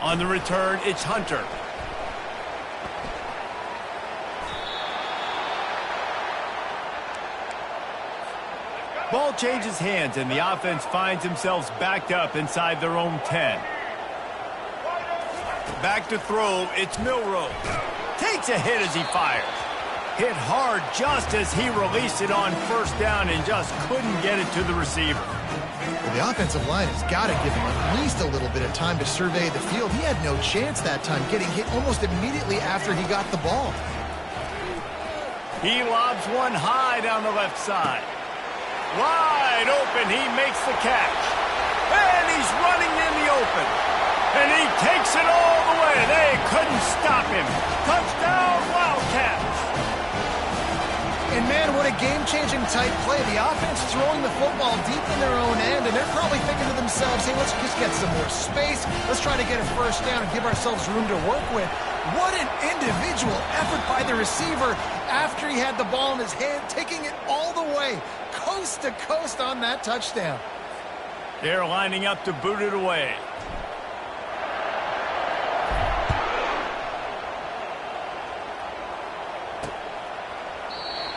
On the return, it's Hunter. Ball changes hands, and the offense finds themselves backed up inside their own 10. Back to throw, it's Milrow. Takes a hit as he fires. Hit hard just as he released it on first down and just couldn't get it to the receiver. Well, the offensive line has got to give him at least a little bit of time to survey the field. He had no chance that time, getting hit almost immediately after he got the ball. He lobs one high down the left side. Wide open, he makes the catch. And he's running in the open. And he takes it all the way. They couldn't stop him. Touchdown, Wildcats. And, man, what a game-changing type play. The offense throwing the football deep in their own end, and they're probably thinking to themselves, hey, let's just get some more space. Let's try to get a first down and give ourselves room to work with. What an individual effort by the receiver after he had the ball in his hand, taking it all the way, coast to coast on that touchdown. They're lining up to boot it away.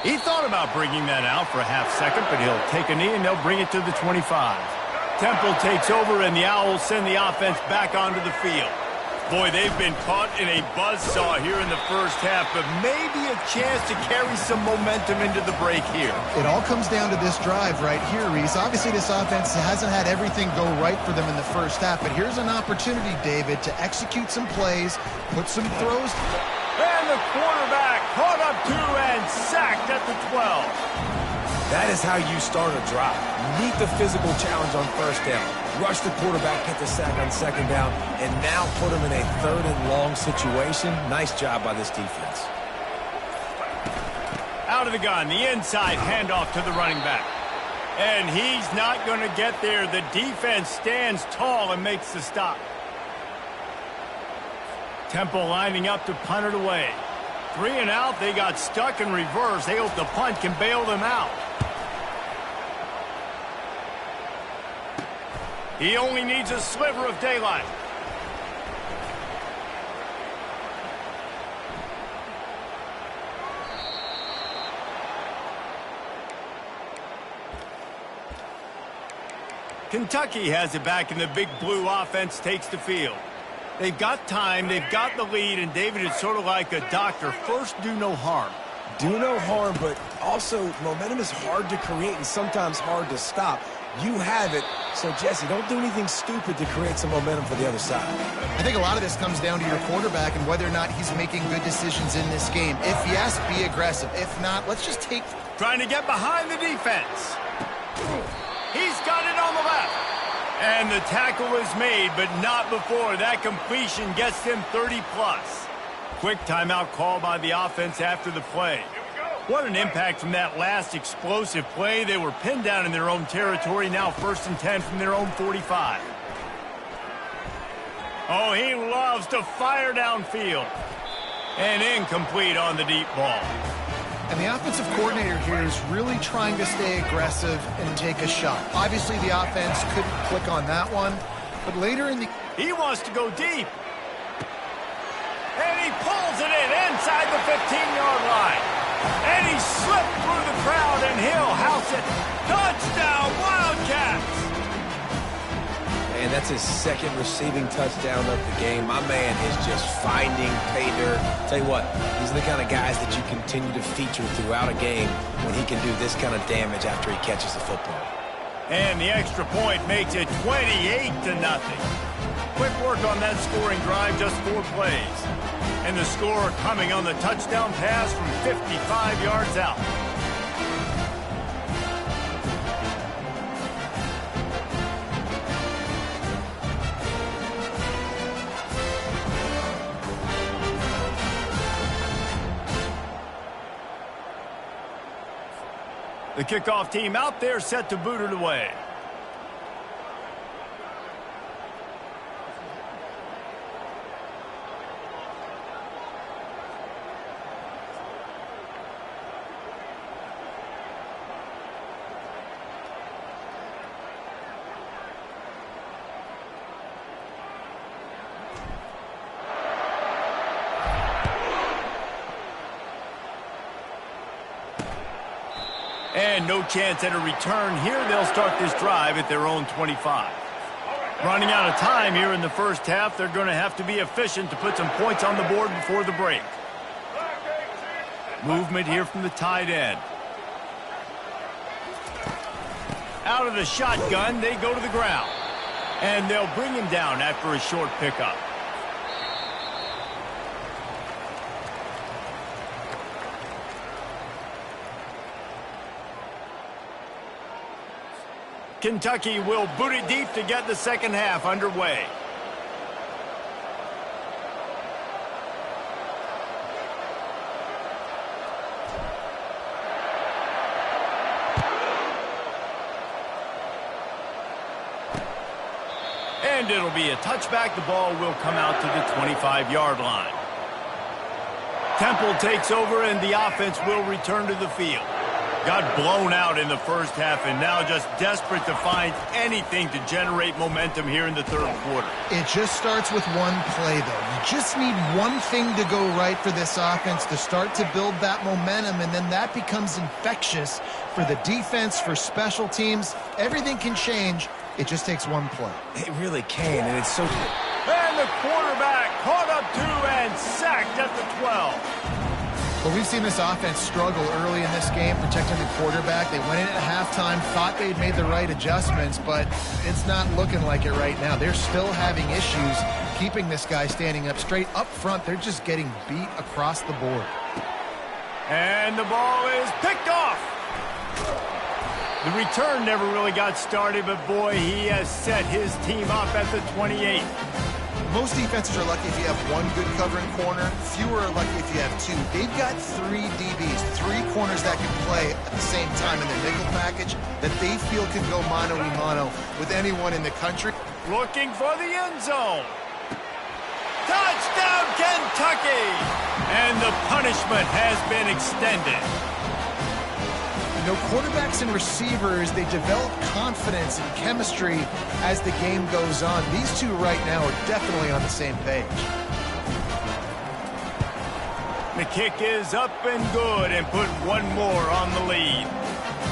He thought about bringing that out for a half second, but he'll take a knee and they'll bring it to the 25. Temple takes over and the Owls send the offense back onto the field. Boy, they've been caught in a buzzsaw here in the first half, but maybe a chance to carry some momentum into the break here. It all comes down to this drive right here, Reese. Obviously, this offense hasn't had everything go right for them in the first half, but here's an opportunity, David, to execute some plays, put some throws. And the quarterback caught up to and sacked at the 12. That is how you start a drive. Meet the physical challenge on first down. Rush the quarterback, get the sack on second down, and now put him in a third and long situation. Nice job by this defense. Out of the gun, the inside handoff to the running back. And he's not going to get there. The defense stands tall and makes the stop. Temple lining up to punt it away. 3 and out, they got stuck in reverse. They hope the punt can bail them out. He only needs a sliver of daylight. Kentucky has it back, and the big blue offense takes the field. They've got time, they've got the lead, and David, it's sort of like a doctor. First, do no harm. Do no harm, but also momentum is hard to create and sometimes hard to stop. You have it, so Jesse, don't do anything stupid to create some momentum for the other side. I think a lot of this comes down to your quarterback and whether or not he's making good decisions in this game. If yes, be aggressive. If not, let's just take... Trying to get behind the defense. He's got it on the left. And the tackle is made, but not before that completion gets them 30-plus. Quick timeout call by the offense after the play. What an impact from that last explosive play. They were pinned down in their own territory, now 1st and 10 from their own 45. Oh, he loves to fire downfield. And incomplete on the deep ball. And the offensive coordinator here is really trying to stay aggressive and take a shot. Obviously, the offense couldn't click on that one, but later in the... He wants to go deep. And he pulls it in inside the 15-yard line. And he slipped through the crowd, and he'll house it. Touchdown, Wildcats! And that's his second receiving touchdown of the game. My man is just finding pay dirt. Tell you what, these are the kind of guys that you continue to feature throughout a game when he can do this kind of damage after he catches the football. And the extra point makes it 28-0. Quick work on that scoring drive, just 4 plays. And the score coming on the touchdown pass from 55 yards out. The kickoff team out there set to boot it away. And no chance at a return here. They'll start this drive at their own 25. Running out of time here in the first half. They're going to have to be efficient to put some points on the board before the break. Movement here from the tight end. Out of the shotgun, they go to the ground. And they'll bring him down after a short pickup. Kentucky will boot it deep to get the second half underway. And it'll be a touchback. The ball will come out to the 25-yard line. Temple takes over, and the offense will return to the field. Got blown out in the first half, and now just desperate to find anything to generate momentum here in the third quarter. It just starts with one play, though. You just need one thing to go right for this offense to start to build that momentum, and then that becomes infectious for the defense, for special teams. Everything can change. It just takes one play. It really can, and it's so... And the quarterback caught up to and sacked at the 12. Well, we've seen this offense struggle early in this game, protecting the quarterback. They went in at halftime, thought they'd made the right adjustments, but it's not looking like it right now. They're still having issues keeping this guy standing up straight. Up front, they're just getting beat across the board. And the ball is picked off. The return never really got started, but boy, he has set his team up at the 28. Most defenses are lucky if you have one good covering corner. Fewer are lucky if you have two. They've got three DBs, three corners that can play at the same time in their nickel package that they feel can go mano-a-mano with anyone in the country. Looking for the end zone. Touchdown, Kentucky! And the punishment has been extended. You know, quarterbacks and receivers, they develop confidence and chemistry as the game goes on. These two right now are definitely on the same page. The kick is up and good and put one more on the lead.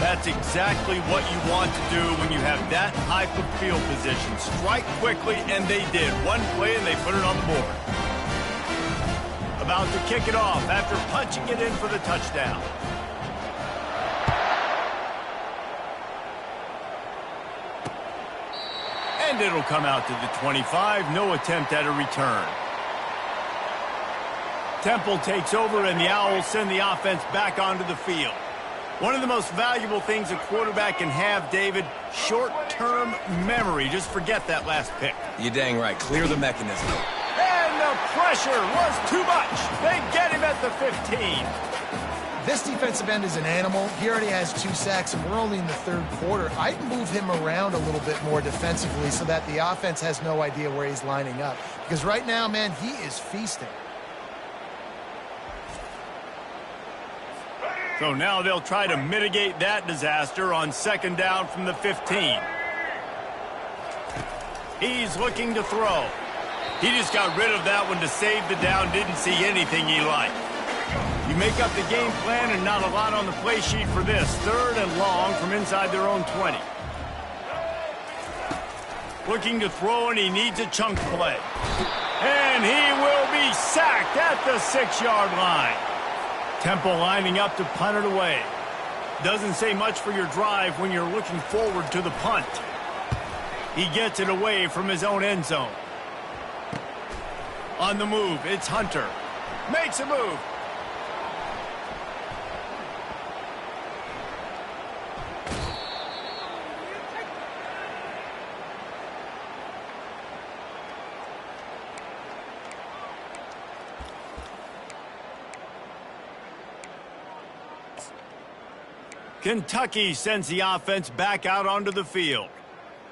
That's exactly what you want to do when you have that type of field position. Strike quickly, and they did. One play, and they put it on the board. About to kick it off after punching it in for the touchdown. And it'll come out to the 25. No attempt at a return. Temple takes over, and the Owls send the offense back onto the field. One of the most valuable things a quarterback can have, David, short-term memory. Just forget that last pick. You're dang right. Clear the mechanism. And the pressure was too much. They get him at the 15. This defensive end is an animal. He already has 2 sacks, and we're only in the third quarter. I'd move him around a little bit more defensively so that the offense has no idea where he's lining up. Because right now, man, he is feasting. So now they'll try to mitigate that disaster on second down from the 15. He's looking to throw. He just got rid of that one to save the down. Didn't see anything he liked. You make up the game plan and not a lot on the play sheet for this. Third and long from inside their own 20. Looking to throw, and he needs a chunk play. And he will be sacked at the 6-yard line. Temple lining up to punt it away. Doesn't say much for your drive when you're looking forward to the punt. He gets it away from his own end zone. On the move, it's Hunter. Makes a move. Kentucky sends the offense back out onto the field.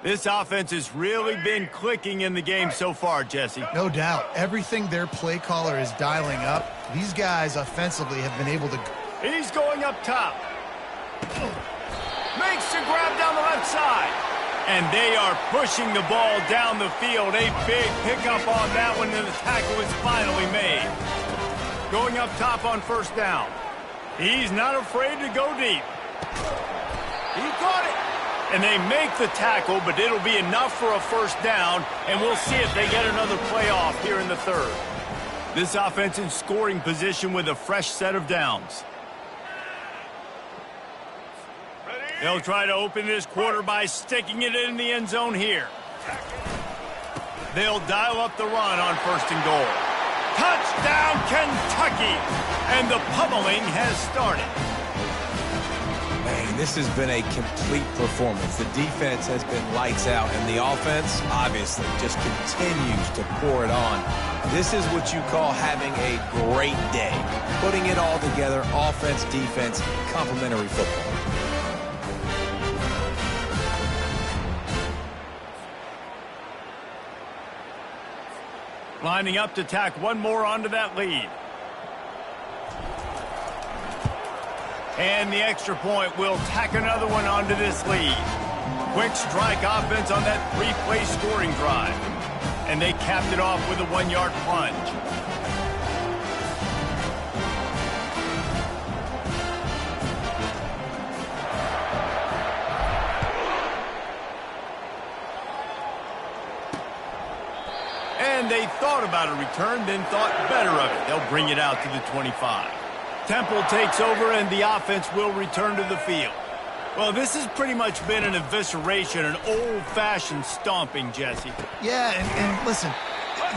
This offense has really been clicking in the game so far, Jesse. No doubt. Everything their play caller is dialing up, these guys offensively have been able to... He's going up top. Makes the grab down the left side. And they are pushing the ball down the field. A big pickup on that one, and the tackle is finally made. Going up top on first down. He's not afraid to go deep. He caught it. And they make the tackle, but it'll be enough for a first down, and we'll see if they get another play off here in the third. This offense in scoring position with a fresh set of downs. They'll try to open this quarter by sticking it in the end zone here. They'll dial up the run on 1st and goal. Touchdown, Kentucky! And the pummeling has started. Man, this has been a complete performance. The defense has been lights out, and the offense, obviously, just continues to pour it on. This is what you call having a great day. Putting it all together, offense, defense, complementary football. Lining up to tack one more onto that lead. And the extra point will tack another one onto this lead. Quick strike offense on that 3-play scoring drive. And they capped it off with a 1-yard plunge. And they thought about a return, then thought better of it. They'll bring it out to the 25. Temple takes over, and the offense will return to the field. Well, this has pretty much been an evisceration, an old-fashioned stomping, Jesse. Yeah, and listen,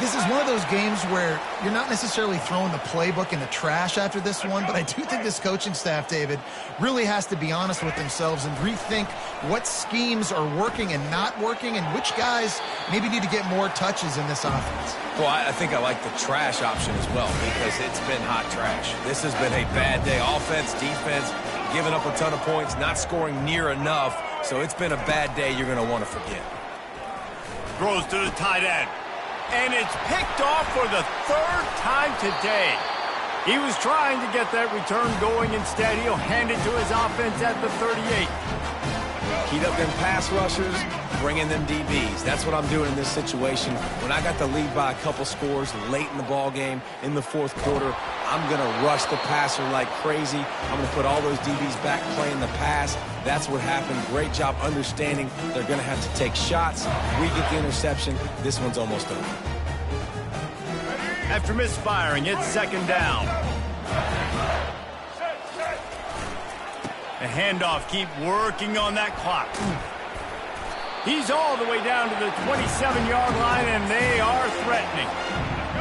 this is one of those games where you're not necessarily throwing the playbook in the trash after this one, but I do think this coaching staff, David, really has to be honest with themselves and rethink what schemes are working and not working and which guys maybe need to get more touches in this offense. Well, I think I like the trash option as well because it's been hot trash. This has been a bad day. Offense, defense, giving up a ton of points, not scoring near enough. So it's been a bad day you're going to want to forget. Throws to the tight end. And it's picked off for the 3rd time today. He was trying to get that return going. Instead, he'll hand it to his offense at the 38. Keep up them pass rushers, bring in them DBs. That's what I'm doing in this situation. When I got the lead by a couple scores late in the ball game in the 4th quarter, I'm going to rush the passer like crazy. I'm going to put all those DBs back playing the pass. That's what happened. Great job understanding they're going to have to take shots. We get the interception. This one's almost over. After misfiring, it's 2nd down. The handoff, keep working on that clock. He's all the way down to the 27-yard line, and they are threatening.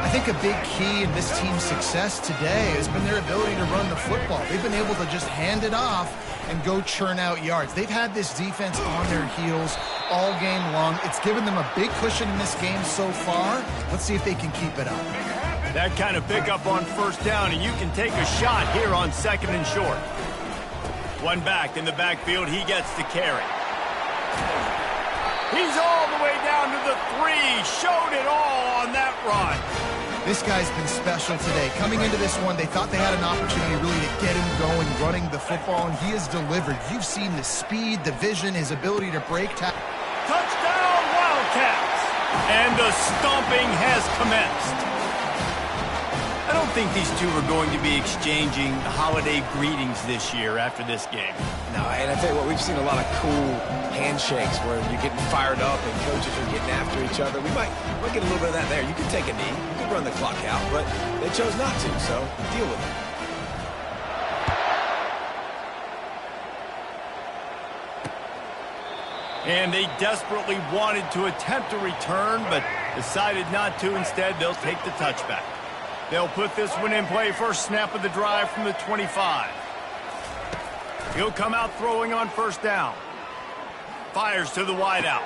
I think a big key in this team's success today has been their ability to run the football. They've been able to just hand it off and go churn out yards. They've had this defense on their heels all game long. It's given them a big cushion in this game so far. Let's see if they can keep it up. That kind of pickup on 1st down, and you can take a shot here on 2nd and short. One back in the backfield, he gets the carry. He's all the way down to the 3. Showed it all on that run. This guy's been special today. Coming into this one, they thought they had an opportunity really to get him going, running the football, and he has delivered. You've seen the speed, the vision, his ability to break tackles. Touchdown, Wildcats! And the stomping has commenced. I don't think these two are going to be exchanging holiday greetings this year after this game. No, and I tell you what, we've seen a lot of cool handshakes where you're getting fired up and coaches are getting after each other. We might get a little bit of that there. You could take a knee, you could run the clock out, but they chose not to, so deal with it. And they desperately wanted to attempt a return, but decided not to. Instead, they'll take the touchback. They'll put this one in play. First snap of the drive from the 25. He'll come out throwing on 1st down. Fires to the wideout.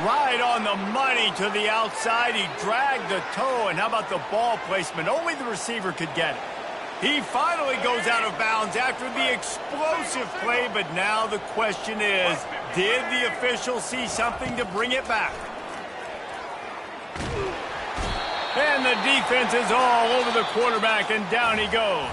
Right on the money to the outside. He dragged the toe, and how about the ball placement? Only the receiver could get it. He finally goes out of bounds after the explosive play, but now the question is, did the official see something to bring it back? And the defense is all over the quarterback, and down he goes.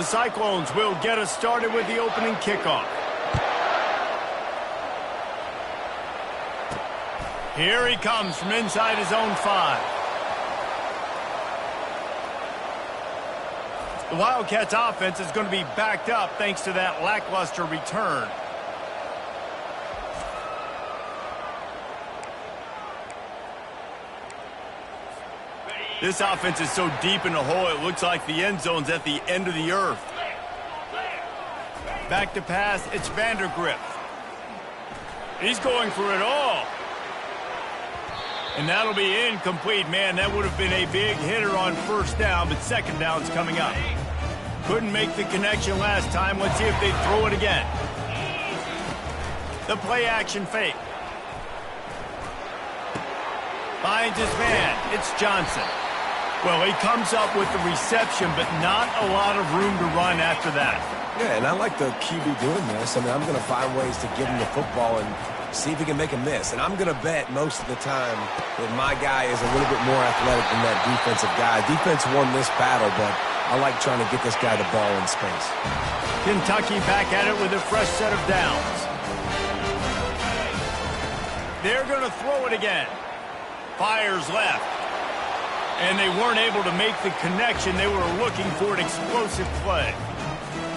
The Cyclones will get us started with the opening kickoff. Here he comes from inside his own 5. The Wildcats offense is going to be backed up thanks to that lackluster return. This offense is so deep in the hole, it looks like the end zone's at the end of the earth. Back to pass, it's Vandergrift. He's going for it all. And that'll be incomplete. Man, that would have been a big hitter on first down, but second down's coming up. Couldn't make the connection last time. Let's see if they throw it again. The play action fake. Finds his man. It's Johnson. Well, he comes up with the reception, but not a lot of room to run after that. Yeah, and I like the QB doing this. I mean, I'm going to find ways to get him the football and see if he can make a miss. And I'm going to bet most of the time that my guy is a little bit more athletic than that defensive guy. Defense won this battle, but I like trying to get this guy the ball in space. Kentucky back at it with a fresh set of downs. They're going to throw it again. Fires left. And they weren't able to make the connection. They were looking for an explosive play.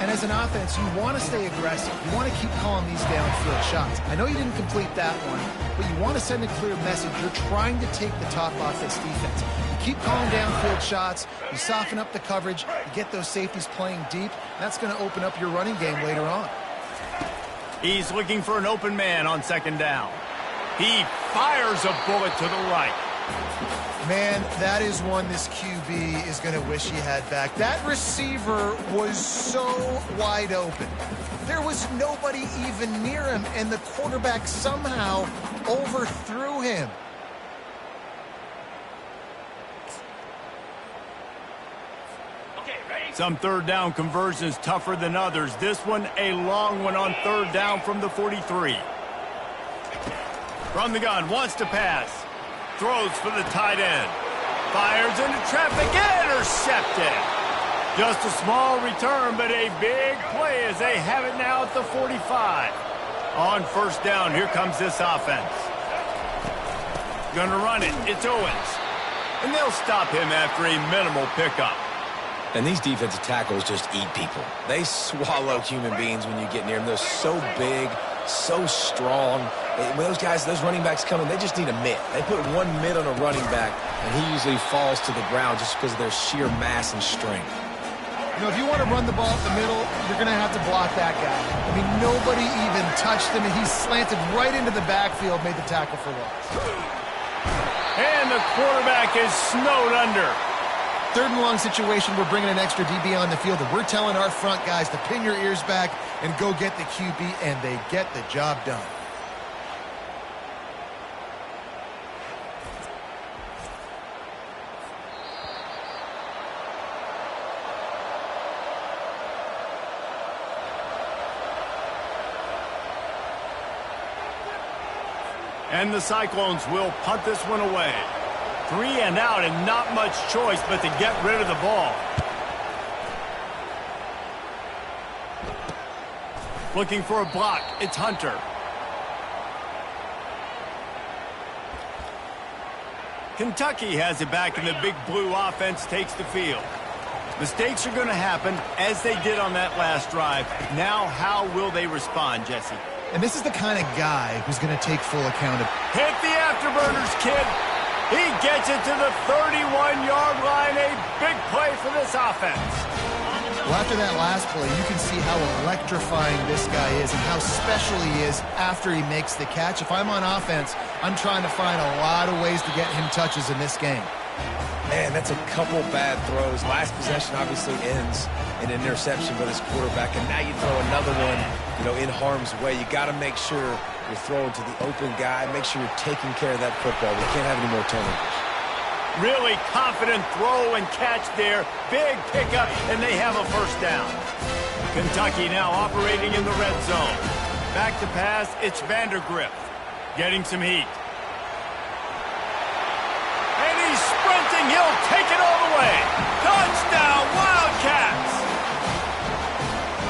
And as an offense, you want to stay aggressive. You want to keep calling these downfield shots. I know you didn't complete that one, but you want to send a clear message. You're trying to take the top off this defense. You keep calling downfield shots. You soften up the coverage. You get those safeties playing deep. That's going to open up your running game later on. He's looking for an open man on second down. He fires a bullet to the right. Man, that is one this QB is going to wish he had back. That receiver was so wide open. There was nobody even near him, and the quarterback somehow overthrew him. Some third down conversions tougher than others. This one, a long one on third down from the 43. From the gun, wants to pass. Throws for the tight end. Fires into traffic. Intercepted. Just a small return, but a big play as they have it now at the 45. On first down, here comes this offense. Gonna run it. It's Owens. And they'll stop him after a minimal pickup. And these defensive tackles just eat people. They swallow human beings when you get near them. They're so big, so strong. When those guys, those running backs come in, they just need a mitt. They put one mitt on a running back, and he usually falls to the ground just because of their sheer mass and strength. You know, if you want to run the ball up the middle, you're going to have to block that guy. I mean, nobody even touched him, and he slanted right into the backfield, made the tackle for loss. And the quarterback is snowed under. Third and long situation, we're bringing an extra DB on the field, and we're telling our front guys to pin your ears back and go get the QB, and they get the job done. And the Cyclones will punt this one away. 3 and out and not much choice but to get rid of the ball. Looking for a block. It's Hunter. Kentucky has it back, and the big blue offense takes the field. Mistakes are going to happen as they did on that last drive. Now, how will they respond, Jesse? And this is the kind of guy who's going to take full accountability. Hit the afterburners, kid. He gets it to the 31-yard line. A big play for this offense. Well, after that last play, you can see how electrifying this guy is and how special he is after he makes the catch. If I'm on offense, I'm trying to find a lot of ways to get him touches in this game. Man, that's a couple bad throws. Last possession obviously ends in an interception by this quarterback, and now you throw another one, in harm's way. You got to make sure you're throwing to the open guy. Make sure you're taking care of that football. We can't have any more turnovers. Really confident throw and catch there. Big pickup, and they have a first down. Kentucky now operating in the red zone. Back to pass, it's Vandergrift. Getting some heat. And he's sprinting. He'll take it all the way. Touchdown, Wildcats!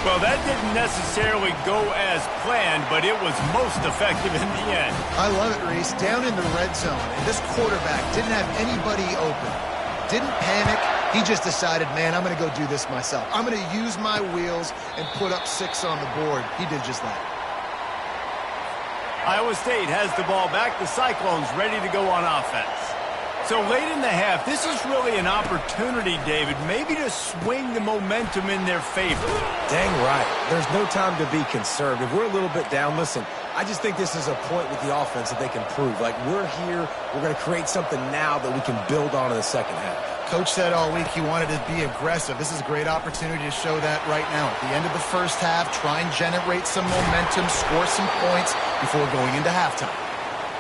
Well, that didn't necessarily go as planned, but it was most effective in the end. I love it, Reese. Down in the red zone, and this quarterback didn't have anybody open. Didn't panic. He just decided, man, I'm going to go do this myself. I'm going to use my wheels and put up 6 on the board. He did just that. Iowa State has the ball back. The Cyclones ready to go on offense. So late in the half, this is really an opportunity, David, maybe to swing the momentum in their favor. Dang right. There's no time to be conservative. We're a little bit down. Listen, I just think this is a point with the offense that they can prove. Like, we're here. We're going to create something now that we can build on in the second half. Coach said all week he wanted to be aggressive. This is a great opportunity to show that right now. At the end of the first half, try and generate some momentum, score some points before going into halftime.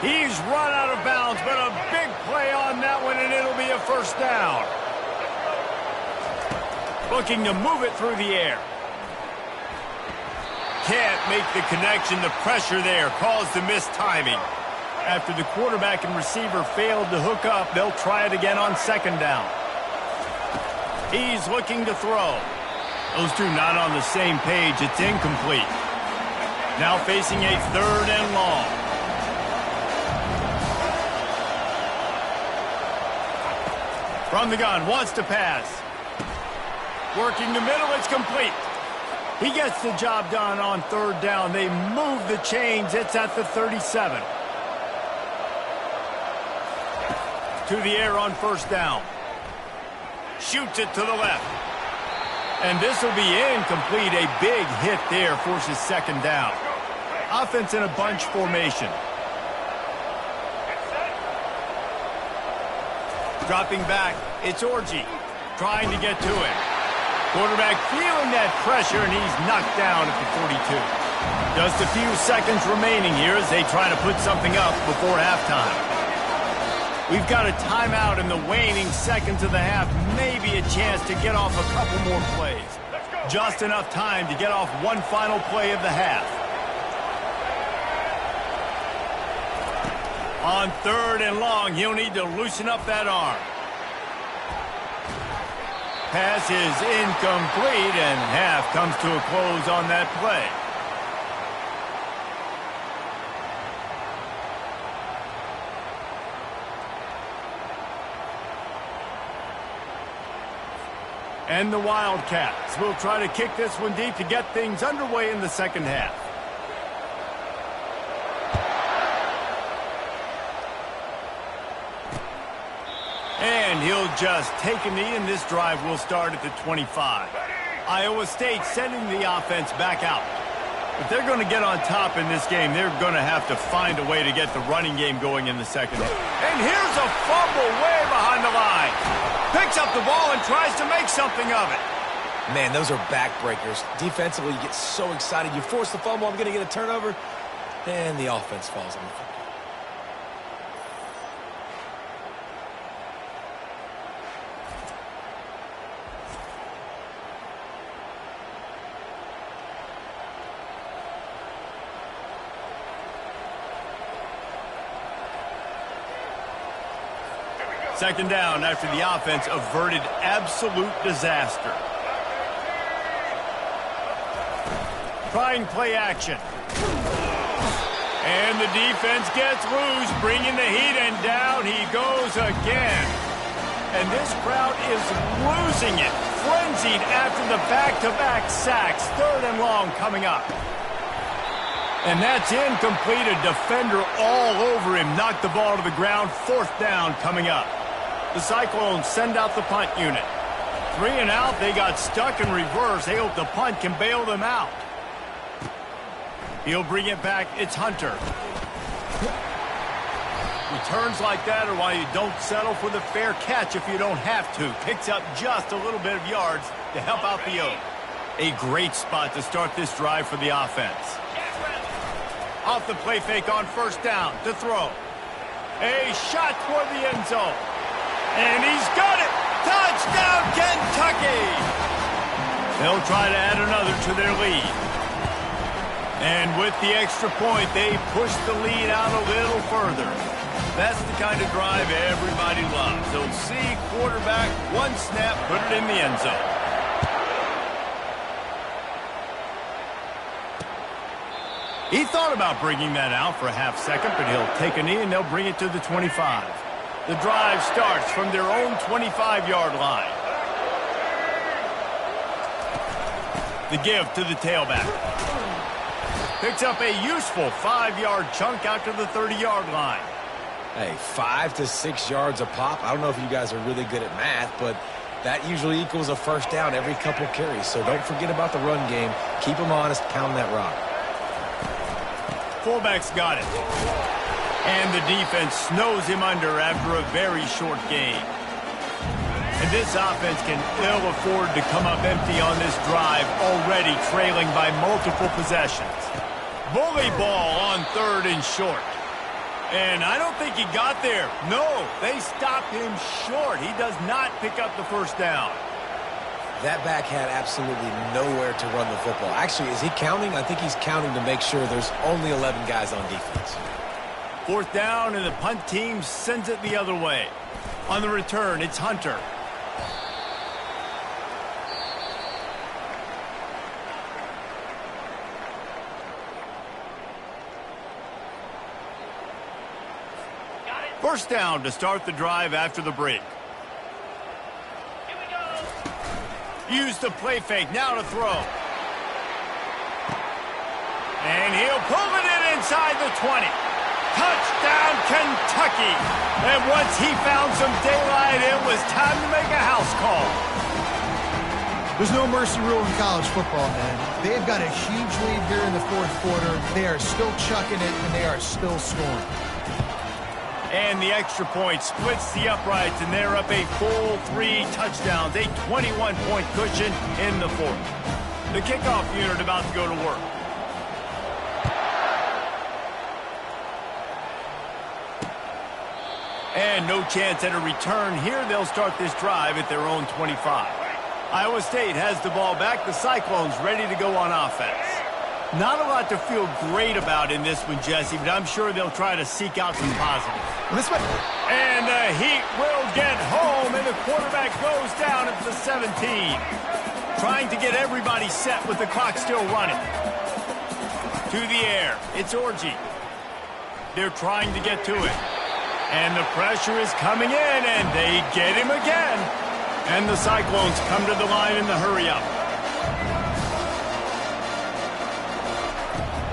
He's run out of bounds, but a big play on that one, and it'll be a first down. Looking to move it through the air. Can't make the connection. The pressure there caused the missed timing. After the quarterback and receiver failed to hook up, they'll try it again on second down. He's looking to throw. Those two not on the same page. It's incomplete. Now facing a 3rd and long. From the gun, wants to pass. Working the middle, it's complete. He gets the job done on 3rd down. They move the chains. It's at the 37. To the air on 1st down. Shoots it to the left. And this will be incomplete. A big hit there forces 2nd down. Offense in a bunch formation. Dropping back, it's Orji trying to get to it. Quarterback feeling that pressure, and he's knocked down at the 42. Just a few seconds remaining here as they try to put something up before halftime. We've got a timeout in the waning seconds of the half, maybe a chance to get off a couple more plays. Just enough time to get off one final play of the half. On 3rd and long, he'll need to loosen up that arm. Pass is incomplete, and half comes to a close on that play. And the Wildcats will try to kick this one deep to get things underway in the second half. And he'll just take a knee, and this drive will start at the 25. Iowa State sending the offense back out. If they're going to get on top in this game, they're going to have to find a way to get the running game going in the second half. And here's a fumble way behind the line. Picks up the ball and tries to make something of it. Man, those are backbreakers. Defensively, you get so excited. You force the fumble, I'm going to get a turnover, and the offense falls on the football. Second down after the offense averted absolute disaster. Trying play action. And the defense gets loose, bringing the heat, and down he goes again. And this crowd is losing it, frenzied after the back-to-back sacks. 3rd and long coming up. And that's incomplete. A defender all over him. Knocked the ball to the ground. 4th down coming up. The Cyclones send out the punt unit. 3 and out. They got stuck in reverse. They hope the punt can bail them out. He'll bring it back. It's Hunter. Returns like that are why you don't settle for the fair catch if you don't have to. Picks up just a little bit of yards to help out the Oak. A great spot to start this drive for the offense. Off the play fake on 1st down to throw. A shot toward the end zone. And he's got it! Touchdown, Kentucky! They'll try to add another to their lead. And with the extra point, they push the lead out a little further. That's the kind of drive everybody loves. They'll see quarterback, one snap, put it in the end zone. He thought about bringing that out for a half second, but he'll take a knee and they'll bring it to the 25. The drive starts from their own 25-yard line. The give to the tailback. Picks up a useful 5-yard chunk out to the 30-yard line. Hey, 5 to 6 yards a pop. I don't know if you guys are really good at math, but that usually equals a first down every couple carries. So don't forget about the run game. Keep them honest, pound that rock. Fullback's got it. And the defense snows him under after a very short game. And this offense can ill afford to come up empty on this drive, already trailing by multiple possessions. Bully ball on 3rd and short. And I don't think he got there. No, they stopped him short. He does not pick up the first down. That back had absolutely nowhere to run the football. Actually, is he counting? I think he's counting to make sure there's only 11 guys on defense. 4th down, and the punt team sends it the other way. On the return, it's Hunter. First down to start the drive after the break. Use the play fake, now to throw. And he'll pull it in inside the 20. Touchdown, Kentucky. And once he found some daylight, it was time to make a house call. There's no mercy rule in college football, man. They've got a huge lead here in the 4th quarter. They are still chucking it, and they are still scoring. And the extra point splits the uprights, and they're up a full 3 touchdowns, a 21-point cushion in the 4th. The kickoff unit about to go to work. And no chance at a return here. They'll start this drive at their own 25. Iowa State has the ball back. The Cyclones ready to go on offense. Not a lot to feel great about in this one, Jesse, but I'm sure they'll try to seek out some positives. And the Heat will get home, and the quarterback goes down at the 17. Trying to get everybody set with the clock still running. To the air, it's Orji. They're trying to get to it. And the pressure is coming in, and they get him again. And the Cyclones come to the line in the hurry-up.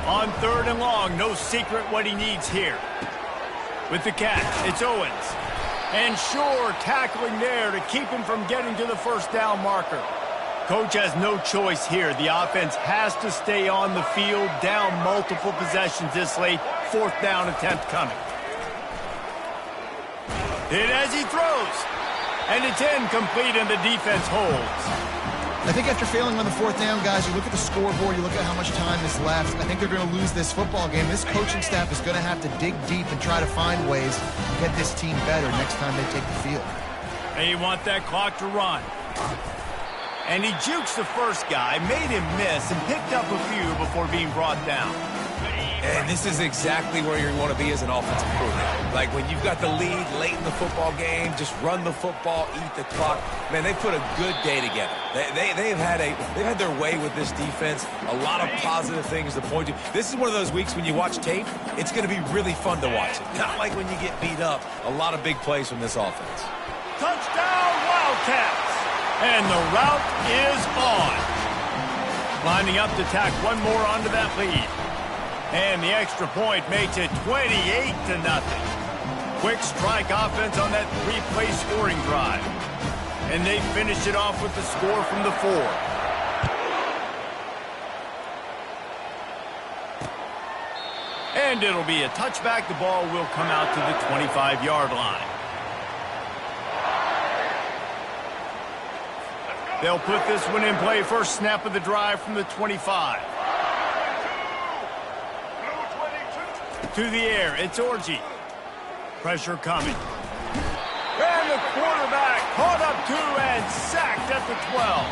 On 3rd and long, no secret what he needs here. With the catch, it's Owens. And Shore tackling there to keep him from getting to the first down marker. Coach has no choice here. The offense has to stay on the field, down multiple possessions this late. 4th down attempt coming. Hit as he throws. And it's incomplete, and the defense holds. I think after failing on the 4th down, guys, you look at the scoreboard, you look at how much time is left. I think they're going to lose this football game. This coaching staff is going to have to dig deep and try to find ways to get this team better next time they take the field. They want that clock to run. And he jukes the first guy, made him miss, and picked up a few before being brought down. And this is exactly where you want to be as an offensive coordinator. Like when you've got the lead late in the football game, just run the football, eat the clock. Man, they put a good day together. They've had their way with this defense. A lot of positive things to point to. This is one of those weeks when you watch tape, it's going to be really fun to watch it. Not like when you get beat up. A lot of big plays from this offense. Touchdown, Wildcats! And the route is on. Lining up to tack one more onto that lead. And the extra point makes it 28-0. Quick strike offense on that 3-play scoring drive. And they finish it off with the score from the 4. And it'll be a touchback. The ball will come out to the 25-yard line. They'll put this one in play. First snap of the drive from the 25. To the air, it's Orji. Pressure coming. And the quarterback caught up to and sacked at the 12.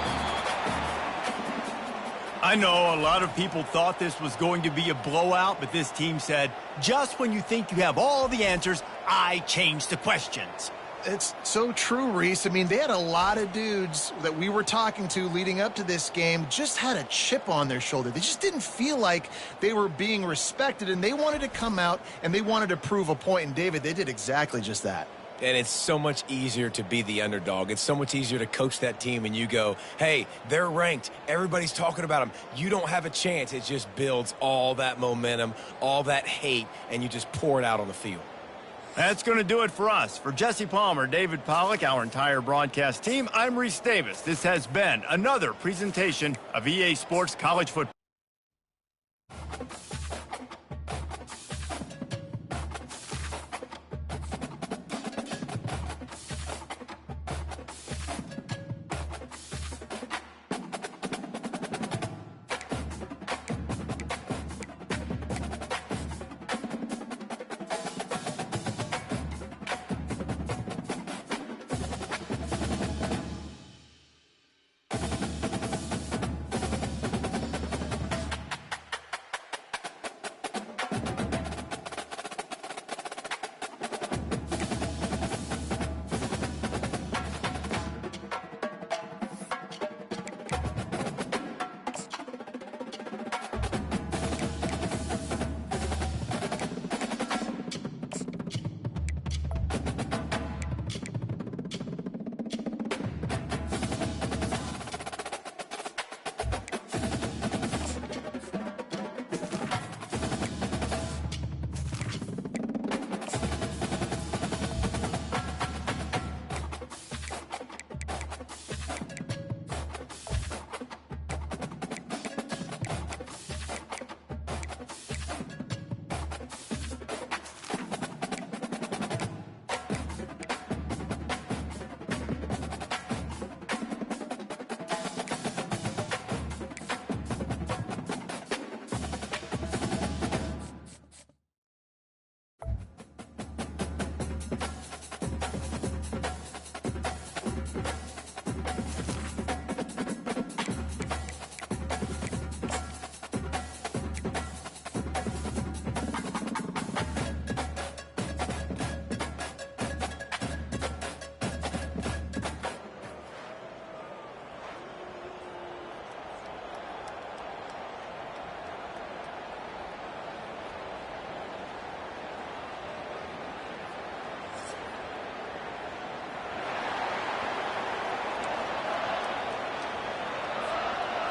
I know a lot of people thought this was going to be a blowout, but this team said, just when you think you have all the answers, I change the questions. It's so true, Reese. I mean, they had a lot of dudes that we were talking to leading up to this game just had a chip on their shoulder. They just didn't feel like they were being respected, and they wanted to come out and they wanted to prove a point. And, David, they did exactly just that. And it's so much easier to be the underdog. It's so much easier to coach that team and you go, hey, they're ranked. Everybody's talking about them. You don't have a chance. It just builds all that momentum, all that hate, and you just pour it out on the field. That's going to do it for us. For Jesse Palmer, David Pollack, our entire broadcast team, I'm Reese Davis. This has been another presentation of EA Sports College Football.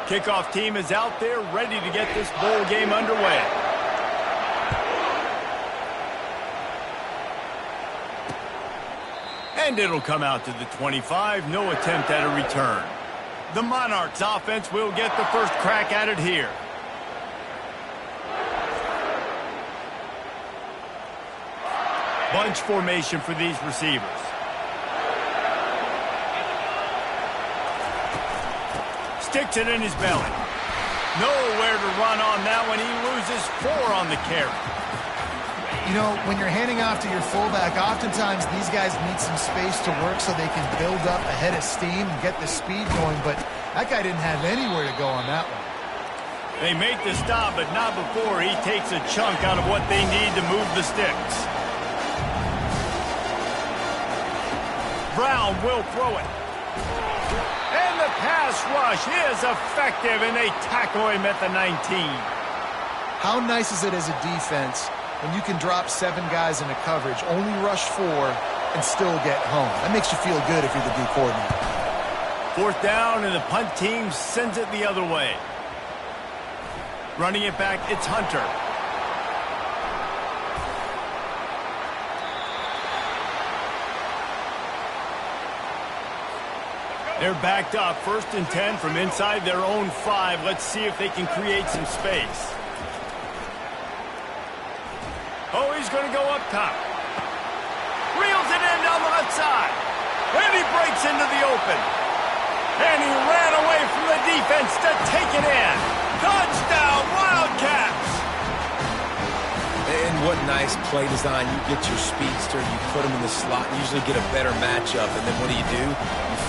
Kickoff team is out there ready to get this bowl game underway. And it'll come out to the 25. No attempt at a return. The Monarchs offense will get the first crack at it here. Bunch formation for these receivers. Sticks it in his belly. Nowhere to run on that one. He loses 4 on the carry. You know, when you're handing off to your fullback, oftentimes these guys need some space to work so they can build up a head of steam and get the speed going, but that guy didn't have anywhere to go on that one. They make the stop, but not before he takes a chunk out of what they need to move the sticks. Brown will throw it. And the pass rush is effective, and they tackle him at the 19. How nice is it as a defense when you can drop 7 guys into coverage, only rush 4, and still get home? That makes you feel good if you're the D coordinator. 4th down, and the punt team sends it the other way. Running it back, it's Hunter. They're backed up, 1st and 10 from inside their own 5. Let's see if they can create some space. Oh, he's going to go up top. Reels it in down the left side. And he breaks into the open. And he ran away from the defense to take it in. Touchdown, Wildcats! And what nice play design. You get your speedster, you put him in the slot, and usually get a better matchup. And then what do? You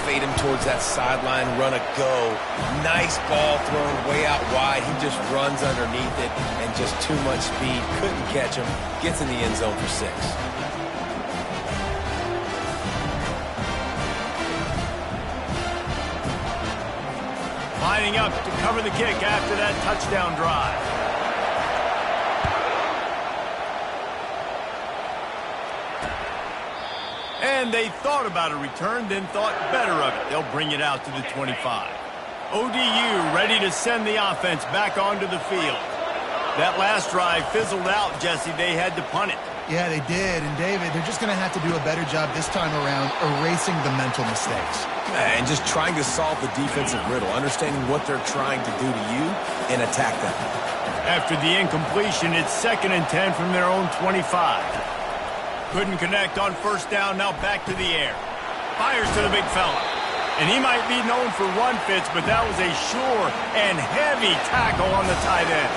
fade him towards that sideline, run a go. Nice ball thrown way out wide. He just runs underneath it and just too much speed. Couldn't catch him. Gets in the end zone for 6. Lining up to cover the kick after that touchdown drive. And they thought about a return, then thought better of it. They'll bring it out to the 25. ODU ready to send the offense back onto the field. That last drive fizzled out, Jesse. They had to punt it. Yeah, they did. And, David, they're just going to have to do a better job this time around erasing the mental mistakes. And just trying to solve the defensive riddle, understanding what they're trying to do to you and attack them. After the incompletion, it's 2nd and 10 from their own 25. Couldn't connect on first down, now back to the air. Fires to the big fella. And he might be known for run fits, but that was a sure and heavy tackle on the tight end.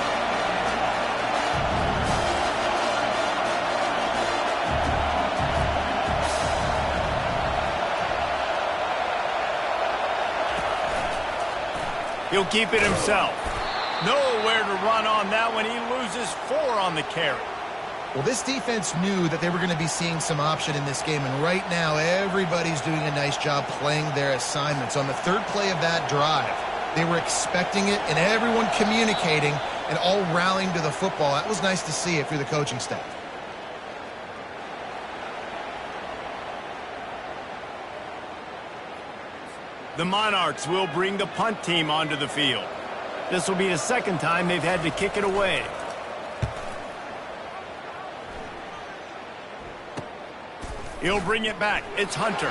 He'll keep it himself. Nowhere to run on that one. He loses 4 on the carry. Well, this defense knew that they were going to be seeing some option in this game, and right now everybody's doing a nice job playing their assignments. On the 3rd play of that drive, they were expecting it, and everyone communicating and all rallying to the football. That was nice to see it through the coaching staff. The Monarchs will bring the punt team onto the field. This will be the 2nd time they've had to kick it away. He'll bring it back. It's Hunter.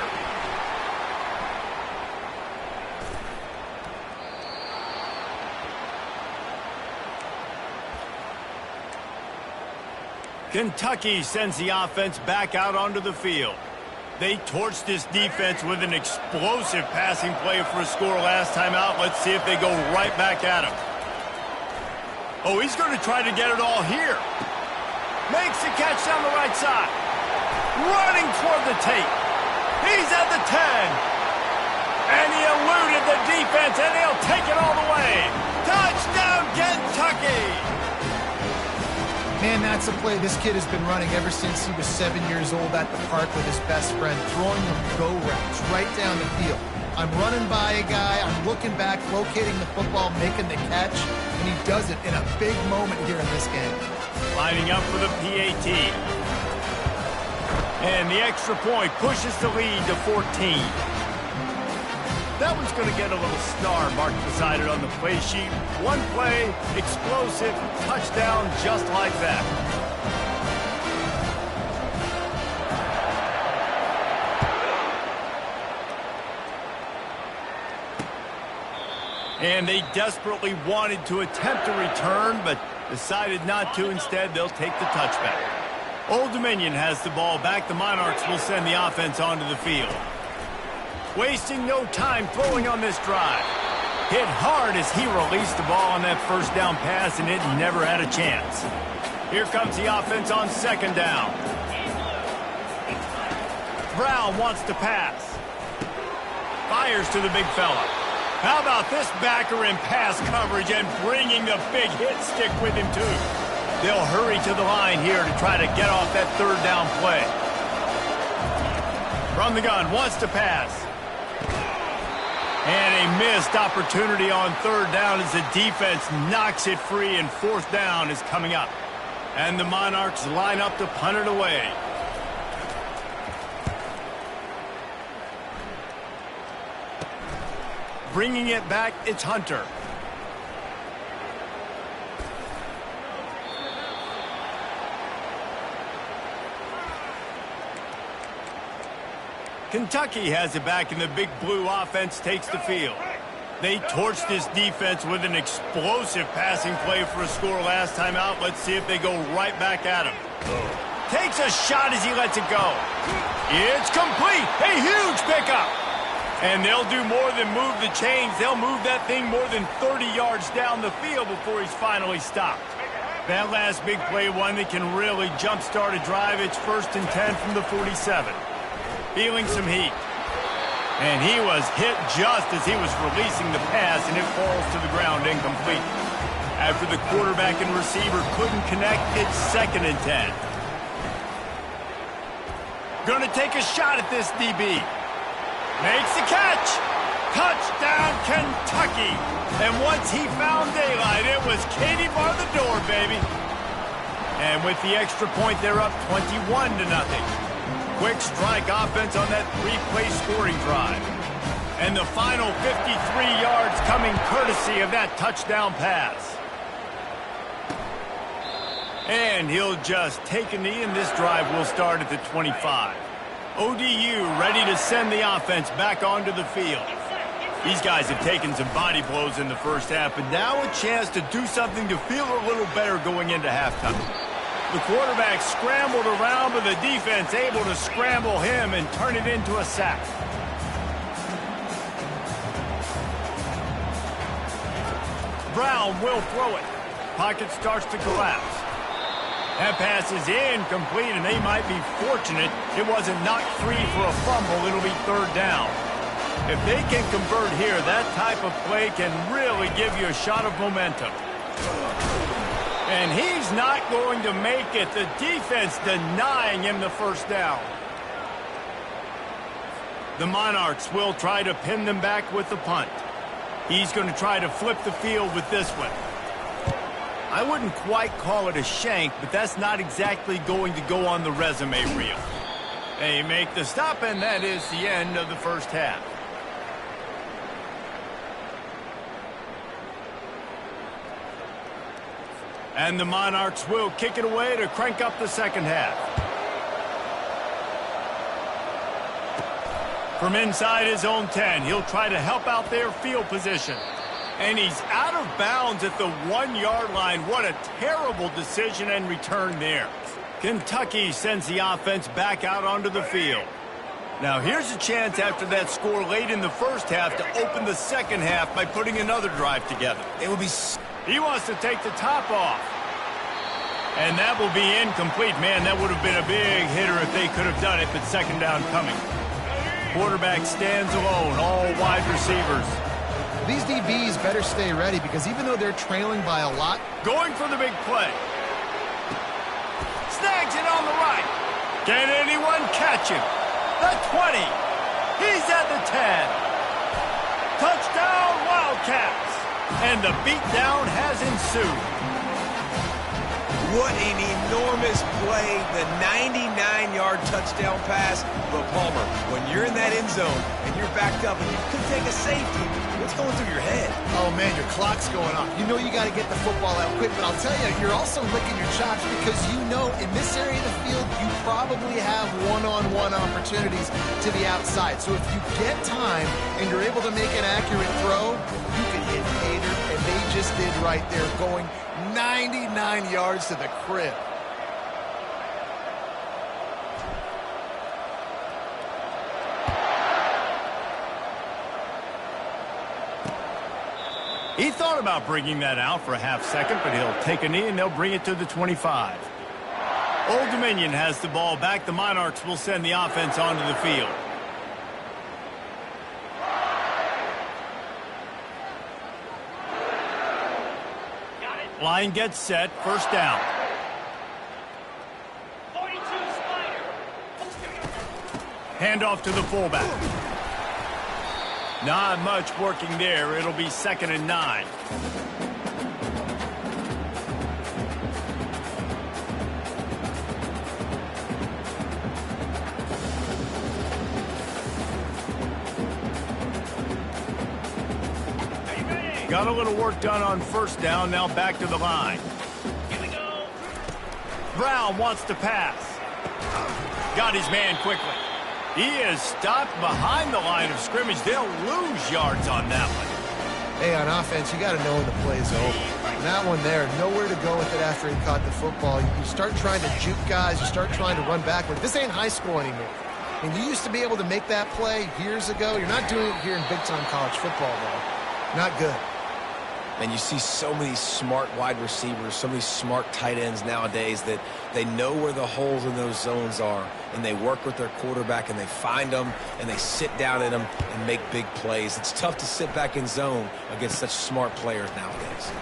Kentucky sends the offense back out onto the field. They torched this defense with an explosive passing play for a score last time out. Let's see if they go right back at him. Oh, he's going to try to get it all here. Makes the catch down the right side. Running toward the tape. He's at the 10. And he eluded the defense, and he'll take it all the way. Touchdown, Kentucky! Man, that's a play this kid has been running ever since he was 7 years old at the park with his best friend, throwing him go routes right down the field. I'm running by a guy, I'm looking back, locating the football, making the catch, and he does it in a big moment here in this game. Lining up for the PAT. And the extra point pushes the lead to 14. That one's going to get a little star marked beside it on the play sheet. One play, explosive, touchdown, just like that. And they desperately wanted to attempt a return, but decided not to. Instead, they'll take the touchback. Old Dominion has the ball back. The Monarchs will send the offense onto the field. Wasting no time throwing on this drive. Hit hard as he released the ball on that first down pass, and it never had a chance. Here comes the offense on 2nd down. Brown wants to pass. Fires to the big fella. How about this backer in pass coverage and bringing the big hit stick with him, too? They'll hurry to the line here to try to get off that 3rd down play. From the gun, wants to pass. And a missed opportunity on 3rd down as the defense knocks it free, and 4th down is coming up. And the Monarchs line up to punt it away. Bringing it back, it's Hunter. Kentucky has it back, and the big blue offense takes the field. They torched this defense with an explosive passing play for a score last time out. Let's see if they go right back at him. Takes a shot as he lets it go. It's complete. A huge pickup. And they'll do more than move the chains. They'll move that thing more than 30 yards down the field before he's finally stopped. That last big play, one that can really jumpstart a drive. It's 1st and 10 from the 47. Feeling some heat. And he was hit just as he was releasing the pass, and it falls to the ground incomplete. After the quarterback and receiver couldn't connect, it's 2nd and 10. Gonna take a shot at this DB. Makes the catch. Touchdown, Kentucky! And once he found daylight, it was Katie bar the door, baby. And with the extra point, they're up 21-0. Quick strike offense on that three-play scoring drive. And the final 53 yards coming courtesy of that touchdown pass. And he'll just take a knee, and this drive will start at the 25. ODU ready to send the offense back onto the field. These guys have taken some body blows in the first half, but now a chance to do something to feel a little better going into halftime. The quarterback scrambled around, but the defense able to scramble him and turn it into a sack. Brown will throw it. Pocket starts to collapse. That pass is incomplete, and they might be fortunate it wasn't knocked free for a fumble. It'll be third down. If they can convert here, that type of play can really give you a shot of momentum. And he's not going to make it. The defense denying him the first down. The Monarchs will try to pin them back with the punt. He's going to try to flip the field with this one. I wouldn't quite call it a shank, but that's not exactly going to go on the resume reel. They make the stop, and that is the end of the first half. And the Monarchs will kick it away to crank up the second half. From inside his own 10, he'll try to help out their field position. And he's out of bounds at the 1-yard line. What a terrible decision and return there. Kentucky sends the offense back out onto the field. Now here's a chance after that score late in the first half to open the second half by putting another drive together. It would be... He wants to take the top off. And that will be incomplete. Man, that would have been a big hitter if they could have done it, but second down coming. Quarterback stands alone, all wide receivers. These DBs better stay ready because even though they're trailing by a lot, going for the big play. Snags it on the right. Can anyone catch him? The 20. He's at the 10. Touchdown, Wildcats. And the beatdown has ensued. What an enormous play, the 99-yard touchdown pass. But Palmer, when you're in that end zone and you're backed up and you could take a safety, what's going through your head? oh man, your clock's going off. You know you got to get the football out quick, but I'll tell you, you're also licking your chops because you know in this area of the field, you probably have one-on-one opportunities to the outside. So if you get time and you're able to make an accurate throw, you can hit Hader, and they just did right there, going 99 yards to the crib. He thought about bringing that out for a half second, but he'll take a knee and they'll bring it to the 25. Old Dominion has the ball back. The Monarchs will send the offense onto the field. Line gets set, first down. 42 Spider. Handoff to the fullback. Not much working there. It'll be 2nd and 9. Got a little work done on first down, now back to the line. Here we go. Brown wants to pass. Got his man quickly. He is stopped behind the line of scrimmage. They'll lose yards on that one. Hey, on offense, you got to know when the play's over. And that one there, nowhere to go with it after he caught the football. You start trying to juke guys. You start trying to run backward. This ain't high school anymore. And you used to be able to make that play years ago. You're not doing it here in big-time college football, though. Not good. And you see so many smart wide receivers, so many smart tight ends nowadays that they know where the holes in those zones are, and they work with their quarterback, and they find them, and they sit down in them and make big plays. It's tough to sit back in zone against such smart players nowadays.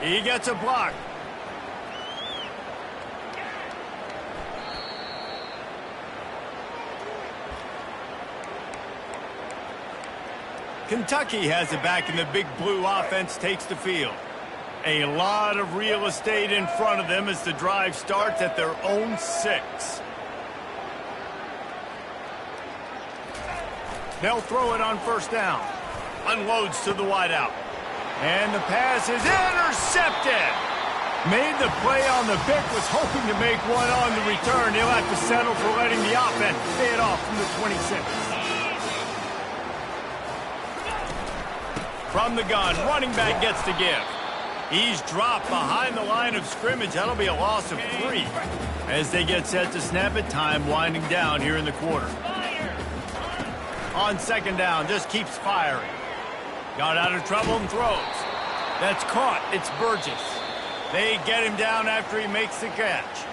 He gets a block. Kentucky has it back, and the big blue offense takes the field. A lot of real estate in front of them as the drive starts at their own 6. They'll throw it on first down. Unloads to the wideout. And the pass is intercepted. Made the play on the pick, was hoping to make one on the return. He'll have to settle for letting the offense pay it off from the 26. From the gun, running back gets to give. He's dropped behind the line of scrimmage. That'll be a loss of 3. As they get set to snap it, time winding down here in the quarter. On second down, just keeps firing. Got out of trouble and throws. That's caught. It's Burgess. They get him down after he makes the catch.